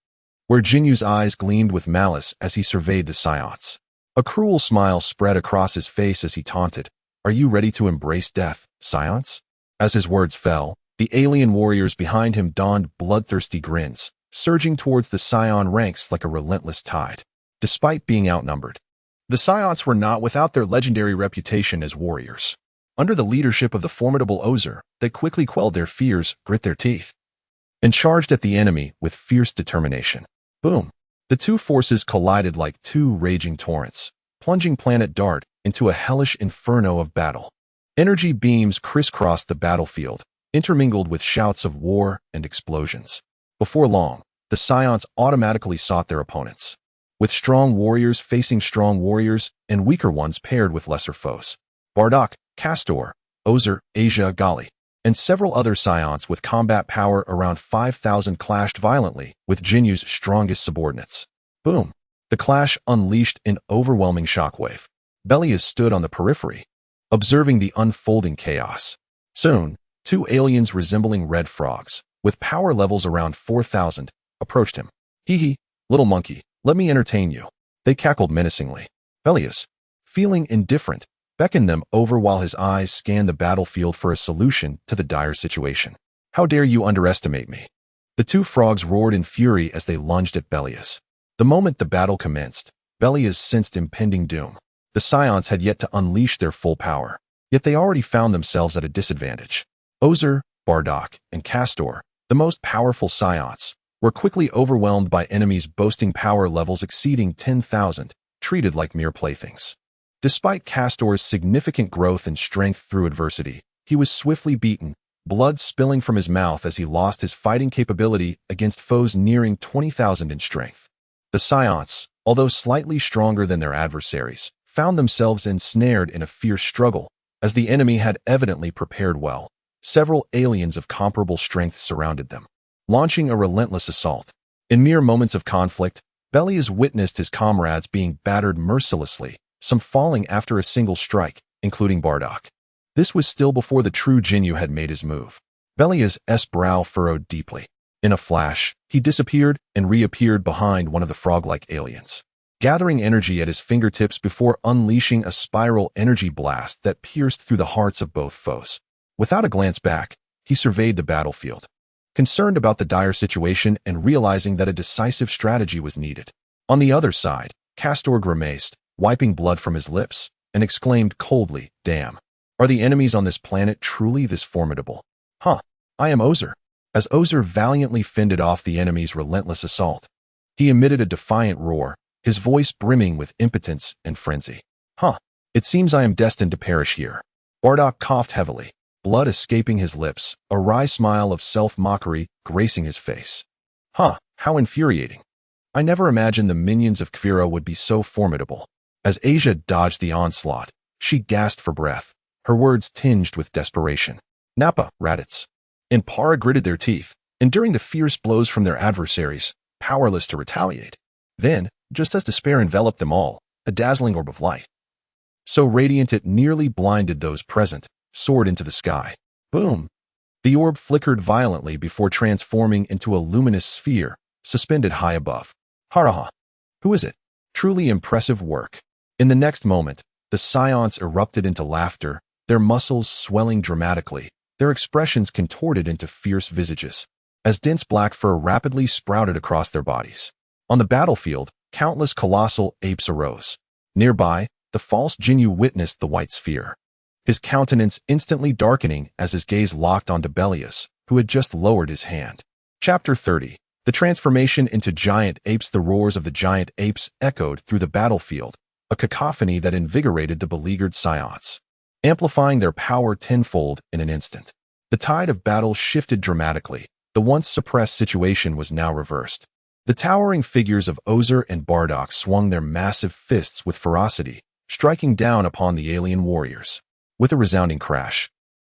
where Jinyu's eyes gleamed with malice as he surveyed the Scions. A cruel smile spread across his face as he taunted, "Are you ready to embrace death, Scions?" As his words fell, the alien warriors behind him donned bloodthirsty grins, surging towards the Scion ranks like a relentless tide. Despite being outnumbered, the Scions were not without their legendary reputation as warriors. Under the leadership of the formidable Ozer, they quickly quelled their fears, grit their teeth, and charged at the enemy with fierce determination. Boom! The two forces collided like 2 raging torrents, plunging Planet Dart into a hellish inferno of battle. Energy beams crisscrossed the battlefield, intermingled with shouts of war and explosions. Before long, the Scions automatically sought their opponents, with strong warriors facing strong warriors and weaker ones paired with lesser foes. Bardock, Castor, Ozer, Asia, Gali, and several other Scions with combat power around 5,000 clashed violently with Jinyu's strongest subordinates. Boom! The clash unleashed an overwhelming shockwave. Belias stood on the periphery, observing the unfolding chaos. Soon, 2 aliens resembling red frogs, with power levels around 4,000, approached him. Hee hee, little monkey, let me entertain you. They cackled menacingly. Belias, feeling indifferent, beckoned them over while his eyes scanned the battlefield for a solution to the dire situation. How dare you underestimate me? The two frogs roared in fury as they lunged at Belias. The moment the battle commenced, Belias sensed impending doom. The Saiyans had yet to unleash their full power, yet they already found themselves at a disadvantage. Ozer, Bardock, and Castor, the most powerful Saiyans, were quickly overwhelmed by enemies boasting power levels exceeding 10,000, treated like mere playthings. Despite Castor's significant growth and strength through adversity, he was swiftly beaten, blood spilling from his mouth as he lost his fighting capability against foes nearing 20,000 in strength. The Saiyans, although slightly stronger than their adversaries, found themselves ensnared in a fierce struggle, as the enemy had evidently prepared well. Several aliens of comparable strength surrounded them, launching a relentless assault. In mere moments of conflict, Belias witnessed his comrades being battered mercilessly, some falling after a single strike, including Bardock. This was still before the true Jinyu had made his move. Belias' brow furrowed deeply. In a flash, he disappeared and reappeared behind one of the frog-like aliens, gathering energy at his fingertips before unleashing a spiral energy blast that pierced through the hearts of both foes. Without a glance back, he surveyed the battlefield, concerned about the dire situation and realizing that a decisive strategy was needed. On the other side, Castor grimaced, wiping blood from his lips, and exclaimed coldly, "Damn. Are the enemies on this planet truly this formidable? Huh, I am Ozer." As Ozer valiantly fended off the enemy's relentless assault, he emitted a defiant roar, his voice brimming with impotence and frenzy. Huh, it seems I am destined to perish here. Bardock coughed heavily, blood escaping his lips, a wry smile of self-mockery gracing his face. Huh, how infuriating. I never imagined the minions of Kira would be so formidable. As Asia dodged the onslaught, she gasped for breath, her words tinged with desperation. Nappa, Raditz, and Para gritted their teeth, enduring the fierce blows from their adversaries, powerless to retaliate. Then, just as despair enveloped them all, a dazzling orb of light, so radiant it nearly blinded those present, soared into the sky. Boom! The orb flickered violently before transforming into a luminous sphere, suspended high above. Haraha! Who is it? Truly impressive work. In the next moment, the Saiyans erupted into laughter, their muscles swelling dramatically, their expressions contorted into fierce visages, as dense black fur rapidly sprouted across their bodies. On the battlefield, countless colossal apes arose. Nearby, the false Jinyu witnessed the white sphere, his countenance instantly darkening as his gaze locked onto Belias, who had just lowered his hand. Chapter 30. The transformation into giant apes. The roars of the giant apes echoed through the battlefield, a cacophony that invigorated the beleaguered Saiyans, amplifying their power tenfold in an instant. The tide of battle shifted dramatically. The once suppressed situation was now reversed. The towering figures of Ozer and Bardock swung their massive fists with ferocity, striking down upon the alien warriors. With a resounding crash,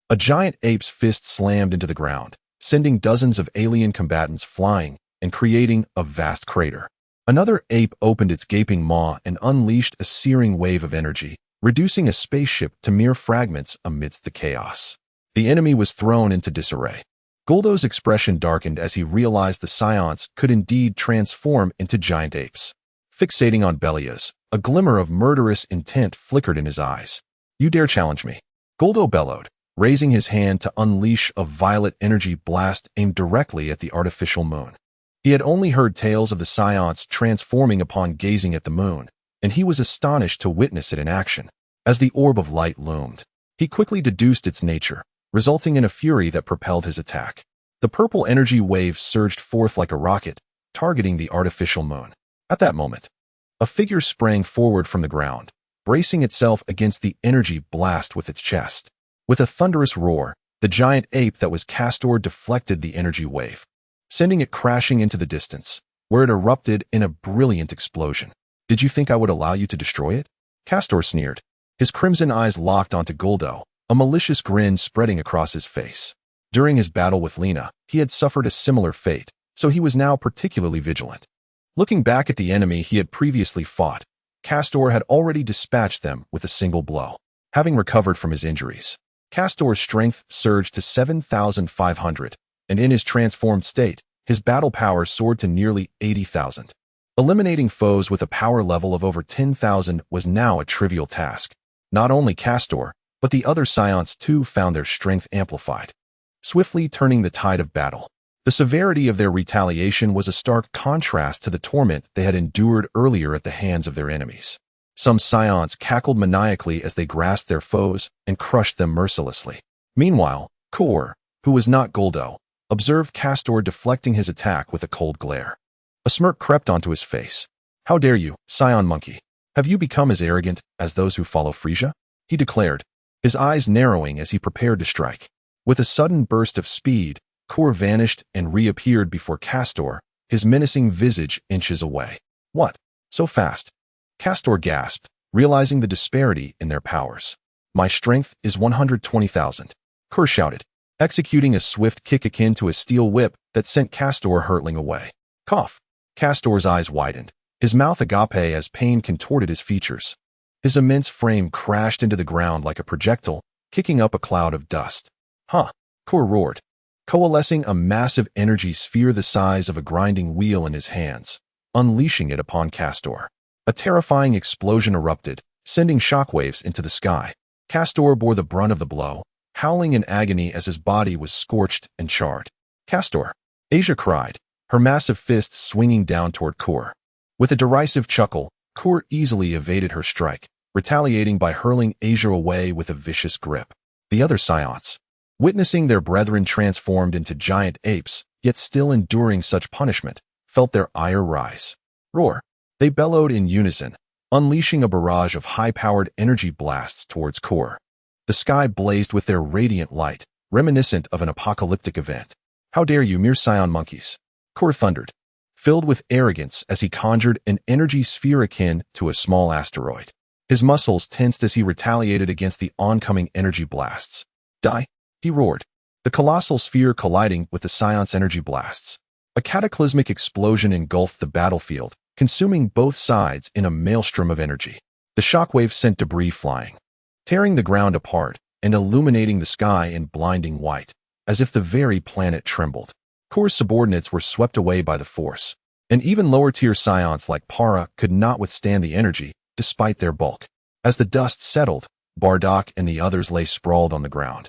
a giant ape's fist slammed into the ground, sending dozens of alien combatants flying and creating a vast crater. Another ape opened its gaping maw and unleashed a searing wave of energy, reducing a spaceship to mere fragments amidst the chaos. The enemy was thrown into disarray. Guldo's expression darkened as he realized the Saiyans could indeed transform into giant apes. Fixating on Belias, a glimmer of murderous intent flickered in his eyes. You dare challenge me? Guldo bellowed, raising his hand to unleash a violet energy blast aimed directly at the artificial moon. He had only heard tales of the Saiyans transforming upon gazing at the moon, and he was astonished to witness it in action. As the orb of light loomed, he quickly deduced its nature, resulting in a fury that propelled his attack. The purple energy wave surged forth like a rocket, targeting the artificial moon. At that moment, a figure sprang forward from the ground, bracing itself against the energy blast with its chest. With a thunderous roar, the giant ape that was Castor deflected the energy wave, sending it crashing into the distance, where it erupted in a brilliant explosion. Did you think I would allow you to destroy it? Castor sneered, his crimson eyes locked onto Guldo, a malicious grin spreading across his face. During his battle with Lena, he had suffered a similar fate, so he was now particularly vigilant. Looking back at the enemy he had previously fought, Castor had already dispatched them with a single blow. Having recovered from his injuries, Castor's strength surged to 7,500, and in his transformed state, His battle power soared to nearly 80,000. Eliminating foes with a power level of over 10,000 was now a trivial task. Not only Castor, but the other Scions too found their strength amplified, swiftly turning the tide of battle. The severity of their retaliation was a stark contrast to the torment they had endured earlier at the hands of their enemies. Some Scions cackled maniacally as they grasped their foes and crushed them mercilessly. Meanwhile, Kor, who was not Goldo, observed Castor deflecting his attack with a cold glare. A smirk crept onto his face. "How dare you, Scion monkey? Have you become as arrogant as those who follow Frieza?" he declared, his eyes narrowing as he prepared to strike. With a sudden burst of speed, Kor vanished and reappeared before Castor, his menacing visage inches away. "What? So fast?" Castor gasped, realizing the disparity in their powers. "My strength is 120,000. Kor shouted, executing a swift kick akin to a steel whip that sent Castor hurtling away. Cough. Castor's eyes widened, his mouth agape as pain contorted his features. His immense frame crashed into the ground like a projectile, kicking up a cloud of dust. "Huh," Kor roared, coalescing a massive energy sphere the size of a grinding wheel in his hands, unleashing it upon Castor. A terrifying explosion erupted, sending shockwaves into the sky. Castor bore the brunt of the blow, howling in agony as his body was scorched and charred. "Castor!" Asia cried, her massive fist swinging down toward Kor. With a derisive chuckle, Kor easily evaded her strike, retaliating by hurling Asia away with a vicious grip. The other Scions, witnessing their brethren transformed into giant apes, yet still enduring such punishment, felt their ire rise. Roar! They bellowed in unison, unleashing a barrage of high-powered energy blasts towards Kor. The sky blazed with their radiant light, reminiscent of an apocalyptic event. "How dare you, mere Scion monkeys!" Kor thundered, filled with arrogance as he conjured an energy sphere akin to a small asteroid. His muscles tensed as he retaliated against the oncoming energy blasts. "Die!" he roared, the colossal sphere colliding with the Scion's energy blasts. A cataclysmic explosion engulfed the battlefield, consuming both sides in a maelstrom of energy. The shockwave sent debris flying, tearing the ground apart and illuminating the sky in blinding white, as if the very planet trembled. Kor's subordinates were swept away by the force, and even lower-tier Scions like Para could not withstand the energy, despite their bulk. As the dust settled, Bardock and the others lay sprawled on the ground,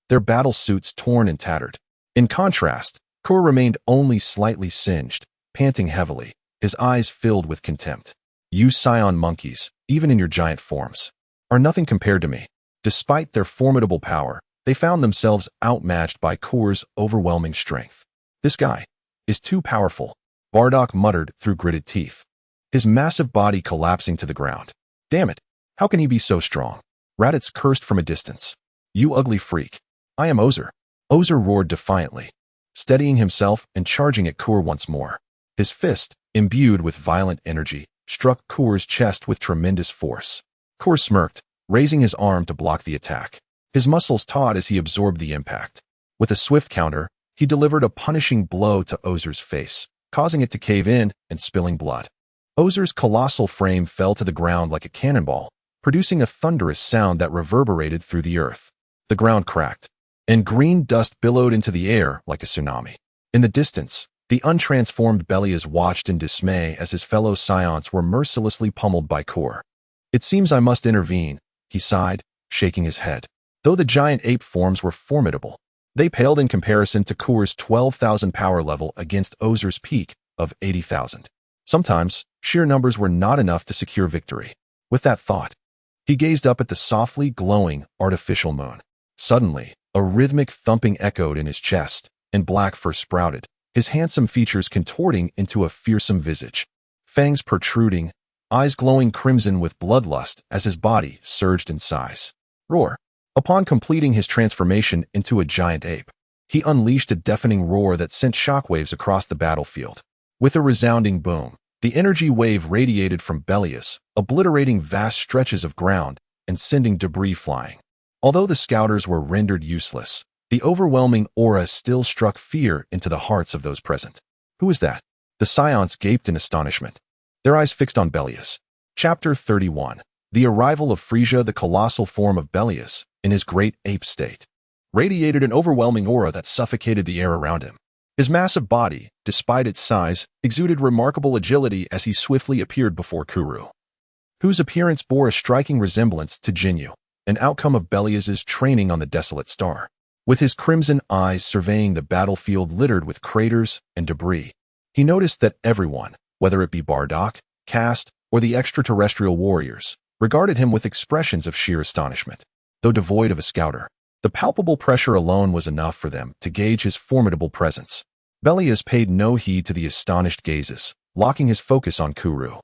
their battle suits torn and tattered. In contrast, Kor remained only slightly singed, panting heavily, his eyes filled with contempt. "You Scion monkeys, even in your giant forms, are nothing compared to me." Despite their formidable power, they found themselves outmatched by Kor's overwhelming strength. "This guy is too powerful," Bardock muttered through gritted teeth, his massive body collapsing to the ground. "Damn it, how can he be so strong?" Raditz cursed from a distance. "You ugly freak. I am Ozer." Ozer roared defiantly, steadying himself and charging at Kor once more. His fist, imbued with violent energy, struck Kor's chest with tremendous force. Kor smirked, raising his arm to block the attack. His muscles taut as he absorbed the impact. With a swift counter, he delivered a punishing blow to Ozer's face, causing it to cave in and spilling blood. Ozer's colossal frame fell to the ground like a cannonball, producing a thunderous sound that reverberated through the earth. The ground cracked, and green dust billowed into the air like a tsunami. In the distance, the untransformed Belias watched in dismay as his fellow Scions were mercilessly pummeled by Kor. "It seems I must intervene," he sighed, shaking his head. Though the giant ape forms were formidable, they paled in comparison to Kor's 12,000 power level against Ozer's peak of 80,000. Sometimes, sheer numbers were not enough to secure victory. With that thought, he gazed up at the softly glowing artificial moon. Suddenly, a rhythmic thumping echoed in his chest, and black fur sprouted, his handsome features contorting into a fearsome visage, fangs protruding, eyes glowing crimson with bloodlust as his body surged in size. Roar! Upon completing his transformation into a giant ape, he unleashed a deafening roar that sent shockwaves across the battlefield. With a resounding boom, the energy wave radiated from Belias, obliterating vast stretches of ground and sending debris flying. Although the scouters were rendered useless, the overwhelming aura still struck fear into the hearts of those present. "Who is that?" The Scions gaped in astonishment, their eyes fixed on Belias. Chapter 31. The arrival of Frieza, the colossal form of Belias, in his great ape state, radiated an overwhelming aura that suffocated the air around him. His massive body, despite its size, exuded remarkable agility as he swiftly appeared before Kuru, whose appearance bore a striking resemblance to Jinyu, an outcome of Belias's training on the Desolate Star. With his crimson eyes surveying the battlefield littered with craters and debris, he noticed that everyone, whether it be Bardock, Caste, or the extraterrestrial warriors, regarded him with expressions of sheer astonishment. Though devoid of a scouter, the palpable pressure alone was enough for them to gauge his formidable presence. Belias paid no heed to the astonished gazes, locking his focus on Kuru.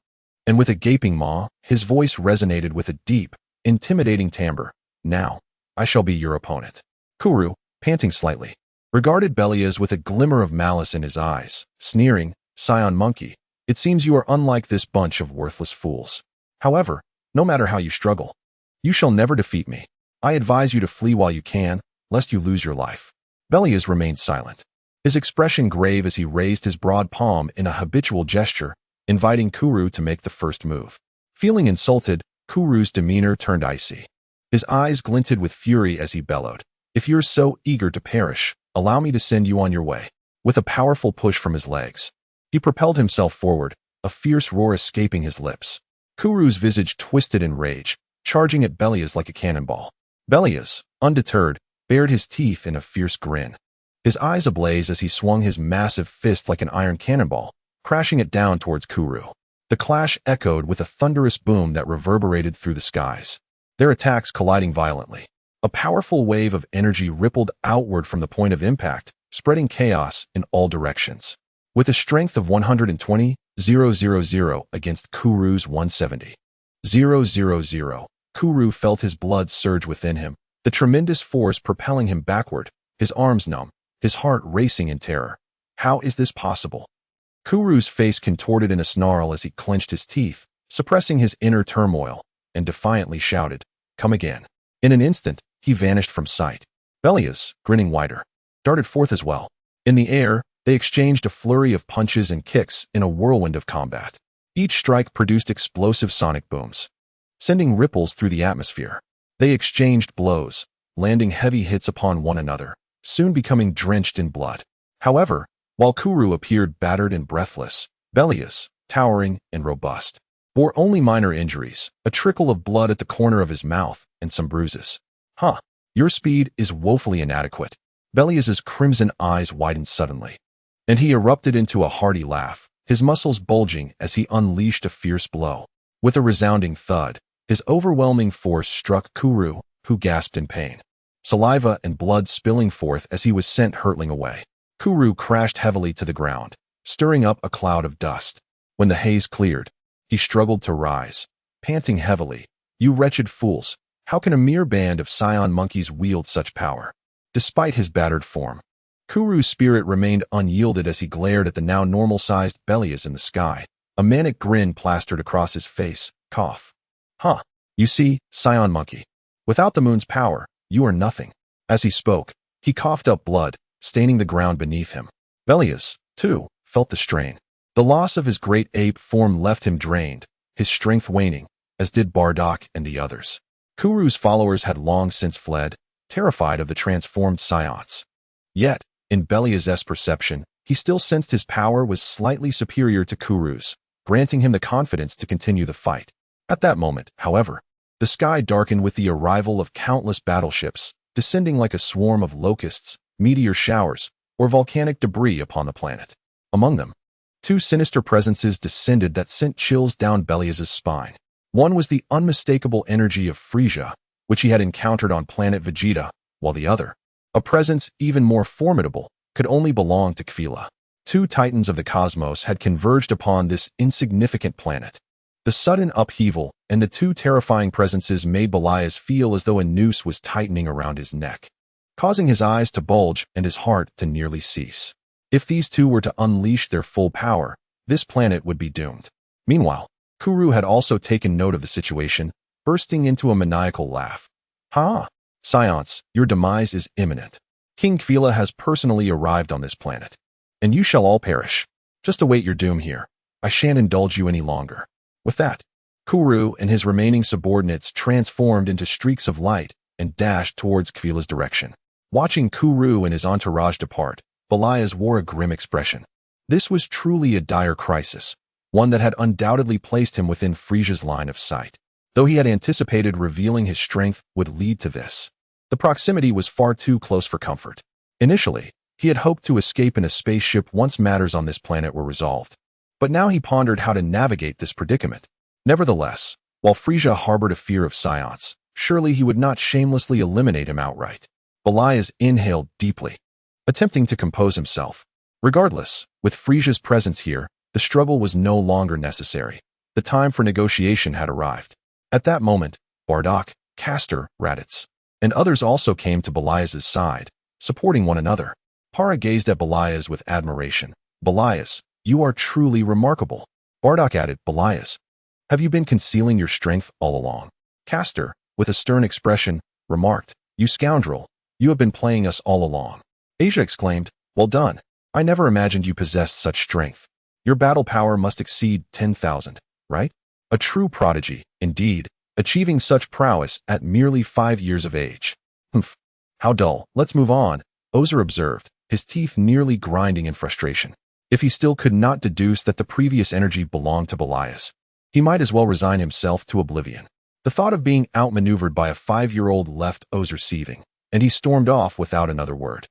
And with a gaping maw, his voice resonated with a deep, intimidating timbre. "Now, I shall be your opponent." Kuru, panting slightly, regarded Belias with a glimmer of malice in his eyes, sneering, "Saiyan monkey, it seems you are unlike this bunch of worthless fools. However, no matter how you struggle, you shall never defeat me. I advise you to flee while you can, lest you lose your life." Belias remained silent, his expression grave as he raised his broad palm in a habitual gesture, inviting Kuru to make the first move. Feeling insulted, Kuru's demeanor turned icy. His eyes glinted with fury as he bellowed, "If you're so eager to perish, allow me to send you on your way." With a powerful push from his legs, he propelled himself forward, a fierce roar escaping his lips. Kuru's visage twisted in rage, charging at Belias like a cannonball. Belias, undeterred, bared his teeth in a fierce grin, his eyes ablaze as he swung his massive fist like an iron cannonball, crashing it down towards Kuru. The clash echoed with a thunderous boom that reverberated through the skies, their attacks colliding violently. A powerful wave of energy rippled outward from the point of impact, spreading chaos in all directions. With a strength of 120,000 against Kuru's 170,000, Kuru felt his blood surge within him, the tremendous force propelling him backward, his arms numb, his heart racing in terror. How is this possible? Kuru's face contorted in a snarl as he clenched his teeth, suppressing his inner turmoil, and defiantly shouted, "Come again." In an instant, he vanished from sight. Belias, grinning wider, darted forth as well. In the air, they exchanged a flurry of punches and kicks in a whirlwind of combat. Each strike produced explosive sonic booms, sending ripples through the atmosphere. They exchanged blows, landing heavy hits upon one another, soon becoming drenched in blood. However, while Kuru appeared battered and breathless, Belias, towering and robust, bore only minor injuries, a trickle of blood at the corner of his mouth, and some bruises. "Huh, your speed is woefully inadequate." Belias's crimson eyes widened suddenly, and he erupted into a hearty laugh, his muscles bulging as he unleashed a fierce blow. With a resounding thud, his overwhelming force struck Kuru, who gasped in pain, saliva and blood spilling forth as he was sent hurtling away. Kuru crashed heavily to the ground, stirring up a cloud of dust. When the haze cleared, he struggled to rise, panting heavily. "You wretched fools, how can a mere band of Saiyan monkeys wield such power?" Despite his battered form, Kuru's spirit remained unyielded as he glared at the now normal-sized Belias in the sky, a manic grin plastered across his face. Cough. "Huh. You see, Saiyan monkey, without the moon's power, you are nothing." As he spoke, he coughed up blood, staining the ground beneath him. Belias, too, felt the strain. The loss of his great ape form left him drained, his strength waning, as did Bardock and the others. Kuru's followers had long since fled, terrified of the transformed Saiyans. Yet, in Belias's perception, he still sensed his power was slightly superior to Kuru's, granting him the confidence to continue the fight. At that moment, however, the sky darkened with the arrival of countless battleships, descending like a swarm of locusts, meteor showers, or volcanic debris upon the planet. Among them, two sinister presences descended that sent chills down Belias's spine. One was the unmistakable energy of Frieza, which he had encountered on Planet Vegeta, while the other, a presence even more formidable, could only belong to Kila. Two titans of the cosmos had converged upon this insignificant planet. The sudden upheaval and the two terrifying presences made Belias feel as though a noose was tightening around his neck, causing his eyes to bulge and his heart to nearly cease. If these two were to unleash their full power, this planet would be doomed. Meanwhile, Kuru had also taken note of the situation, bursting into a maniacal laugh. "Ha! Saiyans, your demise is imminent. King Kila has personally arrived on this planet, and you shall all perish. Just await your doom here. I shan't indulge you any longer." With that, Kuru and his remaining subordinates transformed into streaks of light and dashed towards Kila's direction. Watching Kuru and his entourage depart, Belias wore a grim expression. This was truly a dire crisis, one that had undoubtedly placed him within Frieza's line of sight. Though he had anticipated revealing his strength would lead to this, the proximity was far too close for comfort. Initially, he had hoped to escape in a spaceship once matters on this planet were resolved. But now he pondered how to navigate this predicament. Nevertheless, while Frieza harbored a fear of Saiyans, surely he would not shamelessly eliminate him outright. Belias inhaled deeply, attempting to compose himself. Regardless, with Frieza's presence here, the struggle was no longer necessary. The time for negotiation had arrived. At that moment, Bardock, Castor, Raditz, and others also came to Belias's side, supporting one another. Para gazed at Belias with admiration. Belias, you are truly remarkable. Bardock added, Belias, have you been concealing your strength all along? Castor, with a stern expression, remarked, you scoundrel, you have been playing us all along. Asia exclaimed, well done. I never imagined you possessed such strength. Your battle power must exceed 10,000, right? A true prodigy, indeed, achieving such prowess at merely 5 years of age. Humph, how dull. Let's move on, Ozer observed, his teeth nearly grinding in frustration. If he still could not deduce that the previous energy belonged to Belias, he might as well resign himself to oblivion. The thought of being outmaneuvered by a 5-year-old left Ozer seething, and he stormed off without another word.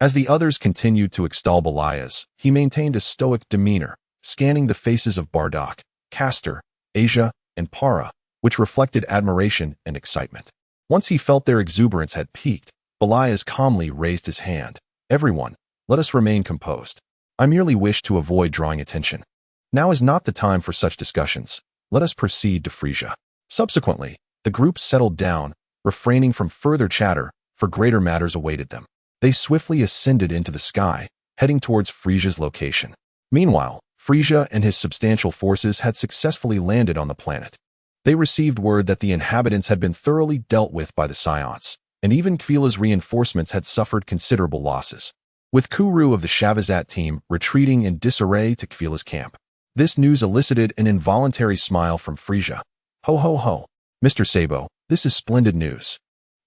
As the others continued to extol Belias, he maintained a stoic demeanor, scanning the faces of Bardock, Castor, Asia, and Para, which reflected admiration and excitement. Once he felt their exuberance had peaked, Belias calmly raised his hand. Everyone, let us remain composed. I merely wish to avoid drawing attention. Now is not the time for such discussions. Let us proceed to Frieza. Subsequently, the group settled down, refraining from further chatter, for greater matters awaited them. They swiftly ascended into the sky, heading towards Frieza's location. Meanwhile, Frieza and his substantial forces had successfully landed on the planet. They received word that the inhabitants had been thoroughly dealt with by the Saiyans, and even Kila's reinforcements had suffered considerable losses, with Kuru of the Shavazat team retreating in disarray to Kila's camp. This news elicited an involuntary smile from Frieza. Ho ho ho, Mr. Sabo, this is splendid news.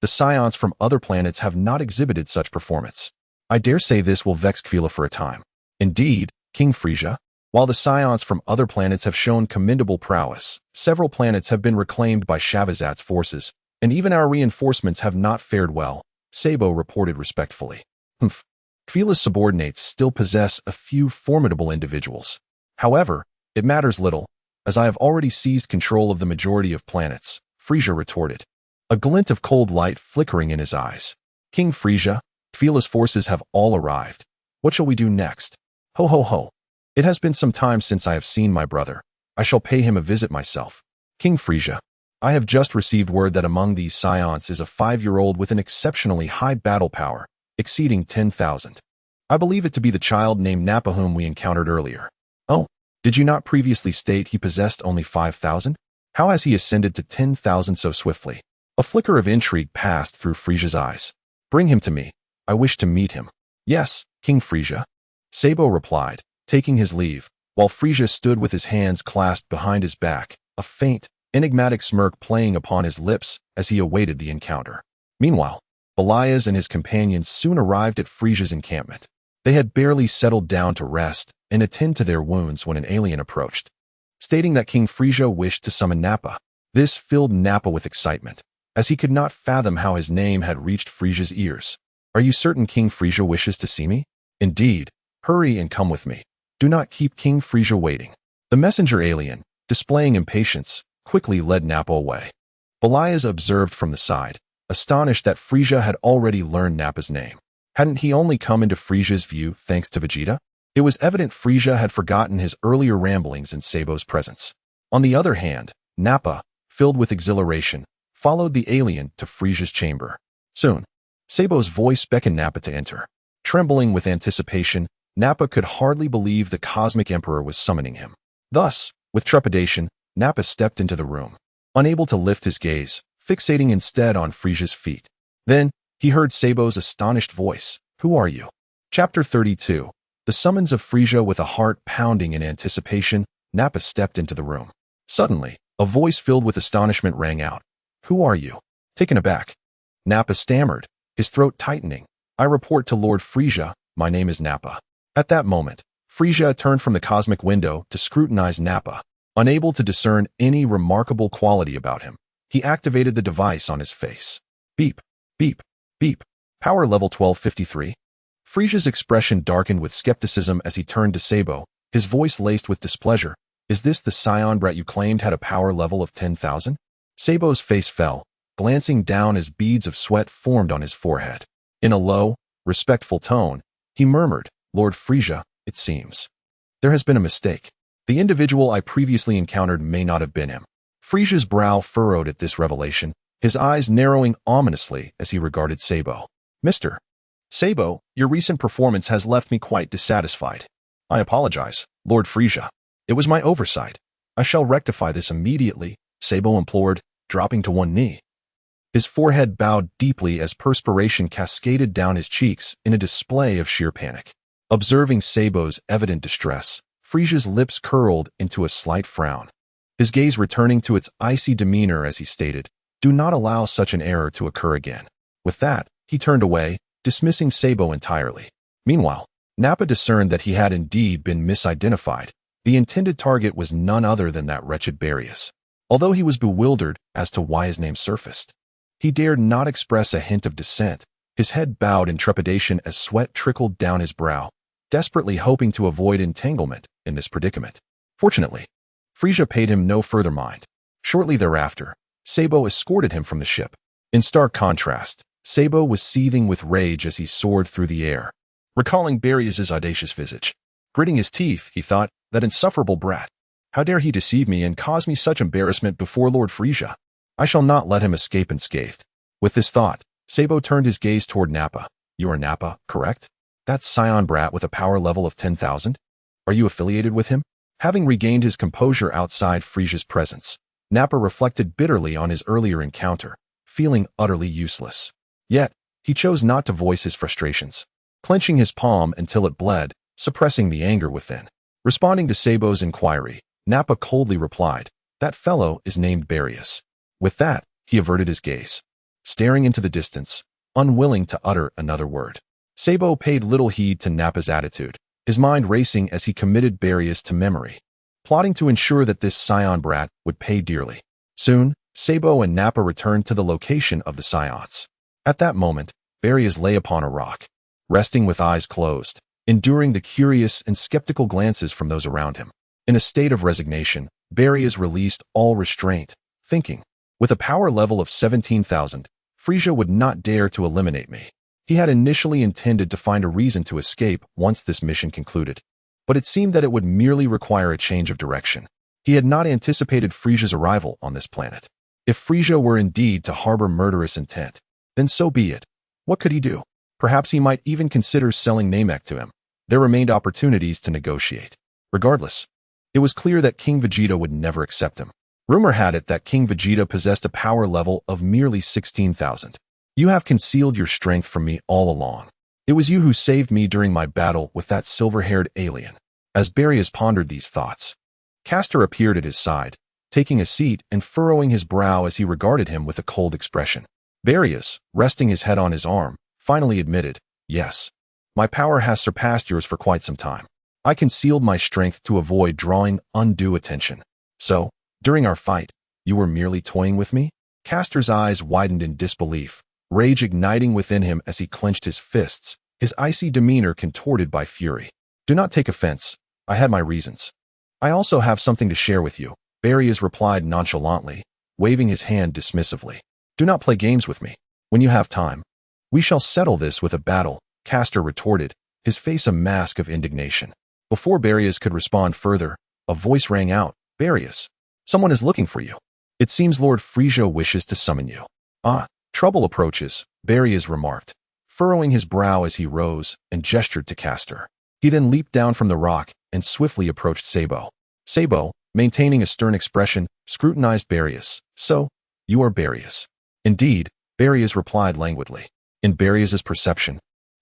The Saiyans from other planets have not exhibited such performance. I dare say this will vex Kila for a time. Indeed, King Frieza, while the Saiyans from other planets have shown commendable prowess, several planets have been reclaimed by Shavazat's forces, and even our reinforcements have not fared well, Sabo reported respectfully. Humph. Kila's subordinates still possess a few formidable individuals. However, it matters little, as I have already seized control of the majority of planets, Frieza retorted, a glint of cold light flickering in his eyes. King Frieza, Kila's forces have all arrived. What shall we do next? Ho ho ho. It has been some time since I have seen my brother. I shall pay him a visit myself. King Frieza, I have just received word that among these Saiyans is a 5-year-old with an exceptionally high battle power, exceeding 10,000. I believe it to be the child named Nappa whom we encountered earlier. Oh, did you not previously state he possessed only 5,000? How has he ascended to 10,000 so swiftly? A flicker of intrigue passed through Frieza's eyes. Bring him to me. I wish to meet him. Yes, King Frieza, Sabo replied, taking his leave, while Frieza stood with his hands clasped behind his back, a faint, enigmatic smirk playing upon his lips as he awaited the encounter. Meanwhile, Belias and his companions soon arrived at Frieza's encampment. They had barely settled down to rest and attend to their wounds when an alien approached, stating that King Frieza wished to summon Nappa. This filled Nappa with excitement, as he could not fathom how his name had reached Frieza's ears. Are you certain King Frieza wishes to see me? Indeed. Hurry and come with me. Do not keep King Frieza waiting. The messenger alien, displaying impatience, quickly led Nappa away. Belias observed from the side, astonished that Frieza had already learned Nappa's name. Hadn't he only come into Frieza's view thanks to Vegeta? It was evident Frieza had forgotten his earlier ramblings in Sabo's presence. On the other hand, Nappa, filled with exhilaration, followed the alien to Frieza's chamber. Soon, Sabo's voice beckoned Nappa to enter. Trembling with anticipation, Nappa could hardly believe the Cosmic Emperor was summoning him. Thus, with trepidation, Nappa stepped into the room, unable to lift his gaze, fixating instead on Frieza's feet. Then, he heard Sabo's astonished voice. Who are you? Chapter 32. The summons of Frieza. With a heart pounding in anticipation, Nappa stepped into the room. Suddenly, a voice filled with astonishment rang out. Who are you? Taken aback, Nappa stammered, his throat tightening. I report to Lord Frieza, My name is Nappa. At that moment, Frieza turned from the cosmic window to scrutinize Nappa. Unable to discern any remarkable quality about him, he activated the device on his face. Beep, beep, beep. Power level 1253. Frieza's expression darkened with skepticism as he turned to Sabo, his voice laced with displeasure. Is this the Saiyan brat you claimed had a power level of 10,000? Sabo's face fell, glancing down as beads of sweat formed on his forehead. In a low, respectful tone, he murmured, Lord Frieza, it seems there has been a mistake. The individual I previously encountered may not have been him. Frieza's brow furrowed at this revelation, his eyes narrowing ominously as he regarded Sabo. Mr. Sabo, your recent performance has left me quite dissatisfied. I apologize, Lord Frieza. It was my oversight. I shall rectify this immediately, Sabo implored, dropping to one knee. His forehead bowed deeply as perspiration cascaded down his cheeks in a display of sheer panic. Observing Sabo's evident distress, Frieza's lips curled into a slight frown, his gaze returning to its icy demeanor as he stated, Do not allow such an error to occur again. With that, he turned away, dismissing Sabo entirely. Meanwhile, Nappa discerned that he had indeed been misidentified. The intended target was none other than that wretched Belias. Although he was bewildered as to why his name surfaced, he dared not express a hint of dissent. His head bowed in trepidation as sweat trickled down his brow, desperately hoping to avoid entanglement in this predicament. Fortunately, Frieza paid him no further mind. Shortly thereafter, Sabo escorted him from the ship. In stark contrast, Sabo was seething with rage as he soared through the air, recalling Belias's audacious visage. Gritting his teeth, he thought, that insufferable brat. How dare he deceive me and cause me such embarrassment before Lord Frieza? I shall not let him escape unscathed. With this thought, Sabo turned his gaze toward Nappa. You are Nappa, correct? That Saiyan brat with a power level of 10,000? Are you affiliated with him? Having regained his composure outside Frieza's presence, Nappa reflected bitterly on his earlier encounter, feeling utterly useless. Yet, he chose not to voice his frustrations, clenching his palm until it bled, suppressing the anger within. Responding to Sabo's inquiry, Nappa coldly replied, That fellow is named Belias. With that, he averted his gaze, staring into the distance, unwilling to utter another word. Sabo paid little heed to Nappa's attitude, his mind racing as he committed Belias to memory, plotting to ensure that this Saiyan brat would pay dearly. Soon, Sabo and Nappa returned to the location of the Saiyans. At that moment, Belias lay upon a rock, resting with eyes closed, enduring the curious and skeptical glances from those around him. In a state of resignation, Belias released all restraint, thinking, with a power level of 17,000, Frieza would not dare to eliminate me. He had initially intended to find a reason to escape once this mission concluded, but it seemed that it would merely require a change of direction. He had not anticipated Frieza's arrival on this planet. If Frieza were indeed to harbor murderous intent, then so be it. What could he do? Perhaps he might even consider selling Namek to him. There remained opportunities to negotiate. Regardless, it was clear that King Vegeta would never accept him. Rumor had it that King Vegeta possessed a power level of merely 16,000. You have concealed your strength from me all along. It was you who saved me during my battle with that silver-haired alien. As Belias pondered these thoughts, Castor appeared at his side, taking a seat and furrowing his brow as he regarded him with a cold expression. Belias, resting his head on his arm, finally admitted, Yes, my power has surpassed yours for quite some time. I concealed my strength to avoid drawing undue attention. So, during our fight, you were merely toying with me? Castor's eyes widened in disbelief, rage igniting within him as he clenched his fists, his icy demeanor contorted by fury. Do not take offense. I had my reasons. I also have something to share with you, Belias replied nonchalantly, waving his hand dismissively. Do not play games with me. When you have time, we shall settle this with a battle, Castor retorted, his face a mask of indignation. Before Belias could respond further, a voice rang out, Belias, someone is looking for you. It seems Lord Frieza wishes to summon you. Ah, trouble approaches, Belias remarked, furrowing his brow as he rose and gestured to Castor. He then leaped down from the rock and swiftly approached Sabo. Sabo, maintaining a stern expression, scrutinized Belias. So, you are Belias. Indeed, Belias replied languidly. In Belias's perception,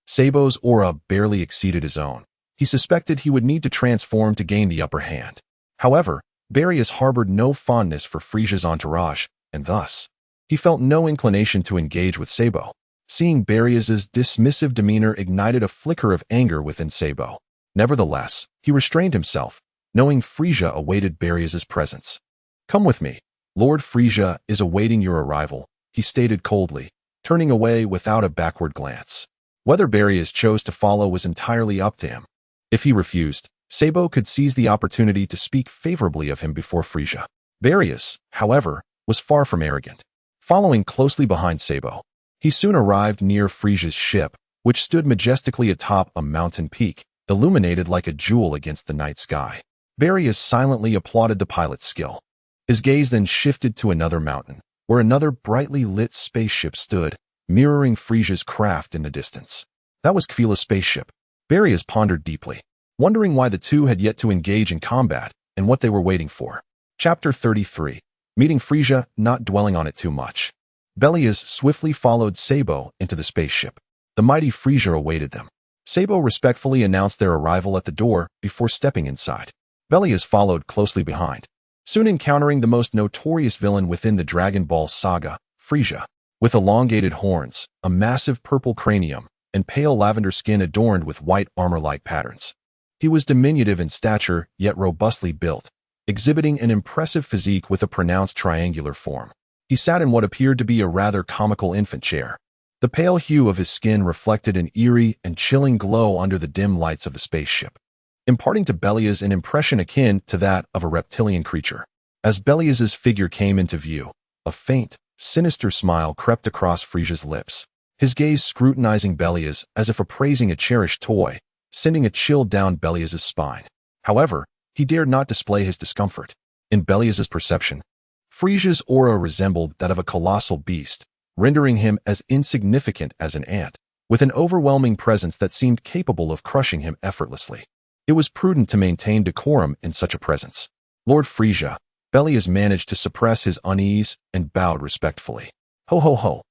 Sabo's aura barely exceeded his own. He suspected he would need to transform to gain the upper hand. However, Belias harbored no fondness for Frieza's entourage, and thus, he felt no inclination to engage with Sabo. Seeing Belias's dismissive demeanor ignited a flicker of anger within Sabo. Nevertheless, he restrained himself, knowing Frieza awaited Belias's presence. "Come with me. Lord Frieza is awaiting your arrival," he stated coldly, turning away without a backward glance. Whether Belias chose to follow was entirely up to him. If he refused, Sabo could seize the opportunity to speak favorably of him before Frieza. Belias, however, was far from arrogant. Following closely behind Sabo, he soon arrived near Frieza's ship, which stood majestically atop a mountain peak, illuminated like a jewel against the night sky. Belias silently applauded the pilot's skill. His gaze then shifted to another mountain, where another brightly lit spaceship stood, mirroring Frieza's craft in the distance. That was Kila's spaceship. Belias pondered deeply, wondering why the two had yet to engage in combat and what they were waiting for. Chapter 33. Meeting Frieza, not dwelling on it too much. Belias swiftly followed Sabo into the spaceship. The mighty Frieza awaited them. Sabo respectfully announced their arrival at the door before stepping inside. Belias followed closely behind, soon encountering the most notorious villain within the Dragon Ball saga, Frieza. With elongated horns, a massive purple cranium, and pale lavender skin adorned with white armor-like patterns. He was diminutive in stature, yet robustly built, exhibiting an impressive physique with a pronounced triangular form. He sat in what appeared to be a rather comical infant chair. The pale hue of his skin reflected an eerie and chilling glow under the dim lights of the spaceship, imparting to Belias an impression akin to that of a reptilian creature. As Belias's figure came into view, a faint, sinister smile crept across Frieza's lips, his gaze scrutinizing Belias as if appraising a cherished toy, sending a chill down Belias's spine. However, he dared not display his discomfort. In Belias's perception, Frieza's aura resembled that of a colossal beast, rendering him as insignificant as an ant, with an overwhelming presence that seemed capable of crushing him effortlessly. It was prudent to maintain decorum in such a presence. "Lord Frieza," Belias managed to suppress his unease and bowed respectfully. "Ho ho ho."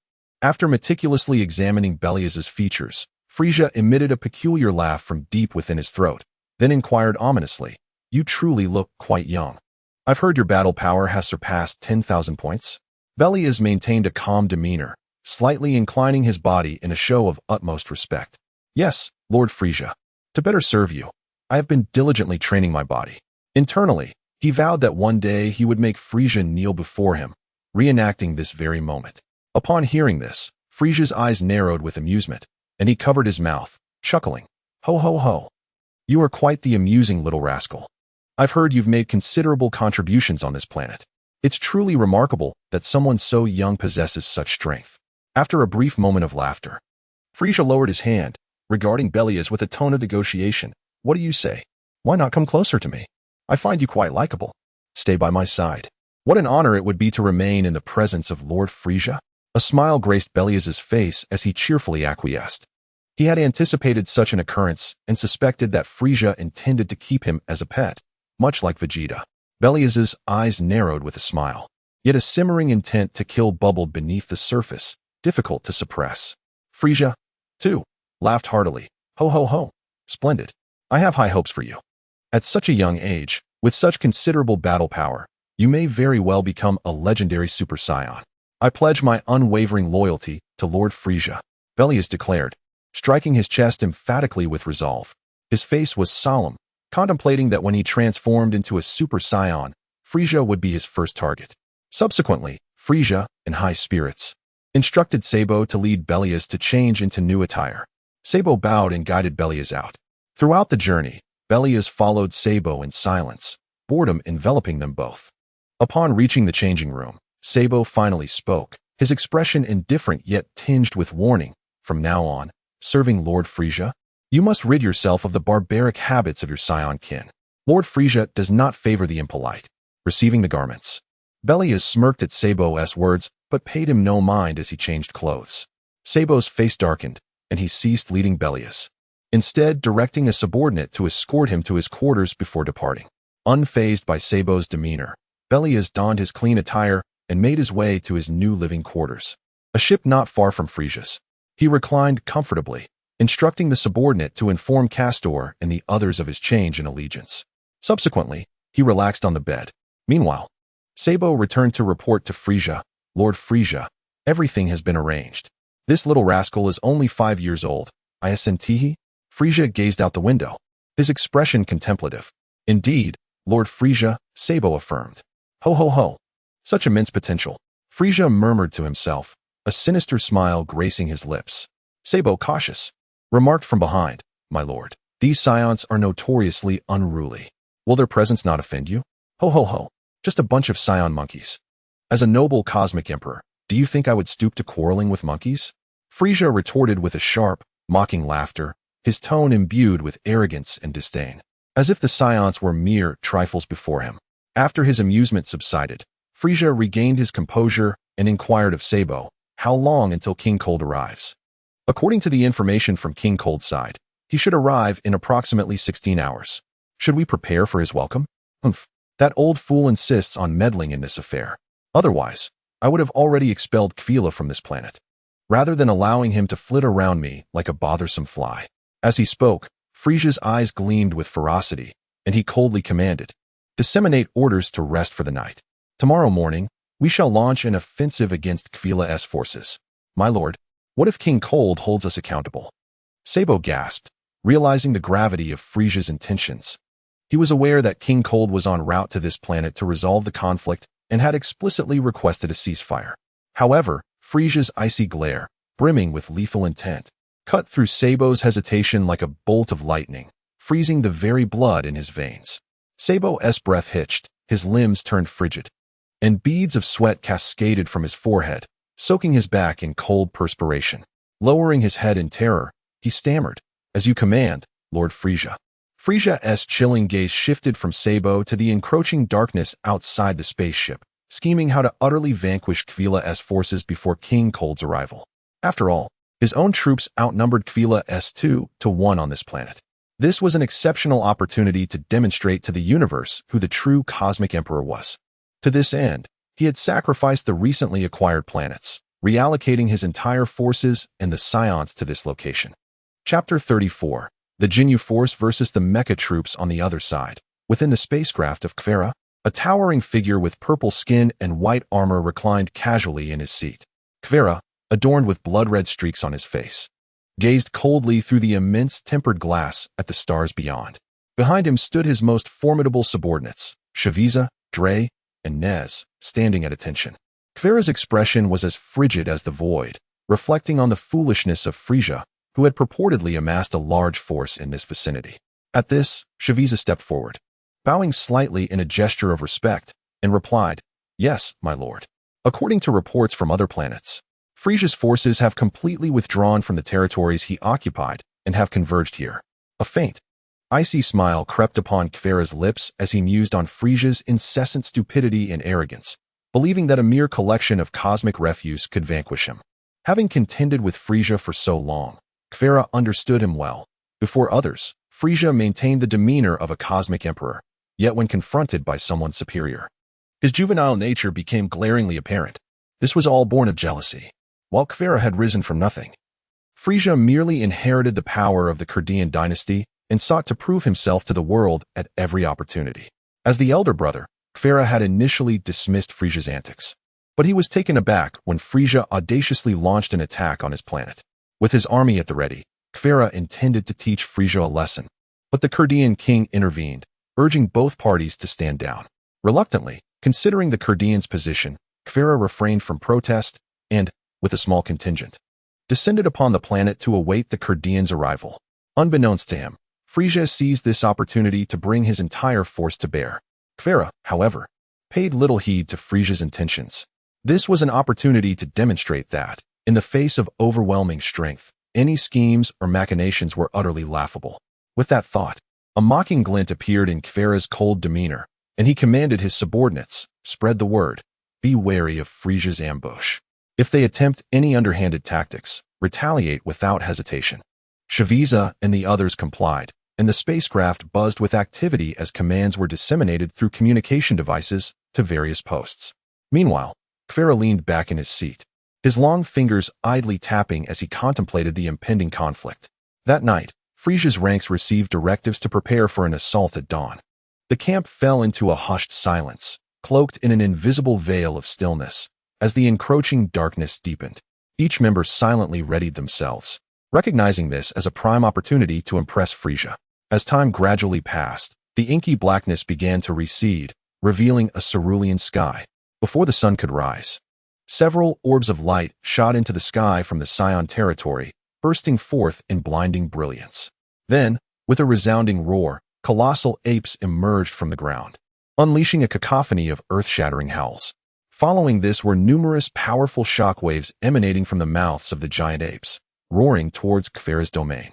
After meticulously examining Belias's features, Frieza emitted a peculiar laugh from deep within his throat, then inquired ominously, "You truly look quite young. I've heard your battle power has surpassed 10,000 points." Belias maintained a calm demeanor, slightly inclining his body in a show of utmost respect. "Yes, Lord Frieza. To better serve you, I have been diligently training my body." Internally, he vowed that one day he would make Frieza kneel before him, reenacting this very moment. Upon hearing this, Frieza's eyes narrowed with amusement, and he covered his mouth, chuckling. "Ho ho ho. You are quite the amusing little rascal. I've heard you've made considerable contributions on this planet. It's truly remarkable that someone so young possesses such strength." After a brief moment of laughter, Frieza lowered his hand, regarding Belias with a tone of negotiation. "What do you say? Why not come closer to me? I find you quite likable. Stay by my side." What an honor it would be to remain in the presence of Lord Frieza. A smile graced Belias's face as he cheerfully acquiesced. He had anticipated such an occurrence and suspected that Frieza intended to keep him as a pet, much like Vegeta. Belias's eyes narrowed with a smile, yet a simmering intent to kill bubbled beneath the surface, difficult to suppress. Frieza, too, laughed heartily. "Ho ho ho. Splendid. I have high hopes for you. At such a young age, with such considerable battle power, you may very well become a legendary Super Saiyan. I pledge my unwavering loyalty to Lord Frieza," Belias declared, striking his chest emphatically with resolve. His face was solemn, contemplating that when he transformed into a Super Saiyan, Frieza would be his first target. Subsequently, Frieza, in high spirits, instructed Sabo to lead Belias to change into new attire. Sabo bowed and guided Belias out. Throughout the journey, Belias followed Sabo in silence, boredom enveloping them both. Upon reaching the changing room, Sabo finally spoke, his expression indifferent yet tinged with warning. "From now on, serving Lord Frieza, you must rid yourself of the barbaric habits of your Saiyan kin. Lord Frieza does not favor the impolite." Receiving the garments, Belias smirked at Sabo's words, but paid him no mind as he changed clothes. Sabo's face darkened, and he ceased leading Belias, instead directing a subordinate to escort him to his quarters before departing. Unfazed by Sabo's demeanor, Belias donned his clean attire and made his way to his new living quarters, a ship not far from Frieza's. He reclined comfortably, instructing the subordinate to inform Castor and the others of his change in allegiance. Subsequently, he relaxed on the bed. Meanwhile, Sabo returned to report to Frieza. "Lord Frieza, everything has been arranged. This little rascal is only 5 years old. Isn't. Frieza gazed out the window, his expression contemplative. Indeed, Lord Frieza, Sabo affirmed. Ho ho ho. Such immense potential. Frieza murmured to himself, a sinister smile gracing his lips. Sabo, cautious, remarked from behind, my lord. These Saiyans are notoriously unruly. Will their presence not offend you? Ho ho ho. Just a bunch of Saiyan monkeys. As a noble cosmic emperor, do you think I would stoop to quarreling with monkeys? Frieza retorted with a sharp, mocking laughter, his tone imbued with arrogance and disdain, as if the Saiyans were mere trifles before him. After his amusement subsided, Frieza regained his composure and inquired of Sabo, how long until King Cold arrives? According to the information from King Cold's side, he should arrive in approximately 16 hours. Should we prepare for his welcome? Humph. That old fool insists on meddling in this affair. Otherwise, I would have already expelled Kila from this planet, rather than allowing him to flit around me like a bothersome fly. As he spoke, Frieza's eyes gleamed with ferocity, and he coldly commanded, disseminate orders to rest for the night. Tomorrow morning, we shall launch an offensive against Kila's forces. My lord, what if King Cold holds us accountable? Sabo gasped, realizing the gravity of Frieza's intentions. He was aware that King Cold was en route to this planet to resolve the conflict and had explicitly requested a ceasefire. However, Frieza's icy glare, brimming with lethal intent, cut through Sabo's hesitation like a bolt of lightning, freezing the very blood in his veins. Sabo's breath hitched, his limbs turned frigid, and beads of sweat cascaded from his forehead, soaking his back in cold perspiration. Lowering his head in terror, he stammered, as you command, Lord Frieza. Frieza's chilling gaze shifted from Sabo to the encroaching darkness outside the spaceship, scheming how to utterly vanquish Kila's forces before King Cold's arrival. After all, his own troops outnumbered Kila's 2-1 on this planet. This was an exceptional opportunity to demonstrate to the universe who the true cosmic emperor was. To this end, he had sacrificed the recently acquired planets, reallocating his entire forces and the Saiyans to this location. Chapter 34. The Jinyu Force versus the Mecha troops on the other side. Within the spacecraft of Kfera, a towering figure with purple skin and white armor reclined casually in his seat. Kfera, adorned with blood-red streaks on his face, gazed coldly through the immense tempered glass at the stars beyond. Behind him stood his most formidable subordinates, Frieza, Dre, and Nez, standing at attention. Kfera's expression was as frigid as the void, reflecting on the foolishness of Frieza, who had purportedly amassed a large force in this vicinity. At this, Frieza stepped forward, bowing slightly in a gesture of respect, and replied, yes, my lord. According to reports from other planets, Frieza's forces have completely withdrawn from the territories he occupied and have converged here. A faint, icy smile crept upon Kfera's lips as he mused on Frieza's incessant stupidity and arrogance, believing that a mere collection of cosmic refuse could vanquish him. Having contended with Frieza for so long, Kfera understood him well. Before others, Frieza maintained the demeanor of a cosmic emperor, yet when confronted by someone superior, his juvenile nature became glaringly apparent. This was all born of jealousy. While Kfera had risen from nothing, Frieza merely inherited the power of the Kurdian dynasty and sought to prove himself to the world at every opportunity. As the elder brother, Kfera had initially dismissed Frieza's antics, but he was taken aback when Frieza audaciously launched an attack on his planet. With his army at the ready, Kfera intended to teach Frieza a lesson, but the Kurdian king intervened, urging both parties to stand down. Reluctantly, considering the Kurdians' position, Kfera refrained from protest and, with a small contingent, descended upon the planet to await the Kurdians' arrival. Unbeknownst to him, Frieza seized this opportunity to bring his entire force to bear. Kfera, however, paid little heed to Frieza's intentions. This was an opportunity to demonstrate that, in the face of overwhelming strength, any schemes or machinations were utterly laughable. With that thought, a mocking glint appeared in Kfera's cold demeanor, and he commanded his subordinates, spread the word, be wary of Frieza's ambush. If they attempt any underhanded tactics, retaliate without hesitation. Frieza and the others complied, and the spacecraft buzzed with activity as commands were disseminated through communication devices to various posts. Meanwhile, Kfera leaned back in his seat, his long fingers idly tapping as he contemplated the impending conflict. That night, Frieza's ranks received directives to prepare for an assault at dawn. The camp fell into a hushed silence, cloaked in an invisible veil of stillness, as the encroaching darkness deepened. Each member silently readied themselves, recognizing this as a prime opportunity to impress Frieza. As time gradually passed, the inky blackness began to recede, revealing a cerulean sky. Before the sun could rise, several orbs of light shot into the sky from the Saiyan territory, bursting forth in blinding brilliance. Then, with a resounding roar, colossal apes emerged from the ground, unleashing a cacophony of earth-shattering howls. Following this were numerous powerful shockwaves emanating from the mouths of the giant apes, roaring towards Kfara's domain.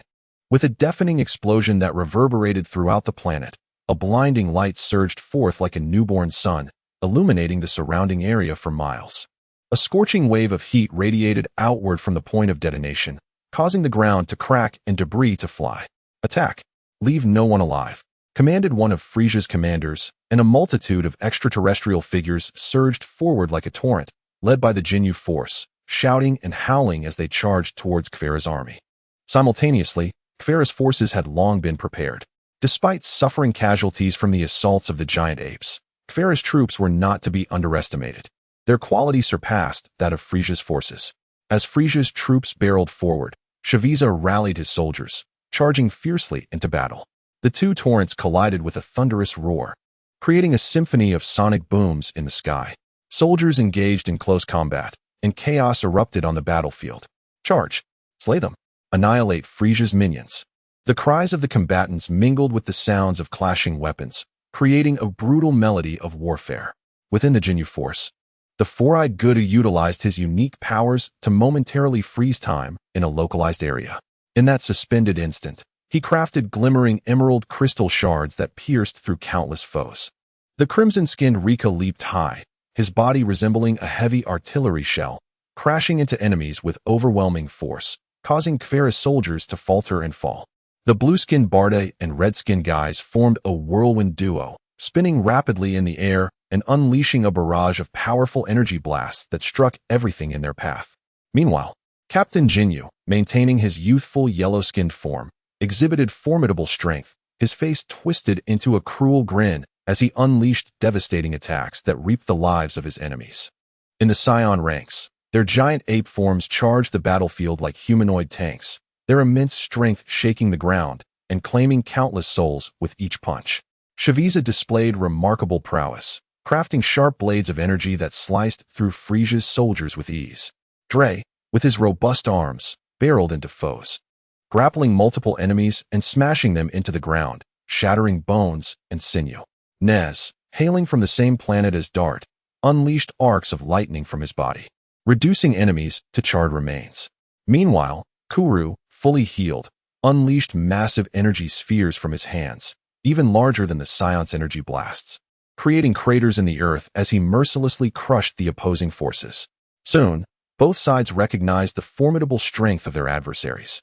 With a deafening explosion that reverberated throughout the planet, a blinding light surged forth like a newborn sun, illuminating the surrounding area for miles. A scorching wave of heat radiated outward from the point of detonation, causing the ground to crack and debris to fly. "Attack! Leave no one alive," commanded one of Frieza's commanders, and a multitude of extraterrestrial figures surged forward like a torrent, led by the Jinyu force, shouting and howling as they charged towards Kfara's army. Simultaneously, Kfara's forces had long been prepared. Despite suffering casualties from the assaults of the giant apes, Kfara's troops were not to be underestimated. Their quality surpassed that of Frieza's forces. As Frieza's troops barreled forward, Frieza rallied his soldiers, charging fiercely into battle. The two torrents collided with a thunderous roar, creating a symphony of sonic booms in the sky. Soldiers engaged in close combat, and chaos erupted on the battlefield. Charge! Slay them! Annihilate Frieza's minions! The cries of the combatants mingled with the sounds of clashing weapons, creating a brutal melody of warfare. Within the Jinyu force, the four-eyed Gudu utilized his unique powers to momentarily freeze time in a localized area. In that suspended instant, he crafted glimmering emerald crystal shards that pierced through countless foes. The crimson-skinned Rika leaped high, his body resembling a heavy artillery shell, crashing into enemies with overwhelming force, causing Kfara's soldiers to falter and fall. The blue-skinned Barde and red-skinned guys formed a whirlwind duo, spinning rapidly in the air and unleashing a barrage of powerful energy blasts that struck everything in their path. Meanwhile, Captain Jinyu, maintaining his youthful yellow-skinned form, exhibited formidable strength, his face twisted into a cruel grin as he unleashed devastating attacks that reaped the lives of his enemies. In the Saiyan ranks, their giant ape forms charged the battlefield like humanoid tanks, their immense strength shaking the ground and claiming countless souls with each punch. Frieza displayed remarkable prowess, crafting sharp blades of energy that sliced through Frieza's soldiers with ease. Dre, with his robust arms, barreled into foes, grappling multiple enemies and smashing them into the ground, shattering bones and sinew. Nez, hailing from the same planet as Dart, unleashed arcs of lightning from his body, reducing enemies to charred remains. Meanwhile, Kuru, fully healed, unleashed massive energy spheres from his hands, even larger than the Scion's energy blasts, creating craters in the earth as he mercilessly crushed the opposing forces. Soon, both sides recognized the formidable strength of their adversaries,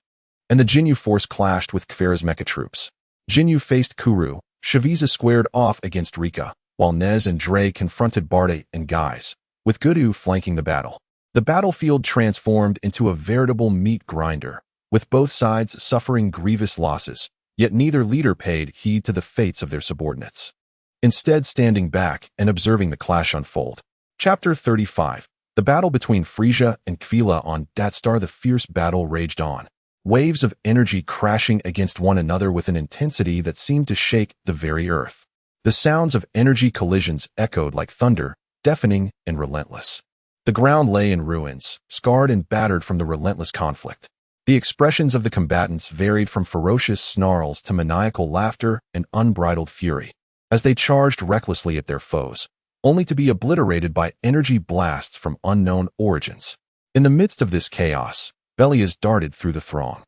and the Jinyu force clashed with Kfara's mecha troops. Jinyu faced Kuru, Frieza squared off against Rika, while Nez and Dre confronted Barde and Guise, with Gudu flanking the battle. The battlefield transformed into a veritable meat grinder, with both sides suffering grievous losses, yet neither leader paid heed to the fates of their subordinates, instead standing back and observing the clash unfold. Chapter 35. The battle between Frieza and Kila on Datstar. The fierce battle raged on, waves of energy crashing against one another with an intensity that seemed to shake the very earth. The sounds of energy collisions echoed like thunder, deafening and relentless. The ground lay in ruins, scarred and battered from the relentless conflict. The expressions of the combatants varied from ferocious snarls to maniacal laughter and unbridled fury, as they charged recklessly at their foes, only to be obliterated by energy blasts from unknown origins. In the midst of this chaos, Belias darted through the throng.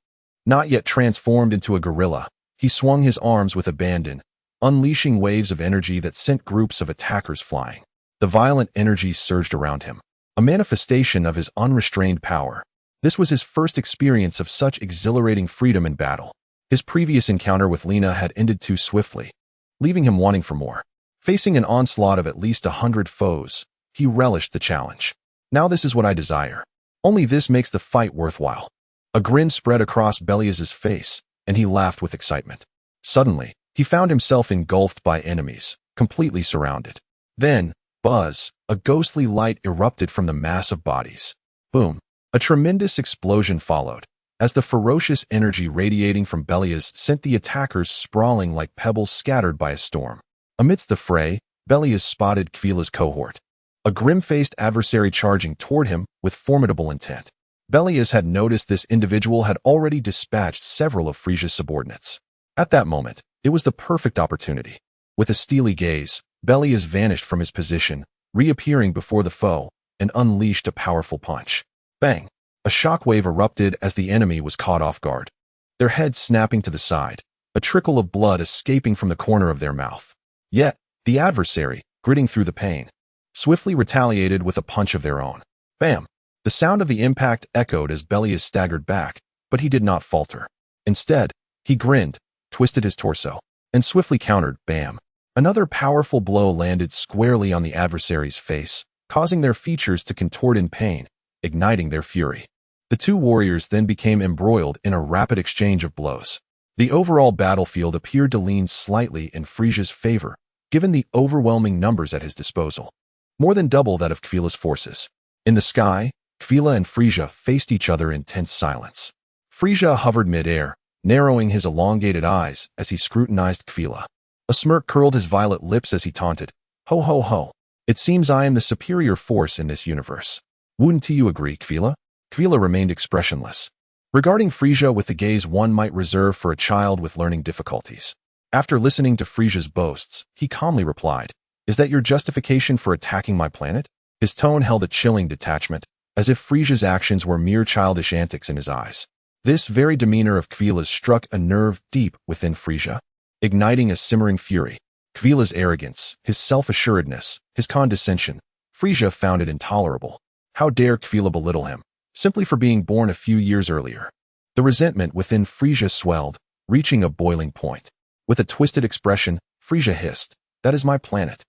Not yet transformed into a gorilla, he swung his arms with abandon, unleashing waves of energy that sent groups of attackers flying. The violent energy surged around him, a manifestation of his unrestrained power. This was his first experience of such exhilarating freedom in battle. His previous encounter with Lena had ended too swiftly, leaving him wanting for more. Facing an onslaught of at least 100 foes, he relished the challenge. Now this is what I desire. Only this makes the fight worthwhile. A grin spread across Belias's face, and he laughed with excitement. Suddenly, he found himself engulfed by enemies, completely surrounded. Then, buzz, a ghostly light erupted from the mass of bodies. Boom! A tremendous explosion followed, as the ferocious energy radiating from Belias sent the attackers sprawling like pebbles scattered by a storm. Amidst the fray, Belias spotted Kila's cohort, a grim-faced adversary charging toward him with formidable intent. Belias had noticed this individual had already dispatched several of Frieza's subordinates. At that moment, it was the perfect opportunity. With a steely gaze, Belias vanished from his position, reappearing before the foe, and unleashed a powerful punch. Bang! A shockwave erupted as the enemy was caught off guard, their heads snapping to the side, a trickle of blood escaping from the corner of their mouth. Yet, the adversary, gritting through the pain, swiftly retaliated with a punch of their own. Bam! The sound of the impact echoed as Belias staggered back, but he did not falter. Instead, he grinned, twisted his torso, and swiftly countered. Bam! Another powerful blow landed squarely on the adversary's face, causing their features to contort in pain, igniting their fury. The two warriors then became embroiled in a rapid exchange of blows. The overall battlefield appeared to lean slightly in Frieza's favor, given the overwhelming numbers at his disposal, more than double that of Kila's forces. In the sky, Kila and Frieza faced each other in tense silence. Frieza hovered mid-air, narrowing his elongated eyes as he scrutinized Kila. A smirk curled his violet lips as he taunted, "Ho ho ho! It seems I am the superior force in this universe. Wouldn't you agree, Kila?" Kila remained expressionless, regarding Frieza with the gaze one might reserve for a child with learning difficulties. After listening to Frieza's boasts, he calmly replied, "Is that your justification for attacking my planet?" His tone held a chilling detachment, as if Frieza's actions were mere childish antics in his eyes. This very demeanor of Kila's struck a nerve deep within Frieza, igniting a simmering fury. Kila's arrogance, his self-assuredness, his condescension, Frieza found it intolerable. How dare Kila belittle him, simply for being born a few years earlier? The resentment within Frieza swelled, reaching a boiling point. With a twisted expression, Frieza hissed, "That is my planet.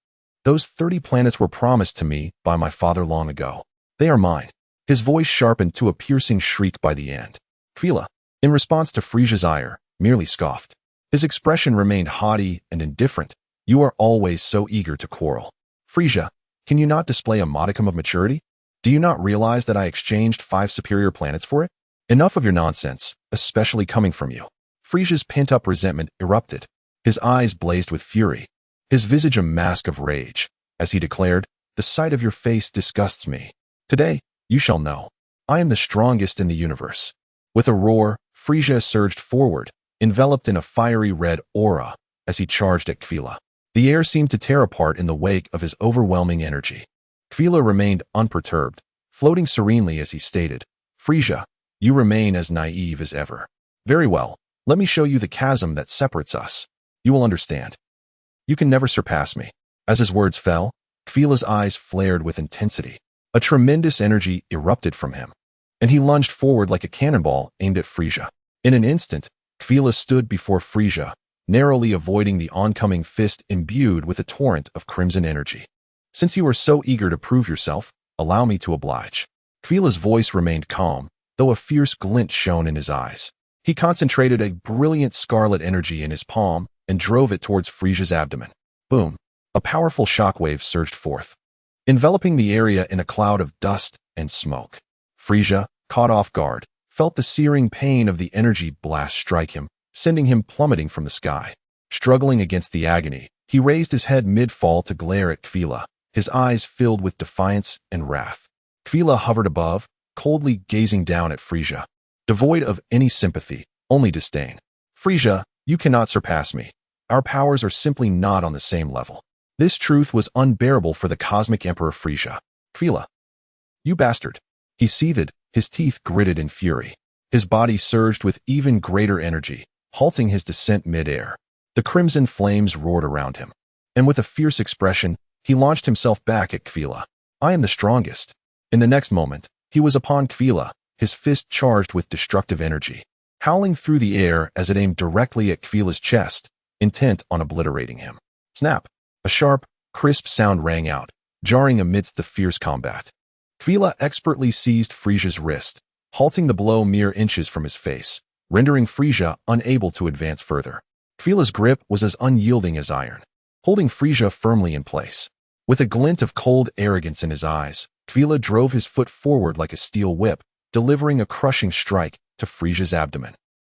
Those 30 planets were promised to me by my father long ago. They are mine." His voice sharpened to a piercing shriek by the end. Kila, in response to Frieza's ire, merely scoffed. His expression remained haughty and indifferent. "You are always so eager to quarrel. Frieza, can you not display a modicum of maturity? Do you not realize that I exchanged 5 superior planets for it? Enough of your nonsense, especially coming from you." Frieza's pent-up resentment erupted. His eyes blazed with fury, his visage a mask of rage, as he declared, "The sight of your face disgusts me. Today, you shall know. I am the strongest in the universe." With a roar, Frieza surged forward, enveloped in a fiery red aura, as he charged at Kila. The air seemed to tear apart in the wake of his overwhelming energy. Kila remained unperturbed, floating serenely as he stated, "Frieza, you remain as naive as ever. Very well, let me show you the chasm that separates us. You will understand. You can never surpass me." As his words fell, Kila's eyes flared with intensity. A tremendous energy erupted from him, and he lunged forward like a cannonball aimed at Frieza. In an instant, Kila stood before Frieza, narrowly avoiding the oncoming fist imbued with a torrent of crimson energy. "Since you are so eager to prove yourself, allow me to oblige." Kila's voice remained calm, though a fierce glint shone in his eyes. He concentrated a brilliant scarlet energy in his palm and drove it towards Frieza's abdomen. Boom! A powerful shockwave surged forth, enveloping the area in a cloud of dust and smoke. Frieza, caught off guard, felt the searing pain of the energy blast strike him, sending him plummeting from the sky. Struggling against the agony, he raised his head mid-fall to glare at Kila, his eyes filled with defiance and wrath. Kila hovered above, coldly gazing down at Frieza, devoid of any sympathy, only disdain. "Frieza, you cannot surpass me. Our powers are simply not on the same level." This truth was unbearable for the cosmic emperor Frieza. "Kila, you bastard!" He seethed, his teeth gritted in fury. His body surged with even greater energy, halting his descent mid-air. The crimson flames roared around him, and with a fierce expression, he launched himself back at Kila. "I am the strongest." In the next moment, he was upon Kila, his fist charged with destructive energy, howling through the air as it aimed directly at Kila's chest, intent on obliterating him. Snap! A sharp, crisp sound rang out, jarring amidst the fierce combat. Kila expertly seized Frieza's wrist, halting the blow mere inches from his face, rendering Frieza unable to advance further. Kila's grip was as unyielding as iron, holding Frieza firmly in place. With a glint of cold arrogance in his eyes, Kila drove his foot forward like a steel whip, delivering a crushing strike to Frieza's abdomen.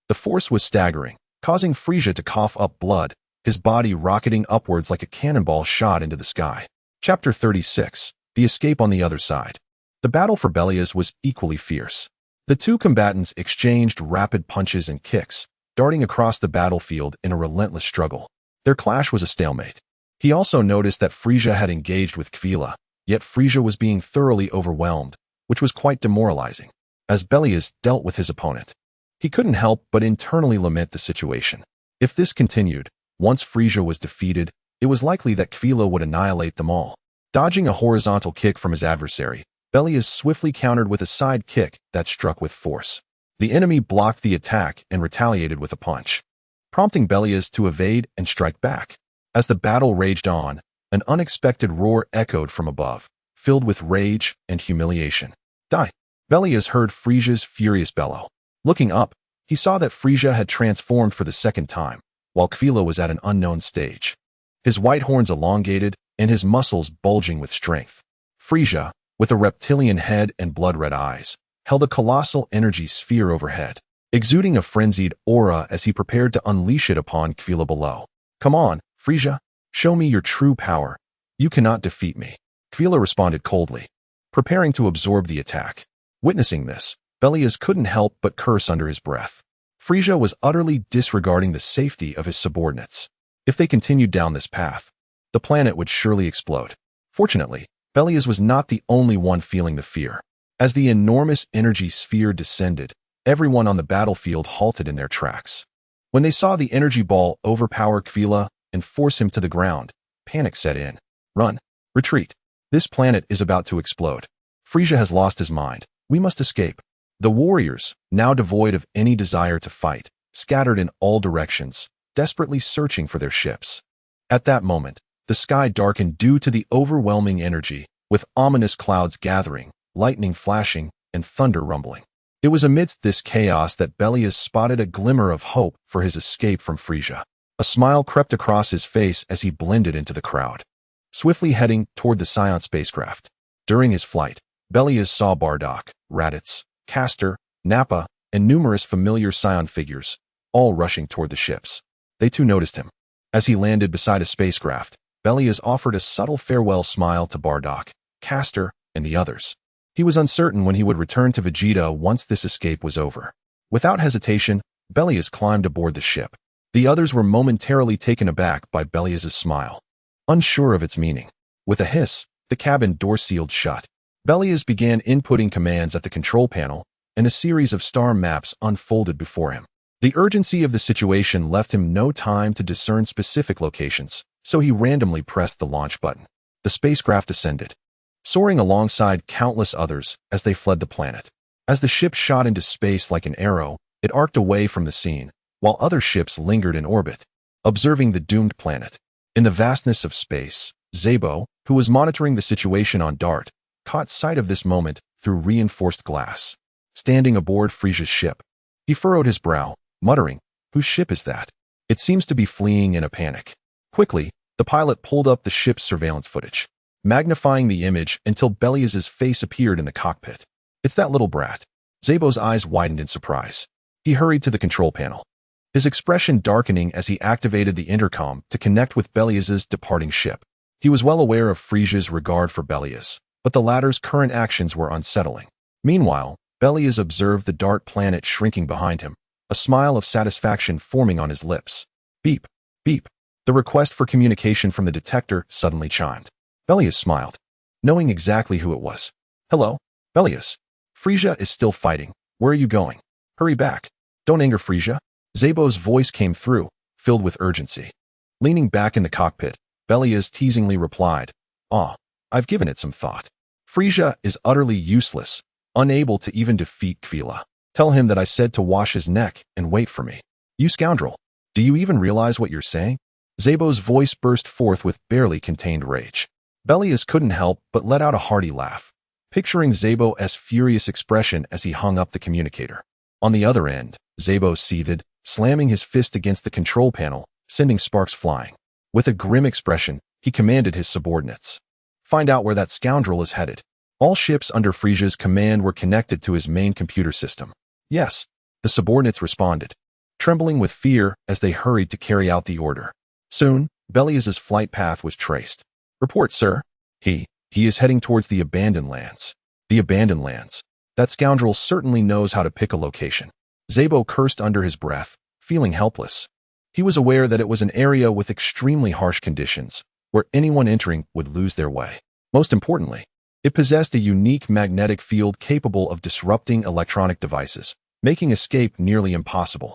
The force was staggering, causing Frieza to cough up blood, his body rocketing upwards like a cannonball shot into the sky. Chapter 36. The Escape on the Other Side. The battle for Belias was equally fierce. The two combatants exchanged rapid punches and kicks, darting across the battlefield in a relentless struggle. Their clash was a stalemate. He also noticed that Frieza had engaged with Kila, yet Frieza was being thoroughly overwhelmed, which was quite demoralizing. As Belias dealt with his opponent, he couldn't help but internally lament the situation. If this continued, once Frieza was defeated, it was likely that Kila would annihilate them all. Dodging a horizontal kick from his adversary, Belias swiftly countered with a side kick that struck with force. The enemy blocked the attack and retaliated with a punch, prompting Belias to evade and strike back. As the battle raged on, an unexpected roar echoed from above, filled with rage and humiliation. Die! Belias heard Frieza's furious bellow. Looking up, he saw that Frieza had transformed for the second time, while Kila was at an unknown stage. His white horns elongated and his muscles bulging with strength. Frieza, with a reptilian head and blood-red eyes, held a colossal energy sphere overhead, exuding a frenzied aura as he prepared to unleash it upon Kila below. Come on, Frieza, show me your true power. You cannot defeat me. Kila responded coldly, preparing to absorb the attack. Witnessing this, Belias couldn't help but curse under his breath. Frieza was utterly disregarding the safety of his subordinates. If they continued down this path, the planet would surely explode. Fortunately, Belias was not the only one feeling the fear. As the enormous energy sphere descended, everyone on the battlefield halted in their tracks. When they saw the energy ball overpower Kila and force him to the ground, panic set in. Run! Retreat! This planet is about to explode. Frieza has lost his mind. We must escape. The warriors, now devoid of any desire to fight, scattered in all directions, desperately searching for their ships. At that moment, the sky darkened due to the overwhelming energy, with ominous clouds gathering, lightning flashing, and thunder rumbling. It was amidst this chaos that Belias spotted a glimmer of hope for his escape from Frieza. A smile crept across his face as he blended into the crowd, swiftly heading toward the Saiyan spacecraft. During his flight, Belias saw Bardock, Raditz, Castor, Nappa, and numerous familiar Saiyan figures, all rushing toward the ships. They too noticed him. As he landed beside a spacecraft, Belias offered a subtle farewell smile to Bardock, Castor, and the others. He was uncertain when he would return to Vegeta once this escape was over. Without hesitation, Belias climbed aboard the ship. The others were momentarily taken aback by Belias's smile, unsure of its meaning. With a hiss, the cabin door sealed shut. Belias began inputting commands at the control panel, and a series of star maps unfolded before him. The urgency of the situation left him no time to discern specific locations, so he randomly pressed the launch button. The spacecraft ascended, soaring alongside countless others as they fled the planet. As the ship shot into space like an arrow, it arced away from the scene, while other ships lingered in orbit, observing the doomed planet. In the vastness of space, Zabo, who was monitoring the situation on Dart, caught sight of this moment through reinforced glass. Standing aboard Frieza's ship, he furrowed his brow, muttering, "Whose ship is that? It seems to be fleeing in a panic." Quickly, the pilot pulled up the ship's surveillance footage, magnifying the image until Belias's face appeared in the cockpit. "It's that little brat." Zabo's eyes widened in surprise. He hurried to the control panel, his expression darkening as he activated the intercom to connect with Belias's departing ship. He was well aware of Frieza's regard for Belias, but the latter's current actions were unsettling. Meanwhile, Belias observed the Dart planet shrinking behind him, a smile of satisfaction forming on his lips. Beep, beep. The request for communication from the detector suddenly chimed. Belias smiled, knowing exactly who it was. "Hello, Belias. Frieza is still fighting. Where are you going? Hurry back. Don't anger Frieza." Zabo's voice came through, filled with urgency. Leaning back in the cockpit, Belias teasingly replied, I've given it some thought. Frieza is utterly useless, unable to even defeat Kila. Tell him that I said to wash his neck and wait for me. You scoundrel. Do you even realize what you're saying? Zabo's voice burst forth with barely contained rage. Belias couldn't help but let out a hearty laugh, picturing Zabo's furious expression as he hung up the communicator. On the other end, Zabo seethed, slamming his fist against the control panel, sending sparks flying. With a grim expression, he commanded his subordinates. Find out where that scoundrel is headed. All ships under Frieza's command were connected to his main computer system. Yes, the subordinates responded, trembling with fear as they hurried to carry out the order. Soon, Belias's flight path was traced. Report, sir. He is heading towards the abandoned lands. The abandoned lands. That scoundrel certainly knows how to pick a location. Zabo cursed under his breath, feeling helpless. He was aware that it was an area with extremely harsh conditions, where anyone entering would lose their way. Most importantly, it possessed a unique magnetic field capable of disrupting electronic devices, making escape nearly impossible.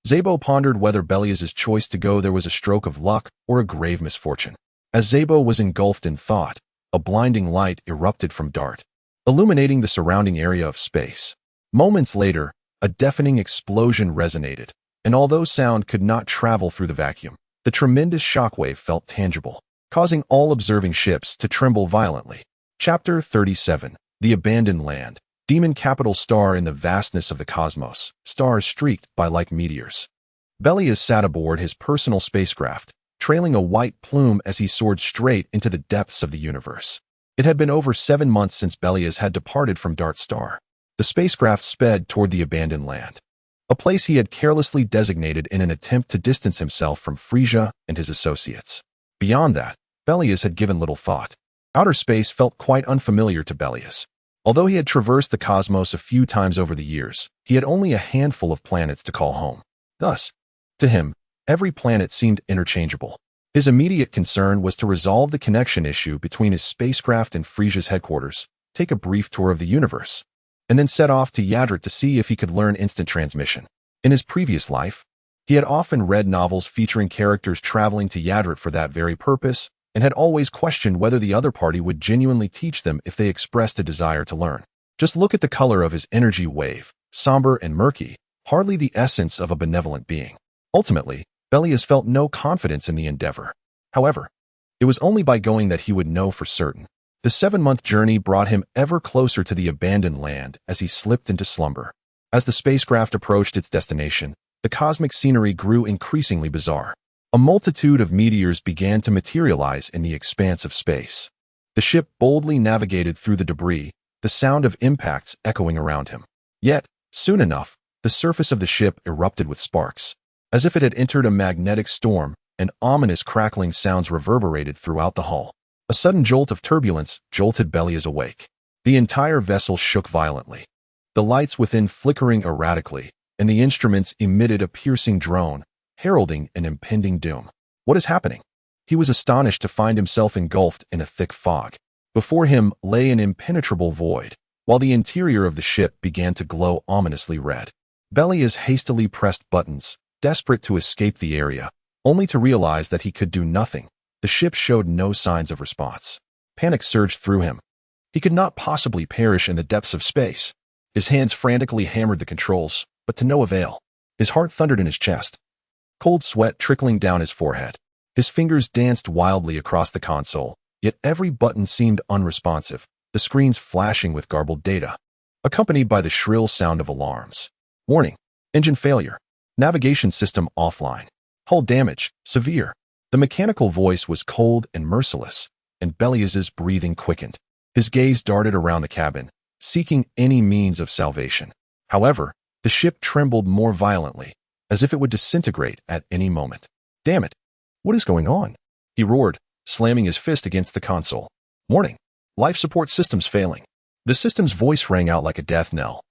Zabo pondered whether Belias's choice to go there was a stroke of luck or a grave misfortune. As Zabo was engulfed in thought, a blinding light erupted from Dart, illuminating the surrounding area of space. Moments later, a deafening explosion resonated, and although sound could not travel through the vacuum, the tremendous shockwave felt tangible, causing all observing ships to tremble violently. Chapter 37. The Abandoned Land. Demon capital star in the vastness of the cosmos, stars streaked by like meteors. Belias sat aboard his personal spacecraft, trailing a white plume as he soared straight into the depths of the universe. It had been over 7 months since Belias had departed from Dart Star. The spacecraft sped toward the abandoned land, a place he had carelessly designated in an attempt to distance himself from Frieza and his associates. Beyond that, Belias had given little thought. Outer space felt quite unfamiliar to Belias. Although he had traversed the cosmos a few times over the years, he had only a handful of planets to call home. Thus, to him, every planet seemed interchangeable. His immediate concern was to resolve the connection issue between his spacecraft and Frieza's headquarters, take a brief tour of the universe, and then set off to Yadrit to see if he could learn instant transmission. In his previous life, he had often read novels featuring characters traveling to Yadrit for that very purpose, and had always questioned whether the other party would genuinely teach them if they expressed a desire to learn. Just look at the color of his energy wave, somber and murky, hardly the essence of a benevolent being. Ultimately, Belias felt no confidence in the endeavor. However, it was only by going that he would know for certain. The 7-month journey brought him ever closer to the abandoned land as he slipped into slumber. As the spacecraft approached its destination, the cosmic scenery grew increasingly bizarre. A multitude of meteors began to materialize in the expanse of space. The ship boldly navigated through the debris, the sound of impacts echoing around him. Yet, soon enough, the surface of the ship erupted with sparks. As if it had entered a magnetic storm, and ominous crackling sounds reverberated throughout the hull. A sudden jolt of turbulence jolted Belias awake. The entire vessel shook violently. The lights within flickering erratically, and the instruments emitted a piercing drone, heralding an impending doom. What is happening? He was astonished to find himself engulfed in a thick fog. Before him lay an impenetrable void, while the interior of the ship began to glow ominously red. Belias hastily pressed buttons, desperate to escape the area, only to realize that he could do nothing. The ship showed no signs of response. Panic surged through him. He could not possibly perish in the depths of space. His hands frantically hammered the controls, but to no avail. His heart thundered in his chest, cold sweat trickling down his forehead. His fingers danced wildly across the console, yet every button seemed unresponsive, the screens flashing with garbled data, accompanied by the shrill sound of alarms. Warning: engine failure. Navigation system offline. Hull damage, severe. The mechanical voice was cold and merciless, and Belias's breathing quickened. His gaze darted around the cabin, seeking any means of salvation. However, the ship trembled more violently, as if it would disintegrate at any moment. Damn it! What is going on? He roared, slamming his fist against the console. Warning: life support systems failing. The system's voice rang out like a death knell,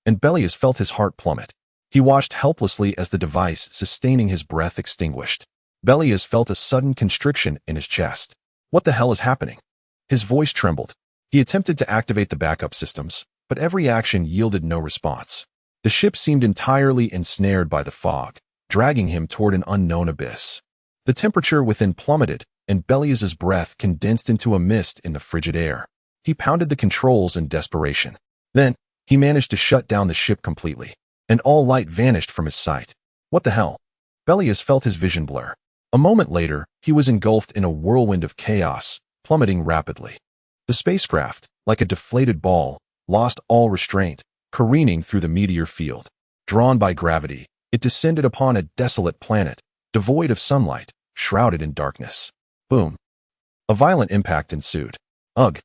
and Belias felt his heart plummet. He watched helplessly as the device sustaining his breath extinguished. Belias felt a sudden constriction in his chest. What the hell is happening? His voice trembled. He attempted to activate the backup systems, but every action yielded no response. The ship seemed entirely ensnared by the fog, dragging him toward an unknown abyss. The temperature within plummeted, and Belias's breath condensed into a mist in the frigid air. He pounded the controls in desperation. Then, he managed to shut down the ship completely, and all light vanished from his sight. What the hell? Belias felt his vision blur. A moment later, he was engulfed in a whirlwind of chaos, plummeting rapidly. The spacecraft, like a deflated ball, lost all restraint, careening through the meteor field. Drawn by gravity, it descended upon a desolate planet, devoid of sunlight, shrouded in darkness. Boom. A violent impact ensued. Ugh.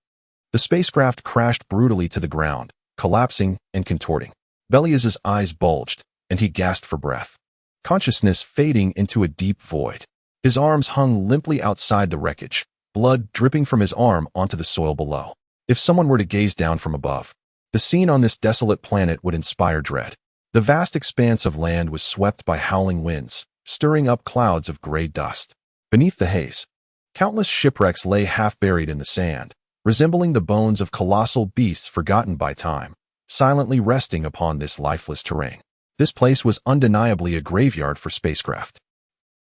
The The spacecraft crashed brutally to the ground, collapsing and contorting. Belias's eyes bulged, and he gasped for breath, consciousness fading into a deep void. His arms hung limply outside the wreckage, blood dripping from his arm onto the soil below. If someone were to gaze down from above, the scene on this desolate planet would inspire dread. The vast expanse of land was swept by howling winds, stirring up clouds of gray dust. Beneath the haze, countless shipwrecks lay half-buried in the sand, resembling the bones of colossal beasts forgotten by time, silently resting upon this lifeless terrain. This place was undeniably a graveyard for spacecraft.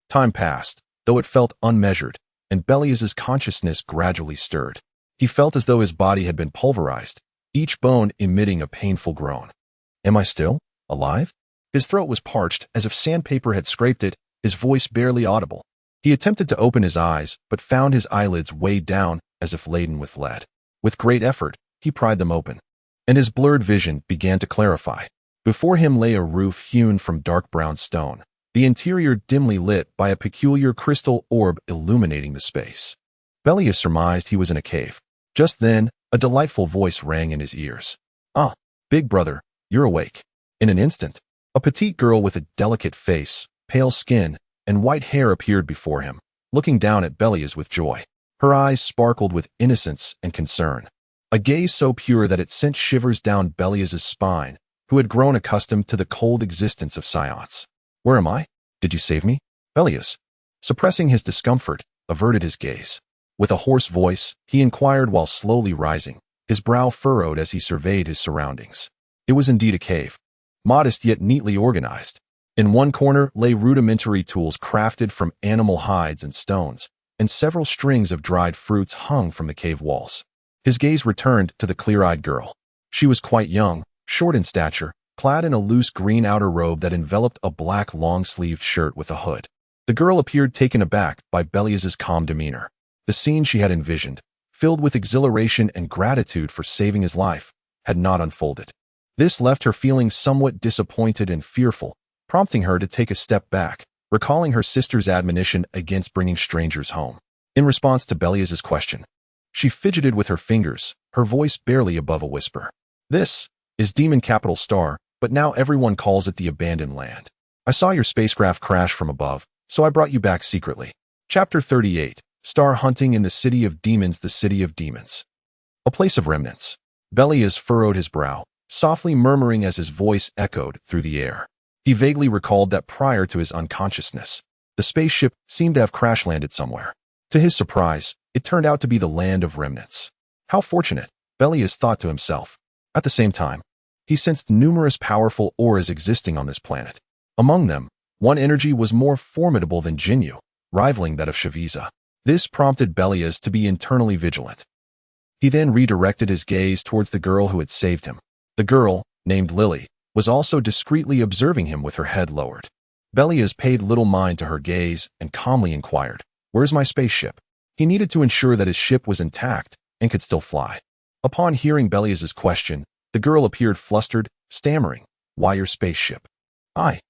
Time passed, though it felt unmeasured, and Belias's consciousness gradually stirred. He felt as though his body had been pulverized, each bone emitting a painful groan. Am I still alive? His throat was parched, as if sandpaper had scraped it, his voice barely audible. He attempted to open his eyes, but found his eyelids weighed down as if laden with lead. With great effort, he pried them open, and his blurred vision began to clarify. Before him lay a roof hewn from dark brown stone, the interior dimly lit by a peculiar crystal orb illuminating the space. Belias surmised he was in a cave. Just then, a delightful voice rang in his ears. "Ah, big brother, you're awake." In an instant, a petite girl with a delicate face, pale skin, and white hair appeared before him, looking down at Belias with joy. Her eyes sparkled with innocence and concern, a gaze so pure that it sent shivers down Belias's spine, who had grown accustomed to the cold existence of Saiyans. "Where am I? Did you save me?" Belias, suppressing his discomfort, averted his gaze. With a hoarse voice, he inquired while slowly rising, his brow furrowed as he surveyed his surroundings. It was indeed a cave, modest yet neatly organized. In one corner lay rudimentary tools crafted from animal hides and stones, and several strings of dried fruits hung from the cave walls. His gaze returned to the clear-eyed girl. She was quite young, short in stature, clad in a loose green outer robe that enveloped a black long-sleeved shirt with a hood. The girl appeared taken aback by Belias's calm demeanor. The scene she had envisioned, filled with exhilaration and gratitude for saving his life, had not unfolded. This left her feeling somewhat disappointed and fearful, prompting her to take a step back, recalling her sister's admonition against bringing strangers home. In response to Belias's question, she fidgeted with her fingers, her voice barely above a whisper. "This is Demon Capital Star, but now everyone calls it the Abandoned Land. I saw your spacecraft crash from above, so I brought you back secretly." Chapter 38. Star Hunting in the City of Demons. The City of Demons, a place of remnants. Belias furrowed his brow, softly murmuring as his voice echoed through the air. He vaguely recalled that prior to his unconsciousness, the spaceship seemed to have crash-landed somewhere. To his surprise, it turned out to be the land of remnants. How fortunate, Belias thought to himself. At the same time, he sensed numerous powerful auras existing on this planet. Among them, one energy was more formidable than Jinyu, rivaling that of Frieza. This prompted Belias to be internally vigilant. He then redirected his gaze towards the girl who had saved him. The girl, named Lily, was also discreetly observing him with her head lowered. Belias paid little mind to her gaze and calmly inquired, "Where's my spaceship?" He needed to ensure that his ship was intact and could still fly. Upon hearing Belias's question, the girl appeared flustered, stammering, "Why your spaceship? I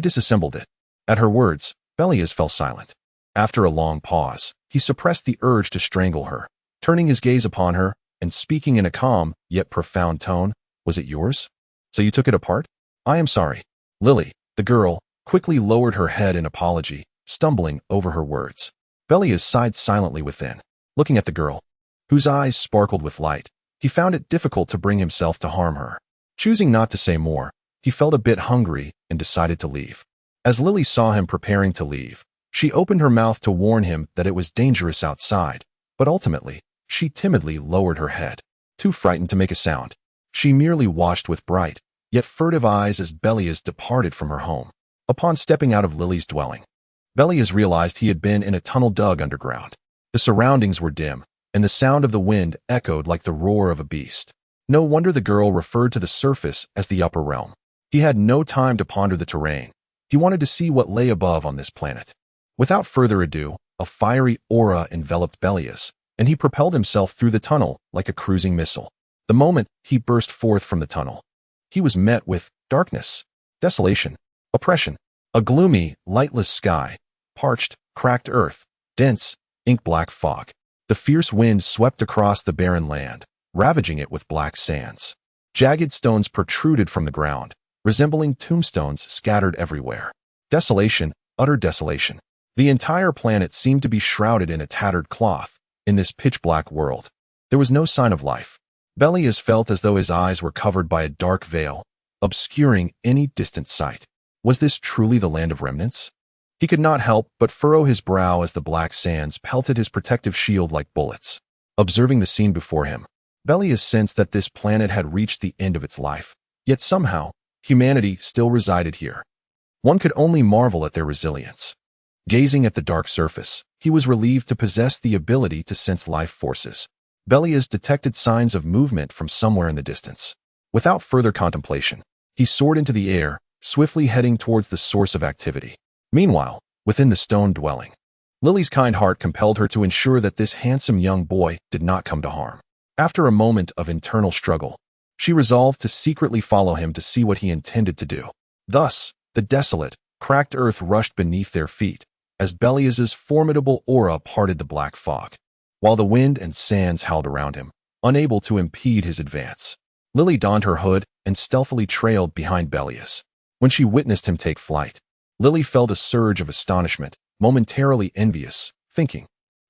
disassembled it." At her words, Belias fell silent. After a long pause, he suppressed the urge to strangle her, turning his gaze upon her and speaking in a calm yet profound tone, "Was it yours? So you took it apart? I am sorry." Lily, the girl, quickly lowered her head in apology, stumbling over her words. Belias sighed silently within, looking at the girl, whose eyes sparkled with light. He found it difficult to bring himself to harm her. Choosing not to say more, he felt a bit hungry and decided to leave. As Lily saw him preparing to leave, she opened her mouth to warn him that it was dangerous outside, but ultimately, she timidly lowered her head. Too frightened to make a sound, she merely watched with bright, yet furtive eyes as Belias departed from her home. Upon stepping out of Lily's dwelling, Belias realized he had been in a tunnel dug underground. The surroundings were dim, and the sound of the wind echoed like the roar of a beast. No wonder the girl referred to the surface as the upper realm. He had no time to ponder the terrain. He wanted to see what lay above on this planet. Without further ado, a fiery aura enveloped Belias, and he propelled himself through the tunnel like a cruising missile. The moment he burst forth from the tunnel, he was met with darkness, desolation, oppression, a gloomy, lightless sky, parched, cracked earth, dense, ink-black fog. The fierce wind swept across the barren land, ravaging it with black sands. Jagged stones protruded from the ground, resembling tombstones scattered everywhere. Desolation, utter desolation. The entire planet seemed to be shrouded in a tattered cloth, in this pitch-black world. There was no sign of life. Belias felt as though his eyes were covered by a dark veil, obscuring any distant sight. Was this truly the land of remnants? He could not help but furrow his brow as the black sands pelted his protective shield like bullets. Observing the scene before him, Belias sensed that this planet had reached the end of its life, yet somehow, humanity still resided here. One could only marvel at their resilience. Gazing at the dark surface, he was relieved to possess the ability to sense life forces. Belias detected signs of movement from somewhere in the distance. Without further contemplation, he soared into the air, swiftly heading towards the source of activity. Meanwhile, within the stone dwelling, Lily's kind heart compelled her to ensure that this handsome young boy did not come to harm. After a moment of internal struggle, she resolved to secretly follow him to see what he intended to do. Thus, the desolate, cracked earth rushed beneath their feet, as Belias's formidable aura parted the black fog, while the wind and sands howled around him, unable to impede his advance. Lily donned her hood and stealthily trailed behind Belias. When she witnessed him take flight, Lily felt a surge of astonishment, momentarily envious, thinking,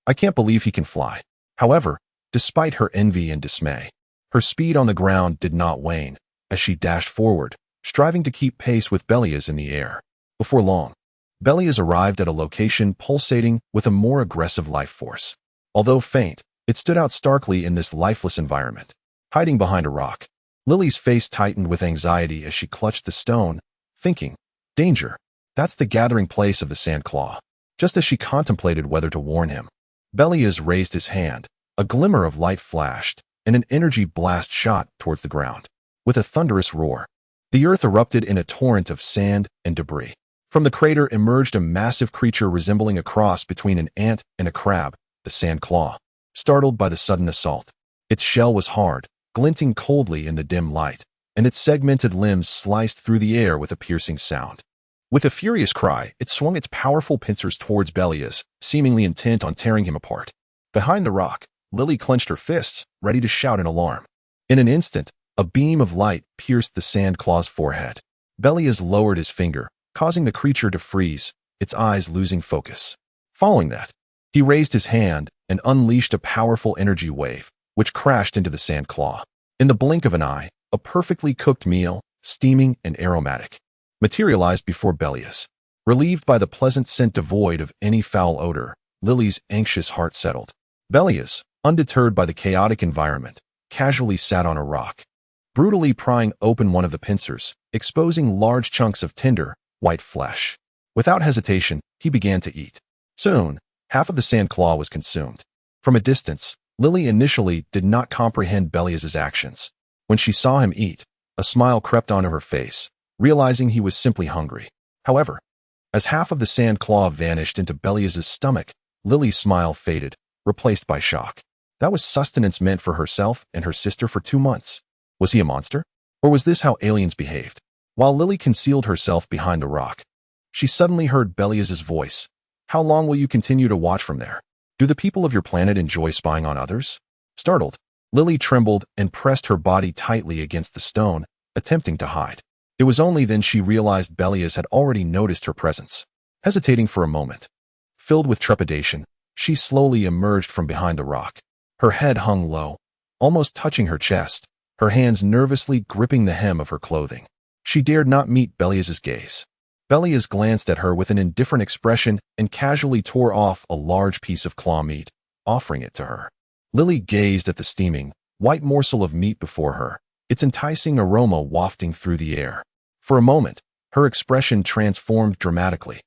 "I can't believe he can fly." However, despite her envy and dismay, her speed on the ground did not wane, as she dashed forward, striving to keep pace with Belias in the air. Before long, Belias arrived at a location pulsating with a more aggressive life force. Although faint, it stood out starkly in this lifeless environment. Hiding behind a rock, Lily's face tightened with anxiety as she clutched the stone, thinking, "Danger, that's the gathering place of the sand claw." Just as she contemplated whether to warn him, Belias raised his hand, a glimmer of light flashed, and an energy blast shot towards the ground. With a thunderous roar, the earth erupted in a torrent of sand and debris. From the crater emerged a massive creature resembling a cross between an ant and a crab, the sand claw. Startled by the sudden assault, its shell was hard, glinting coldly in the dim light, and its segmented limbs sliced through the air with a piercing sound. With a furious cry, it swung its powerful pincers towards Belias, seemingly intent on tearing him apart. Behind the rock, Lily clenched her fists, ready to shout in alarm. In an instant, a beam of light pierced the sand claw's forehead. Belias lowered his finger, causing the creature to freeze, its eyes losing focus. Following that, he raised his hand and unleashed a powerful energy wave, which crashed into the sand claw. In the blink of an eye, a perfectly cooked meal, steaming and aromatic, materialized before Belias. Relieved by the pleasant scent devoid of any foul odor, Lily's anxious heart settled. Belias, undeterred by the chaotic environment, casually sat on a rock, brutally prying open one of the pincers, exposing large chunks of tender, white flesh. Without hesitation, he began to eat. Soon, half of the sand claw was consumed. From a distance, Lily initially did not comprehend Belias's actions. When she saw him eat, a smile crept onto her face, realizing he was simply hungry. However, as half of the sand claw vanished into Belias's stomach, Lily's smile faded, replaced by shock. That was sustenance meant for herself and her sister for 2 months. Was he a monster? Or was this how aliens behaved? While Lily concealed herself behind the rock, she suddenly heard Belias's voice. "How long will you continue to watch from there? Do the people of your planet enjoy spying on others?" Startled, Lily trembled and pressed her body tightly against the stone, attempting to hide. It was only then she realized Belias had already noticed her presence. Hesitating for a moment, filled with trepidation, she slowly emerged from behind the rock. Her head hung low, almost touching her chest, her hands nervously gripping the hem of her clothing. She dared not meet Belias's gaze. Belias glanced at her with an indifferent expression and casually tore off a large piece of claw meat, offering it to her. Lily gazed at the steaming, white morsel of meat before her, its enticing aroma wafting through the air. For a moment, her expression transformed dramatically,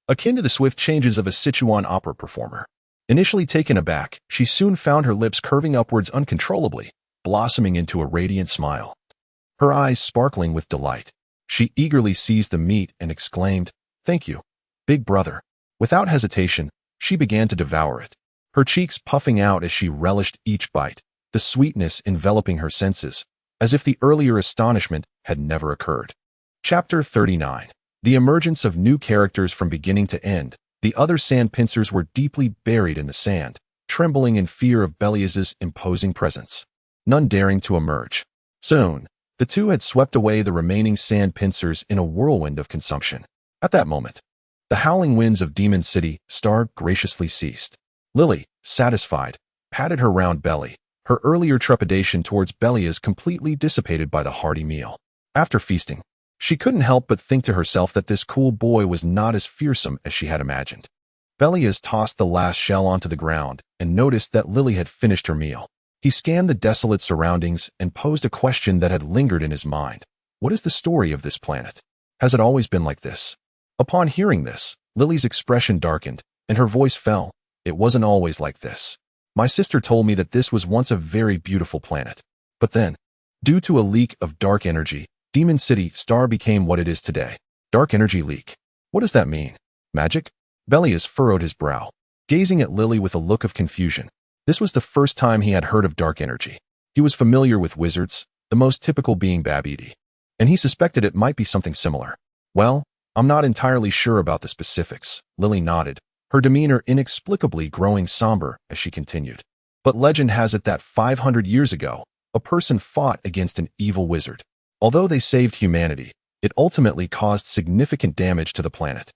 akin to the swift changes of a Sichuan opera performer. Initially taken aback, she soon found her lips curving upwards uncontrollably, blossoming into a radiant smile. Her eyes sparkling with delight, she eagerly seized the meat and exclaimed, "Thank you, big brother." Without hesitation, she began to devour it, her cheeks puffing out as she relished each bite, the sweetness enveloping her senses, as if the earlier astonishment had never occurred. Chapter 39. The emergence of new characters from beginning to end. The other sand pincers were deeply buried in the sand, trembling in fear of Belias's imposing presence. none daring to emerge. Soon, the two had swept away the remaining sand pincers in a whirlwind of consumption. At that moment, the howling winds of Demon City Star graciously ceased. Lily, satisfied, patted her round belly, her earlier trepidation towards Belias completely dissipated by the hearty meal. After feasting, she couldn't help but think to herself that this cool boy was not as fearsome as she had imagined. Belias tossed the last shell onto the ground and noticed that Lily had finished her meal. He scanned the desolate surroundings and posed a question that had lingered in his mind. What is the story of this planet? Has it always been like this? Upon hearing this, Lily's expression darkened, and her voice fell. It wasn't always like this. My sister told me that this was once a very beautiful planet. But then, due to a leak of dark energy, Demon City Star became what it is today. Dark energy leak. What does that mean? Magic? Belias furrowed his brow, gazing at Lily with a look of confusion. This was the first time he had heard of dark energy. He was familiar with wizards, the most typical being Babidi, and he suspected it might be something similar. Well, I'm not entirely sure about the specifics, Lily nodded, her demeanor inexplicably growing somber as she continued. But legend has it that 500 years ago, a person fought against an evil wizard. Although they saved humanity, it ultimately caused significant damage to the planet,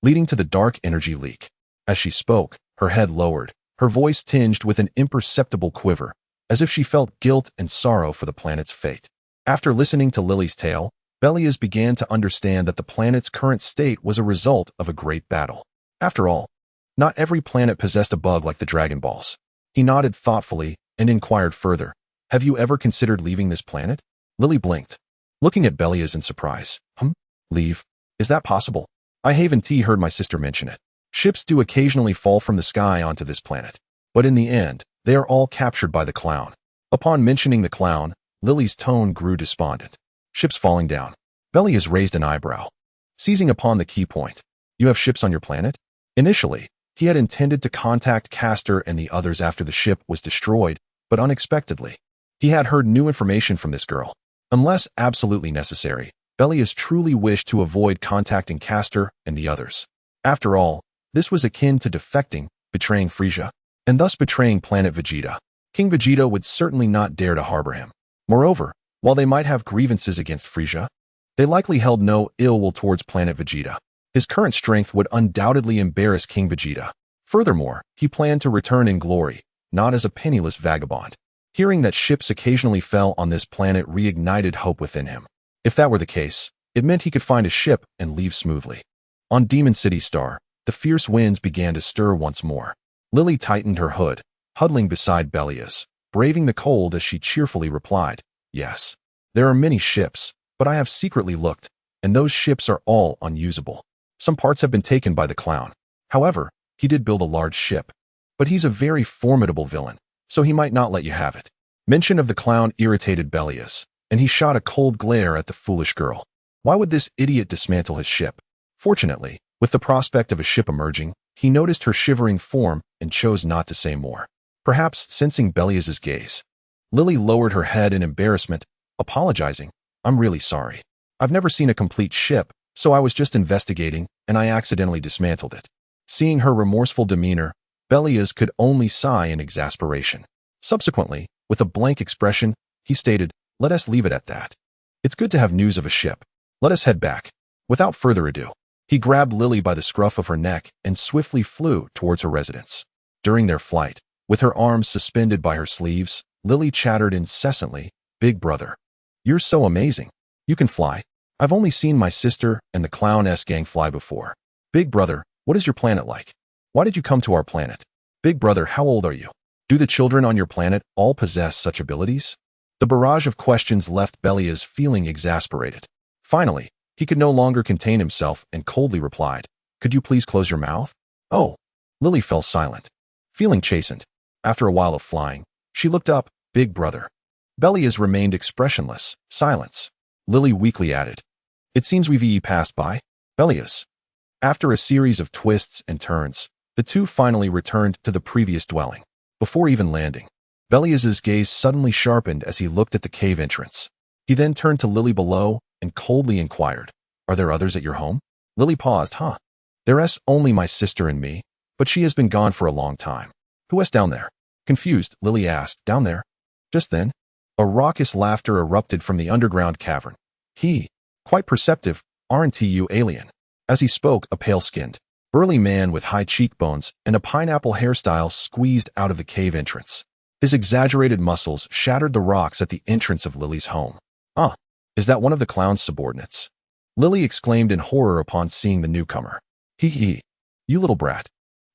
leading to the dark energy leak. As she spoke, her head lowered, her voice tinged with an imperceptible quiver, as if she felt guilt and sorrow for the planet's fate. After listening to Lily's tale, Belias began to understand that the planet's current state was a result of a great battle. After all, not every planet possessed a bug like the Dragon Balls. He nodded thoughtfully and inquired further, "Have you ever considered leaving this planet?" Lily blinked, looking at Belias in surprise. Leave? Is that possible? I haven't heard my sister mention it. Ships do occasionally fall from the sky onto this planet, but in the end, they are all captured by the clown. Upon mentioning the clown, Lily's tone grew despondent. Ships falling down. Belias raised an eyebrow, seizing upon the key point. You have ships on your planet? Initially, he had intended to contact Castor and the others after the ship was destroyed, but unexpectedly, he had heard new information from this girl. Unless absolutely necessary, Belias truly wished to avoid contacting Castor and the others. After all, this was akin to defecting, betraying Frieza, and thus betraying Planet Vegeta. King Vegeta would certainly not dare to harbor him. Moreover, while they might have grievances against Frieza, they likely held no ill will towards Planet Vegeta. His current strength would undoubtedly embarrass King Vegeta. Furthermore, he planned to return in glory, not as a penniless vagabond. Hearing that ships occasionally fell on this planet reignited hope within him. If that were the case, it meant he could find a ship and leave smoothly. On Demon City Star, the fierce winds began to stir once more. Lily tightened her hood, huddling beside Belias, braving the cold as she cheerfully replied, "Yes, there are many ships, but I have secretly looked, and those ships are all unusable. Some parts have been taken by the clown. However, he did build a large ship. But he's a very formidable villain, so he might not let you have it." Mention of the clown irritated Belias, and he shot a cold glare at the foolish girl. Why would this idiot dismantle his ship? Fortunately, with the prospect of a ship emerging, he noticed her shivering form and chose not to say more. Perhaps sensing Belias's gaze, Lily lowered her head in embarrassment, apologizing, "I'm really sorry. I've never seen a complete ship, so I was just investigating, and I accidentally dismantled it." Seeing her remorseful demeanor, Belias could only sigh in exasperation. Subsequently, with a blank expression, he stated, "Let us leave it at that. It's good to have news of a ship. Let us head back." Without further ado, he grabbed Lily by the scruff of her neck and swiftly flew towards her residence. During their flight, with her arms suspended by her sleeves, Lily chattered incessantly, "Big brother, you're so amazing. You can fly. I've only seen my sister and the Clown S gang fly before. Big brother, what is your planet like? Why did you come to our planet? Big brother, how old are you? Do the children on your planet all possess such abilities?" The barrage of questions left Belias feeling exasperated. Finally, he could no longer contain himself and coldly replied, "Could you please close your mouth?" "Oh." Lily fell silent, feeling chastened. After a while of flying, she looked up, "Big brother." Belias remained expressionless, silence. Lily weakly added, "It seems we've passed by." Belias. After a series of twists and turns, the two finally returned to the previous dwelling. Before even landing, Belias's gaze suddenly sharpened as he looked at the cave entrance. He then turned to Lily below and coldly inquired, "Are there others at your home?" Lily paused, There's only my sister and me, but she has been gone for a long time." "Who is down there?" Confused, Lily asked, "Down there?" Just then, A raucous laughter erupted from the underground cavern. Quite perceptive, aren't you, alien? As he spoke, a pale-skinned, burly man with high cheekbones and a pineapple hairstyle squeezed out of the cave entrance. His exaggerated muscles shattered the rocks at the entrance of Lily's home. Is that one of the clown's subordinates? Lily exclaimed in horror upon seeing the newcomer. You little brat.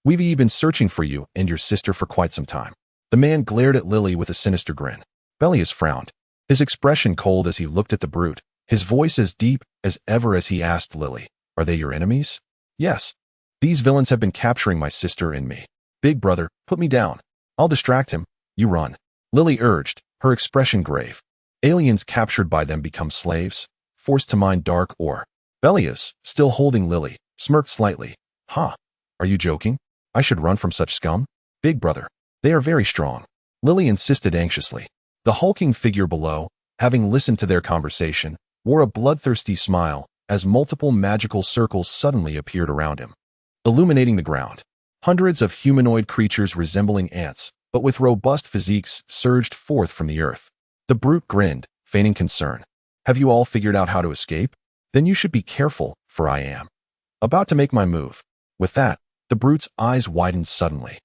We've been searching for you and your sister for quite some time. The man glared at Lily with a sinister grin. Belias frowned, his expression cold as he looked at the brute, his voice as deep as ever as he asked Lily, "Are they your enemies?" "Yes. These villains have been capturing my sister and me. Big brother, put me down. I'll distract him. You run," Lily urged, her expression grave. Aliens captured by them become slaves, forced to mine dark ore. Belias, still holding Lily, smirked slightly. Are you joking? I should run from such scum? Big brother, they are very strong, Lily insisted anxiously. The hulking figure below, having listened to their conversation, wore a bloodthirsty smile as multiple magical circles suddenly appeared around him, illuminating the ground. Hundreds of humanoid creatures resembling ants, but with robust physiques, surged forth from the earth. The brute grinned, feigning concern. "Have you all figured out how to escape? Then you should be careful, for I am about to make my move." With that, the brute's eyes widened suddenly.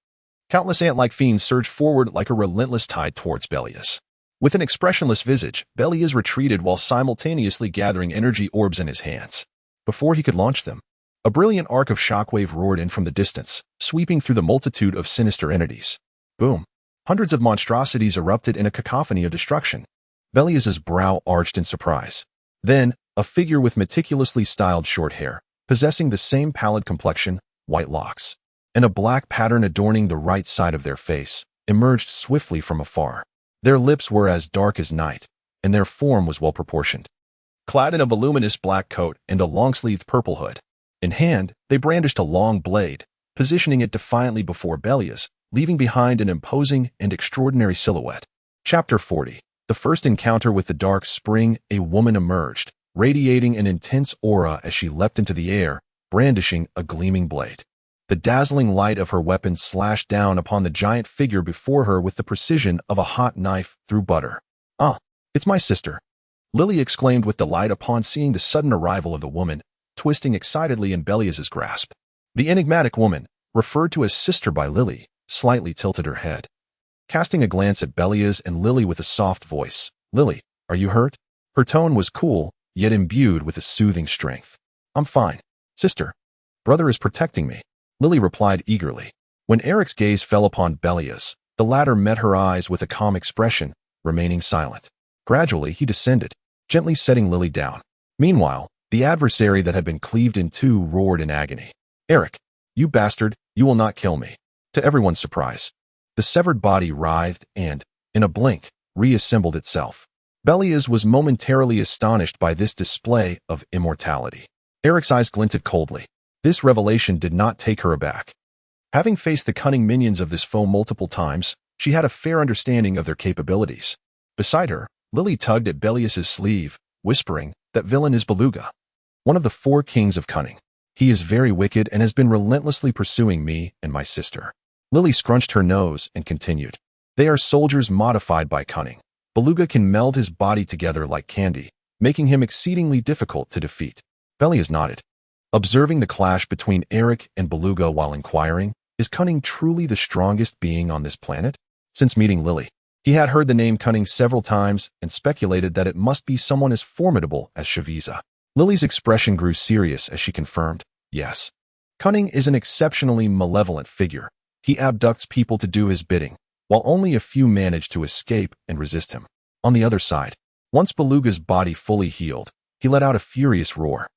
Countless ant-like fiends surged forward like a relentless tide towards Belias. With an expressionless visage, Belias retreated while simultaneously gathering energy orbs in his hands. Before he could launch them, a brilliant arc of shockwave roared in from the distance, sweeping through the multitude of sinister entities. Boom! Hundreds of monstrosities erupted in a cacophony of destruction. Belias's brow arched in surprise. Then, a figure with meticulously styled short hair, possessing the same pallid complexion, white locks, and a black pattern adorning the right side of their face, emerged swiftly from afar. Their lips were as dark as night, and their form was well proportioned. Clad in a voluminous black coat and a long-sleeved purple hood, in hand, they brandished a long blade, positioning it defiantly before Belias, leaving behind an imposing and extraordinary silhouette. Chapter 40. The first encounter with the dark spring, a woman emerged, radiating an intense aura as she leapt into the air, brandishing a gleaming blade. The dazzling light of her weapon slashed down upon the giant figure before her with the precision of a hot knife through butter. It's my sister," Lily exclaimed with delight upon seeing the sudden arrival of the woman, twisting excitedly in Belias's grasp. The enigmatic woman, referred to as sister by Lily, slightly tilted her head, casting a glance at Belias and Lily with a soft voice. "Lily, are you hurt?" Her tone was cool, yet imbued with a soothing strength. "I'm fine, sister. Brother is protecting me," Lily replied eagerly. When Eric's gaze fell upon Belias, the latter met her eyes with a calm expression, remaining silent. Gradually, he descended, gently setting Lily down. Meanwhile, the adversary that had been cleaved in two roared in agony. "Eric, you bastard, you will not kill me." To everyone's surprise, the severed body writhed and, in a blink, reassembled itself. Belias was momentarily astonished by this display of immortality. Eric's eyes glinted coldly. This revelation did not take her aback. Having faced the cunning minions of this foe multiple times, she had a fair understanding of their capabilities. Beside her, Lily tugged at Belias's sleeve, whispering, "That villain is Beluga, one of the four kings of cunning. He is very wicked and has been relentlessly pursuing me and my sister." Lily scrunched her nose and continued, "They are soldiers modified by cunning. Beluga can meld his body together like candy, making him exceedingly difficult to defeat." Belias nodded, observing the clash between Eric and Beluga while inquiring, "Is cunning truly the strongest being on this planet?" Since meeting Lily, he had heard the name cunning several times and speculated that it must be someone as formidable as Frieza. Lily's expression grew serious as she confirmed, "Yes. Cunning is an exceptionally malevolent figure. He abducts people to do his bidding, while only a few manage to escape and resist him." On the other side, once Beluga's body fully healed, he let out a furious roar.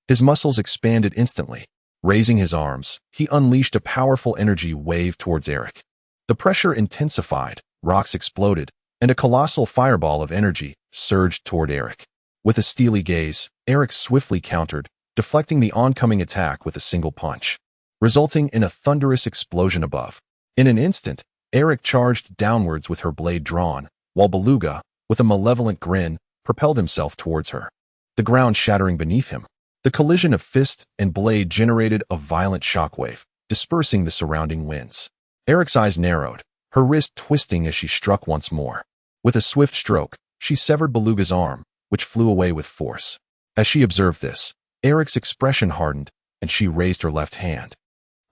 His muscles expanded instantly. Raising his arms, he unleashed a powerful energy wave towards Eric. The pressure intensified, rocks exploded, and a colossal fireball of energy surged toward Eric. With a steely gaze, Eric swiftly countered, deflecting the oncoming attack with a single punch, resulting in a thunderous explosion above. In an instant, Eric charged downwards with her blade drawn, while Beluga, with a malevolent grin, propelled himself towards her, the ground shattering beneath him. The collision of fist and blade generated a violent shockwave, dispersing the surrounding winds. Eric's eyes narrowed, her wrist twisting as she struck once more. With a swift stroke, she severed Beluga's arm, which flew away with force. As she observed this, Eric's expression hardened, and she raised her left hand,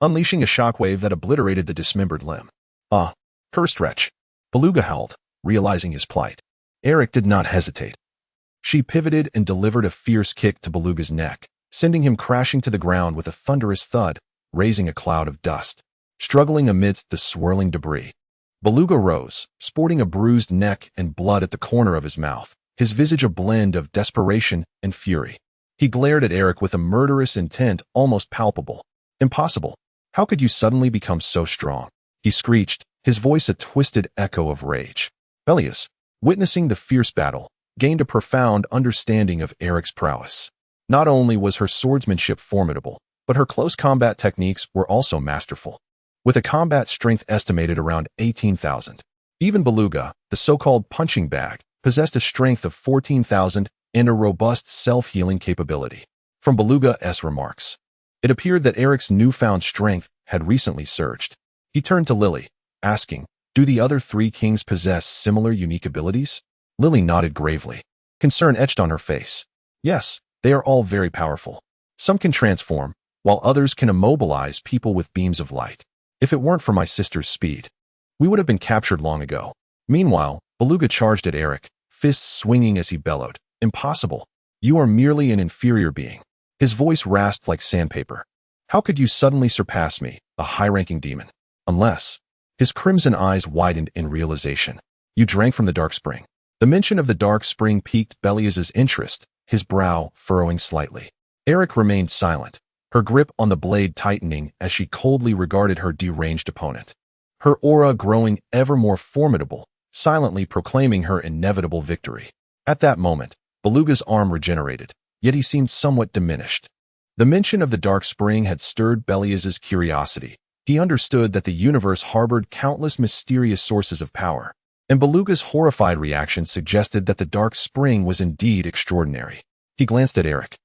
unleashing a shockwave that obliterated the dismembered limb. "Ah, cursed wretch!" Beluga howled, realizing his plight. Eric did not hesitate. She pivoted and delivered a fierce kick to Beluga's neck, sending him crashing to the ground with a thunderous thud, raising a cloud of dust. Struggling amidst the swirling debris, Beluga rose, sporting a bruised neck and blood at the corner of his mouth, his visage a blend of desperation and fury. He glared at Eric with a murderous intent almost palpable. "Impossible! How could you suddenly become so strong?" he screeched, his voice a twisted echo of rage. Belias, witnessing the fierce battle, gained a profound understanding of Eric's prowess. Not only was her swordsmanship formidable, but her close combat techniques were also masterful. With a combat strength estimated around 18,000. Even Beluga, the so-called punching bag, possessed a strength of 14,000 and a robust self-healing capability. From Beluga's remarks, it appeared that Eric's newfound strength had recently surged. He turned to Lily, asking, "Do the other three kings possess similar unique abilities?" Lily nodded gravely, concern etched on her face. "Yes, they are all very powerful. Some can transform, while others can immobilize people with beams of light. If it weren't for my sister's speed, we would have been captured long ago." Meanwhile, Beluga charged at Eric, fists swinging as he bellowed, "Impossible! You are merely an inferior being." His voice rasped like sandpaper. "How could you suddenly surpass me, a high-ranking demon? Unless—" His crimson eyes widened in realization. "You drank from the dark spring." The mention of the dark spring piqued Belias's interest, his brow furrowing slightly. Eric remained silent, her grip on the blade tightening as she coldly regarded her deranged opponent. Her aura growing ever more formidable, silently proclaiming her inevitable victory. At that moment, Beluga's arm regenerated, yet he seemed somewhat diminished. The mention of the dark spring had stirred Belias's curiosity. He understood that the universe harbored countless mysterious sources of power, and Beluga's horrified reaction suggested that the dark spring was indeed extraordinary. He glanced at Eric,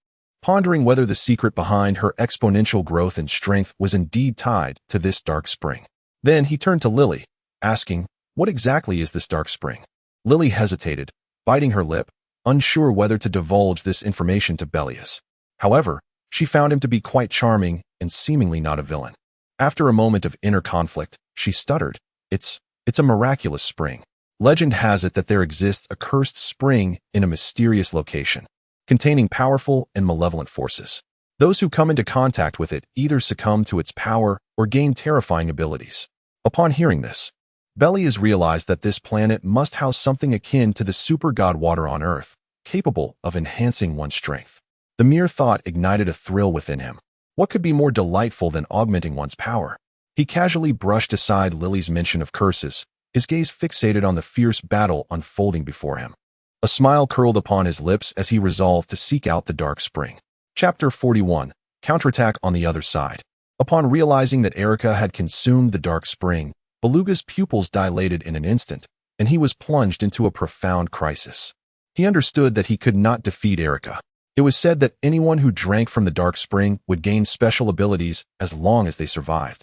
pondering whether the secret behind her exponential growth and strength was indeed tied to this dark spring. Then he turned to Lily, asking, "What exactly is this dark spring?" Lily hesitated, biting her lip, unsure whether to divulge this information to Belias. However, she found him to be quite charming and seemingly not a villain. After a moment of inner conflict, she stuttered, It's a miraculous spring. Legend has it that there exists a cursed spring in a mysterious location, containing powerful and malevolent forces. Those who come into contact with it either succumb to its power or gain terrifying abilities." Upon hearing this, Belias realized that this planet must house something akin to the super god water on Earth, capable of enhancing one's strength. The mere thought ignited a thrill within him. What could be more delightful than augmenting one's power? He casually brushed aside Lily's mention of curses, his gaze fixated on the fierce battle unfolding before him. A smile curled upon his lips as he resolved to seek out the dark spring. Chapter 41. Counterattack on the Other Side. Upon realizing that Erica had consumed the dark spring, Beluga's pupils dilated in an instant, and he was plunged into a profound crisis. He understood that he could not defeat Erica. It was said that anyone who drank from the dark spring would gain special abilities as long as they survived.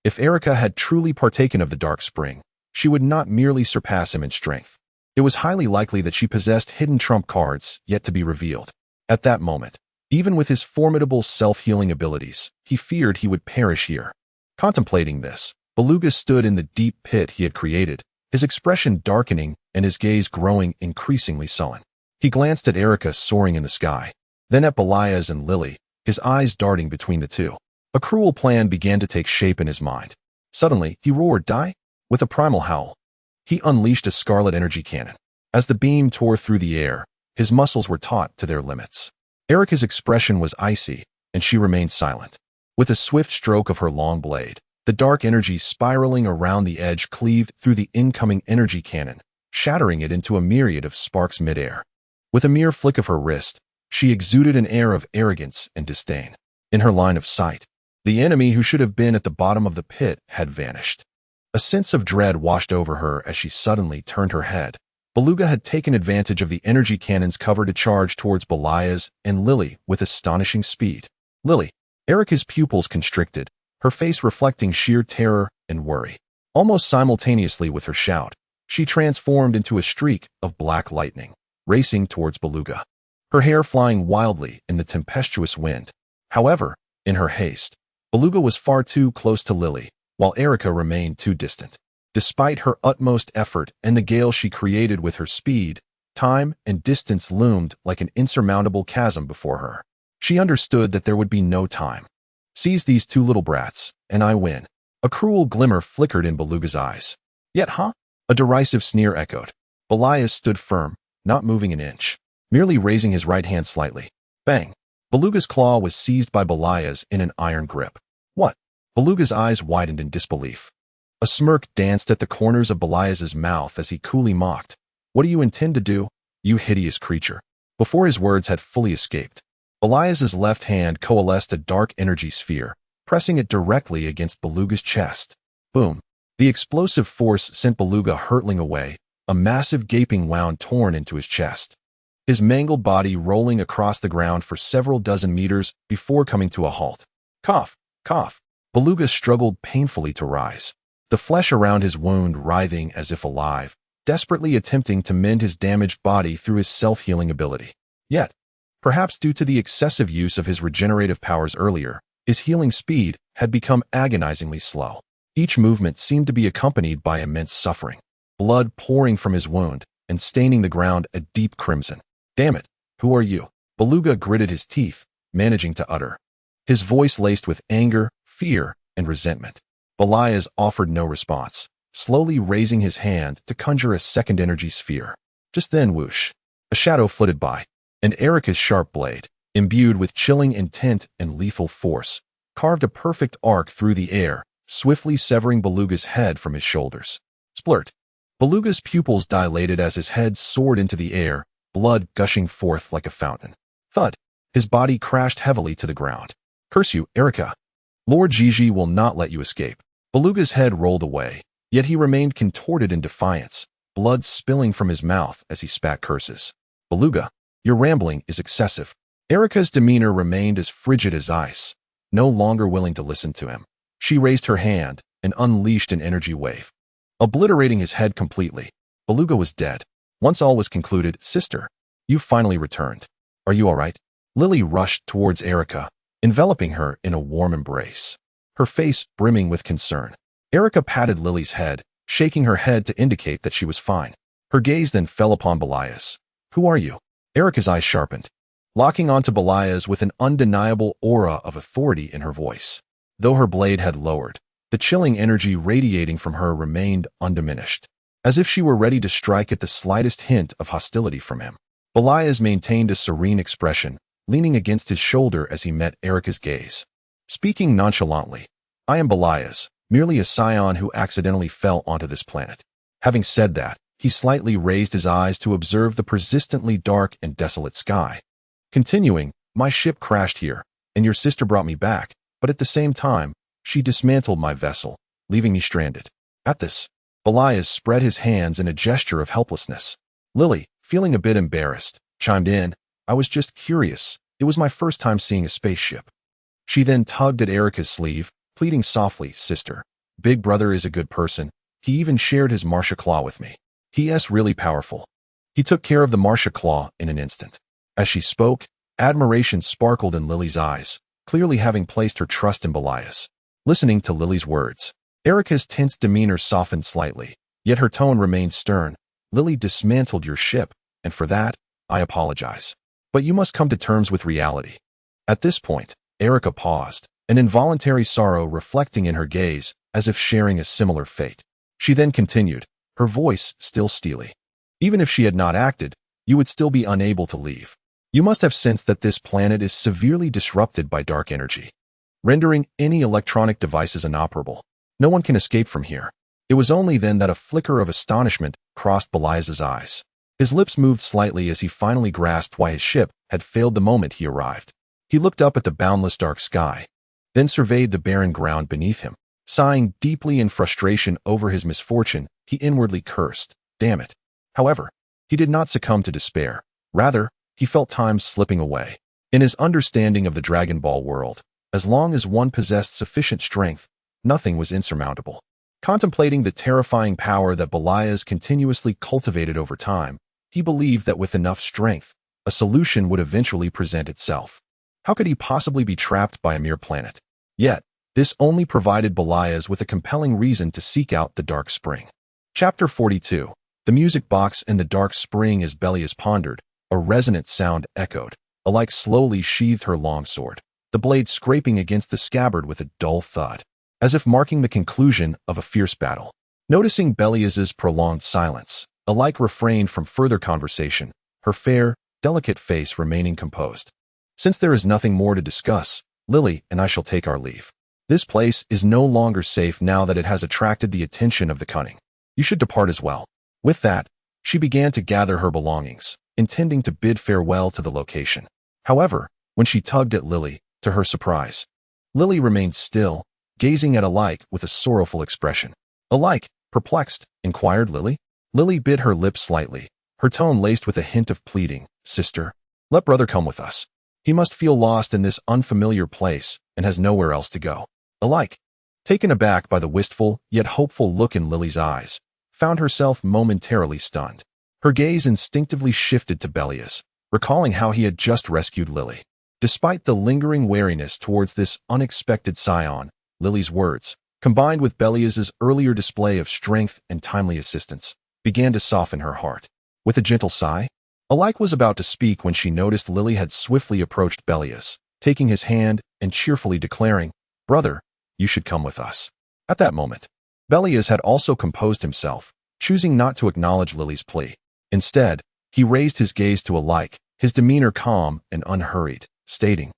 If Erica had truly partaken of the dark spring, she would not merely surpass him in strength. It was highly likely that she possessed hidden trump cards yet to be revealed. At that moment, even with his formidable self-healing abilities, he feared he would perish here. Contemplating this, Beluga stood in the deep pit he had created, his expression darkening and his gaze growing increasingly sullen. He glanced at Erica soaring in the sky, then at Belias and Lily, his eyes darting between the two. A cruel plan began to take shape in his mind. Suddenly, he roared, "Die!" With a primal howl. He unleashed a scarlet energy cannon. As the beam tore through the air, his muscles were taut to their limits. Erica's expression was icy, and she remained silent. With a swift stroke of her long blade, the dark energy spiraling around the edge cleaved through the incoming energy cannon, shattering it into a myriad of sparks midair. With a mere flick of her wrist, she exuded an air of arrogance and disdain. In her line of sight, the enemy who should have been at the bottom of the pit had vanished. A sense of dread washed over her as she suddenly turned her head. Beluga had taken advantage of the energy cannon's cover to charge towards Belias and Lily with astonishing speed. Lily, Erica's pupils constricted, her face reflecting sheer terror and worry. Almost simultaneously with her shout, She transformed into a streak of black lightning, racing towards Beluga, her hair flying wildly in the tempestuous wind. However, in her haste, Beluga was far too close to Lily, while Erica remained too distant. Despite her utmost effort and the gale she created with her speed, time and distance loomed like an insurmountable chasm before her. She understood that there would be no time. Seize these two little brats, and I win. A cruel glimmer flickered in Beluga's eyes. Yet, huh? A derisive sneer echoed. Belias stood firm, not moving an inch, merely raising his right hand slightly. Bang! Beluga's claw was seized by Belias in an iron grip. What? Beluga's eyes widened in disbelief. A smirk danced at the corners of Belias's mouth as he coolly mocked. What do you intend to do, you hideous creature? Before his words had fully escaped, Belias's left hand coalesced a dark energy sphere, pressing it directly against Beluga's chest. Boom! The explosive force sent Beluga hurtling away, a massive gaping wound torn into his chest, his mangled body rolling across the ground for several dozen meters before coming to a halt. Cough! Cough! Beluga struggled painfully to rise, the flesh around his wound writhing as if alive, desperately attempting to mend his damaged body through his self-healing ability. Yet, perhaps due to the excessive use of his regenerative powers earlier, his healing speed had become agonizingly slow. Each movement seemed to be accompanied by immense suffering, blood pouring from his wound and staining the ground a deep crimson. Damn it, who are you? Beluga gritted his teeth, managing to utter, his voice laced with anger, fear, and resentment. Belias offered no response, slowly raising his hand to conjure a second energy sphere. Just then, whoosh, a shadow flitted by, and Erica's sharp blade, imbued with chilling intent and lethal force, carved a perfect arc through the air, swiftly severing Beluga's head from his shoulders. Splurt! Beluga's pupils dilated as his head soared into the air, blood gushing forth like a fountain. Thud! His body crashed heavily to the ground. Curse you, Erica! Lord Gigi will not let you escape. Beluga's head rolled away, yet he remained contorted in defiance, blood spilling from his mouth as he spat curses. Beluga, your rambling is excessive. Erica's demeanor remained as frigid as ice, no longer willing to listen to him. She raised her hand and unleashed an energy wave, obliterating his head completely. Beluga was dead. Once all was concluded, sister, you finally returned. Are you all right? Lily rushed towards Erica, enveloping her in a warm embrace, her face brimming with concern. Erica patted Lily's head, shaking her head to indicate that she was fine. Her gaze then fell upon Belias. Who are you? Erica's eyes sharpened, locking onto Belias with an undeniable aura of authority in her voice. Though her blade had lowered, the chilling energy radiating from her remained undiminished, as if she were ready to strike at the slightest hint of hostility from him. Belias maintained a serene expression, leaning against his shoulder as he met Erica's gaze. Speaking nonchalantly, I am Belias, merely a Saiyan who accidentally fell onto this planet. Having said that, he slightly raised his eyes to observe the persistently dark and desolate sky. Continuing, my ship crashed here, and your sister brought me back, but at the same time, she dismantled my vessel, leaving me stranded. At this, Belias spread his hands in a gesture of helplessness. Lily, feeling a bit embarrassed, chimed in, I was just curious. It was my first time seeing a spaceship. She then tugged at Erica's sleeve, pleading softly, sister, Big Brother is a good person. He even shared his Martia Claw with me. He's really powerful. He took care of the Martia Claw in an instant. As she spoke, admiration sparkled in Lily's eyes, clearly having placed her trust in Belias. Listening to Lily's words, Erica's tense demeanor softened slightly, yet her tone remained stern. Lily dismantled your ship, and for that, I apologize. But you must come to terms with reality. At this point, Erica paused, an involuntary sorrow reflecting in her gaze, as if sharing a similar fate. She then continued, her voice still steely. Even if she had not acted, you would still be unable to leave. You must have sensed that this planet is severely disrupted by dark energy, rendering any electronic devices inoperable. No one can escape from here. It was only then that a flicker of astonishment crossed Belias's eyes. His lips moved slightly as he finally grasped why his ship had failed the moment he arrived. He looked up at the boundless dark sky, then surveyed the barren ground beneath him. Sighing deeply in frustration over his misfortune, he inwardly cursed, damn it. However, he did not succumb to despair. Rather, he felt time slipping away. In his understanding of the Dragon Ball world, as long as one possessed sufficient strength, nothing was insurmountable. Contemplating the terrifying power that Belias continuously cultivated over time, he believed that with enough strength, a solution would eventually present itself. How could he possibly be trapped by a mere planet? Yet, this only provided Belias with a compelling reason to seek out the Dark Spring. Chapter 42. The music box in the Dark Spring. As Belias pondered, a resonant sound echoed. Alike slowly sheathed her longsword, the blade scraping against the scabbard with a dull thud, as if marking the conclusion of a fierce battle. Noticing Belias's prolonged silence, Alike refrained from further conversation, her fair, delicate face remaining composed. Since there is nothing more to discuss, Lily and I shall take our leave. This place is no longer safe now that it has attracted the attention of the cunning. You should depart as well. With that, she began to gather her belongings, intending to bid farewell to the location. However, when she tugged at Lily, to her surprise, Lily remained still, gazing at Alike with a sorrowful expression. Alike, perplexed, inquired Lily. Lily bit her lips slightly, her tone laced with a hint of pleading. Sister, let brother come with us. He must feel lost in this unfamiliar place and has nowhere else to go. Alike, taken aback by the wistful yet hopeful look in Lily's eyes, found herself momentarily stunned. Her gaze instinctively shifted to Belias, recalling how he had just rescued Lily. Despite the lingering wariness towards this unexpected Saiyan, Lily's words, combined with Belias's earlier display of strength and timely assistance, began to soften her heart. With a gentle sigh, Alike was about to speak when she noticed Lily had swiftly approached Belias, taking his hand and cheerfully declaring, "Brother, you should come with us." At that moment, Belias had also composed himself, choosing not to acknowledge Lily's plea. Instead, he raised his gaze to Alike, his demeanor calm and unhurried, stating,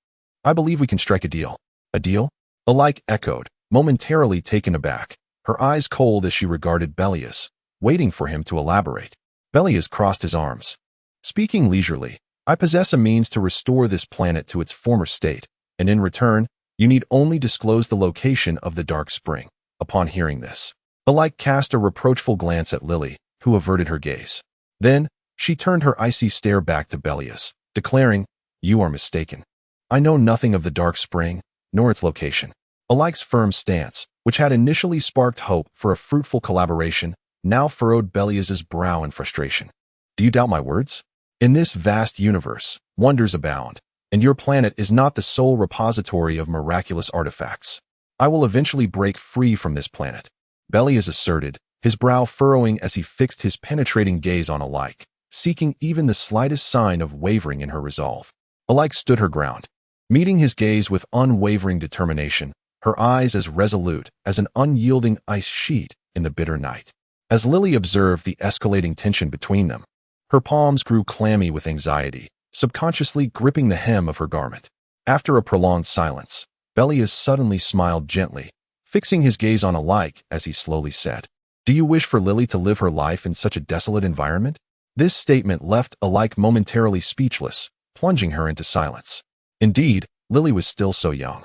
"I believe we can strike a deal." "A deal?" Alike echoed, momentarily taken aback, her eyes cold as she regarded Belias, waiting for him to elaborate. Belias crossed his arms. "Speaking leisurely, I possess a means to restore this planet to its former state, and in return, you need only disclose the location of the Dark Spring." Upon hearing this, Alike cast a reproachful glance at Lily, who averted her gaze. Then, she turned her icy stare back to Belias, declaring, "You are mistaken. I know nothing of the Dark Spring, nor its location." Alike's firm stance, which had initially sparked hope for a fruitful collaboration, now furrowed Belias's brow in frustration. "Do you doubt my words? In this vast universe, wonders abound, and your planet is not the sole repository of miraculous artifacts. I will eventually break free from this planet," Belias asserted, his brow furrowing as he fixed his penetrating gaze on Alike, seeking even the slightest sign of wavering in her resolve. Alike stood her ground, meeting his gaze with unwavering determination, her eyes as resolute as an unyielding ice sheet in the bitter night. As Lily observed the escalating tension between them, her palms grew clammy with anxiety, subconsciously gripping the hem of her garment. After a prolonged silence, Belias suddenly smiled gently, fixing his gaze on Alike as he slowly said, "Do you wish for Lily to live her life in such a desolate environment?" This statement left Alike momentarily speechless, plunging her into silence. Indeed, Lily was still so young.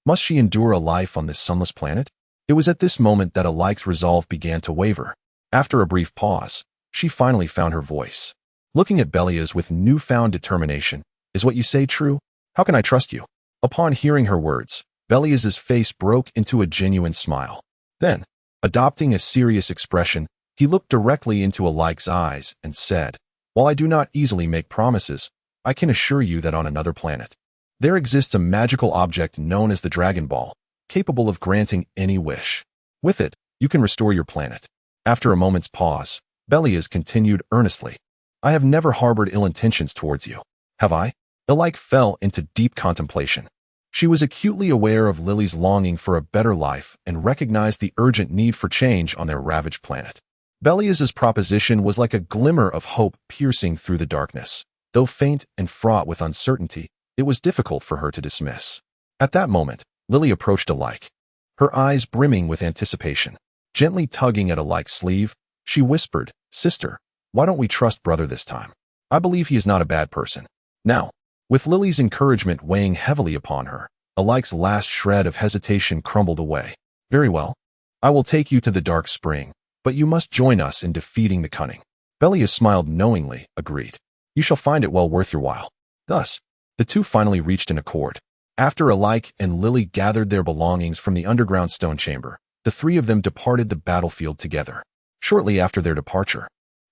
Must she endure a life on this sunless planet? It was at this moment that Alike's resolve began to waver. After a brief pause, she finally found her voice. Looking at Belias with newfound determination, "Is what you say true? How can I trust you?" Upon hearing her words, Belias's face broke into a genuine smile. Then, adopting a serious expression, he looked directly into Alike's eyes and said, "While I do not easily make promises, I can assure you that on another planet, there exists a magical object known as the Dragon Ball, capable of granting any wish. With it, you can restore your planet." After a moment's pause, Belias continued earnestly, "I have never harbored ill intentions towards you. Have I?" Alike fell into deep contemplation. She was acutely aware of Lily's longing for a better life and recognized the urgent need for change on their ravaged planet. Belias's proposition was like a glimmer of hope piercing through the darkness. Though faint and fraught with uncertainty, it was difficult for her to dismiss. At that moment, Lily approached Alike, her eyes brimming with anticipation. Gently tugging at Alike's sleeve, she whispered, "Sister, why don't we trust brother this time? I believe he is not a bad person." Now, with Lily's encouragement weighing heavily upon her, Alike's last shred of hesitation crumbled away. "Very well. I will take you to the Dark Spring, but you must join us in defeating the cunning." Belias smiled knowingly, agreed. "You shall find it well worth your while." Thus, the two finally reached an accord. After Alike and Lily gathered their belongings from the underground stone chamber, the three of them departed the battlefield together. Shortly after their departure,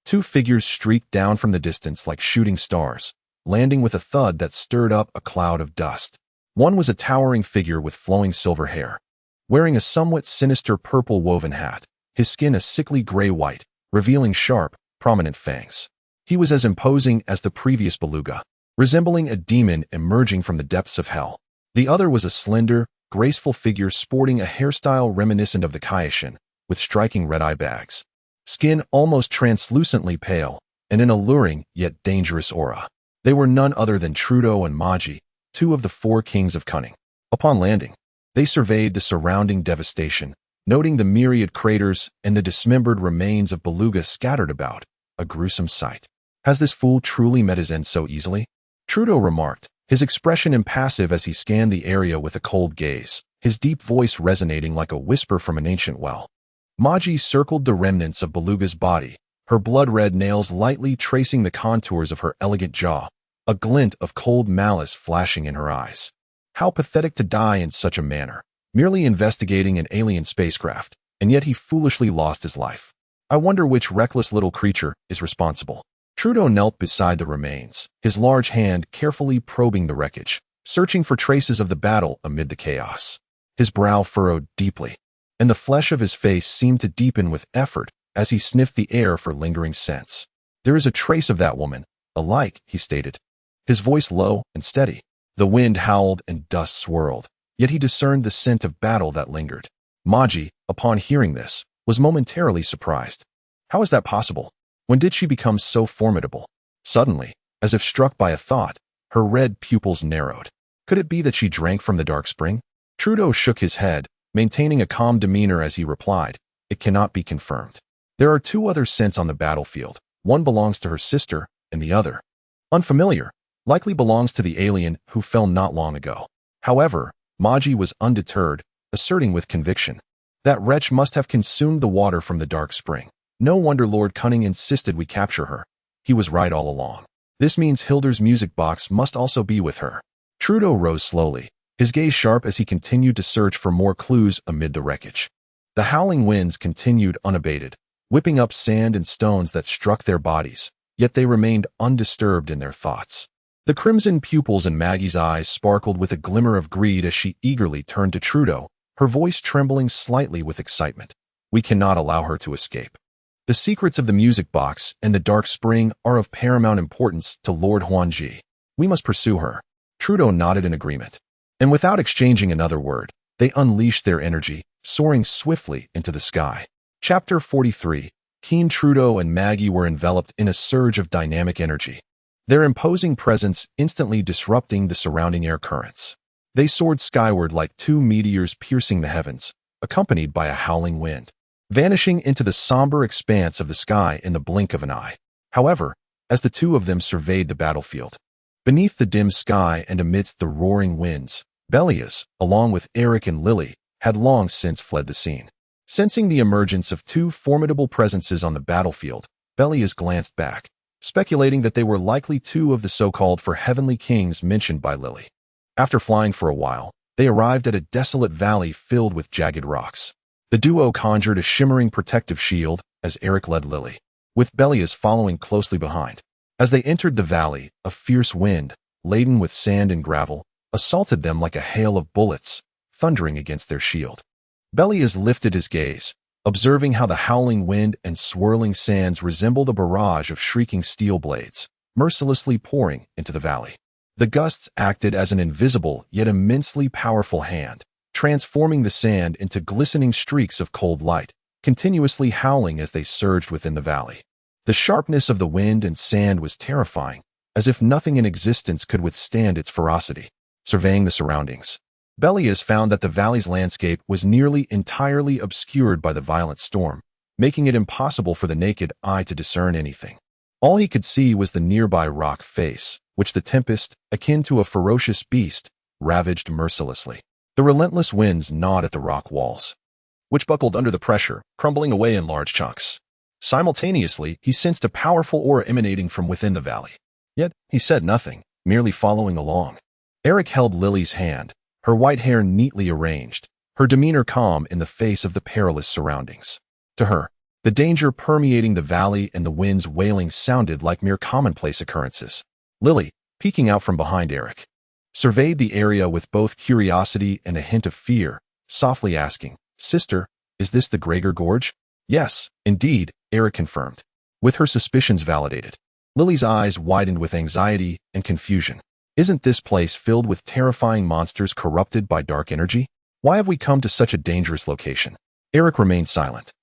two figures streaked down from the distance like shooting stars, landing with a thud that stirred up a cloud of dust. One was a towering figure with flowing silver hair, wearing a somewhat sinister purple woven hat, his skin a sickly gray-white, revealing sharp, prominent fangs. He was as imposing as the previous beluga, resembling a demon emerging from the depths of hell. The other was a slender, graceful figure sporting a hairstyle reminiscent of the Kaioshin, with striking red-eye bags. Skin almost translucently pale, and an alluring yet dangerous aura. They were none other than Trudeau and Maji, two of the four kings of cunning. Upon landing, they surveyed the surrounding devastation, noting the myriad craters and the dismembered remains of beluga scattered about, a gruesome sight. Has this fool truly met his end so easily? Trudeau remarked, his expression impassive as he scanned the area with a cold gaze, his deep voice resonating like a whisper from an ancient well. Maji circled the remnants of beluga's body, her blood-red nails lightly tracing the contours of her elegant jaw, a glint of cold malice flashing in her eyes. How pathetic to die in such a manner, merely investigating an alien spacecraft, and yet he foolishly lost his life. I wonder which reckless little creature is responsible. Trudeau knelt beside the remains, his large hand carefully probing the wreckage, searching for traces of the battle amid the chaos. His brow furrowed deeply, and the flesh of his face seemed to deepen with effort as he sniffed the air for lingering scents. There is a trace of that woman, alike, he stated, his voice low and steady. The wind howled and dust swirled, yet he discerned the scent of battle that lingered. Maji, upon hearing this, was momentarily surprised. How is that possible? When did she become so formidable? Suddenly, as if struck by a thought, her red pupils narrowed. Could it be that she drank from the dark spring? Trudeau shook his head, maintaining a calm demeanor as he replied, it cannot be confirmed. There are two other scents on the battlefield. One belongs to her sister, and the other, unfamiliar, likely belongs to the alien who fell not long ago. However, Maji was undeterred, asserting with conviction, that wretch must have consumed the water from the dark spring. No wonder Lord Cunning insisted we capture her. He was right all along. This means Hilder's music box must also be with her. Trudeau rose slowly, his gaze sharp as he continued to search for more clues amid the wreckage. The howling winds continued unabated, whipping up sand and stones that struck their bodies, yet they remained undisturbed in their thoughts. The crimson pupils in Maggie's eyes sparkled with a glimmer of greed as she eagerly turned to Trudeau, her voice trembling slightly with excitement. We cannot allow her to escape. The secrets of the music box and the dark spring are of paramount importance to Lord Huanji. We must pursue her. Trudeau nodded in agreement, and without exchanging another word, they unleashed their energy, soaring swiftly into the sky. Chapter 43. Keen Trudeau and Maggie were enveloped in a surge of dynamic energy, their imposing presence instantly disrupting the surrounding air currents. They soared skyward like two meteors piercing the heavens, accompanied by a howling wind, vanishing into the somber expanse of the sky in the blink of an eye. However, as the two of them surveyed the battlefield, beneath the dim sky and amidst the roaring winds, Belias, along with Eric and Lily, had long since fled the scene. Sensing the emergence of two formidable presences on the battlefield, Belias glanced back, speculating that they were likely two of the so-called for heavenly kings mentioned by Lily. After flying for a while, they arrived at a desolate valley filled with jagged rocks. The duo conjured a shimmering protective shield as Eric led Lily, with Belias following closely behind. As they entered the valley, a fierce wind, laden with sand and gravel, assaulted them like a hail of bullets, thundering against their shield. Belias lifted his gaze, observing how the howling wind and swirling sands resembled a barrage of shrieking steel blades, mercilessly pouring into the valley. The gusts acted as an invisible yet immensely powerful hand, transforming the sand into glistening streaks of cold light, continuously howling as they surged within the valley. The sharpness of the wind and sand was terrifying, as if nothing in existence could withstand its ferocity. Surveying the surroundings, Belias found that the valley's landscape was nearly entirely obscured by the violent storm, making it impossible for the naked eye to discern anything. All he could see was the nearby rock face, which the tempest, akin to a ferocious beast, ravaged mercilessly. The relentless winds gnawed at the rock walls, which buckled under the pressure, crumbling away in large chunks. Simultaneously, he sensed a powerful aura emanating from within the valley. Yet, he said nothing, merely following along. Eric held Lily's hand, her white hair neatly arranged, her demeanor calm in the face of the perilous surroundings. To her, the danger permeating the valley and the wind's wailing sounded like mere commonplace occurrences. Lily, peeking out from behind Eric, surveyed the area with both curiosity and a hint of fear, softly asking, "Sister, is this the Gregor Gorge?" "Yes, indeed," Eric confirmed. With her suspicions validated, Lily's eyes widened with anxiety and confusion. "Isn't this place filled with terrifying monsters corrupted by dark energy? Why have we come to such a dangerous location?" Eric remained silent,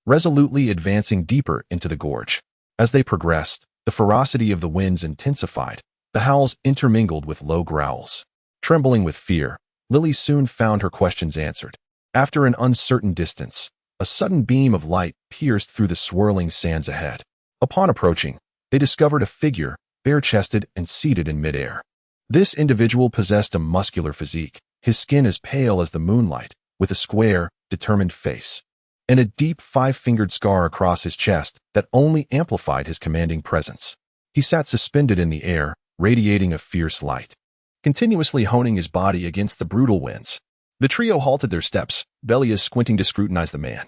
resolutely advancing deeper into the gorge. As they progressed, the ferocity of the winds intensified, the howls intermingled with low growls. Trembling with fear, Lily soon found her questions answered. After an uncertain distance, a sudden beam of light pierced through the swirling sands ahead. Upon approaching, they discovered a figure, bare-chested and seated in midair. This individual possessed a muscular physique, his skin as pale as the moonlight, with a square, determined face, and a deep five-fingered scar across his chest that only amplified his commanding presence. He sat suspended in the air, radiating a fierce light, continuously honing his body against the brutal winds. The trio halted their steps, Belias squinting to scrutinize the man.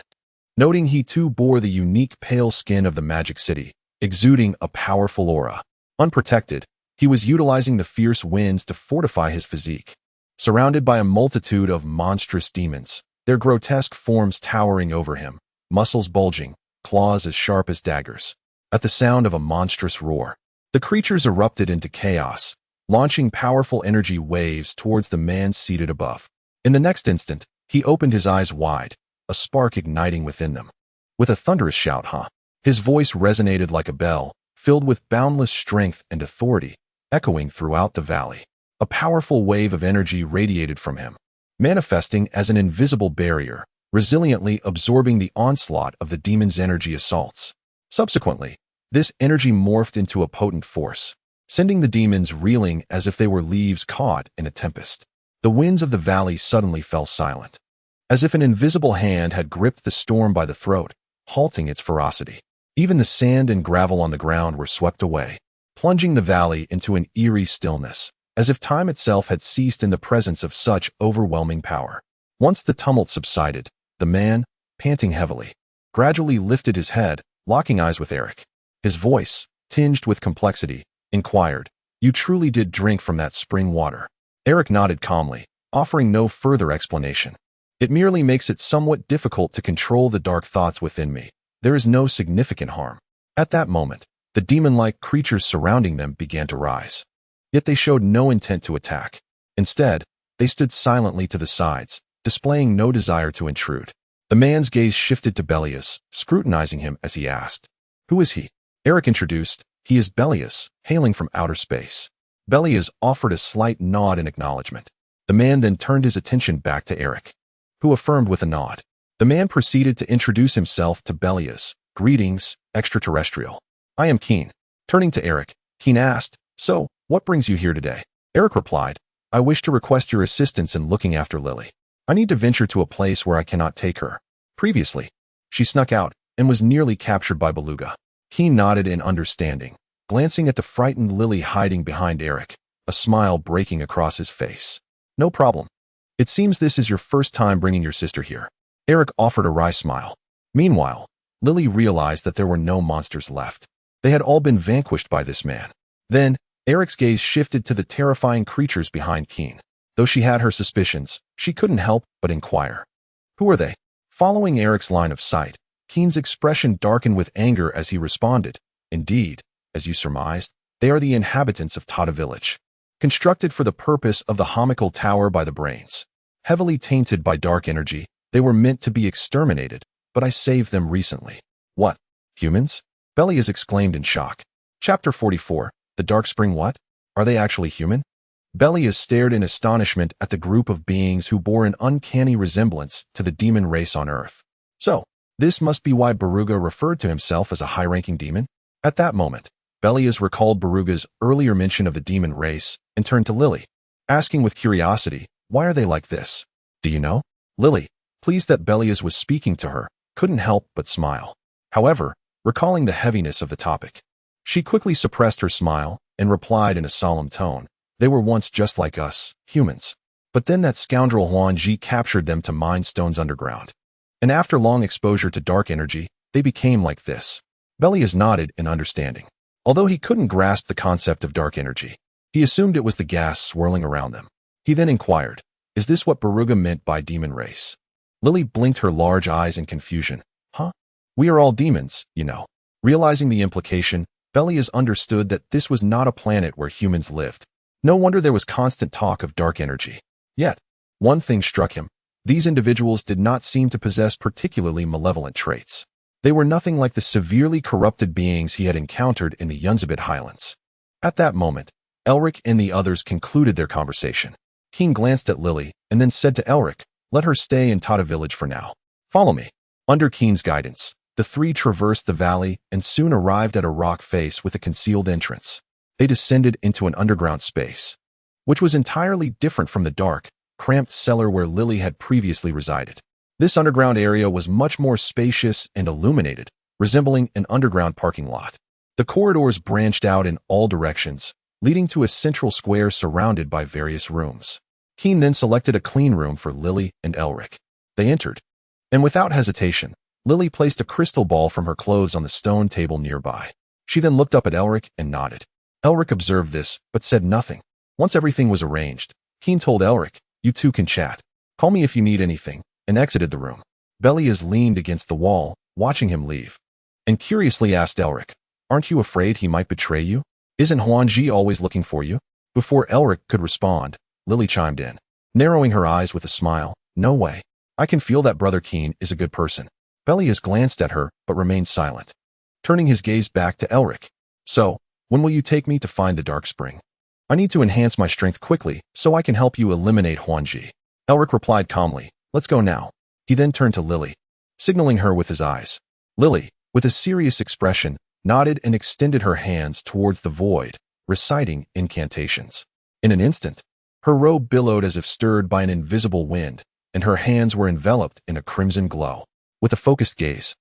Noting he too bore the unique pale skin of the Magic City, exuding a powerful aura. Unprotected, he was utilizing the fierce winds to fortify his physique. Surrounded by a multitude of monstrous demons, their grotesque forms towering over him, muscles bulging, claws as sharp as daggers. At the sound of a monstrous roar, the creatures erupted into chaos, launching powerful energy waves towards the man seated above. In the next instant, he opened his eyes wide, a spark igniting within them. With a thunderous shout, his voice resonated like a bell, filled with boundless strength and authority, echoing throughout the valley. A powerful wave of energy radiated from him, manifesting as an invisible barrier, resiliently absorbing the onslaught of the demon's energy assaults. Subsequently, this energy morphed into a potent force, sending the demons reeling as if they were leaves caught in a tempest. The winds of the valley suddenly fell silent, as if an invisible hand had gripped the storm by the throat, halting its ferocity. Even the sand and gravel on the ground were swept away, plunging the valley into an eerie stillness, as if time itself had ceased in the presence of such overwhelming power. Once the tumult subsided, the man, panting heavily, gradually lifted his head, locking eyes with Eric. His voice, tinged with complexity, inquired, "You truly did drink from that spring water?" Eric nodded calmly, offering no further explanation. "It merely makes it somewhat difficult to control the dark thoughts within me. There is no significant harm." At that moment, the demon-like creatures surrounding them began to rise. Yet they showed no intent to attack. Instead, they stood silently to the sides, displaying no desire to intrude. The man's gaze shifted to Belias, scrutinizing him as he asked, "Who is he?" Eric introduced, "He is Belias, hailing from outer space." Belias offered a slight nod in acknowledgement. The man then turned his attention back to Eric, who affirmed with a nod. The man proceeded to introduce himself to Belias. "Greetings, extraterrestrial. I am Keen." Turning to Eric, Keen asked, "So, what brings you here today?" Eric replied, "I wish to request your assistance in looking after Lily. I need to venture to a place where I cannot take her. Previously, she snuck out and was nearly captured by Beluga." Keen nodded in understanding, glancing at the frightened Lily hiding behind Eric, a smile breaking across his face. "No problem. It seems this is your first time bringing your sister here." Eric offered a wry smile. Meanwhile, Lily realized that there were no monsters left. They had all been vanquished by this man. Then, Eric's gaze shifted to the terrifying creatures behind Keen. Though she had her suspicions, she couldn't help but inquire, "Who are they?" Following Eric's line of sight, Keen's expression darkened with anger as he responded, "Indeed, as you surmised, they are the inhabitants of Tata Village. Constructed for the purpose of the Homical Tower by the brains. Heavily tainted by dark energy, they were meant to be exterminated, but I saved them recently." "What? Humans?" Belias exclaimed in shock. Chapter 44, The Dark Spring. What? Are they actually human? Belias stared in astonishment at the group of beings who bore an uncanny resemblance to the demon race on Earth. So, this must be why Baruga referred to himself as a high-ranking demon? At that moment, Belias recalled Baruga's earlier mention of the demon race and turned to Lily, asking with curiosity, "Why are they like this? Do you know?" Lily, pleased that Belias was speaking to her, couldn't help but smile. However, recalling the heaviness of the topic, she quickly suppressed her smile and replied in a solemn tone, "They were once just like us, humans. But then that scoundrel Huan-Ji captured them to mine stones underground. And after long exposure to dark energy, they became like this. Belias nodded in understanding. Although he couldn't grasp the concept of dark energy, he assumed it was the gas swirling around them. He then inquired, "Is this what Baruga meant by demon race?" Lily blinked her large eyes in confusion. "Huh? We are all demons, you know." Realizing the implication, Belias understood that this was not a planet where humans lived. No wonder there was constant talk of dark energy. Yet, one thing struck him. These individuals did not seem to possess particularly malevolent traits. They were nothing like the severely corrupted beings he had encountered in the Yunzabit Highlands. At that moment, Elric and the others concluded their conversation. Keen glanced at Lily and then said to Elric, "Let her stay in Tata village for now. Follow me." Under Keen's guidance, the three traversed the valley and soon arrived at a rock face with a concealed entrance. They descended into an underground space, which was entirely different from the dark, cramped cellar where Lily had previously resided. This underground area was much more spacious and illuminated, resembling an underground parking lot. The corridors branched out in all directions, leading to a central square surrounded by various rooms. Keen then selected a clean room for Lily and Elric. They entered, and without hesitation, Lily placed a crystal ball from her clothes on the stone table nearby. She then looked up at Elric and nodded. Elric observed this, but said nothing. Once everything was arranged, Keen told Elric, "You two can chat. Call me if you need anything," and exited the room. Belias leaned against the wall, watching him leave, and curiously asked Elric, "Aren't you afraid he might betray you? Isn't Huan-Ji always looking for you?" Before Elric could respond, Lily chimed in, narrowing her eyes with a smile. "No way. I can feel that Brother Keen is a good person." Belias glanced at her, but remained silent, turning his gaze back to Elric. "So, when will you take me to find the Dark Spring? I need to enhance my strength quickly, so I can help you eliminate Huan-Ji." Elric replied calmly, "Let's go now." He then turned to Lily, signaling her with his eyes. Lily, with a serious expression, nodded and extended her hands towards the void, reciting incantations. In an instant, her robe billowed as if stirred by an invisible wind, and her hands were enveloped in a crimson glow. With a focused gaze,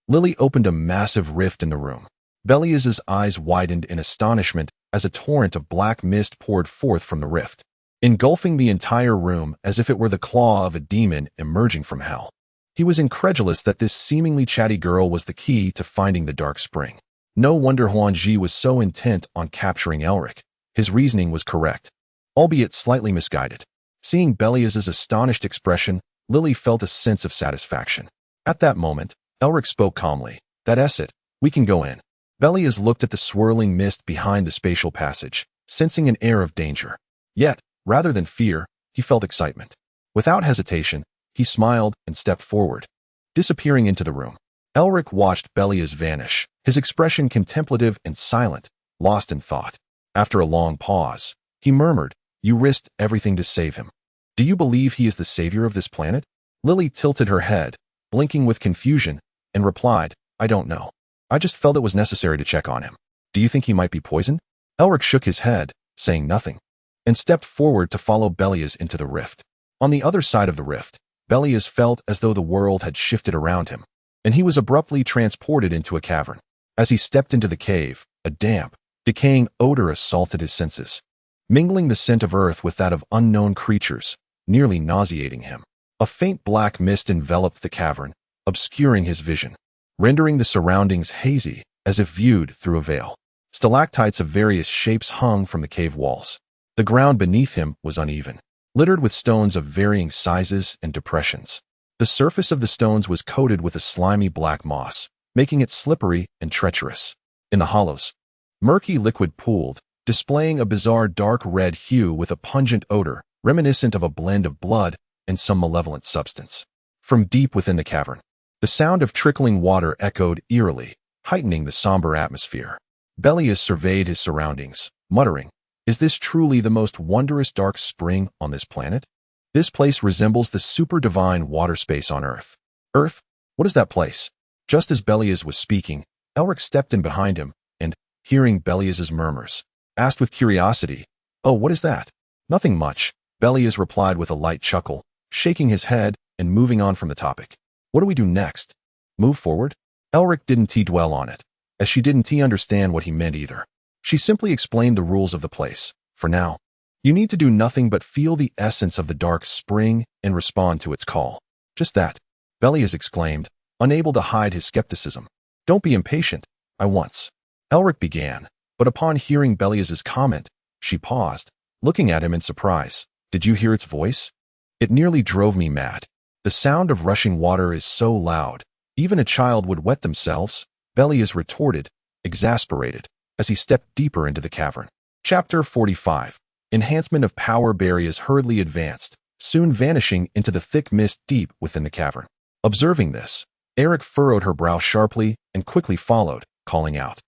Lily opened a massive rift in the room. Belias's eyes widened in astonishment as a torrent of black mist poured forth from the rift, engulfing the entire room as if it were the claw of a demon emerging from hell. He was incredulous that this seemingly chatty girl was the key to finding the Dark Spring. No wonder Huan-Ji was so intent on capturing Elric. His reasoning was correct, albeit slightly misguided. Seeing Belias's astonished expression, Lily felt a sense of satisfaction. At that moment, Elric spoke calmly, "That's it. We can go in." Belias looked at the swirling mist behind the spatial passage, sensing an air of danger. Yet, rather than fear, he felt excitement. Without hesitation, he smiled and stepped forward, disappearing into the room. Elric watched Belias vanish, his expression contemplative and silent, lost in thought. After a long pause, he murmured, "You risked everything to save him. Do you believe he is the savior of this planet?" Lily tilted her head, blinking with confusion, and replied, "I don't know. I just felt it was necessary to check on him." "Do you think he might be poisoned?" Elric shook his head, saying nothing, and stepped forward to follow Belias into the rift. On the other side of the rift, Belias felt as though the world had shifted around him, and he was abruptly transported into a cavern. As he stepped into the cave, a damp, decaying odor assaulted his senses, mingling the scent of earth with that of unknown creatures, nearly nauseating him. A faint black mist enveloped the cavern, obscuring his vision, rendering the surroundings hazy as if viewed through a veil. Stalactites of various shapes hung from the cave walls. The ground beneath him was uneven, littered with stones of varying sizes and depressions. The surface of the stones was coated with a slimy black moss, making it slippery and treacherous. In the hollows, murky liquid pooled, displaying a bizarre dark red hue with a pungent odor, reminiscent of a blend of blood and some malevolent substance. From deep within the cavern, the sound of trickling water echoed eerily, heightening the somber atmosphere. Belias surveyed his surroundings, muttering, "Is this truly the most wondrous dark spring on this planet? This place resembles the super-divine water space on Earth." "Earth? What is that place?" Just as Belias was speaking, Elric stepped in behind him, and, hearing Belias's murmurs, asked with curiosity, "Oh, what is that?" "Nothing much," Belias replied with a light chuckle, shaking his head and moving on from the topic. "What do we do next? Move forward?" Elric didn't dwell on it, as she didn't understand what he meant either. She simply explained the rules of the place. "For now, You need to do nothing but feel the essence of the dark spring and respond to its call. Just that, Belias exclaimed, unable to hide his skepticism. Don't be impatient, I once. Elric began, but upon hearing Belias's comment, she paused, looking at him in surprise. Did you hear its voice? It nearly drove me mad. The sound of rushing water is so loud, even a child would wet themselves, Belias retorted, exasperated, as he stepped deeper into the cavern. Chapter 45. Enhancement of power. Belias hurriedly advanced, soon vanishing into the thick mist deep within the cavern. Observing this, Eric furrowed her brow sharply and quickly followed, calling out,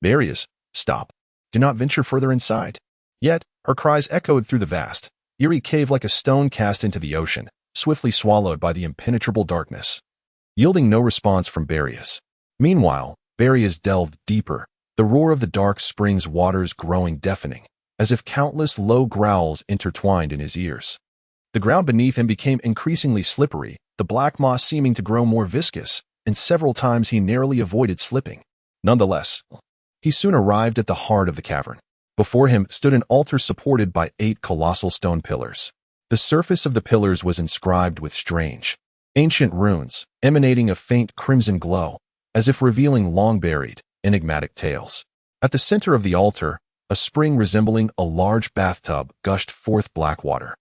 Belias, stop. Do not venture further inside. Yet, her cries echoed through the vast, eerie cave like a stone cast into the ocean, swiftly swallowed by the impenetrable darkness. Yielding no response from Belias. Meanwhile, Belias delved deeper, the roar of the dark spring's waters growing deafening, as if countless low growls intertwined in his ears. The ground beneath him became increasingly slippery, the black moss seeming to grow more viscous, and several times he narrowly avoided slipping. Nonetheless, he soon arrived at the heart of the cavern. Before him stood an altar supported by 8 colossal stone pillars. The surface of the pillars was inscribed with strange, ancient runes, emanating a faint crimson glow, as if revealing long-buried, enigmatic tales. At the center of the altar, a spring resembling a large bathtub gushed forth black water,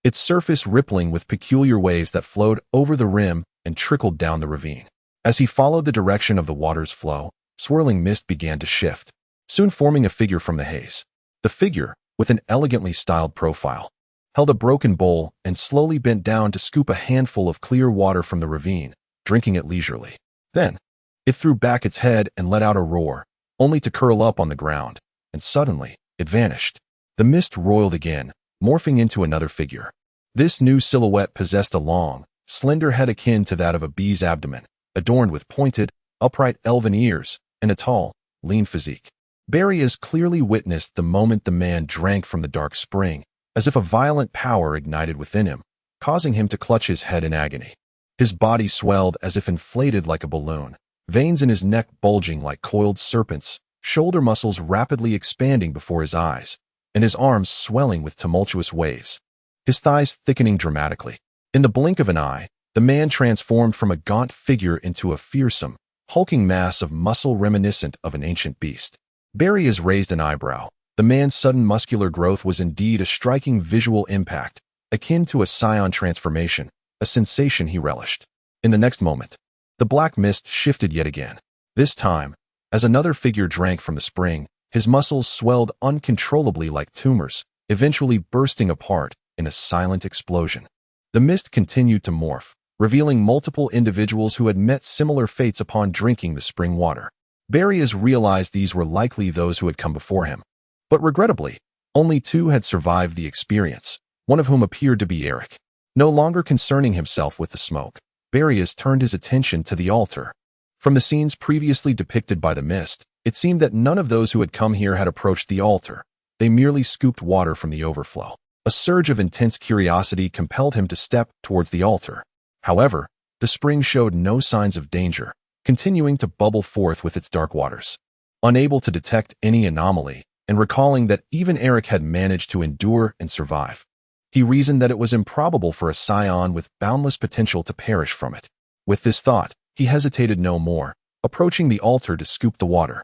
its surface rippling with peculiar waves that flowed over the rim and trickled down the ravine. As he followed the direction of the water's flow, swirling mist began to shift, soon forming a figure from the haze. The figure, with an elegantly styled profile, held a broken bowl and slowly bent down to scoop a handful of clear water from the ravine, drinking it leisurely. Then, it threw back its head and let out a roar, only to curl up on the ground, and suddenly, it vanished. The mist roiled again, morphing into another figure. This new silhouette possessed a long, slender head akin to that of a bee's abdomen, adorned with pointed, upright elven ears, and a tall, lean physique. Belias clearly witnessed the moment the man drank from the dark spring, as if a violent power ignited within him, causing him to clutch his head in agony. His body swelled as if inflated like a balloon, veins in his neck bulging like coiled serpents, shoulder muscles rapidly expanding before his eyes, and his arms swelling with tumultuous waves, his thighs thickening dramatically. In the blink of an eye, the man transformed from a gaunt figure into a fearsome, hulking mass of muscle reminiscent of an ancient beast. Belias raised an eyebrow. The man's sudden muscular growth was indeed a striking visual impact, akin to a Saiyan transformation, a sensation he relished. In the next moment, the black mist shifted yet again. This time, as another figure drank from the spring, his muscles swelled uncontrollably like tumors, eventually bursting apart in a silent explosion. The mist continued to morph, revealing multiple individuals who had met similar fates upon drinking the spring water. Belias realized these were likely those who had come before him. But regrettably, only 2 had survived the experience, one of whom appeared to be Eric. No longer concerning himself with the smoke, Belias turned his attention to the altar. From the scenes previously depicted by the mist, it seemed that none of those who had come here had approached the altar. They merely scooped water from the overflow. A surge of intense curiosity compelled him to step towards the altar. However, the spring showed no signs of danger, continuing to bubble forth with its dark waters. Unable to detect any anomaly, and recalling that even Eric had managed to endure and survive, he reasoned that it was improbable for a Saiyan with boundless potential to perish from it. With this thought, he hesitated no more, approaching the altar to scoop the water.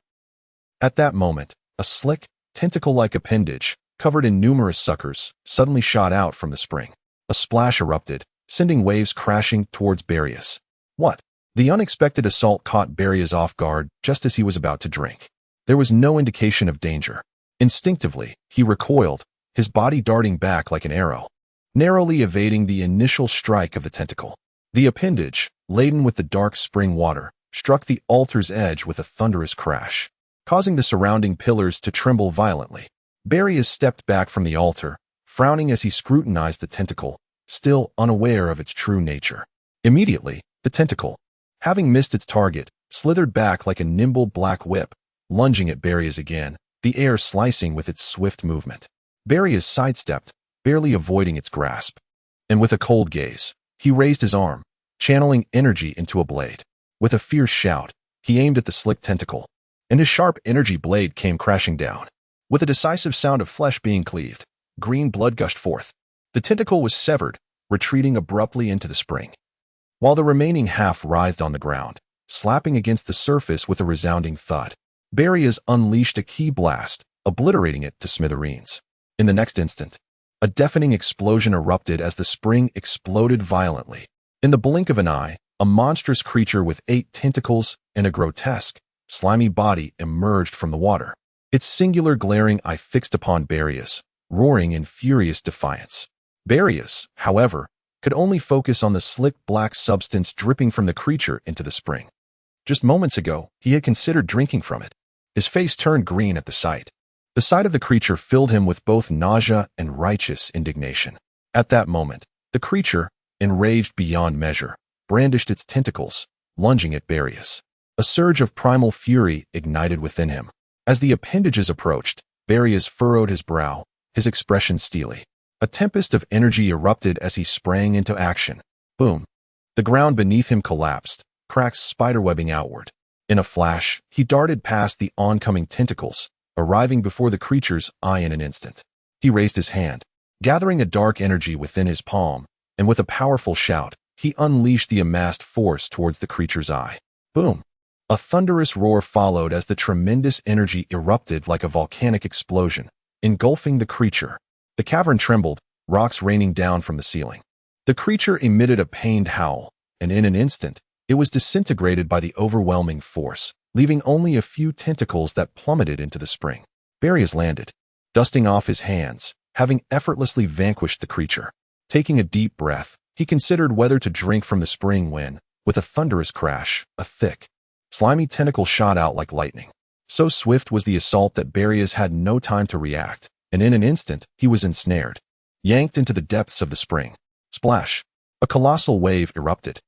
At that moment, a slick, tentacle-like appendage, covered in numerous suckers, suddenly shot out from the spring. A splash erupted, sending waves crashing towards Belias. What? The unexpected assault caught Belias off guard just as he was about to drink. There was no indication of danger. Instinctively, he recoiled, his body darting back like an arrow, narrowly evading the initial strike of the tentacle. The appendage, laden with the dark spring water, struck the altar's edge with a thunderous crash, causing the surrounding pillars to tremble violently. Belias stepped back from the altar, frowning as he scrutinized the tentacle, still unaware of its true nature. Immediately, the tentacle, having missed its target, slithered back like a nimble black whip, lunging at Belias again, the air slicing with its swift movement. Belias sidestepped, barely avoiding its grasp. And with a cold gaze, he raised his arm, channeling energy into a blade. With a fierce shout, he aimed at the slick tentacle, and his sharp energy blade came crashing down. With a decisive sound of flesh being cleaved, green blood gushed forth. The tentacle was severed, retreating abruptly into the spring, while the remaining half writhed on the ground, slapping against the surface with a resounding thud. Belias unleashed a ki blast, obliterating it to smithereens. In the next instant, a deafening explosion erupted as the spring exploded violently. In the blink of an eye, a monstrous creature with 8 tentacles and a grotesque, slimy body emerged from the water. Its singular glaring eye fixed upon Belias, roaring in furious defiance. Belias, however, could only focus on the slick black substance dripping from the creature into the spring. Just moments ago, he had considered drinking from it. His face turned green at the sight. The sight of the creature filled him with both nausea and righteous indignation. At that moment, the creature, enraged beyond measure, brandished its tentacles, lunging at Belias. A surge of primal fury ignited within him. As the appendages approached, Belias furrowed his brow, his expression steely. A tempest of energy erupted as he sprang into action. Boom! The ground beneath him collapsed, cracks spiderwebbing outward. In a flash, he darted past the oncoming tentacles, arriving before the creature's eye in an instant. He raised his hand, gathering a dark energy within his palm, and with a powerful shout, he unleashed the amassed force towards the creature's eye. Boom! A thunderous roar followed as the tremendous energy erupted like a volcanic explosion, engulfing the creature. The cavern trembled, rocks raining down from the ceiling. The creature emitted a pained howl, and in an instant, it was disintegrated by the overwhelming force, leaving only a few tentacles that plummeted into the spring. Belias landed, dusting off his hands, having effortlessly vanquished the creature. Taking a deep breath, he considered whether to drink from the spring when, with a thunderous crash, a thick, slimy tentacle shot out like lightning. So swift was the assault that Belias had no time to react, and in an instant, he was ensnared, yanked into the depths of the spring. Splash! A colossal wave erupted.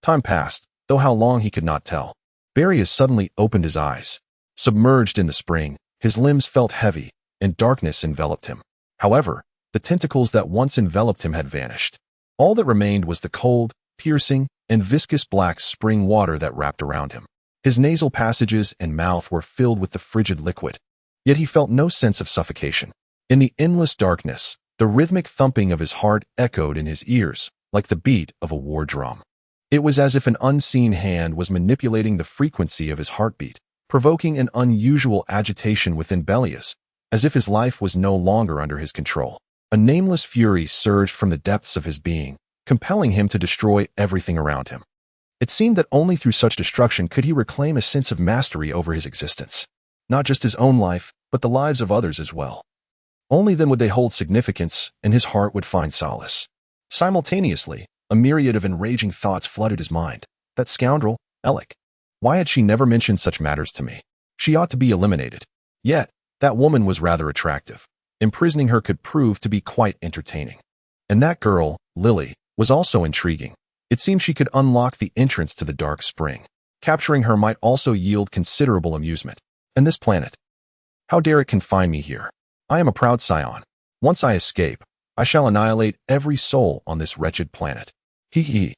Time passed, though how long he could not tell. Belias suddenly opened his eyes. Submerged in the spring, his limbs felt heavy, and darkness enveloped him. However, the tentacles that once enveloped him had vanished. All that remained was the cold, piercing, and viscous black spring water that wrapped around him. His nasal passages and mouth were filled with the frigid liquid. Yet he felt no sense of suffocation. In the endless darkness, the rhythmic thumping of his heart echoed in his ears, like the beat of a war drum. It was as if an unseen hand was manipulating the frequency of his heartbeat, provoking an unusual agitation within Belias, as if his life was no longer under his control. A nameless fury surged from the depths of his being, compelling him to destroy everything around him. It seemed that only through such destruction could he reclaim a sense of mastery over his existence. Not just his own life, but the lives of others as well. Only then would they hold significance, and his heart would find solace. Simultaneously, a myriad of enraging thoughts flooded his mind. That scoundrel, Alec. Why had she never mentioned such matters to me? She ought to be eliminated. Yet, that woman was rather attractive. Imprisoning her could prove to be quite entertaining. And that girl, Lily, was also intriguing. It seemed she could unlock the entrance to the dark spring. Capturing her might also yield considerable amusement. And this planet. How dare it confine me here? I am a proud Saiyan. Once I escape, I shall annihilate every soul on this wretched planet. Hee hee.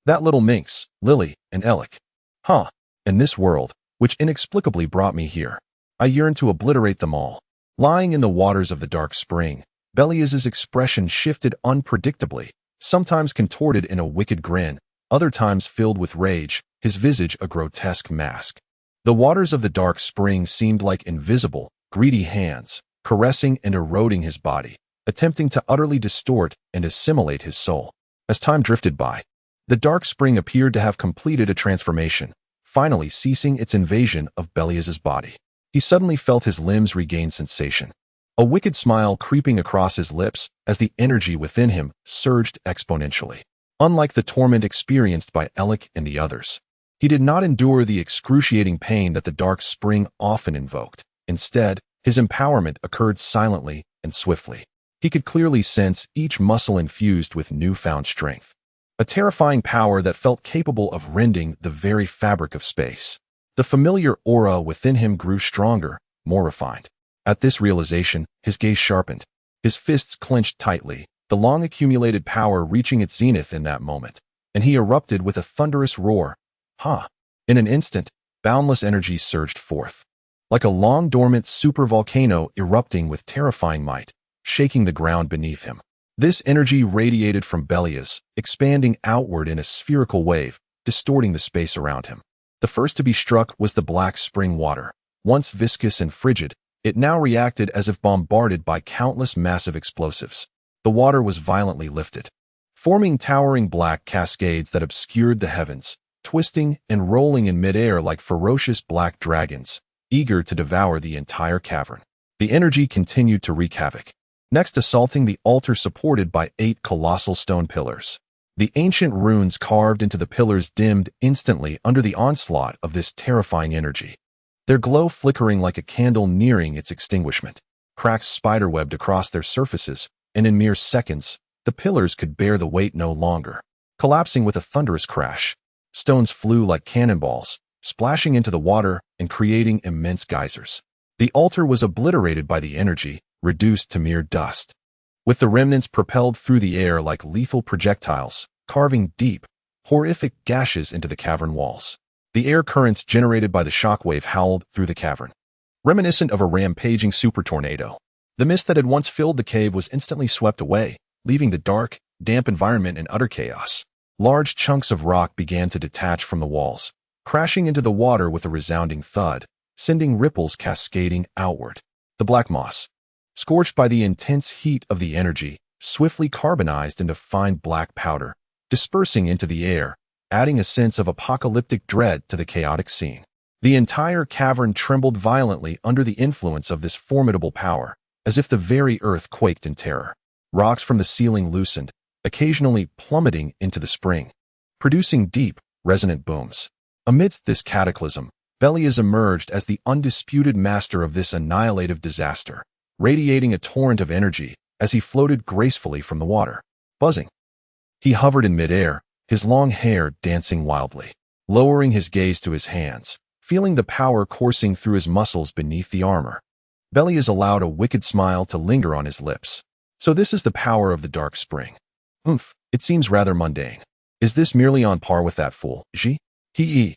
That little minx, Lily, and Alec. Huh. And this world, which inexplicably brought me here. I yearn to obliterate them all. Lying in the waters of the dark spring, Belias's expression shifted unpredictably, sometimes contorted in a wicked grin, other times filled with rage, his visage a grotesque mask. The waters of the dark spring seemed like invisible, greedy hands, caressing and eroding his body, attempting to utterly distort and assimilate his soul. As time drifted by, the dark spring appeared to have completed a transformation, finally ceasing its invasion of Belias's body. He suddenly felt his limbs regain sensation, a wicked smile creeping across his lips as the energy within him surged exponentially. Unlike the torment experienced by Alec and the others, he did not endure the excruciating pain that the dark spring often invoked. Instead, his empowerment occurred silently and swiftly. He could clearly sense each muscle infused with newfound strength, a terrifying power that felt capable of rending the very fabric of space. The familiar aura within him grew stronger, more refined. At this realization, his gaze sharpened. His fists clenched tightly, the long-accumulated power reaching its zenith in that moment, and he erupted with a thunderous roar. Ha! In an instant, boundless energy surged forth. Like a long-dormant supervolcano erupting with terrifying might, shaking the ground beneath him. This energy radiated from Belias, expanding outward in a spherical wave, distorting the space around him. The first to be struck was the black spring water. Once viscous and frigid, it now reacted as if bombarded by countless massive explosives. The water was violently lifted, forming towering black cascades that obscured the heavens, twisting and rolling in midair like ferocious black dragons, eager to devour the entire cavern. The energy continued to wreak havoc, next assaulting the altar supported by 8 colossal stone pillars. The ancient runes carved into the pillars dimmed instantly under the onslaught of this terrifying energy, their glow flickering like a candle nearing its extinguishment. Cracks spiderwebbed across their surfaces, and in mere seconds, the pillars could bear the weight no longer. Collapsing with a thunderous crash, stones flew like cannonballs, splashing into the water and creating immense geysers. The altar was obliterated by the energy, reduced to mere dust, with the remnants propelled through the air like lethal projectiles, carving deep, horrific gashes into the cavern walls. The air currents generated by the shockwave howled through the cavern, reminiscent of a rampaging super tornado. The mist that had once filled the cave was instantly swept away, leaving the dark, damp environment in utter chaos. Large chunks of rock began to detach from the walls, crashing into the water with a resounding thud, sending ripples cascading outward. The black moss, scorched by the intense heat of the energy, swiftly carbonized into fine black powder, dispersing into the air, adding a sense of apocalyptic dread to the chaotic scene. The entire cavern trembled violently under the influence of this formidable power, as if the very earth quaked in terror. Rocks from the ceiling loosened, occasionally plummeting into the spring, producing deep, resonant booms. Amidst this cataclysm, Belias emerged as the undisputed master of this annihilative disaster, radiating a torrent of energy as he floated gracefully from the water. Buzzing, he hovered in midair, his long hair dancing wildly. Lowering his gaze to his hands, feeling the power coursing through his muscles beneath the armor, Belias allowed a wicked smile to linger on his lips. So this is the power of the dark spring. It seems rather mundane. Is this merely on par with that fool, He.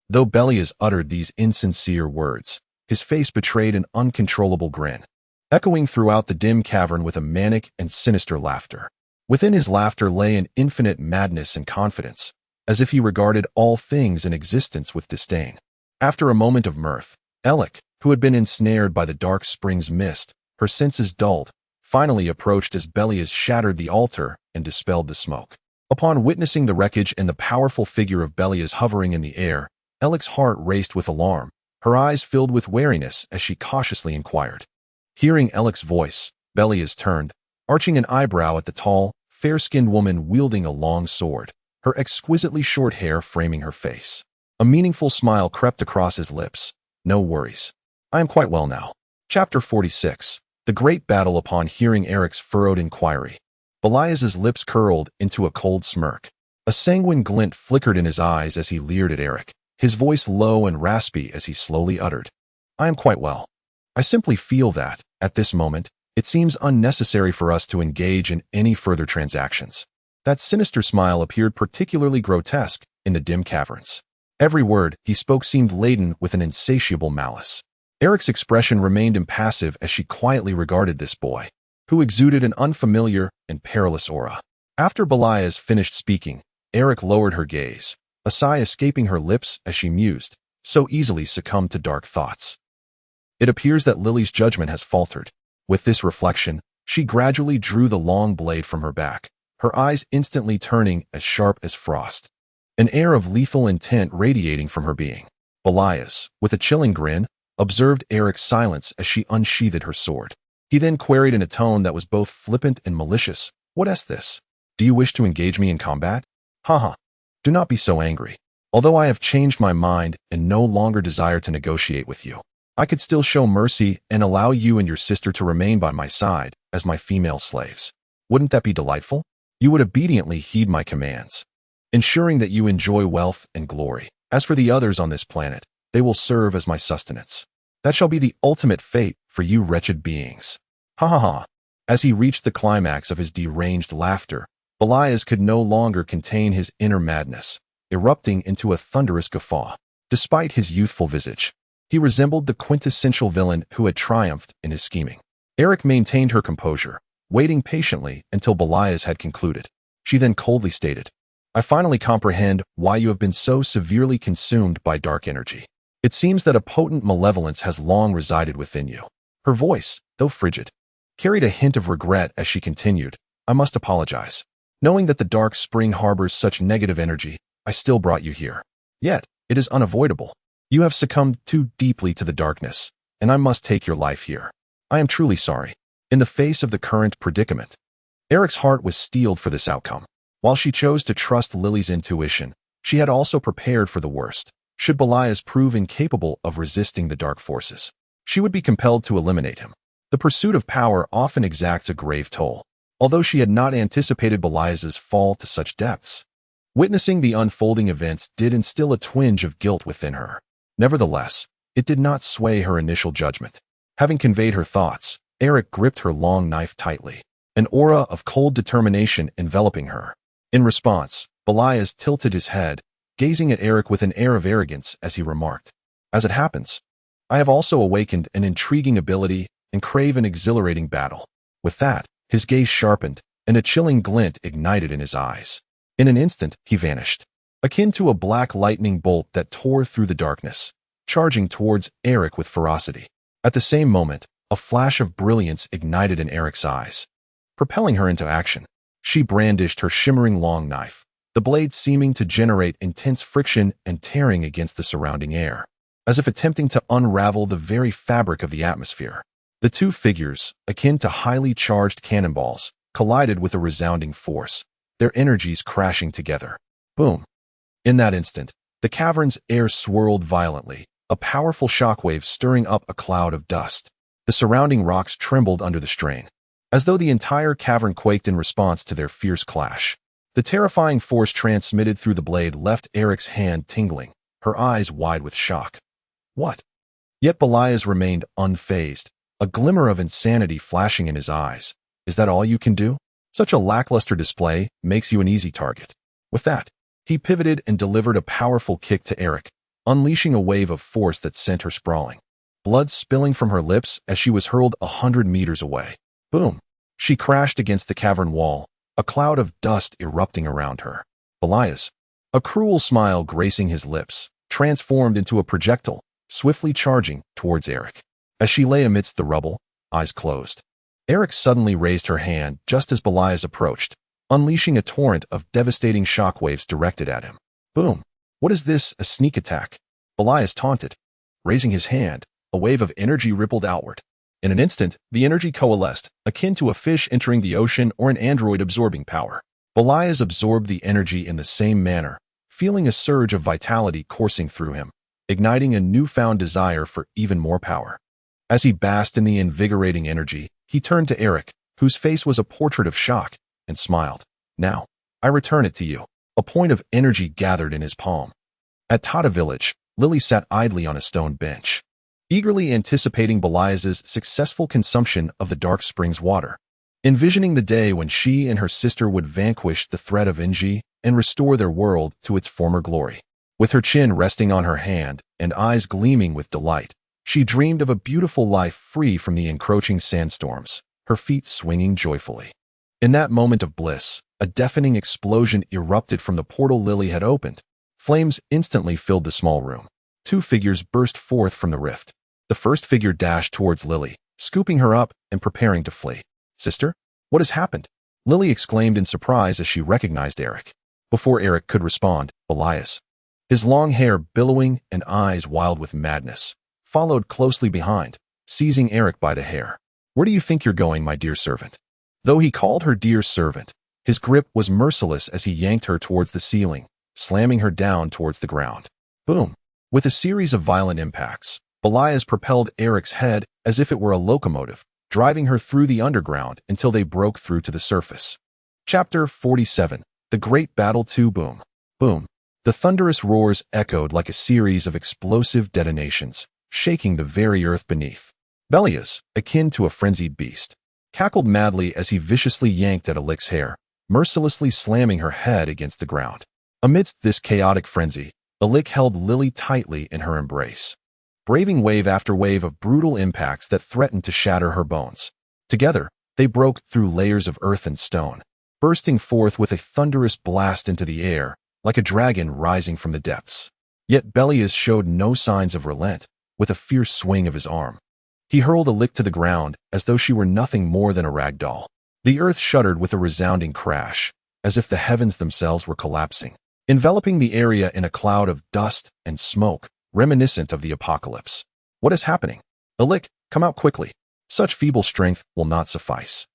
Though Belias uttered these insincere words, his face betrayed an uncontrollable grin, echoing throughout the dim cavern with a manic and sinister laughter. Within his laughter lay an infinite madness and confidence, as if he regarded all things in existence with disdain. After a moment of mirth, Elec, who had been ensnared by the dark spring's mist, her senses dulled, finally approached as Belias shattered the altar and dispelled the smoke. Upon witnessing the wreckage and the powerful figure of Belias hovering in the air, Elec's heart raced with alarm, her eyes filled with wariness as she cautiously inquired. Hearing Elec's voice, Belias turned, arching an eyebrow at the tall, fair-skinned woman wielding a long sword, her exquisitely short hair framing her face. A meaningful smile crept across his lips. No worries. I am quite well now. Chapter 46. The Great Battle. Upon hearing Eric's furrowed inquiry, Belias's lips curled into a cold smirk. A sanguine glint flickered in his eyes as he leered at Eric, his voice low and raspy as he slowly uttered, I am quite well. I simply feel that, at this moment, it seems unnecessary for us to engage in any further transactions. That sinister smile appeared particularly grotesque in the dim caverns. Every word he spoke seemed laden with an insatiable malice. Eric's expression remained impassive as she quietly regarded this boy, who exuded an unfamiliar and perilous aura. After Belias finished speaking, Eric lowered her gaze, a sigh escaping her lips as she mused, so easily succumbed to dark thoughts. It appears that Lily's judgment has faltered. With this reflection, she gradually drew the long blade from her back, her eyes instantly turning as sharp as frost, an air of lethal intent radiating from her being. Belias, with a chilling grin, observed Eric's silence as she unsheathed her sword. He then queried in a tone that was both flippant and malicious, What is this? Do you wish to engage me in combat? Haha. Do not be so angry. Although I have changed my mind and no longer desire to negotiate with you, I could still show mercy and allow you and your sister to remain by my side as my female slaves. Wouldn't that be delightful? You would obediently heed my commands, ensuring that you enjoy wealth and glory. As for the others on this planet, they will serve as my sustenance. That shall be the ultimate fate for you wretched beings. Ha ha ha. As he reached the climax of his deranged laughter, Belias could no longer contain his inner madness, erupting into a thunderous guffaw. Despite his youthful visage, he resembled the quintessential villain who had triumphed in his scheming. Eric maintained her composure, waiting patiently until Belias had concluded. She then coldly stated, I finally comprehend why you have been so severely consumed by dark energy. It seems that a potent malevolence has long resided within you. Her voice, though frigid, carried a hint of regret as she continued, I must apologize. Knowing that the dark spring harbors such negative energy, I still brought you here. Yet, it is unavoidable. You have succumbed too deeply to the darkness, and I must take your life here. I am truly sorry. In the face of the current predicament, Eric's heart was steeled for this outcome. While she chose to trust Lily's intuition, she had also prepared for the worst. Should Belias prove incapable of resisting the dark forces, she would be compelled to eliminate him. The pursuit of power often exacts a grave toll. Although she had not anticipated Belias's fall to such depths, witnessing the unfolding events did instill a twinge of guilt within her. Nevertheless, it did not sway her initial judgment. Having conveyed her thoughts, Eric gripped her long knife tightly, an aura of cold determination enveloping her. In response, Belias tilted his head, gazing at Eric with an air of arrogance as he remarked, As it happens, I have also awakened an intriguing ability and crave an exhilarating battle. With that, his gaze sharpened, and a chilling glint ignited in his eyes. In an instant, he vanished, akin to a black lightning bolt that tore through the darkness, charging towards Eric with ferocity. At the same moment, a flash of brilliance ignited in Eric's eyes, propelling her into action. She brandished her shimmering long knife, the blade seeming to generate intense friction and tearing against the surrounding air, as if attempting to unravel the very fabric of the atmosphere. The two figures, akin to highly charged cannonballs, collided with a resounding force, their energies crashing together. Boom! In that instant, the cavern's air swirled violently, a powerful shockwave stirring up a cloud of dust. The surrounding rocks trembled under the strain, as though the entire cavern quaked in response to their fierce clash. The terrifying force transmitted through the blade left Eric's hand tingling, her eyes wide with shock. What? Yet Belias remained unfazed, a glimmer of insanity flashing in his eyes. Is that all you can do? Such a lackluster display makes you an easy target. With that, he pivoted and delivered a powerful kick to Eric, unleashing a wave of force that sent her sprawling, blood spilling from her lips as she was hurled 100 meters away. Boom! She crashed against the cavern wall, a cloud of dust erupting around her. Belias, a cruel smile gracing his lips, transformed into a projectile, swiftly charging towards Eric. As she lay amidst the rubble, eyes closed, Eric suddenly raised her hand just as Belias approached, unleashing a torrent of devastating shockwaves directed at him. Boom! What is this, a sneak attack? Belias taunted. Raising his hand, a wave of energy rippled outward. In an instant, the energy coalesced, akin to a fish entering the ocean or an android absorbing power. Belias absorbed the energy in the same manner, feeling a surge of vitality coursing through him, igniting a newfound desire for even more power. As he basked in the invigorating energy, he turned to Eric, whose face was a portrait of shock, and smiled. Now, I return it to you. A point of energy gathered in his palm. At Tata Village, Lily sat idly on a stone bench, eagerly anticipating Belias's successful consumption of the dark spring's water, envisioning the day when she and her sister would vanquish the threat of Enji and restore their world to its former glory. With her chin resting on her hand and eyes gleaming with delight, she dreamed of a beautiful life free from the encroaching sandstorms, her feet swinging joyfully. In that moment of bliss, a deafening explosion erupted from the portal Lily had opened. Flames instantly filled the small room. Two figures burst forth from the rift. The first figure dashed towards Lily, scooping her up and preparing to flee. Sister, what has happened? Lily exclaimed in surprise as she recognized Eric. Before Eric could respond, Belias, his long hair billowing and eyes wild with madness, followed closely behind, seizing Eric by the hair. Where do you think you're going, my dear servant? Though he called her dear servant, his grip was merciless as he yanked her towards the ceiling, slamming her down towards the ground. Boom! With a series of violent impacts, Belias propelled Eric's head as if it were a locomotive, driving her through the underground until they broke through to the surface. Chapter 47. The Great Battle 2. Boom! Boom! The thunderous roars echoed like a series of explosive detonations, shaking the very earth beneath. Belias, akin to a frenzied beast, cackled madly as he viciously yanked at Alik's hair, mercilessly slamming her head against the ground. Amidst this chaotic frenzy, Alik held Lily tightly in her embrace, braving wave after wave of brutal impacts that threatened to shatter her bones. Together, they broke through layers of earth and stone, bursting forth with a thunderous blast into the air, like a dragon rising from the depths. Yet Belias showed no signs of relent, with a fierce swing of his arm. He hurled a lick to the ground as though she were nothing more than a rag doll. The earth shuddered with a resounding crash, as if the heavens themselves were collapsing, enveloping the area in a cloud of dust and smoke, reminiscent of the apocalypse. What is happening? Alik, come out quickly. Such feeble strength will not suffice.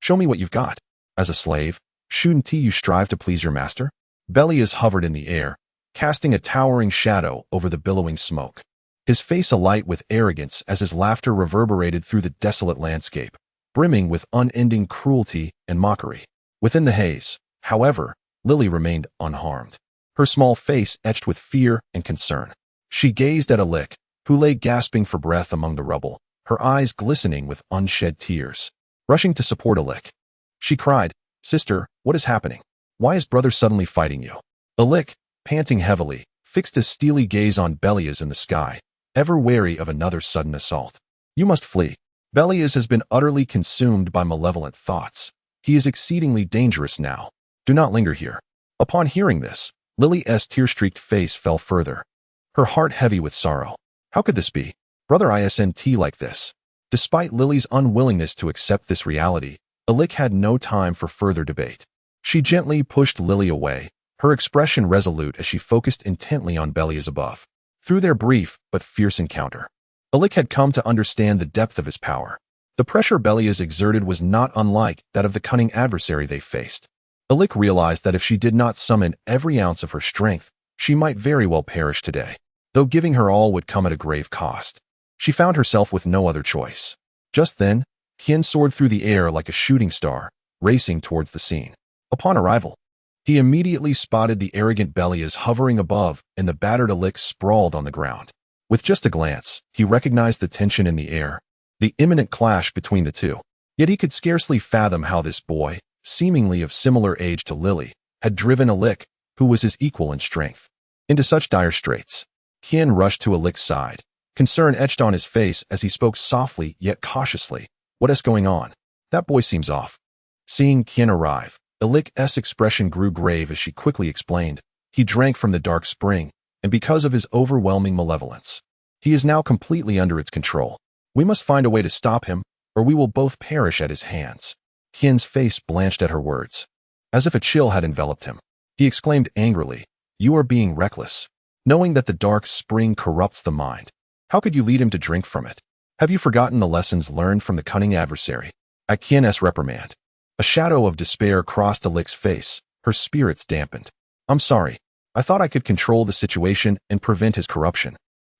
Show me what you've got. As a slave, shouldn't you strive to please your master? Belias hovered in the air, casting a towering shadow over the billowing smoke, his face alight with arrogance as his laughter reverberated through the desolate landscape, brimming with unending cruelty and mockery. Within the haze, however, Lily remained unharmed, her small face etched with fear and concern. She gazed at Alik, who lay gasping for breath among the rubble, her eyes glistening with unshed tears. Rushing to support Alik, she cried, "Sister, what is happening? Why is brother suddenly fighting you?" Alik, panting heavily, fixed a steely gaze on Belias in the sky, ever wary of another sudden assault. "You must flee. Belias has been utterly consumed by malevolent thoughts. He is exceedingly dangerous now. Do not linger here." Upon hearing this, Lily's tear-streaked face fell further, her heart heavy with sorrow. How could this be? Brother isn't like this. Despite Lily's unwillingness to accept this reality, Alik had no time for further debate. She gently pushed Lily away, her expression resolute as she focused intently on Belias above. Through their brief but fierce encounter, Alik had come to understand the depth of his power. The pressure Belias exerted was not unlike that of the cunning adversary they faced. Alik realized that if she did not summon every ounce of her strength, she might very well perish today, though giving her all would come at a grave cost. She found herself with no other choice. Just then, Hien soared through the air like a shooting star, racing towards the scene. Upon arrival, he immediately spotted the arrogant Belias hovering above and the battered Alik sprawled on the ground. With just a glance, he recognized the tension in the air, the imminent clash between the two. Yet he could scarcely fathom how this boy, seemingly of similar age to Lily, had driven Alik, who was his equal in strength, into such dire straits. Hien rushed to Alik's side, concern etched on his face as he spoke softly yet cautiously. "What is going on? That boy seems off." Seeing Hien arrive, Alik's expression grew grave as she quickly explained. He drank from the dark spring, and because of his overwhelming malevolence, he is now completely under its control. We must find a way to stop him, or we will both perish at his hands. Hien's face blanched at her words. As if a chill had enveloped him, he exclaimed angrily, "You are being reckless. Knowing that the dark spring corrupts the mind, how could you lead him to drink from it? Have you forgotten the lessons learned from the cunning adversary?" At Hien's reprimand, a shadow of despair crossed Alik's face, her spirits dampened. "I'm sorry. I thought I could control the situation and prevent his corruption.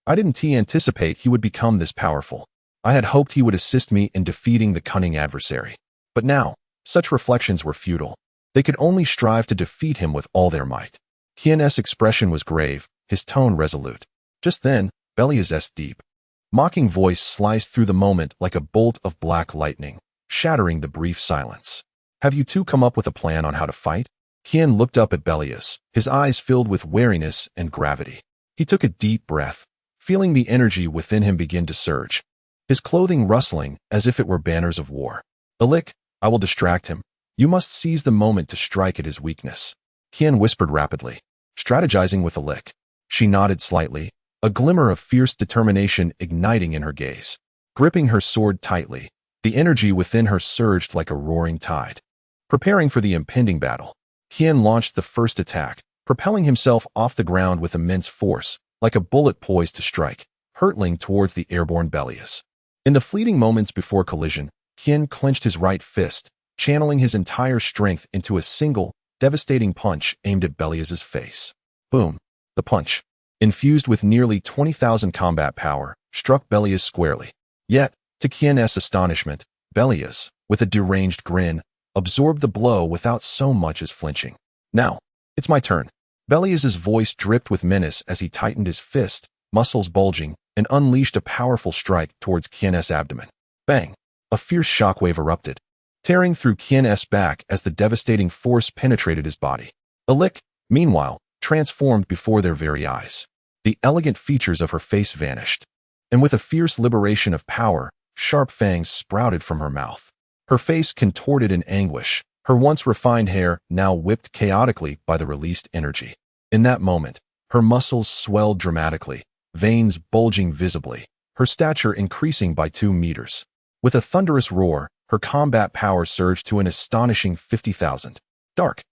I didn't anticipate he would become this powerful. I had hoped he would assist me in defeating the cunning adversary. But now, such reflections were futile. They could only strive to defeat him with all their might." Hien's expression was grave, his tone resolute. Just then, Belias's deep, mocking voice sliced through the moment like a bolt of black lightning, shattering the brief silence. "Have you two come up with a plan on how to fight?" Hien looked up at Belias, his eyes filled with wariness and gravity. He took a deep breath, feeling the energy within him begin to surge, his clothing rustling as if it were banners of war. "Alik, I will distract him. You must seize the moment to strike at his weakness." Hien whispered rapidly, strategizing with Alik. She nodded slightly, a glimmer of fierce determination igniting in her gaze. Gripping her sword tightly, the energy within her surged like a roaring tide. Preparing for the impending battle, Hien launched the first attack, propelling himself off the ground with immense force, like a bullet poised to strike, hurtling towards the airborne Belias. In the fleeting moments before collision, Hien clenched his right fist, channeling his entire strength into a single, devastating punch aimed at Belias's face. Boom! The punch, infused with nearly 20,000 combat power, struck Belias squarely. Yet, to Hien's astonishment, Belias, with a deranged grin, absorbed the blow without so much as flinching. "Now, it's my turn." Belias's voice dripped with menace as he tightened his fist, muscles bulging, and unleashed a powerful strike towards Hien's abdomen. Bang! A fierce shockwave erupted, tearing through Hien's back as the devastating force penetrated his body. Alik, meanwhile, transformed before their very eyes. The elegant features of her face vanished, and with a fierce liberation of power, sharp fangs sprouted from her mouth. Her face contorted in anguish, her once refined hair now whipped chaotically by the released energy. In that moment, her muscles swelled dramatically, veins bulging visibly, her stature increasing by 2 meters. With a thunderous roar, her combat power surged to an astonishing 50,000. Dark,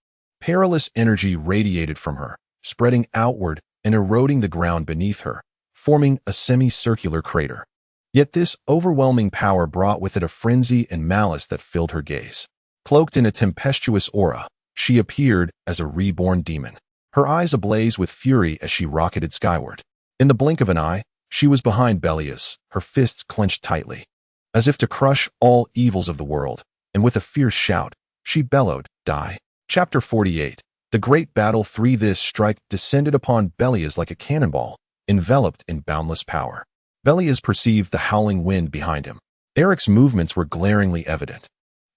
perilous energy radiated from her, spreading outward and eroding the ground beneath her, forming a semicircular crater. Yet this overwhelming power brought with it a frenzy and malice that filled her gaze. Cloaked in a tempestuous aura, she appeared as a reborn demon, her eyes ablaze with fury as she rocketed skyward. In the blink of an eye, she was behind Belias, her fists clenched tightly, as if to crush all evils of the world, and with a fierce shout, she bellowed, "Die!" Chapter 48. The Great Battle 3. This strike descended upon Belias like a cannonball, enveloped in boundless power. Belias perceived the howling wind behind him. Eric's movements were glaringly evident,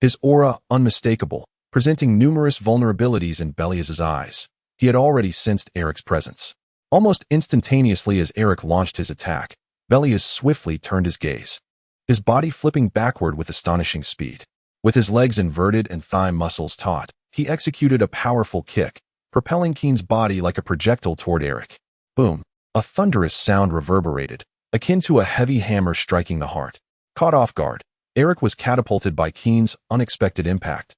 his aura unmistakable, presenting numerous vulnerabilities in Belias's eyes. He had already sensed Eric's presence. Almost instantaneously as Eric launched his attack, Belias swiftly turned his gaze, his body flipping backward with astonishing speed. With his legs inverted and thigh muscles taut, he executed a powerful kick, propelling Keen's body like a projectile toward Eric. Boom! A thunderous sound reverberated, akin to a heavy hammer striking the heart. Caught off guard, Eric was catapulted by Keen's unexpected impact,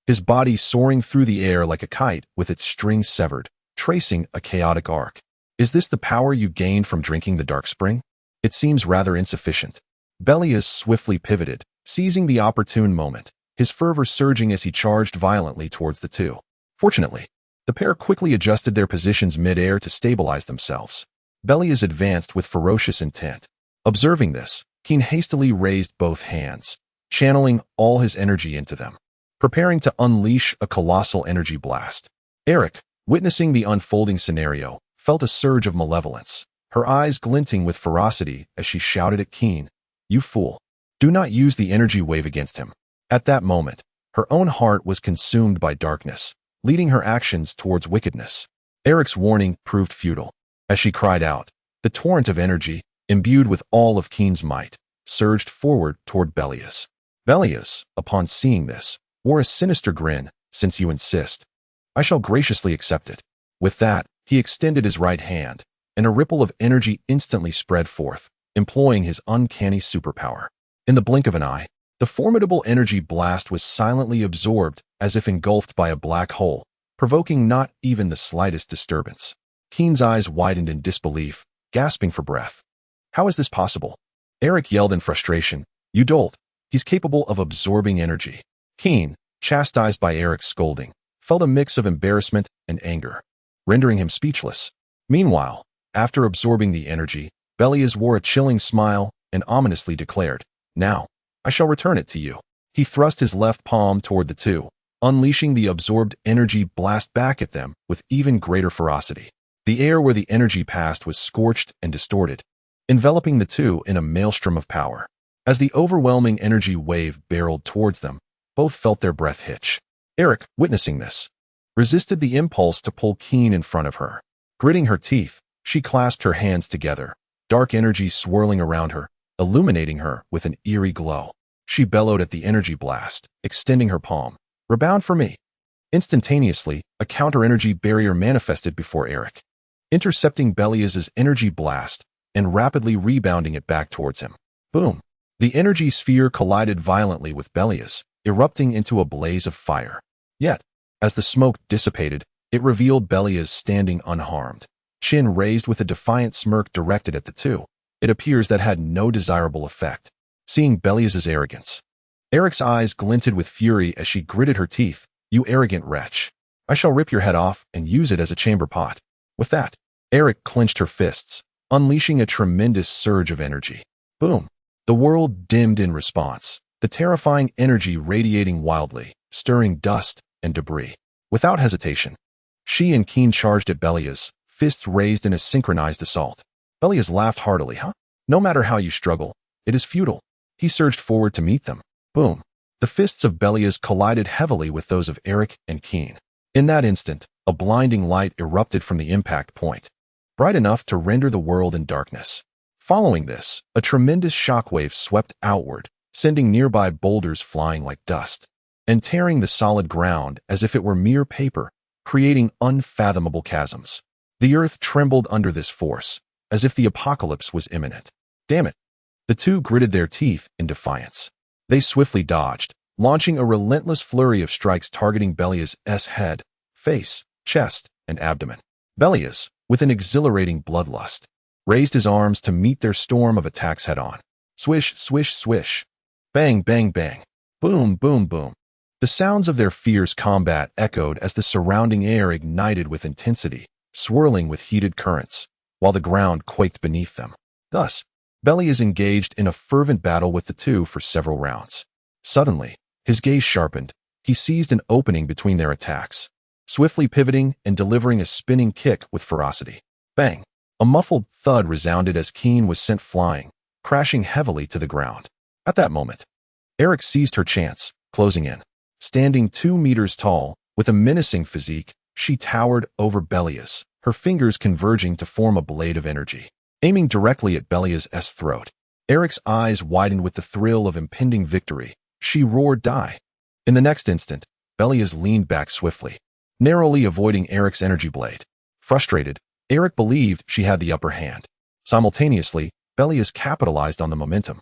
his body soaring through the air like a kite with its strings severed, tracing a chaotic arc. Is this the power you gained from drinking the dark spring? It seems rather insufficient. Belias swiftly pivoted, seizing the opportune moment, his fervor surging as he charged violently towards the two. Fortunately, the pair quickly adjusted their positions mid-air to stabilize themselves. Belias advanced with ferocious intent. Observing this, Keen hastily raised both hands, channeling all his energy into them, preparing to unleash a colossal energy blast. Eric, witnessing the unfolding scenario, felt a surge of malevolence, her eyes glinting with ferocity as she shouted at Keen, "You fool! Do not use the energy wave against him." At that moment, her own heart was consumed by darkness, leading her actions towards wickedness. Eric's warning proved futile. As she cried out, the torrent of energy, imbued with all of Keen's might, surged forward toward Belias. Belias, upon seeing this, wore a sinister grin. "Since you insist, I shall graciously accept it." With that, he extended his right hand, and a ripple of energy instantly spread forth, employing his uncanny superpower. In the blink of an eye, the formidable energy blast was silently absorbed as if engulfed by a black hole, provoking not even the slightest disturbance. Keen's eyes widened in disbelief, gasping for breath. "How is this possible?" Eric yelled in frustration. "You dolt! He's capable of absorbing energy." Keen, chastised by Eric's scolding, felt a mix of embarrassment and anger, rendering him speechless. Meanwhile, after absorbing the energy, Belias wore a chilling smile and ominously declared, "Now, I shall return it to you." He thrust his left palm toward the two, unleashing the absorbed energy blast back at them with even greater ferocity. The air where the energy passed was scorched and distorted, enveloping the two in a maelstrom of power. As the overwhelming energy wave barreled towards them, both felt their breath hitch. Eric, witnessing this, resisted the impulse to pull Keen in front of her. Gritting her teeth, she clasped her hands together, dark energy swirling around her, illuminating her with an eerie glow. She bellowed at the energy blast, extending her palm. "Rebound for me." Instantaneously, a counter-energy barrier manifested before Eric, intercepting Belias's energy blast and rapidly rebounding it back towards him. Boom! The energy sphere collided violently with Belias, erupting into a blaze of fire. Yet, as the smoke dissipated, it revealed Belias standing unharmed, chin raised with a defiant smirk directed at the two. It appears that had no desirable effect. Seeing Belias's arrogance, Eric's eyes glinted with fury as she gritted her teeth. "You arrogant wretch! I shall rip your head off and use it as a chamber pot." With that, Eric clenched her fists, unleashing a tremendous surge of energy. Boom! The world dimmed in response, the terrifying energy radiating wildly, stirring dust and debris. Without hesitation, she and Keen charged at Belias, fists raised in a synchronized assault. Belias laughed heartily. "Huh? No matter how you struggle, it is futile." He surged forward to meet them. Boom! The fists of Belias collided heavily with those of Eric and Keen. In that instant, a blinding light erupted from the impact point, bright enough to render the world in darkness. Following this, a tremendous shockwave swept outward, sending nearby boulders flying like dust, and tearing the solid ground as if it were mere paper, creating unfathomable chasms. The earth trembled under this force, as if the apocalypse was imminent. Damn it! The two gritted their teeth in defiance. They swiftly dodged, launching a relentless flurry of strikes targeting Belias' head, face, chest, and abdomen. Belias, with an exhilarating bloodlust, raised his arms to meet their storm of attacks head-on. Swish, swish, swish. Bang, bang, bang. Boom, boom, boom. The sounds of their fierce combat echoed as the surrounding air ignited with intensity, swirling with heated currents, while the ground quaked beneath them. Thus, Belias engaged in a fervent battle with the two for several rounds. Suddenly, his gaze sharpened. He seized an opening between their attacks, swiftly pivoting and delivering a spinning kick with ferocity. Bang! A muffled thud resounded as Keen was sent flying, crashing heavily to the ground. At that moment, Eric seized her chance, closing in. Standing 2 meters tall, with a menacing physique, she towered over Belias, her fingers converging to form a blade of energy. Aiming directly at Belias' throat, Eric's eyes widened with the thrill of impending victory. She roared, "Die!" In the next instant, Belias leaned back swiftly, narrowly avoiding Eric's energy blade. Frustrated, Eric believed she had the upper hand. Simultaneously, Belias capitalized on the momentum,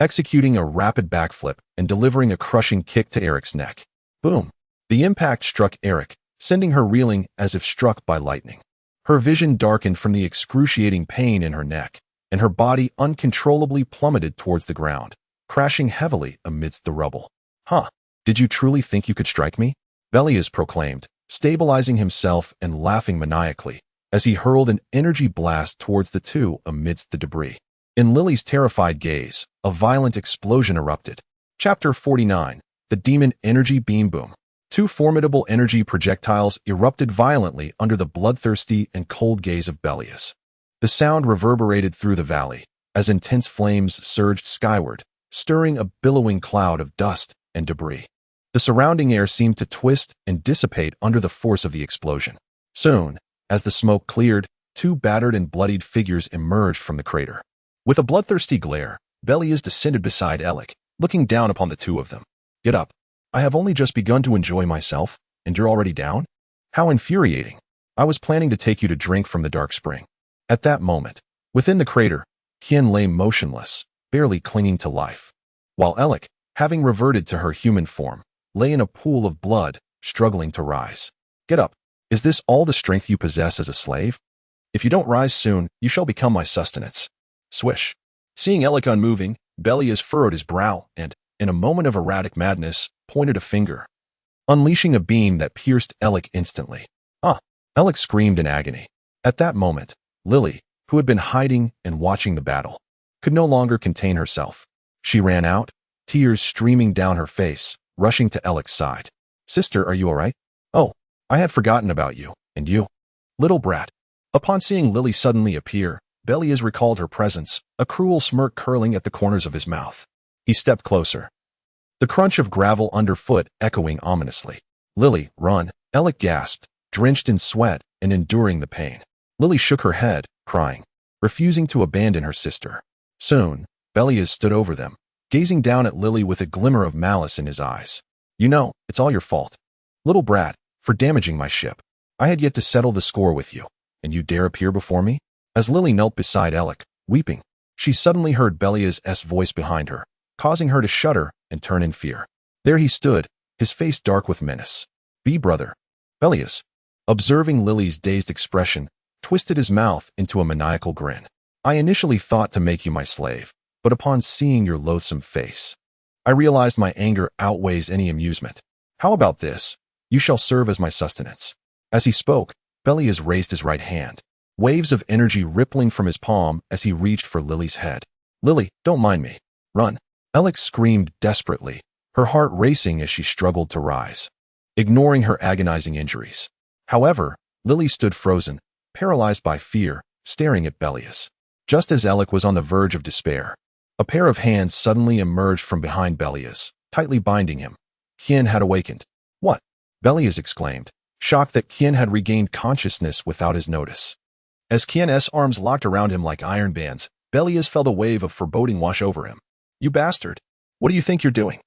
executing a rapid backflip and delivering a crushing kick to Eric's neck. Boom! The impact struck Eric, sending her reeling as if struck by lightning. Her vision darkened from the excruciating pain in her neck, and her body uncontrollably plummeted towards the ground, crashing heavily amidst the rubble. "Huh, did you truly think you could strike me?" Belias proclaimed, stabilizing himself and laughing maniacally, as he hurled an energy blast towards the two amidst the debris. In Lily's terrified gaze, a violent explosion erupted. Chapter 49, The Demon Energy Beam Boom. 2 formidable energy projectiles erupted violently under the bloodthirsty and cold gaze of Belias. The sound reverberated through the valley, as intense flames surged skyward, stirring a billowing cloud of dust and debris. The surrounding air seemed to twist and dissipate under the force of the explosion. Soon, as the smoke cleared, 2 battered and bloodied figures emerged from the crater. With a bloodthirsty glare, Belias descended beside Alec, looking down upon the two of them. "Get up. I have only just begun to enjoy myself, and you're already down? How infuriating. I was planning to take you to drink from the dark spring." At that moment, within the crater, Kien lay motionless, barely clinging to life, while Alec, having reverted to her human form, lay in a pool of blood, struggling to rise. "Get up. Is this all the strength you possess as a slave? If you don't rise soon, you shall become my sustenance." Swish. Seeing Alec unmoving, Belias furrowed his brow and, in a moment of erratic madness, pointed a finger, unleashing a beam that pierced Alec instantly. "Ah!" Alec screamed in agony. At that moment, Lily, who had been hiding and watching the battle, could no longer contain herself. She ran out, tears streaming down her face, rushing to Alec's side. "Sister, are you all right?" "Oh, I had forgotten about you, and you, little brat." Upon seeing Lily suddenly appear, Belias recalled her presence, a cruel smirk curling at the corners of his mouth. He stepped closer, the crunch of gravel underfoot echoing ominously. "Lily, run!" Alec gasped, drenched in sweat and enduring the pain. Lily shook her head, crying, refusing to abandon her sister. Soon, Belias stood over them, gazing down at Lily with a glimmer of malice in his eyes. "You know, it's all your fault, little brat, for damaging my ship. I had yet to settle the score with you, and you dare appear before me?" As Lily knelt beside Alec, weeping, she suddenly heard Belias' voice behind her, causing her to shudder and turn in fear. There he stood, his face dark with menace. "Be brother." Belias, observing Lily's dazed expression, twisted his mouth into a maniacal grin. "I initially thought to make you my slave, but upon seeing your loathsome face, I realized my anger outweighs any amusement. How about this? You shall serve as my sustenance." As he spoke, Belias raised his right hand, waves of energy rippling from his palm as he reached for Lily's head. "Lily, don't mind me. Run." Alex screamed desperately, her heart racing as she struggled to rise, ignoring her agonizing injuries. However, Lily stood frozen, paralyzed by fear, staring at Belias. Just as Alec was on the verge of despair, a pair of hands suddenly emerged from behind Belias, tightly binding him. Kien had awakened. "What?" Belias exclaimed, shocked that Kien had regained consciousness without his notice. As Kien's arms locked around him like iron bands, Belias felt a wave of foreboding wash over him. "You bastard! What do you think you're doing?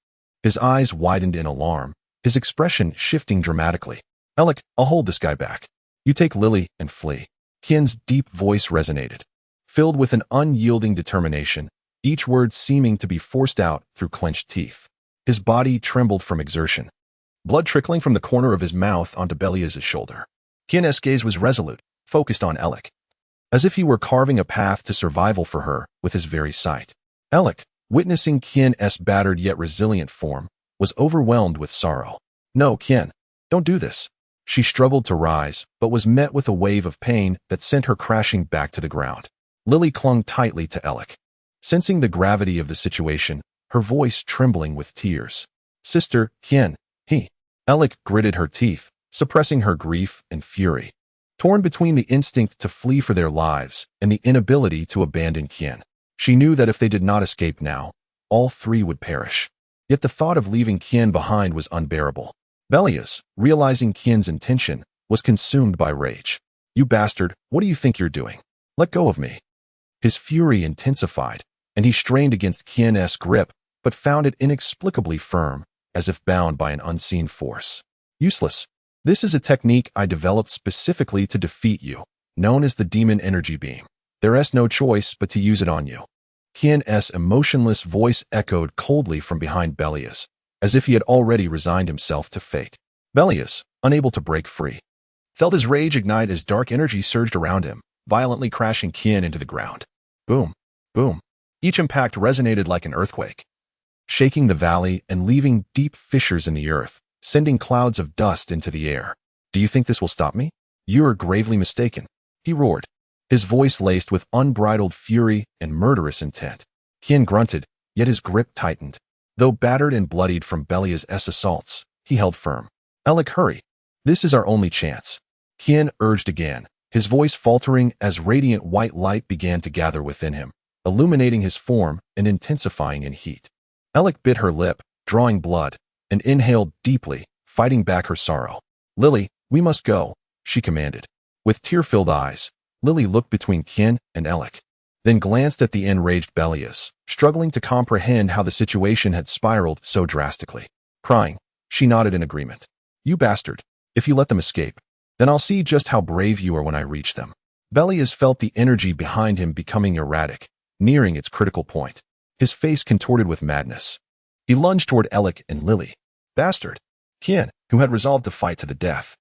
His eyes widened in alarm, his expression shifting dramatically. Alec, I'll hold this guy back. You take Lily and flee. Kien's deep voice resonated, filled with an unyielding determination, each word seeming to be forced out through clenched teeth. His body trembled from exertion, blood trickling from the corner of his mouth onto Belias' shoulder. Kien's gaze was resolute, focused on Alec, as if he were carving a path to survival for her with his very sight. Alec, witnessing Kien's battered yet resilient form, was overwhelmed with sorrow. No, Kien, don't do this. She struggled to rise, but was met with a wave of pain that sent her crashing back to the ground. Lily clung tightly to Alec, sensing the gravity of the situation, her voice trembling with tears. Sister, Kien, he. Alec gritted her teeth, suppressing her grief and fury, torn between the instinct to flee for their lives and the inability to abandon Kien. She knew that if they did not escape now, all three would perish. Yet the thought of leaving Kien behind was unbearable. Belias, realizing Kien's intention, was consumed by rage. You bastard, what do you think you're doing? Let go of me. His fury intensified, and he strained against Kien's grip, but found it inexplicably firm, as if bound by an unseen force. Useless. This is a technique I developed specifically to defeat you, known as the Demon Energy Beam. There is no choice but to use it on you. Kien's emotionless voice echoed coldly from behind Belias, as if he had already resigned himself to fate. Belias, unable to break free, felt his rage ignite as dark energy surged around him, violently crashing Kien into the ground. Boom, boom. Each impact resonated like an earthquake, shaking the valley and leaving deep fissures in the earth, sending clouds of dust into the air. Do you think this will stop me? You are gravely mistaken, he roared, his voice laced with unbridled fury and murderous intent. Kien grunted, yet his grip tightened. Though battered and bloodied from Belias' assaults, he held firm. Alec, hurry. This is our only chance. Kien urged again, his voice faltering as radiant white light began to gather within him, illuminating his form and intensifying in heat. Alec bit her lip, drawing blood, and inhaled deeply, fighting back her sorrow. Lily, we must go, she commanded. With tear-filled eyes, Lily looked between Kien and Alec, then glanced at the enraged Belias, struggling to comprehend how the situation had spiraled so drastically. Crying, she nodded in agreement. You bastard. If you let them escape, then I'll see just how brave you are when I reach them. Belias felt the energy behind him becoming erratic, nearing its critical point. His face contorted with madness. He lunged toward Alec and Lily. Bastard. Kien, who had resolved to fight to the death,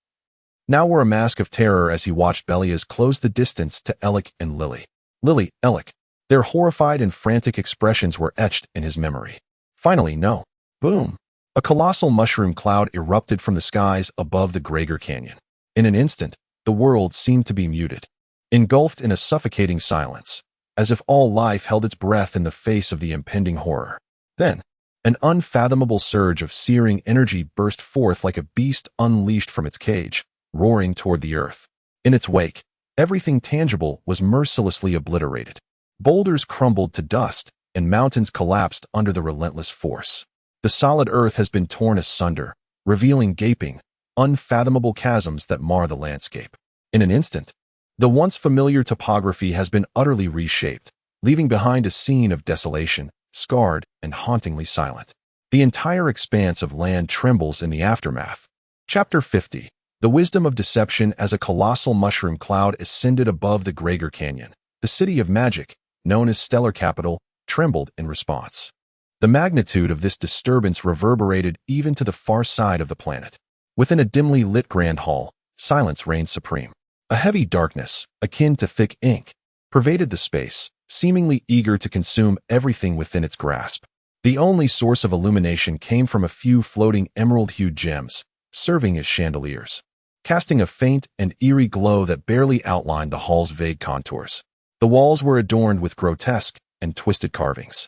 now wore a mask of terror as he watched Belias close the distance to Alec and Lily. Lily, Alec. Their horrified and frantic expressions were etched in his memory. Finally, no. Boom. A colossal mushroom cloud erupted from the skies above the Gregor Canyon. In an instant, the world seemed to be muted, engulfed in a suffocating silence, as if all life held its breath in the face of the impending horror. Then, an unfathomable surge of searing energy burst forth like a beast unleashed from its cage, roaring toward the earth. In its wake, everything tangible was mercilessly obliterated. Boulders crumbled to dust, and mountains collapsed under the relentless force. The solid earth has been torn asunder, revealing gaping, unfathomable chasms that mar the landscape. In an instant, the once familiar topography has been utterly reshaped, leaving behind a scene of desolation, scarred and hauntingly silent. The entire expanse of land trembles in the aftermath. Chapter 50. The wisdom of deception. As a colossal mushroom cloud ascended above the Gregor Canyon, the city of magic, known as Stellar Capital, trembled in response. The magnitude of this disturbance reverberated even to the far side of the planet. Within a dimly lit grand hall, silence reigned supreme. A heavy darkness, akin to thick ink, pervaded the space, seemingly eager to consume everything within its grasp. The only source of illumination came from a few floating emerald-hued gems, serving as chandeliers, casting a faint and eerie glow that barely outlined the hall's vague contours. The walls were adorned with grotesque and twisted carvings,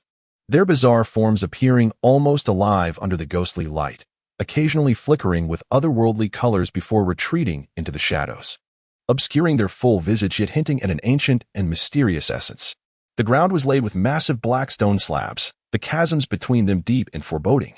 their bizarre forms appearing almost alive under the ghostly light, occasionally flickering with otherworldly colors before retreating into the shadows, obscuring their full visage yet hinting at an ancient and mysterious essence. The ground was laid with massive black stone slabs, the chasms between them deep and foreboding,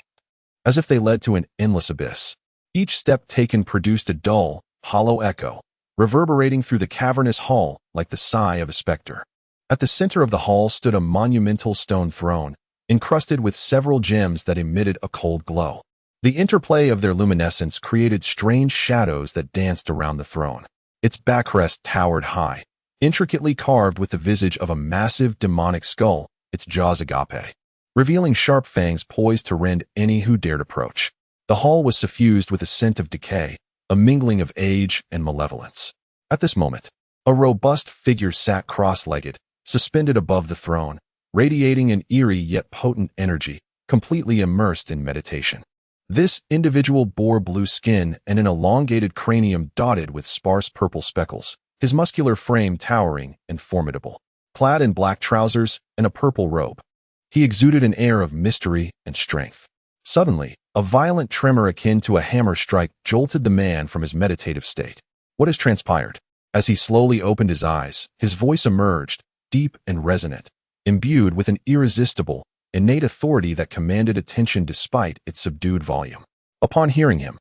as if they led to an endless abyss. Each step taken produced a dull, hollow echo, reverberating through the cavernous hall like the sigh of a specter. At the center of the hall stood a monumental stone throne, encrusted with several gems that emitted a cold glow. The interplay of their luminescence created strange shadows that danced around the throne. Its backrest towered high, intricately carved with the visage of a massive demonic skull, its jaws agape, revealing sharp fangs poised to rend any who dared approach. The hall was suffused with a scent of decay, a mingling of age and malevolence. At this moment, a robust figure sat cross-legged, suspended above the throne, radiating an eerie yet potent energy, completely immersed in meditation. This individual bore blue skin and an elongated cranium dotted with sparse purple speckles, his muscular frame towering and formidable. Clad in black trousers and a purple robe, he exuded an air of mystery and strength. Suddenly, a violent tremor akin to a hammer strike jolted the man from his meditative state. What has transpired? As he slowly opened his eyes, his voice emerged, deep and resonant, imbued with an irresistible, innate authority that commanded attention despite its subdued volume. Upon hearing him,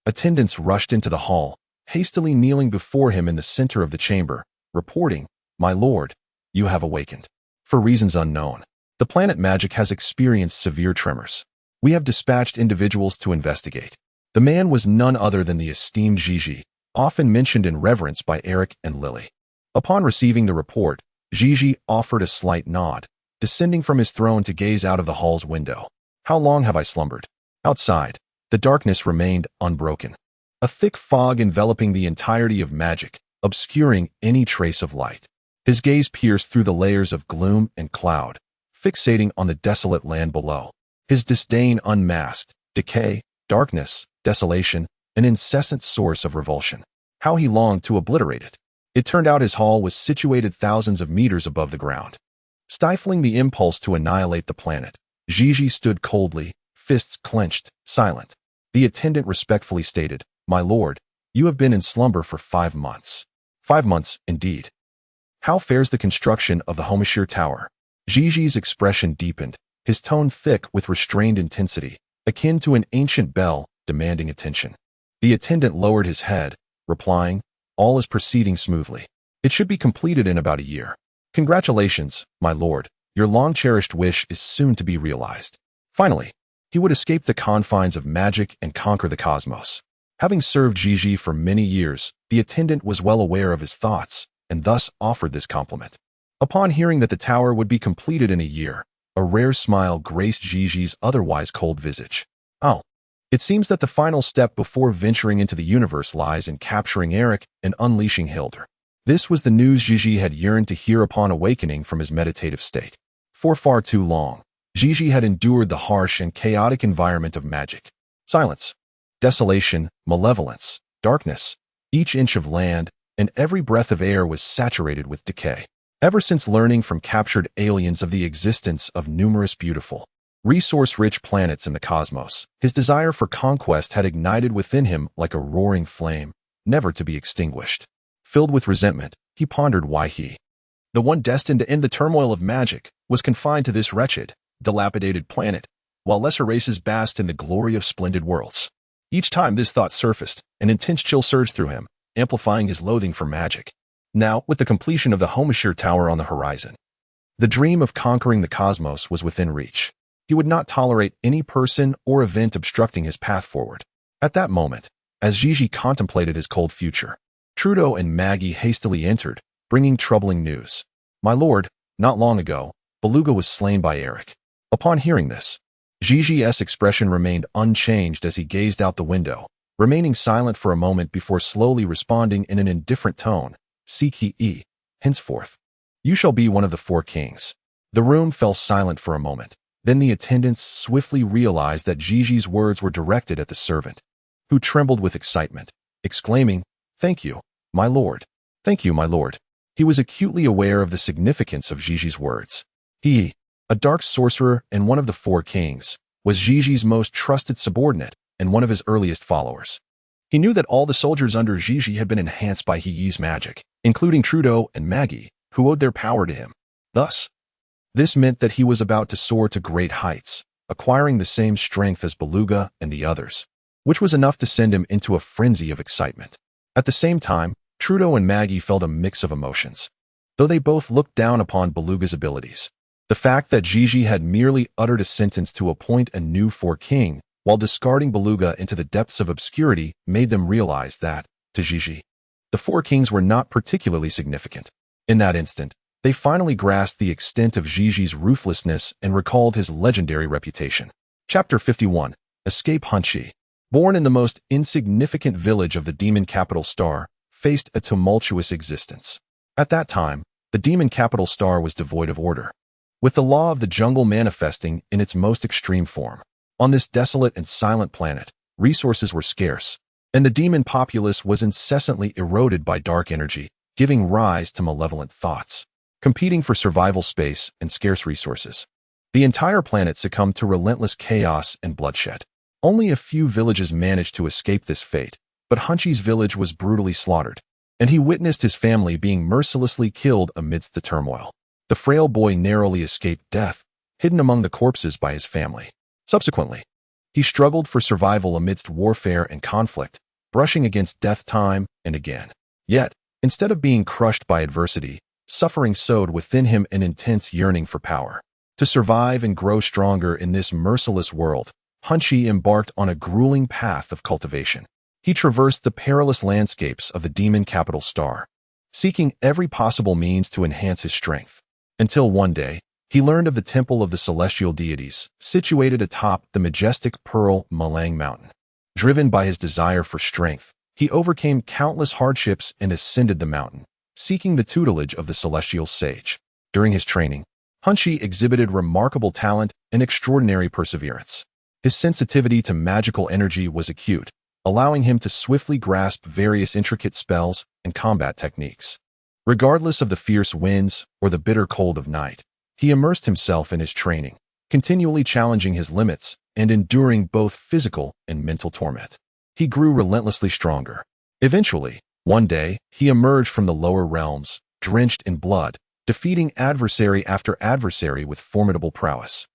attendants rushed into the hall, hastily kneeling before him in the center of the chamber, reporting, "My lord, you have awakened. For reasons unknown, the planet magic has experienced severe tremors. We have dispatched individuals to investigate." The man was none other than the esteemed Gigi, often mentioned in reverence by Eric and Lily. Upon receiving the report, Gigi offered a slight nod, descending from his throne to gaze out of the hall's window. "How long have I slumbered?" Outside, the darkness remained unbroken, a thick fog enveloping the entirety of magic, obscuring any trace of light. His gaze pierced through the layers of gloom and cloud, fixating on the desolate land below. His disdain unmasked decay, darkness, desolation, an incessant source of revulsion. How he longed to obliterate it. It turned out his hall was situated thousands of meters above the ground. Stifling the impulse to annihilate the planet, Gigi stood coldly, fists clenched, silent. The attendant respectfully stated, "My lord, you have been in slumber for 5 months. 5 months, indeed. How fares the construction of the Homashir Tower?" Gigi's expression deepened, his tone thick with restrained intensity, akin to an ancient bell demanding attention. The attendant lowered his head, replying, "All is proceeding smoothly. It should be completed in about a year. Congratulations, my lord, your long-cherished wish is soon to be realized." Finally, he would escape the confines of magic and conquer the cosmos. Having served Gigi for many years, the attendant was well aware of his thoughts, and thus offered this compliment. Upon hearing that the tower would be completed in a year, a rare smile graced Gigi's otherwise cold visage. "Oh, it seems that the final step before venturing into the universe lies in capturing Eric and unleashing Hildur." This was the news Gigi had yearned to hear upon awakening from his meditative state. For far too long, Gigi had endured the harsh and chaotic environment of magic. Silence, desolation, malevolence, darkness, each inch of land, and every breath of air was saturated with decay. Ever since learning from captured aliens of the existence of numerous beautiful, resource-rich planets in the cosmos, his desire for conquest had ignited within him like a roaring flame, never to be extinguished. Filled with resentment, he pondered why he, the one destined to end the turmoil of magic, was confined to this wretched, dilapidated planet, while lesser races basked in the glory of splendid worlds. Each time this thought surfaced, an intense chill surged through him, amplifying his loathing for magic. Now, with the completion of the Homashir Tower on the horizon, the dream of conquering the cosmos was within reach. He would not tolerate any person or event obstructing his path forward. At that moment, as Gigi contemplated his cold future, Trudeau and Maggie hastily entered, bringing troubling news. "My lord, not long ago, Beluga was slain by Eric." Upon hearing this, Gigi's expression remained unchanged as he gazed out the window, remaining silent for a moment before slowly responding in an indifferent tone, "Cke, henceforth, you shall be one of the 4 kings." The room fell silent for a moment. Then the attendants swiftly realized that Gigi's words were directed at the servant, who trembled with excitement, exclaiming, "Thank you, my lord. Thank you, my lord." He was acutely aware of the significance of Gigi's words. He, a dark sorcerer and one of the 4 kings, was Gigi's most trusted subordinate and one of his earliest followers. He knew that all the soldiers under Gigi had been enhanced by Hi's magic, including Trudeau and Maggie, who owed their power to him. Thus, this meant that he was about to soar to great heights, acquiring the same strength as Beluga and the others, which was enough to send him into a frenzy of excitement. At the same time, Trudeau and Maggie felt a mix of emotions. Though they both looked down upon Beluga's abilities, The fact that Gigi had merely uttered a sentence to appoint a new four-king, while discarding Beluga into the depths of obscurity, made them realize that, to Gigi, the four kings were not particularly significant. In that instant, they finally grasped the extent of Gigi's ruthlessness and recalled his legendary reputation. Chapter 51. Escape. Hanshi, born in the most insignificant village of the demon capital Star, faced a tumultuous existence. At that time, the demon capital Star was devoid of order, with the law of the jungle manifesting in its most extreme form. On this desolate and silent planet, resources were scarce, and the demon populace was incessantly eroded by dark energy, giving rise to malevolent thoughts, competing for survival space and scarce resources. The entire planet succumbed to relentless chaos and bloodshed. Only a few villages managed to escape this fate, but Hanshi's village was brutally slaughtered, and he witnessed his family being mercilessly killed amidst the turmoil. The frail boy narrowly escaped death, hidden among the corpses by his family. Subsequently, he struggled for survival amidst warfare and conflict, brushing against death time and again. Yet, instead of being crushed by adversity, suffering sowed within him an intense yearning for power. To survive and grow stronger in this merciless world, Hanshi embarked on a grueling path of cultivation. He traversed the perilous landscapes of the demon capital Star, seeking every possible means to enhance his strength. Until one day, he learned of the Temple of the Celestial Deities, situated atop the majestic Pearl Malang Mountain. Driven by his desire for strength, he overcame countless hardships and ascended the mountain, seeking the tutelage of the celestial sage. During his training, Hanshi exhibited remarkable talent and extraordinary perseverance. His sensitivity to magical energy was acute, allowing him to swiftly grasp various intricate spells and combat techniques. Regardless of the fierce winds or the bitter cold of night, he immersed himself in his training, continually challenging his limits and enduring both physical and mental torment. He grew relentlessly stronger. Eventually, one day, he emerged from the lower realms, drenched in blood, defeating adversary after adversary with formidable prowess,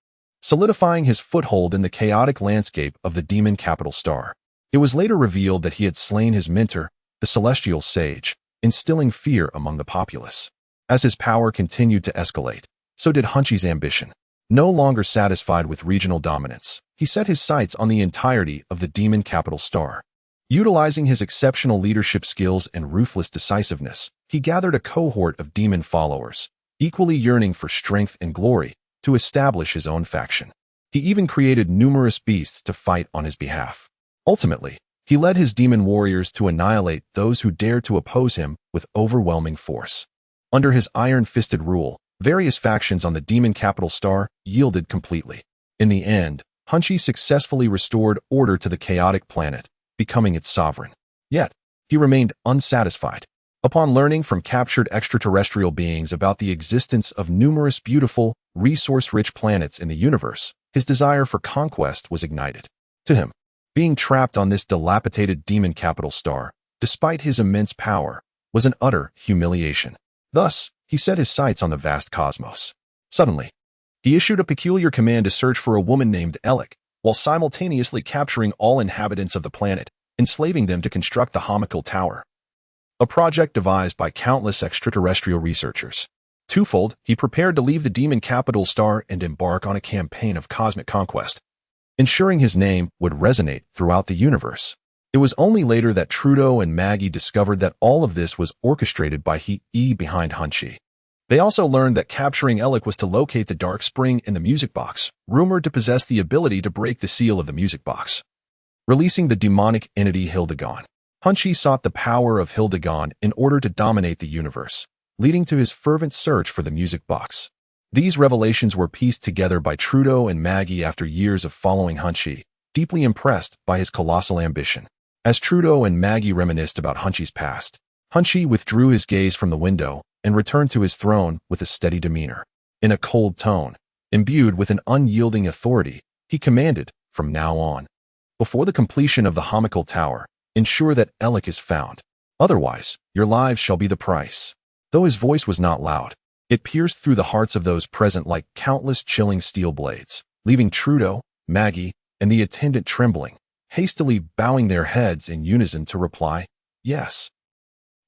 solidifying his foothold in the chaotic landscape of the demon capital Star. It was later revealed that he had slain his mentor, the celestial sage, instilling fear among the populace. As his power continued to escalate, so did Hanshi's ambition. No longer satisfied with regional dominance, he set his sights on the entirety of the demon capital Star. Utilizing his exceptional leadership skills and ruthless decisiveness, he gathered a cohort of demon followers, equally yearning for strength and glory, to establish his own faction. He even created numerous beasts to fight on his behalf. Ultimately, he led his demon warriors to annihilate those who dared to oppose him with overwhelming force. Under his iron-fisted rule, various factions on the demon capital Star yielded completely. In the end, Hanshi successfully restored order to the chaotic planet, becoming its sovereign. Yet, he remained unsatisfied. Upon learning from captured extraterrestrial beings about the existence of numerous beautiful, resource-rich planets in the universe, his desire for conquest was ignited. To him, being trapped on this dilapidated demon capital Star, despite his immense power, was an utter humiliation. Thus, he set his sights on the vast cosmos. Suddenly, he issued a peculiar command to search for a woman named Elec, while simultaneously capturing all inhabitants of the planet, enslaving them to construct the Homical Tower, a project devised by countless extraterrestrial researchers. Twofold, he prepared to leave the demon capital Star and embark on a campaign of cosmic conquest, ensuring his name would resonate throughout the universe. It was only later that Trudeau and Maggie discovered that all of this was orchestrated by He behind Hanshi. They also learned that capturing Elec was to locate the dark spring in the music box, rumored to possess the ability to break the seal of the music box, releasing the demonic entity Hildegon. Hanshi sought the power of Hildegon in order to dominate the universe, leading to his fervent search for the music box. These revelations were pieced together by Trudeau and Maggie after years of following Hanshi, deeply impressed by his colossal ambition. As Trudeau and Maggie reminisced about Hanshi's past, Hanshi withdrew his gaze from the window and returned to his throne with a steady demeanor. In a cold tone, imbued with an unyielding authority, he commanded, from now on, before the completion of the Homical Tower, ensure that Elec is found. Otherwise, your lives shall be the price. Though his voice was not loud, it pierced through the hearts of those present like countless chilling steel blades, leaving Trudeau, Maggie, and the attendant trembling, hastily bowing their heads in unison to reply, yes.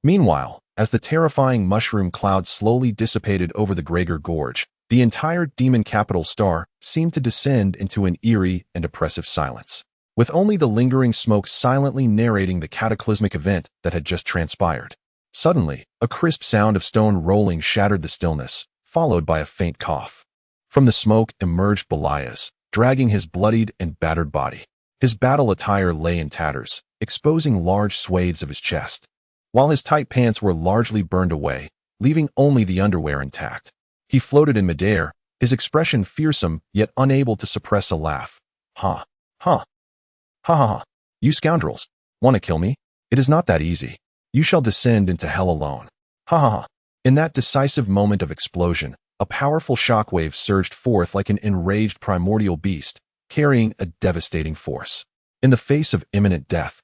Meanwhile, as the terrifying mushroom cloud slowly dissipated over the Gregor Gorge, The entire demon capital star seemed to descend into an eerie and oppressive silence, with only the lingering smoke silently narrating the cataclysmic event that had just transpired. Suddenly, a crisp sound of stone rolling shattered the stillness, followed by a faint cough. From the smoke emerged Belias, dragging his bloodied and battered body. His battle attire lay in tatters, exposing large swathes of his chest, while his tight pants were largely burned away, leaving only the underwear intact. He floated in midair, his expression fearsome yet unable to suppress a laugh. Ha! Ha! Ha ha ha! You scoundrels! Want to kill me? It is not that easy. You shall descend into hell alone. Ha ha ha! In that decisive moment of explosion, a powerful shockwave surged forth like an enraged primordial beast, carrying a devastating force. In the face of imminent death,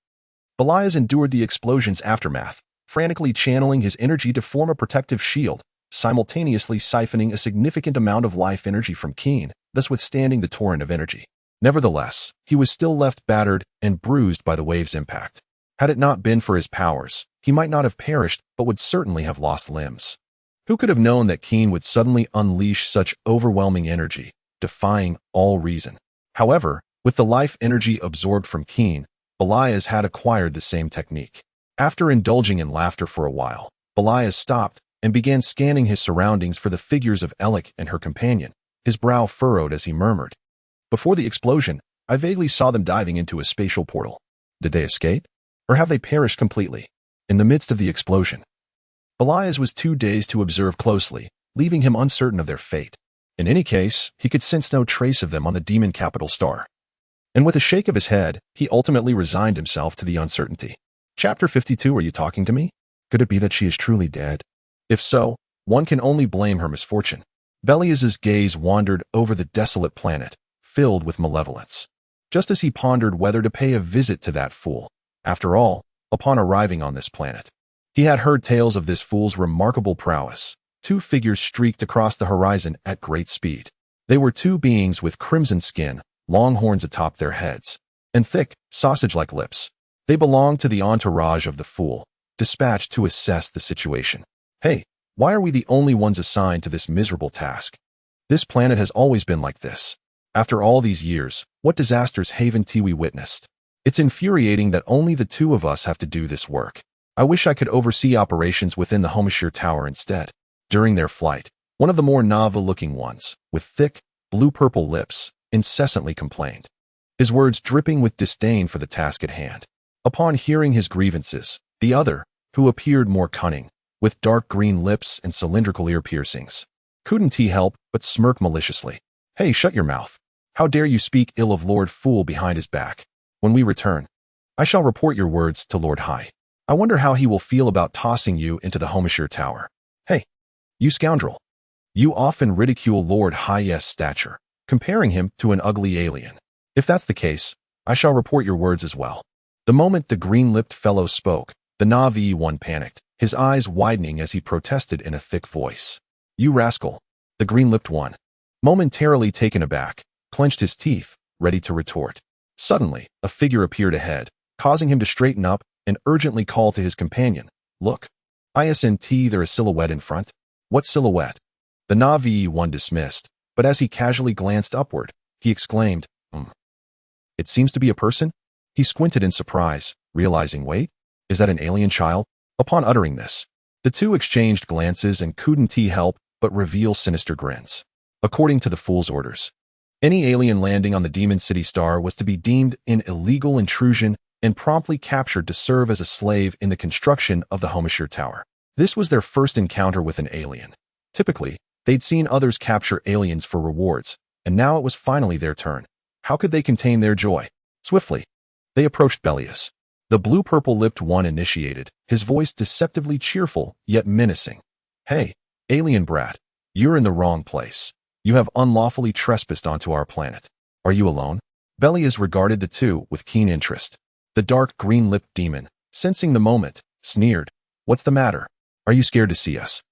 Belias endured the explosion's aftermath, frantically channeling his energy to form a protective shield, simultaneously siphoning a significant amount of life energy from Keen, thus withstanding the torrent of energy. Nevertheless, he was still left battered and bruised by the wave's impact. Had it not been for his powers, he might not have perished but would certainly have lost limbs. Who could have known that Keen would suddenly unleash such overwhelming energy, defying all reason? However, with the life energy absorbed from Keen, Belias had acquired the same technique. After indulging in laughter for a while, Belias stopped and began scanning his surroundings for the figures of Elec and her companion, his brow furrowed as he murmured. Before the explosion, I vaguely saw them diving into a spatial portal. Did they escape? Or have they perished completely? In the midst of the explosion, Belias was too dazed to observe closely, leaving him uncertain of their fate. In any case, he could sense no trace of them on the demon capital star. And with a shake of his head, he ultimately resigned himself to the uncertainty. Chapter 52. Are you talking to me? Could it be that she is truly dead? If so, one can only blame her misfortune. Belias's gaze wandered over the desolate planet, filled with malevolence, just as he pondered whether to pay a visit to that fool. After all, upon arriving on this planet, he had heard tales of this fool's remarkable prowess. Two figures streaked across the horizon at great speed. They were two beings with crimson skin, long horns atop their heads, and thick, sausage-like lips. They belonged to the entourage of the fool, dispatched to assess the situation. Hey, why are we the only ones assigned to this miserable task? This planet has always been like this. After all these years, what disasters haven't we witnessed? It's infuriating that only the two of us have to do this work. I wish I could oversee operations within the Homashir Tower instead. During their flight, one of the more Nava-looking ones, with thick, blue-purple lips, incessantly complained, his words dripping with disdain for the task at hand. Upon hearing his grievances, the other, who appeared more cunning, with dark green lips and cylindrical ear piercings, couldn't he help but smirk maliciously. Hey, shut your mouth. How dare you speak ill of Lord Fool behind his back? When we return, I shall report your words to Lord High. I wonder how he will feel about tossing you into the Homashir Tower. Hey, you scoundrel. You often ridicule Lord High's stature, comparing him to an ugly alien. If that's the case, I shall report your words as well. The moment the green-lipped fellow spoke, the Navi one panicked, his eyes widening as he protested in a thick voice. You rascal. The green-lipped one, momentarily taken aback, clenched his teeth, ready to retort. Suddenly, a figure appeared ahead, causing him to straighten up and urgently call to his companion. Look. Isn't there a silhouette in front? What silhouette? The Navi one dismissed, but as he casually glanced upward, he exclaimed, It seems to be a person? He squinted in surprise, realizing, wait, is that an alien child? Upon uttering this, the two exchanged glances and couldn't help but reveal sinister grins. According to the fool's orders, any alien landing on the Demon City Star was to be deemed an illegal intrusion and promptly captured to serve as a slave in the construction of the Homashir Tower. This was their first encounter with an alien. Typically, they'd seen others capture aliens for rewards, and now it was finally their turn. How could they contain their joy? Swiftly, they approached Belias. The blue-purple-lipped one initiated, his voice deceptively cheerful yet menacing. Hey, alien brat, you're in the wrong place. You have unlawfully trespassed onto our planet. Are you alone? Belias regarded the two with keen interest. The dark green-lipped demon, sensing the moment, sneered. What's the matter? Are you scared to see us?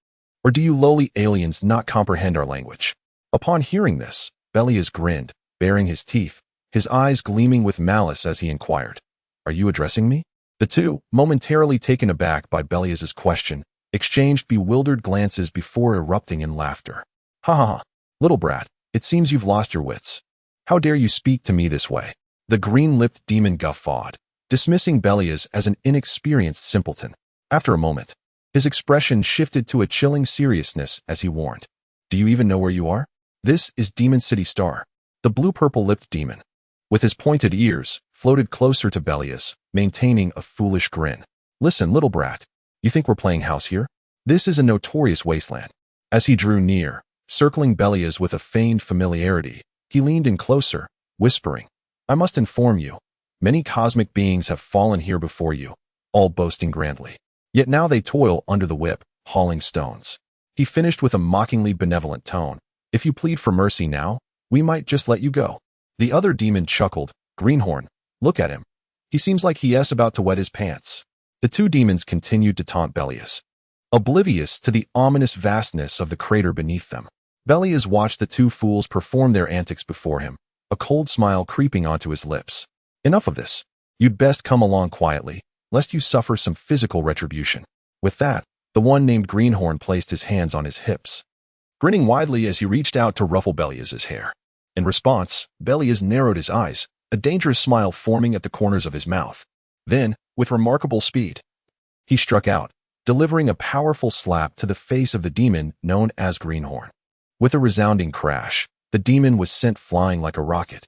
Or do you lowly aliens not comprehend our language? Upon hearing this, Belias grinned, baring his teeth, his eyes gleaming with malice as he inquired. Are you addressing me? The two, momentarily taken aback by Belias's question, exchanged bewildered glances before erupting in laughter. Ha ha ha. Little brat, it seems you've lost your wits. How dare you speak to me this way? The green-lipped demon guffawed, dismissing Belias as an inexperienced simpleton. After a moment, his expression shifted to a chilling seriousness as he warned. Do you even know where you are? This is Demon City Star. The blue-purple-lipped demon, with his pointed ears, floated closer to Belias, maintaining a foolish grin. Listen, little brat, you think we're playing house here? This is a notorious wasteland. As he drew near, circling Belias with a feigned familiarity, he leaned in closer, whispering, I must inform you, many cosmic beings have fallen here before you, all boasting grandly. Yet now they toil under the whip, hauling stones. He finished with a mockingly benevolent tone. If you plead for mercy now, we might just let you go. The other demon chuckled. Greenhorn, look at him. He seems like he is about to wet his pants. The two demons continued to taunt Belias, oblivious to the ominous vastness of the crater beneath them. Belias watched the two fools perform their antics before him, a cold smile creeping onto his lips. Enough of this. You'd best come along quietly, lest you suffer some physical retribution. With that, the one named Greenhorn placed his hands on his hips, grinning widely as he reached out to ruffle Belias's hair. In response, Belias narrowed his eyes, a dangerous smile forming at the corners of his mouth. Then, with remarkable speed, he struck out, delivering a powerful slap to the face of the demon known as Greenhorn. With a resounding crash, the demon was sent flying like a rocket,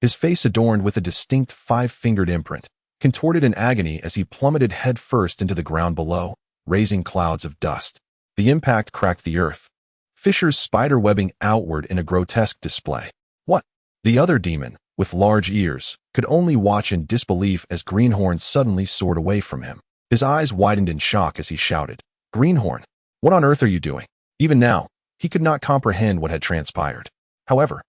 his face adorned with a distinct five-fingered imprint, contorted in agony as he plummeted headfirst into the ground below, raising clouds of dust. The impact cracked the earth, fissures spider-webbing outward in a grotesque display. What? The other demon, with large ears, could only watch in disbelief as Greenhorn suddenly soared away from him. His eyes widened in shock as he shouted, Greenhorn, what on earth are you doing? Even now, he could not comprehend what had transpired. However,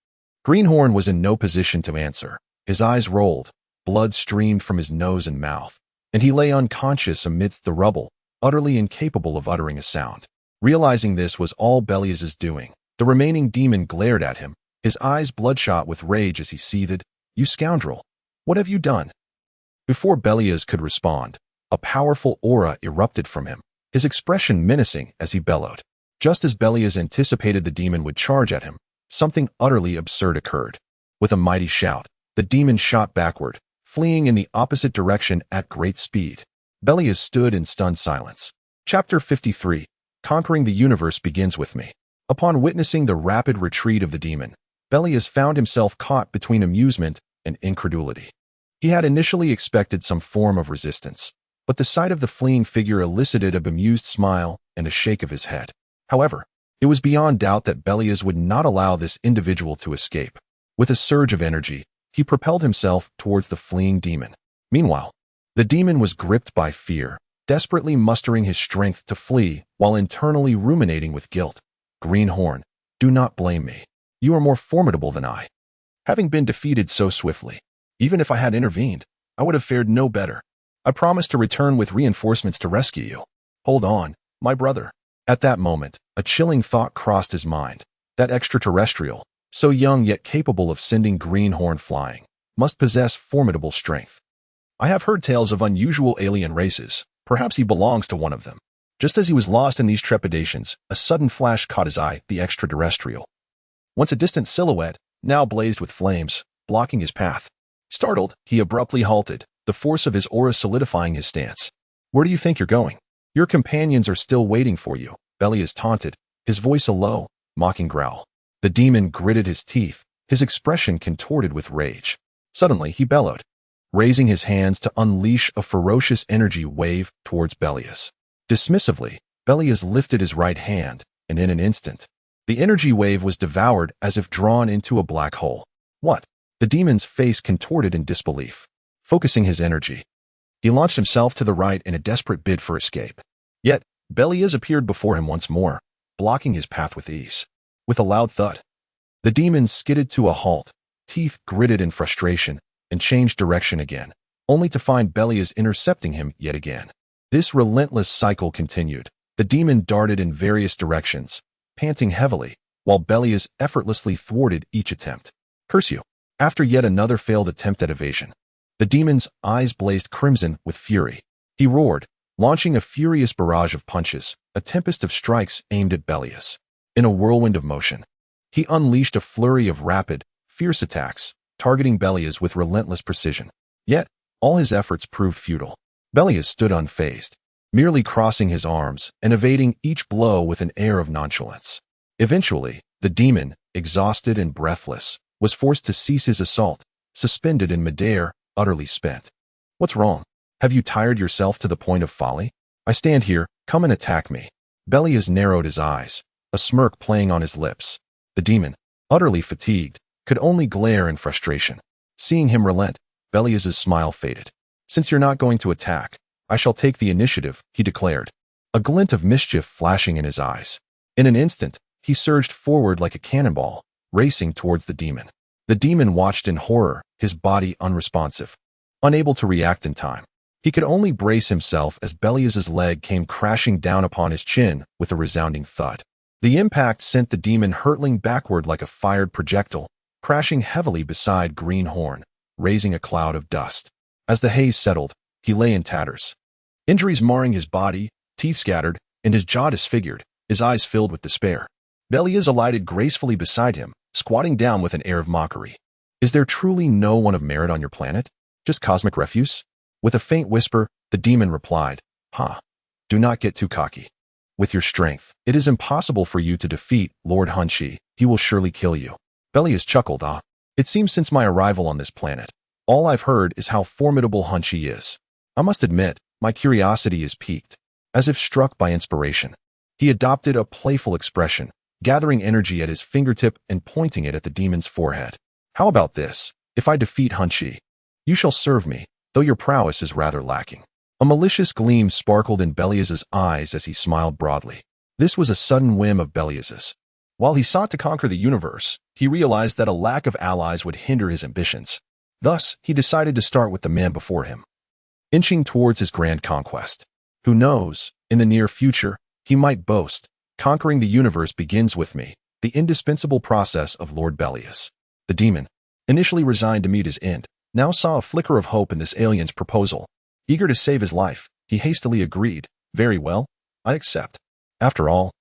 Greenhorn was in no position to answer. His eyes rolled, blood streamed from his nose and mouth, and he lay unconscious amidst the rubble, utterly incapable of uttering a sound. Realizing this was all Belias's doing, the remaining demon glared at him, his eyes bloodshot with rage as he seethed, You scoundrel! What have you done? Before Belias could respond, a powerful aura erupted from him, his expression menacing as he bellowed. Just as Belias anticipated the demon would charge at him, something utterly absurd occurred. With a mighty shout, the demon shot backward, fleeing in the opposite direction at great speed. Belias stood in stunned silence. Chapter 53. Conquering the Universe begins with me. Upon witnessing the rapid retreat of the demon, Belias found himself caught between amusement and incredulity. He had initially expected some form of resistance, but the sight of the fleeing figure elicited a bemused smile and a shake of his head. However, it was beyond doubt that Belias would not allow this individual to escape. With a surge of energy, he propelled himself towards the fleeing demon. Meanwhile, the demon was gripped by fear, desperately mustering his strength to flee while internally ruminating with guilt. Greenhorn, do not blame me. You are more formidable than I. Having been defeated so swiftly, even if I had intervened, I would have fared no better. I promised to return with reinforcements to rescue you. Hold on, my brother. At that moment, a chilling thought crossed his mind. That extraterrestrial, so young yet capable of sending Greenhorn flying, must possess formidable strength. I have heard tales of unusual alien races. Perhaps he belongs to one of them. Just as he was lost in these trepidations, a sudden flash caught his eye, the extraterrestrial. Once a distant silhouette, now blazed with flames, blocking his path. Startled, he abruptly halted, the force of his aura solidifying his stance. Where do you think you're going? Your companions are still waiting for you, Belias taunted, his voice a low, mocking growl. The demon gritted his teeth, his expression contorted with rage. Suddenly, he bellowed, raising his hands to unleash a ferocious energy wave towards Belias. Dismissively, Belias lifted his right hand, and in an instant, the energy wave was devoured as if drawn into a black hole. What? The demon's face contorted in disbelief. Focusing his energy, he launched himself to the right in a desperate bid for escape. Yet, Belias appeared before him once more, blocking his path with ease. With a loud thud, the demon skidded to a halt, teeth gritted in frustration, and changed direction again, only to find Belias intercepting him yet again. This relentless cycle continued. The demon darted in various directions, panting heavily, while Belias effortlessly thwarted each attempt. Curse you! After yet another failed attempt at evasion, the demon's eyes blazed crimson with fury. He roared, launching a furious barrage of punches, a tempest of strikes aimed at Belias. In a whirlwind of motion, He unleashed a flurry of rapid, fierce attacks, targeting Belias with relentless precision. Yet, all his efforts proved futile. Belias stood unfazed, merely crossing his arms and evading each blow with an air of nonchalance. Eventually, the demon, exhausted and breathless, was forced to cease his assault, suspended in midair, utterly spent. "What's wrong? Have you tired yourself to the point of folly? I stand here, come and attack me." Belias narrowed his eyes, a smirk playing on his lips. The demon, utterly fatigued, could only glare in frustration. Seeing him relent, Belias's smile faded. "Since you're not going to attack, I shall take the initiative," he declared, a glint of mischief flashing in his eyes. In an instant, he surged forward like a cannonball, racing towards the demon. The demon watched in horror, his body unresponsive, unable to react in time. He could only brace himself as Belias's leg came crashing down upon his chin with a resounding thud. The impact sent the demon hurtling backward like a fired projectile, crashing heavily beside Greenhorn, raising a cloud of dust. As the haze settled, he lay in tatters, injuries marring his body, teeth scattered, and his jaw disfigured, his eyes filled with despair. Belias alighted gracefully beside him, squatting down with an air of mockery. "Is there truly no one of merit on your planet? Just cosmic refuse?" With a faint whisper, the demon replied, "Do not get too cocky. With your strength, it is impossible for you to defeat Lord Hunchi. He will surely kill you." Belias chuckled. "It seems since my arrival on this planet, all I've heard is how formidable Hunchi is. I must admit, my curiosity is piqued." As if struck by inspiration, he adopted a playful expression, gathering energy at his fingertip and pointing it at the demon's forehead. "How about this? If I defeat Hunchi, you shall serve me, though your prowess is rather lacking." A malicious gleam sparkled in Belias's eyes as he smiled broadly. This was a sudden whim of Belias's. While he sought to conquer the universe, he realized that a lack of allies would hinder his ambitions. Thus, he decided to start with the man before him, inching towards his grand conquest. Who knows, in the near future, he might boast, "Conquering the universe begins with me," the indispensable process of Lord Belias. The demon, initially resigned to meet his end, now saw a flicker of hope in this alien's proposal. Eager to save his life, he hastily agreed. "Very well, I accept." After all,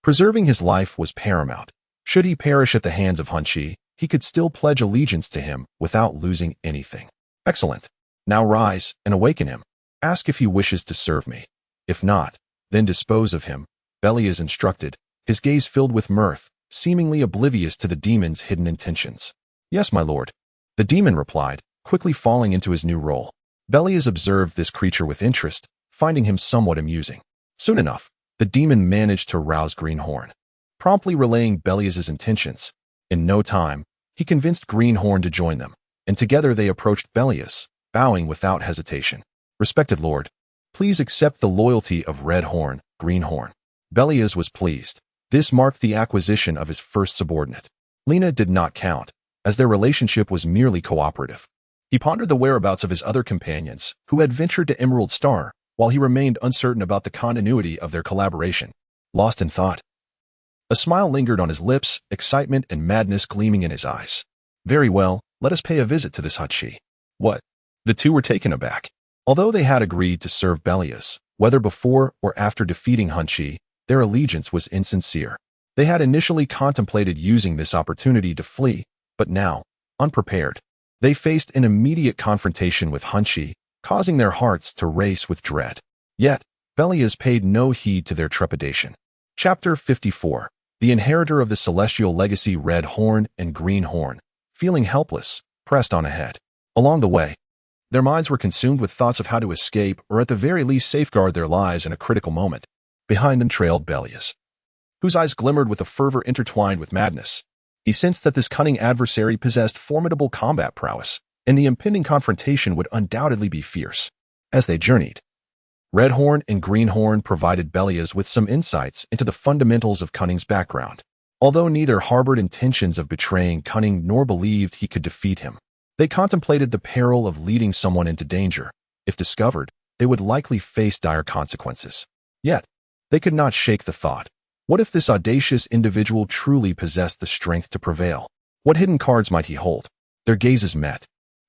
preserving his life was paramount. Should he perish at the hands of Hunchi, he could still pledge allegiance to him without losing anything. "Excellent. Now rise and awaken him. Ask if he wishes to serve me. If not, then dispose of him," Belias instructed, his gaze filled with mirth, seemingly oblivious to the demon's hidden intentions. "Yes, my lord," the demon replied, quickly falling into his new role. Belias observed this creature with interest, finding him somewhat amusing. Soon enough, the demon managed to rouse Greenhorn, promptly relaying Belias's intentions. In no time, he convinced Greenhorn to join them, and together they approached Belias, bowing without hesitation. "Respected lord, please accept the loyalty of Redhorn, Greenhorn." Belias was pleased. This marked the acquisition of his first subordinate. Lena did not count, as their relationship was merely cooperative. He pondered the whereabouts of his other companions, who had ventured to Emerald Star, while he remained uncertain about the continuity of their collaboration. Lost in thought, a smile lingered on his lips, excitement and madness gleaming in his eyes. "Very well, let us pay a visit to this Hunchi." "What?" The two were taken aback. Although they had agreed to serve Belias, whether before or after defeating Hunchi, their allegiance was insincere. They had initially contemplated using this opportunity to flee, but now, unprepared, they faced an immediate confrontation with Hunchi, causing their hearts to race with dread. Yet, Belias paid no heed to their trepidation. Chapter 54. The inheritor of the celestial legacy Red Horn and Green Horn, feeling helpless, pressed on ahead. Along the way, their minds were consumed with thoughts of how to escape or at the very least safeguard their lives in a critical moment. Behind them trailed Belias, whose eyes glimmered with a fervor intertwined with madness. He sensed that this cunning adversary possessed formidable combat prowess, and the impending confrontation would undoubtedly be fierce. As they journeyed, Redhorn and Greenhorn provided Belias with some insights into the fundamentals of Cunning's background. Although neither harbored intentions of betraying Cunning nor believed he could defeat him, they contemplated the peril of leading someone into danger. If discovered, they would likely face dire consequences. Yet, they could not shake the thought. What if this audacious individual truly possessed the strength to prevail? What hidden cards might he hold? Their gazes met,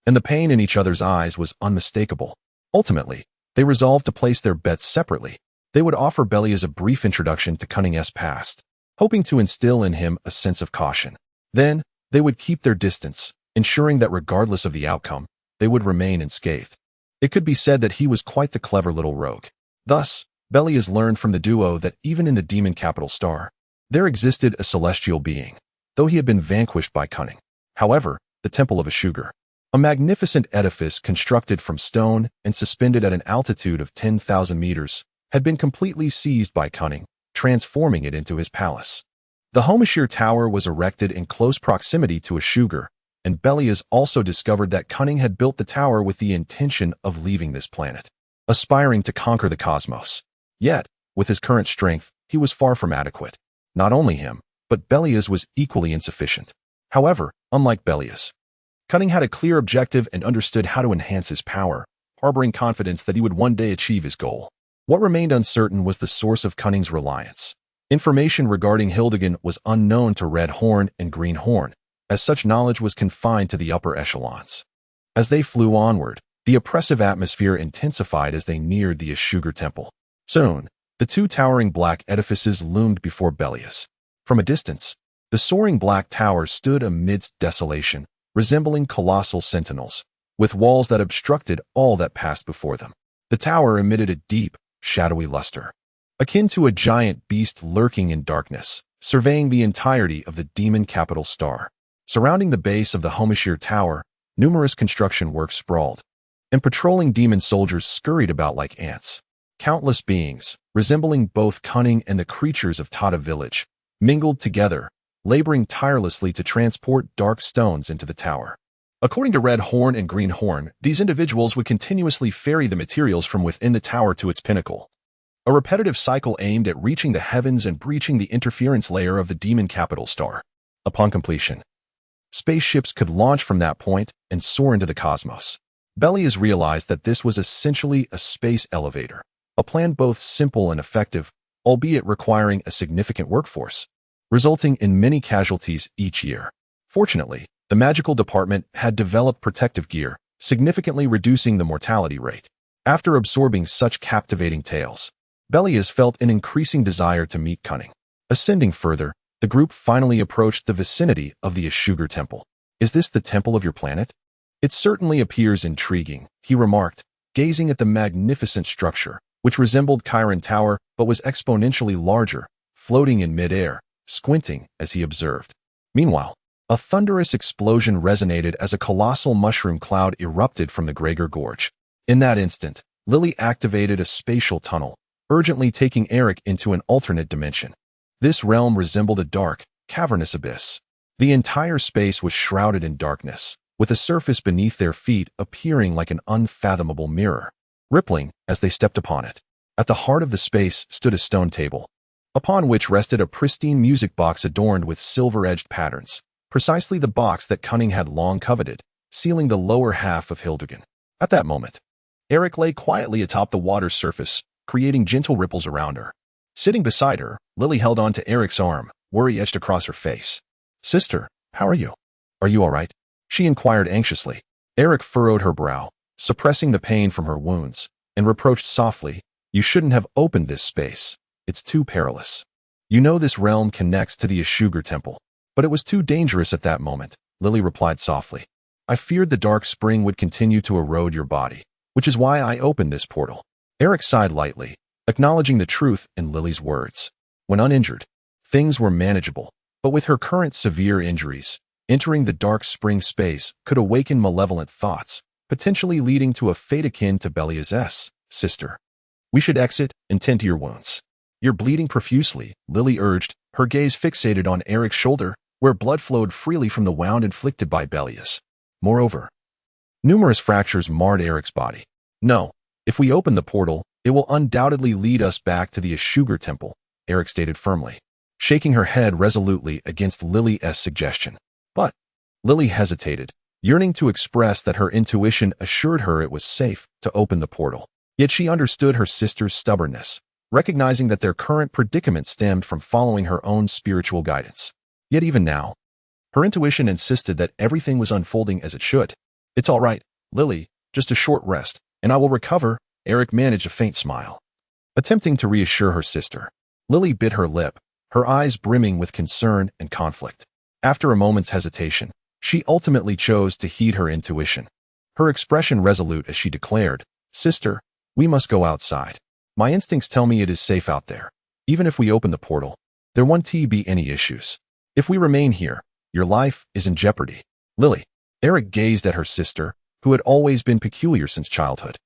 and the pain in each other's eyes was unmistakable. Ultimately, they resolved to place their bets separately. They would offer Belias a brief introduction to Cunning's past, hoping to instill in him a sense of caution. Then, they would keep their distance, ensuring that regardless of the outcome, they would remain unscathed. It could be said that he was quite the clever little rogue. Thus, Belias learned from the duo that even in the demon capital star, there existed a celestial being, though he had been vanquished by cunning. However, the Temple of Ashugar, a magnificent edifice constructed from stone and suspended at an altitude of 10,000 meters, had been completely seized by cunning, transforming it into his palace. The Homashir Tower was erected in close proximity to Ashugar, and Belias also discovered that cunning had built the tower with the intention of leaving this planet, aspiring to conquer the cosmos. Yet, with his current strength, he was far from adequate. Not only him, but Belias was equally insufficient. However, unlike Belias, cunning had a clear objective and understood how to enhance his power, harboring confidence that he would one day achieve his goal. What remained uncertain was the source of cunning's reliance. Information regarding Hildigan was unknown to Red Horn and Green Horn, as such knowledge was confined to the upper echelons. As they flew onward, the oppressive atmosphere intensified as they neared the Ashugar Temple. Soon, the two towering black edifices loomed before Belias. From a distance, the soaring black towers stood amidst desolation, resembling colossal sentinels, with walls that obstructed all that passed before them. The tower emitted a deep, shadowy luster, akin to a giant beast lurking in darkness, surveying the entirety of the demon capital star. Surrounding the base of the Homashir Tower, numerous construction works sprawled, and patrolling demon soldiers scurried about like ants. Countless beings, resembling both cunning and the creatures of Tata village, mingled together, laboring tirelessly to transport dark stones into the tower. According to Red Horn and Green Horn, these individuals would continuously ferry the materials from within the tower to its pinnacle, a repetitive cycle aimed at reaching the heavens and breaching the interference layer of the demon capital star. Upon completion, spaceships could launch from that point and soar into the cosmos. Belias realized that this was essentially a space elevator, a plan both simple and effective, albeit requiring a significant workforce, resulting in many casualties each year. Fortunately, the magical department had developed protective gear, significantly reducing the mortality rate. After absorbing such captivating tales, Belias felt an increasing desire to meet cunning. Ascending further, the group finally approached the vicinity of the Ashugar Temple. "Is this the temple of your planet?" "It certainly appears intriguing," he remarked, gazing at the magnificent structure, which resembled Chiron Tower but was exponentially larger, floating in mid-air, squinting as he observed. Meanwhile, a thunderous explosion resonated as a colossal mushroom cloud erupted from the Gregor Gorge. In that instant, Lily activated a spatial tunnel, urgently taking Eric into an alternate dimension. This realm resembled a dark, cavernous abyss. The entire space was shrouded in darkness, with the surface beneath their feet appearing like an unfathomable mirror, rippling as they stepped upon it. At the heart of the space stood a stone table, upon which rested a pristine music box adorned with silver-edged patterns, precisely the box that Cunning had long coveted, sealing the lower half of Hildigan. At that moment, Eric lay quietly atop the water's surface, creating gentle ripples around her. Sitting beside her, Lily held on to Eric's arm, worry etched across her face. "Sister, how are you? Are you all right?" she inquired anxiously. Eric furrowed her brow, suppressing the pain from her wounds, and reproached softly, "You shouldn't have opened this space. It's too perilous. You know this realm connects to the Ashugar Temple." "But it was too dangerous at that moment," Lily replied softly. "I feared the dark spring would continue to erode your body, which is why I opened this portal." Eric sighed lightly, acknowledging the truth in Lily's words. When uninjured, things were manageable, but with her current severe injuries, entering the dark spring space could awaken malevolent thoughts, potentially leading to a fate akin to Belias' sister. "We should exit and tend to your wounds. You're bleeding profusely," Lily urged, her gaze fixated on Eric's shoulder, where blood flowed freely from the wound inflicted by Belias. Moreover, numerous fractures marred Eric's body. "No, if we open the portal, it will undoubtedly lead us back to the Ashugar Temple," Eric stated firmly, shaking her head resolutely against Lily's suggestion. But Lily hesitated, yearning to express that her intuition assured her it was safe to open the portal. Yet she understood her sister's stubbornness, recognizing that their current predicament stemmed from following her own spiritual guidance. Yet even now, her intuition insisted that everything was unfolding as it should. "It's all right, Lily, just a short rest, and I will recover," Eric managed a faint smile. Attempting to reassure her sister, Lily bit her lip, her eyes brimming with concern and conflict. After a moment's hesitation, she ultimately chose to heed her intuition. Her expression resolute as she declared, "Sister, we must go outside. My instincts tell me it is safe out there. Even if we open the portal, there won't be any issues. If we remain here, your life is in jeopardy." Lily. Eric gazed at her sister, who had always been peculiar since childhood.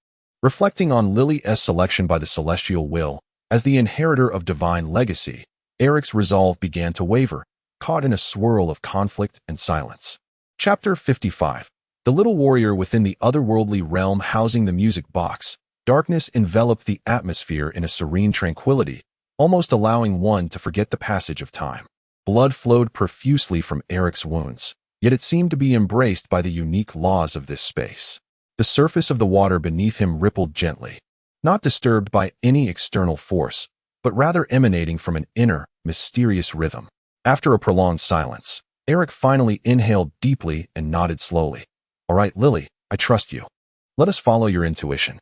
Reflecting on Lily's selection by the celestial will, as the inheritor of divine legacy, Eric's resolve began to waver, caught in a swirl of conflict and silence. Chapter 55. The little warrior within the otherworldly realm housing the music box. Darkness enveloped the atmosphere in a serene tranquility, almost allowing one to forget the passage of time. Blood flowed profusely from Eric's wounds, yet it seemed to be embraced by the unique laws of this space. The surface of the water beneath him rippled gently, not disturbed by any external force, but rather emanating from an inner, mysterious rhythm. After a prolonged silence, Eric finally inhaled deeply and nodded slowly. "All right, Lily, I trust you. Let us follow your intuition."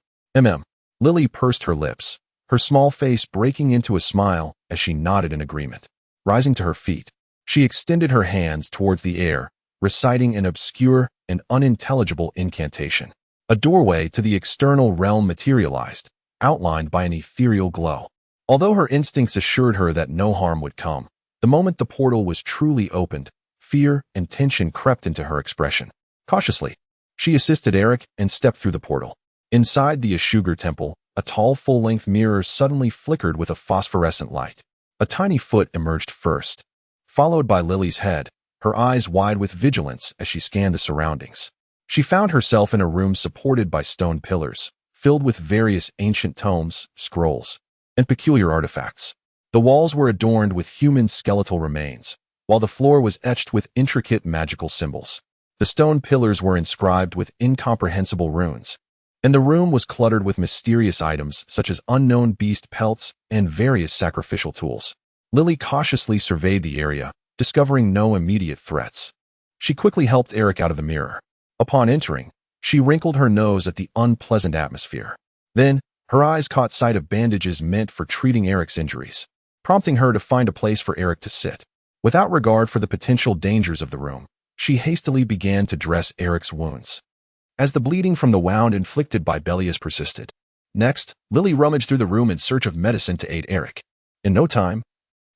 Lily pursed her lips, her small face breaking into a smile as she nodded in agreement. Rising to her feet, she extended her hands towards the air, reciting an obscure and unintelligible incantation. A doorway to the external realm materialized, outlined by an ethereal glow. Although her instincts assured her that no harm would come, the moment the portal was truly opened, fear and tension crept into her expression. Cautiously, she assisted Eric and stepped through the portal. Inside the Ashugar temple, a tall full-length mirror suddenly flickered with a phosphorescent light. A tiny foot emerged first, followed by Lily's head, her eyes wide with vigilance as she scanned the surroundings. She found herself in a room supported by stone pillars, filled with various ancient tomes, scrolls, and peculiar artifacts. The walls were adorned with human skeletal remains, while the floor was etched with intricate magical symbols. The stone pillars were inscribed with incomprehensible runes, and the room was cluttered with mysterious items such as unknown beast pelts and various sacrificial tools. Lily cautiously surveyed the area, discovering no immediate threats. She quickly helped Eric out of the mirror. Upon entering, she wrinkled her nose at the unpleasant atmosphere. Then, her eyes caught sight of bandages meant for treating Eric's injuries, prompting her to find a place for Eric to sit. Without regard for the potential dangers of the room, she hastily began to dress Eric's wounds, as the bleeding from the wound inflicted by Belias persisted. Next, Lily rummaged through the room in search of medicine to aid Eric. In no time,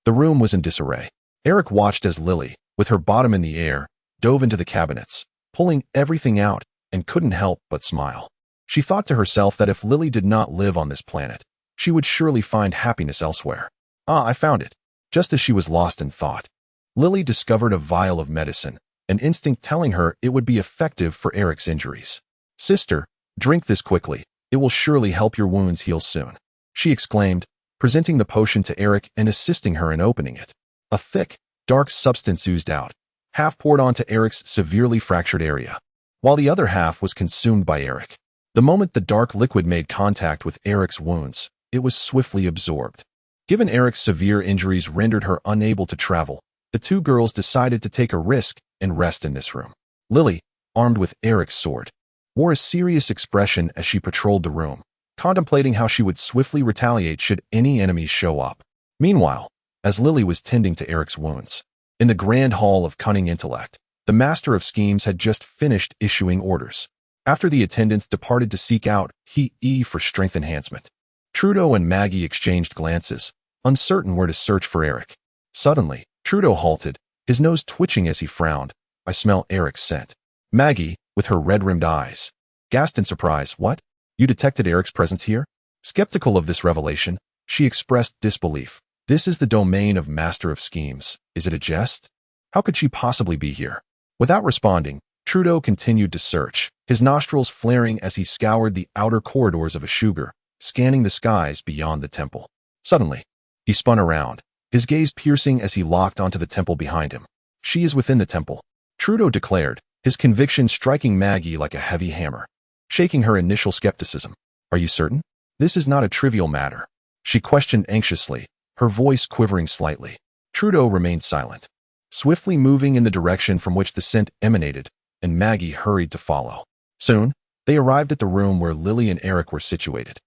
the room was in disarray. Eric watched as Lily, with her bottom in the air, dove into the cabinets, pulling everything out, and couldn't help but smile. She thought to herself that if Lily did not live on this planet, she would surely find happiness elsewhere. I found it. Just as she was lost in thought, Lily discovered a vial of medicine, an instinct telling her it would be effective for Eric's injuries. "Sister, drink this quickly. It will surely help your wounds heal soon," she exclaimed, presenting the potion to Eric and assisting her in opening it. A thick, dark substance oozed out, half poured onto Eric's severely fractured area, while the other half was consumed by Eric. The moment the dark liquid made contact with Eric's wounds, it was swiftly absorbed. Given Eric's severe injuries rendered her unable to travel, the two girls decided to take a risk and rest in this room. Lily, armed with Eric's sword, wore a serious expression as she patrolled the room, contemplating how she would swiftly retaliate should any enemies show up. Meanwhile, as Lily was tending to Eric's wounds, in the grand hall of cunning intellect, the master of schemes had just finished issuing orders. After the attendants departed to seek out He for strength enhancement, Trudeau and Maggie exchanged glances, uncertain where to search for Eric. Suddenly, Trudeau halted, his nose twitching as he frowned. "I smell Eric's scent." Maggie, with her red-rimmed eyes, gasped in surprise. "What? You detected Eric's presence here?" Skeptical of this revelation, she expressed disbelief. "This is the domain of Master of Schemes. Is it a jest? How could she possibly be here?" Without responding, Trudeau continued to search, his nostrils flaring as he scoured the outer corridors of Ashugar, scanning the skies beyond the temple. Suddenly, he spun around, his gaze piercing as he locked onto the temple behind him. "She is within the temple," Trudeau declared, his conviction striking Maggie like a heavy hammer, shaking her initial skepticism. "Are you certain? This is not a trivial matter," she questioned anxiously, her voice quivering slightly. Trudeau remained silent, swiftly moving in the direction from which the scent emanated, and Maggie hurried to follow. Soon, they arrived at the room where Lily and Eric were situated.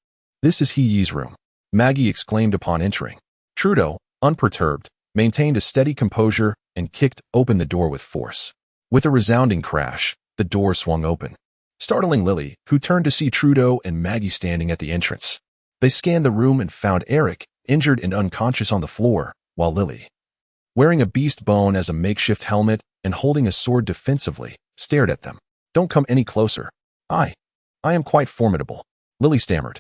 "This is He's room," Maggie exclaimed upon entering. Trudeau, unperturbed, maintained a steady composure, and kicked open the door with force. With a resounding crash, the door swung open, startling Lily, who turned to see Trudeau and Maggie standing at the entrance. They scanned the room and found Eric, injured and unconscious on the floor, while Lily, wearing a beast bone as a makeshift helmet and holding a sword defensively, stared at them. "Don't come any closer. I am quite formidable," Lily stammered,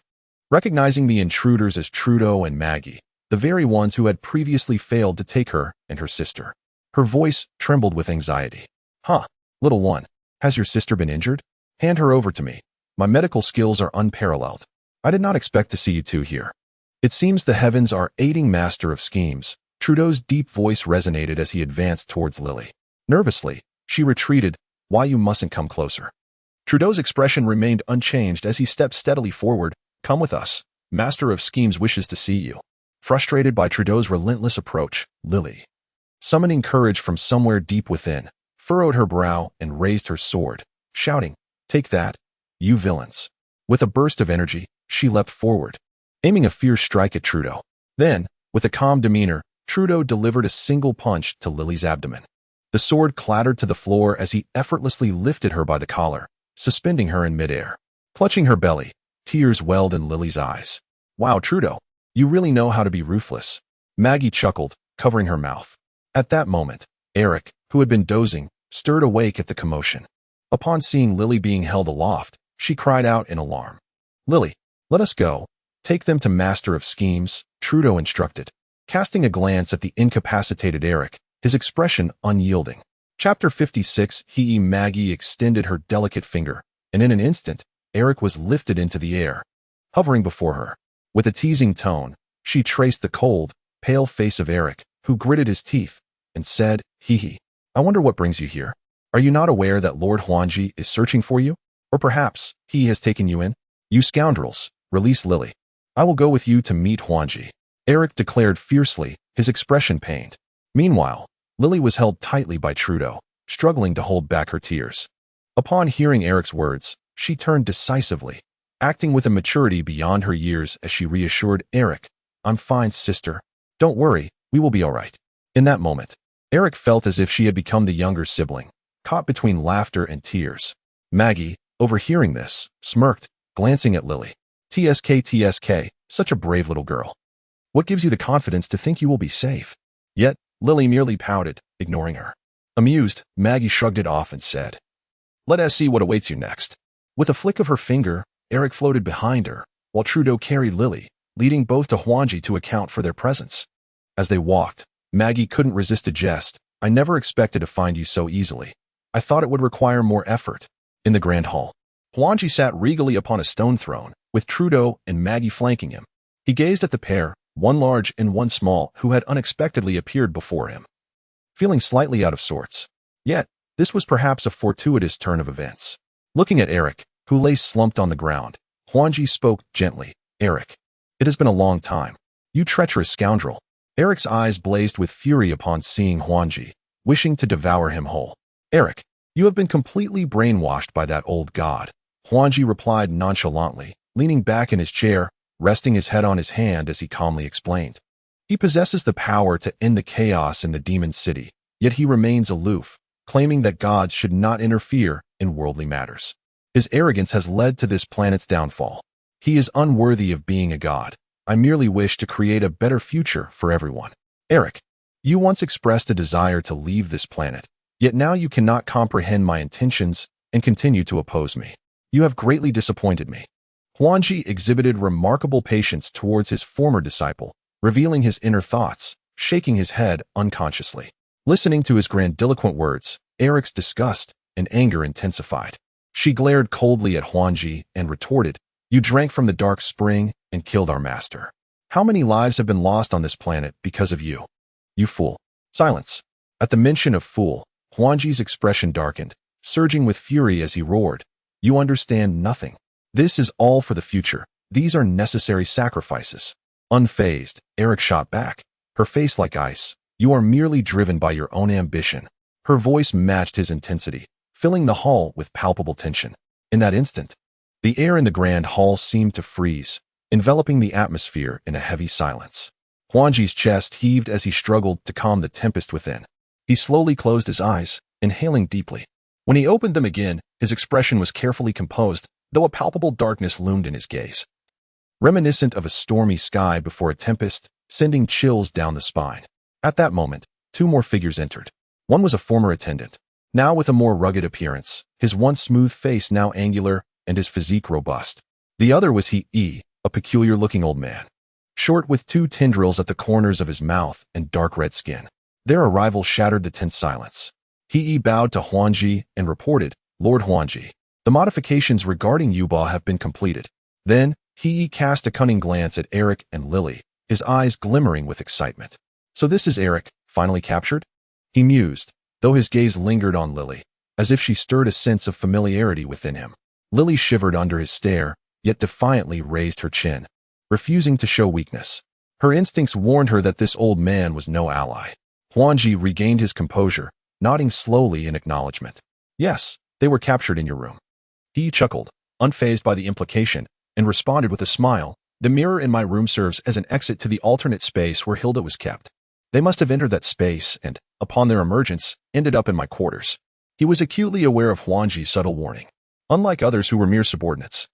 recognizing the intruders as Trudeau and Maggie, the very ones who had previously failed to take her and her sister. Her voice trembled with anxiety. "Huh, little one, has your sister been injured? Hand her over to me. My medical skills are unparalleled. I did not expect to see you two here." "It seems the heavens are aiding master of schemes." Trudeau's deep voice resonated as he advanced towards Lily. Nervously, she retreated. "Why, you mustn't come closer." Trudeau's expression remained unchanged as he stepped steadily forward. "Come with us. Master of Schemes wishes to see you." Frustrated by Trudeau's relentless approach, Lily, summoning courage from somewhere deep within, furrowed her brow and raised her sword, shouting, "Take that, you villains." With a burst of energy, she leapt forward, aiming a fierce strike at Trudeau. Then, with a calm demeanor, Trudeau delivered a single punch to Lily's abdomen. The sword clattered to the floor as he effortlessly lifted her by the collar, suspending her in midair. Clutching her belly, tears welled in Lily's eyes. "Wow, Trudeau, you really know how to be ruthless." Maggie chuckled, covering her mouth. At that moment, Eric, who had been dozing, stirred awake at the commotion. Upon seeing Lily being held aloft, she cried out in alarm. "Lily, let us go. Take them to Master of Schemes," Trudeau instructed, casting a glance at the incapacitated Eric, his expression unyielding. Chapter 56. Maggie extended her delicate finger, and in an instant, Eric was lifted into the air, hovering before her. With a teasing tone, she traced the cold, pale face of Eric, who gritted his teeth, and said, "Hee, I wonder what brings you here. Are you not aware that Lord Huanji is searching for you? Or perhaps he has taken you in? You scoundrels, release Lily. I will go with you to meet Huanji," Eric declared fiercely, his expression pained. Meanwhile, Lily was held tightly by Trudeau, struggling to hold back her tears. Upon hearing Eric's words, she turned decisively, acting with a maturity beyond her years as she reassured Eric, "I'm fine, sister. Don't worry, we will be all right." In that moment, Eric felt as if she had become the younger sibling, caught between laughter and tears. Maggie, overhearing this, smirked, glancing at Lily. TSK, such a brave little girl. What gives you the confidence to think you will be safe?" Yet, Lily merely pouted, ignoring her. Amused, Maggie shrugged it off and said, "Let us see what awaits you next." With a flick of her finger, Eric floated behind her, while Trudeau carried Lily, leading both to Huanji to account for their presence. As they walked, Maggie couldn't resist a jest. "I never expected to find you so easily. I thought it would require more effort." In the grand hall, Huanji sat regally upon a stone throne, with Trudeau and Maggie flanking him. He gazed at the pair, one large and one small, who had unexpectedly appeared before him, feeling slightly out of sorts. Yet, this was perhaps a fortuitous turn of events. Looking at Eric, who lay slumped on the ground, Huanji spoke gently. "Eric, it has been a long time. You treacherous scoundrel." Eric's eyes blazed with fury upon seeing Huanji, wishing to devour him whole. "Eric, you have been completely brainwashed by that old god," Huanji replied nonchalantly, leaning back in his chair, resting his head on his hand as he calmly explained. "He possesses the power to end the chaos in the demon city, yet he remains aloof, claiming that gods should not interfere in worldly matters. His arrogance has led to this planet's downfall. He is unworthy of being a god. I merely wish to create a better future for everyone." "Eric, you once expressed a desire to leave this planet, yet now you cannot comprehend my intentions and continue to oppose me. You have greatly disappointed me." Huanji exhibited remarkable patience towards his former disciple, revealing his inner thoughts, shaking his head unconsciously. Listening to his grandiloquent words, Eric's disgust and anger intensified. She glared coldly at Huanji and retorted, "You drank from the dark spring and killed our master. How many lives have been lost on this planet because of you? You fool." Silence. At the mention of fool, Huanji's expression darkened, surging with fury as he roared, "You understand nothing. This is all for the future. These are necessary sacrifices." Unfazed, Eric shot back, her face like ice. "You are merely driven by your own ambition." Her voice matched his intensity, filling the hall with palpable tension. In that instant, the air in the grand hall seemed to freeze, enveloping the atmosphere in a heavy silence. Huangji's chest heaved as he struggled to calm the tempest within. He slowly closed his eyes, inhaling deeply. When he opened them again, his expression was carefully composed, though a palpable darkness loomed in his gaze. Reminiscent of a stormy sky before a tempest, sending chills down the spine. At that moment, two more figures entered. One was a former attendant, now with a more rugged appearance, his once smooth face now angular and his physique robust. The other was He, a peculiar-looking old man, short with two tendrils at the corners of his mouth and dark red skin. Their arrival shattered the tense silence. He bowed to Huangji and reported, "Lord Huangji, the modifications regarding Yuba have been completed." Then, He cast a cunning glance at Eric and Lily, his eyes glimmering with excitement. "So this is Eric, finally captured?" He mused, though his gaze lingered on Lily, as if she stirred a sense of familiarity within him. Lily shivered under his stare, yet defiantly raised her chin, refusing to show weakness. Her instincts warned her that this old man was no ally. Huangji regained his composure, nodding slowly in acknowledgement. "Yes, they were captured in your room." He chuckled, unfazed by the implication, and responded with a smile. "The mirror in my room serves as an exit to the alternate space where Hilda was kept. They must have entered that space and, upon their emergence, ended up in my quarters." He was acutely aware of Huangji's subtle warning. Unlike others who were mere subordinates,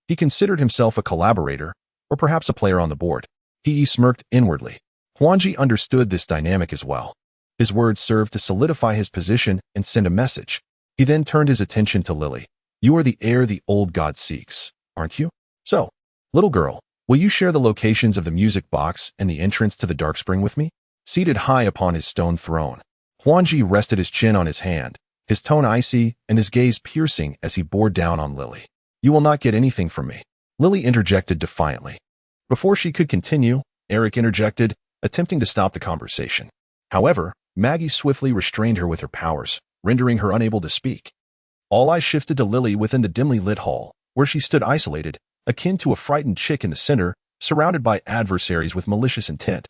he considered himself a collaborator, or perhaps a player on the board. He smirked inwardly. Huangji understood this dynamic as well. His words served to solidify his position and send a message. He then turned his attention to Lily. "You are the heir the old god seeks, aren't you? So, little girl, will you share the locations of the music box and the entrance to the dark spring with me?" Seated high upon his stone throne, Huangji rested his chin on his hand, his tone icy and his gaze piercing as he bore down on Lily. "You will not get anything from me," Lily interjected defiantly. Before she could continue, Eric interjected, attempting to stop the conversation. However, Maggie swiftly restrained her with her powers, rendering her unable to speak. All eyes shifted to Lily within the dimly lit hall, where she stood isolated, akin to a frightened chick in the center, surrounded by adversaries with malicious intent.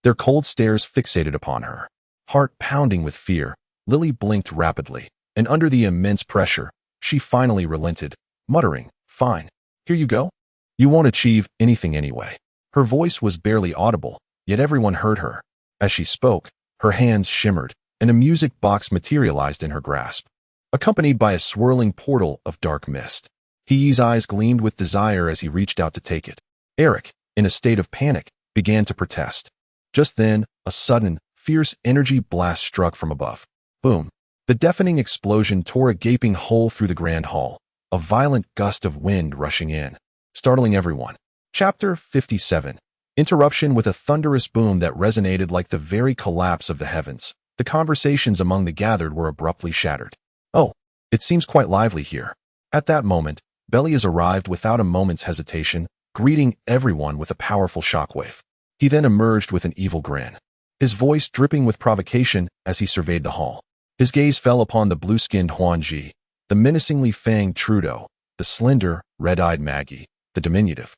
Their cold stares fixated upon her. Heart pounding with fear, Lily blinked rapidly, and under the immense pressure, she finally relented, muttering, "Fine, here you go. You won't achieve anything anyway." Her voice was barely audible, yet everyone heard her. As she spoke, her hands shimmered, and a music box materialized in her grasp, accompanied by a swirling portal of dark mist. He's eyes gleamed with desire as he reached out to take it. Eric, in a state of panic, began to protest. Just then, a sudden, fierce energy blast struck from above. Boom! The deafening explosion tore a gaping hole through the grand hall, a violent gust of wind rushing in, startling everyone. Chapter 57. Interruption. With a thunderous boom that resonated like the very collapse of the heavens, the conversations among the gathered were abruptly shattered. "Oh, it seems quite lively here." At that moment, Belias arrived without a moment's hesitation, greeting everyone with a powerful shockwave. He then emerged with an evil grin, his voice dripping with provocation as he surveyed the hall. His gaze fell upon the blue-skinned Huangji, the menacingly fanged Trudeau, the slender, red-eyed Maggie, the diminutive,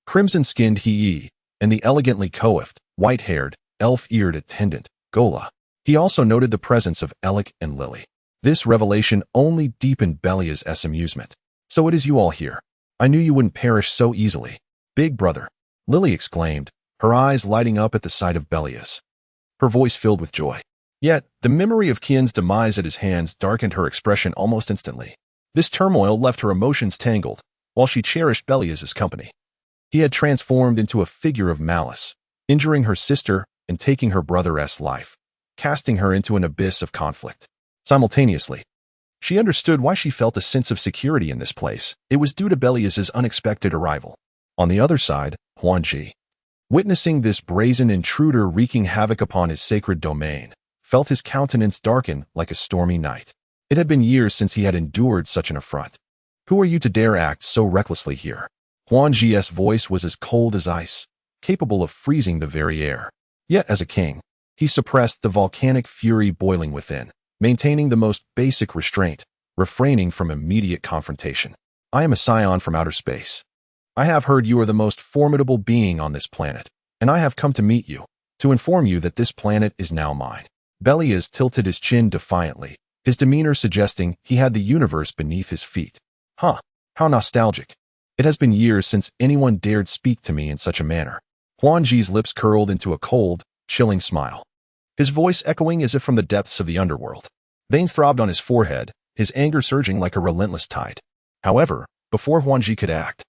crimson-skinned He, and the elegantly coiffed, white-haired, elf-eared attendant, Gola. He also noted the presence of Alec and Lily. This revelation only deepened Belias' amusement. "So it is you all here. I knew you wouldn't perish so easily. Big brother," Lily exclaimed, her eyes lighting up at the sight of Belias. Her voice filled with joy. Yet, the memory of Kian's demise at his hands darkened her expression almost instantly. This turmoil left her emotions tangled, while she cherished Belias' company. He had transformed into a figure of malice, injuring her sister and taking her brother's life, casting her into an abyss of conflict. Simultaneously, she understood why she felt a sense of security in this place. It was due to Belias' unexpected arrival. On the other side, Huangji, witnessing this brazen intruder wreaking havoc upon his sacred domain, felt his countenance darken like a stormy night. It had been years since he had endured such an affront. "Who are you to dare act so recklessly here?" Huangji's voice was as cold as ice, capable of freezing the very air. Yet as a king, he suppressed the volcanic fury boiling within, maintaining the most basic restraint, refraining from immediate confrontation. "I am a Saiyan from outer space. I have heard you are the most formidable being on this planet, and I have come to meet you, to inform you that this planet is now mine." Belias tilted his chin defiantly, his demeanor suggesting he had the universe beneath his feet. "Huh, how nostalgic. It has been years since anyone dared speak to me in such a manner." Huan Ji's lips curled into a cold, chilling smile, his voice echoing as if from the depths of the underworld. Veins throbbed on his forehead, his anger surging like a relentless tide. However, before Huan Ji could act,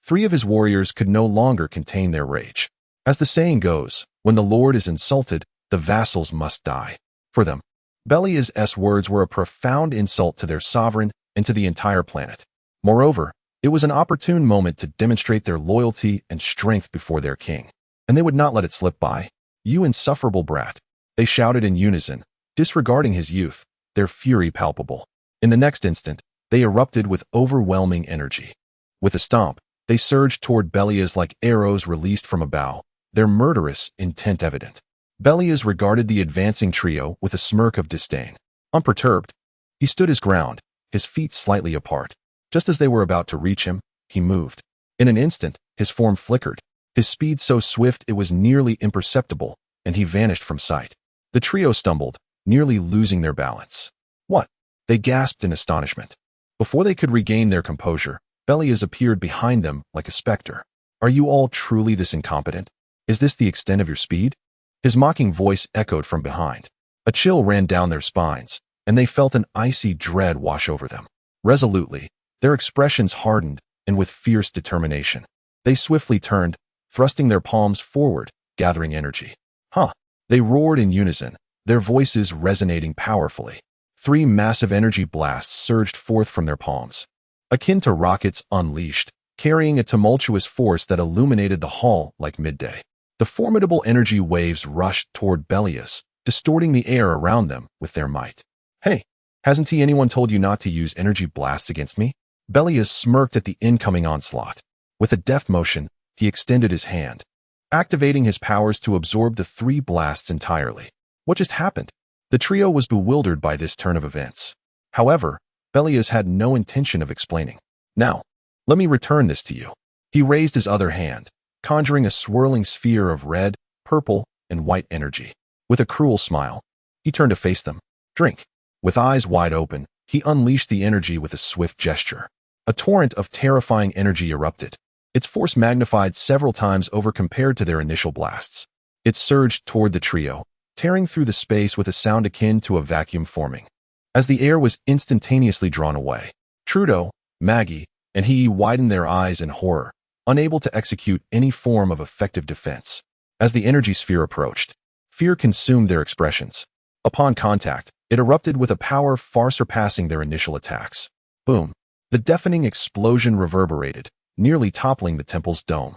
3 of his warriors could no longer contain their rage. As the saying goes, when the Lord is insulted, the vassals must die. For them, Belias' words were a profound insult to their sovereign and to the entire planet. Moreover, it was an opportune moment to demonstrate their loyalty and strength before their king, and they would not let it slip by. "You insufferable brat," they shouted in unison, disregarding his youth, their fury palpable. In the next instant, they erupted with overwhelming energy. With a stomp, they surged toward Belias like arrows released from a bow, their murderous intent evident. Belias regarded the advancing trio with a smirk of disdain. Unperturbed, he stood his ground, his feet slightly apart. Just as they were about to reach him, he moved. In an instant, his form flickered, his speed so swift it was nearly imperceptible, and he vanished from sight. The trio stumbled, nearly losing their balance. "What?" they gasped in astonishment. Before they could regain their composure, Belias appeared behind them like a specter. "Are you all truly this incompetent? Is this the extent of your speed?" His mocking voice echoed from behind. A chill ran down their spines, and they felt an icy dread wash over them. Resolutely, their expressions hardened, and with fierce determination, they swiftly turned, thrusting their palms forward, gathering energy. "Huh!" they roared in unison, their voices resonating powerfully. 3 massive energy blasts surged forth from their palms, akin to rockets unleashed, carrying a tumultuous force that illuminated the hall like midday. The formidable energy waves rushed toward Belias, distorting the air around them with their might. "Hey, hasn't anyone told you not to use energy blasts against me?" Belias smirked at the incoming onslaught. With a deft motion, he extended his hand, activating his powers to absorb the 3 blasts entirely. What just happened? The trio was bewildered by this turn of events. However, Belias had no intention of explaining. "Now, let me return this to you." He raised his other hand, conjuring a swirling sphere of red, purple, and white energy. With a cruel smile, he turned to face them. "Drink." With eyes wide open, he unleashed the energy with a swift gesture. A torrent of terrifying energy erupted, its force magnified several times over compared to their initial blasts. It surged toward the trio, tearing through the space with a sound akin to a vacuum forming. As the air was instantaneously drawn away, Trudeau, Maggie, and he widened their eyes in horror, unable to execute any form of effective defense. As the energy sphere approached, fear consumed their expressions. Upon contact, it erupted with a power far surpassing their initial attacks. Boom! The deafening explosion reverberated, nearly toppling the temple's dome.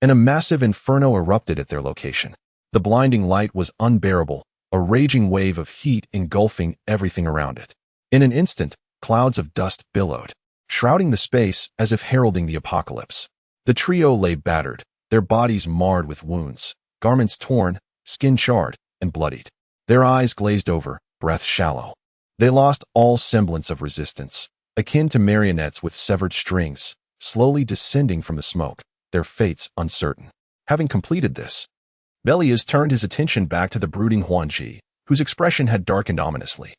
And a massive inferno erupted at their location. The blinding light was unbearable, a raging wave of heat engulfing everything around it. In an instant, clouds of dust billowed, shrouding the space as if heralding the apocalypse. The trio lay battered, their bodies marred with wounds, garments torn, skin charred, and bloodied. Their eyes glazed over, breath shallow. They lost all semblance of resistance, akin to marionettes with severed strings, slowly descending from the smoke, their fates uncertain. Having completed this, Belias turned his attention back to the brooding Huan Ji, whose expression had darkened ominously.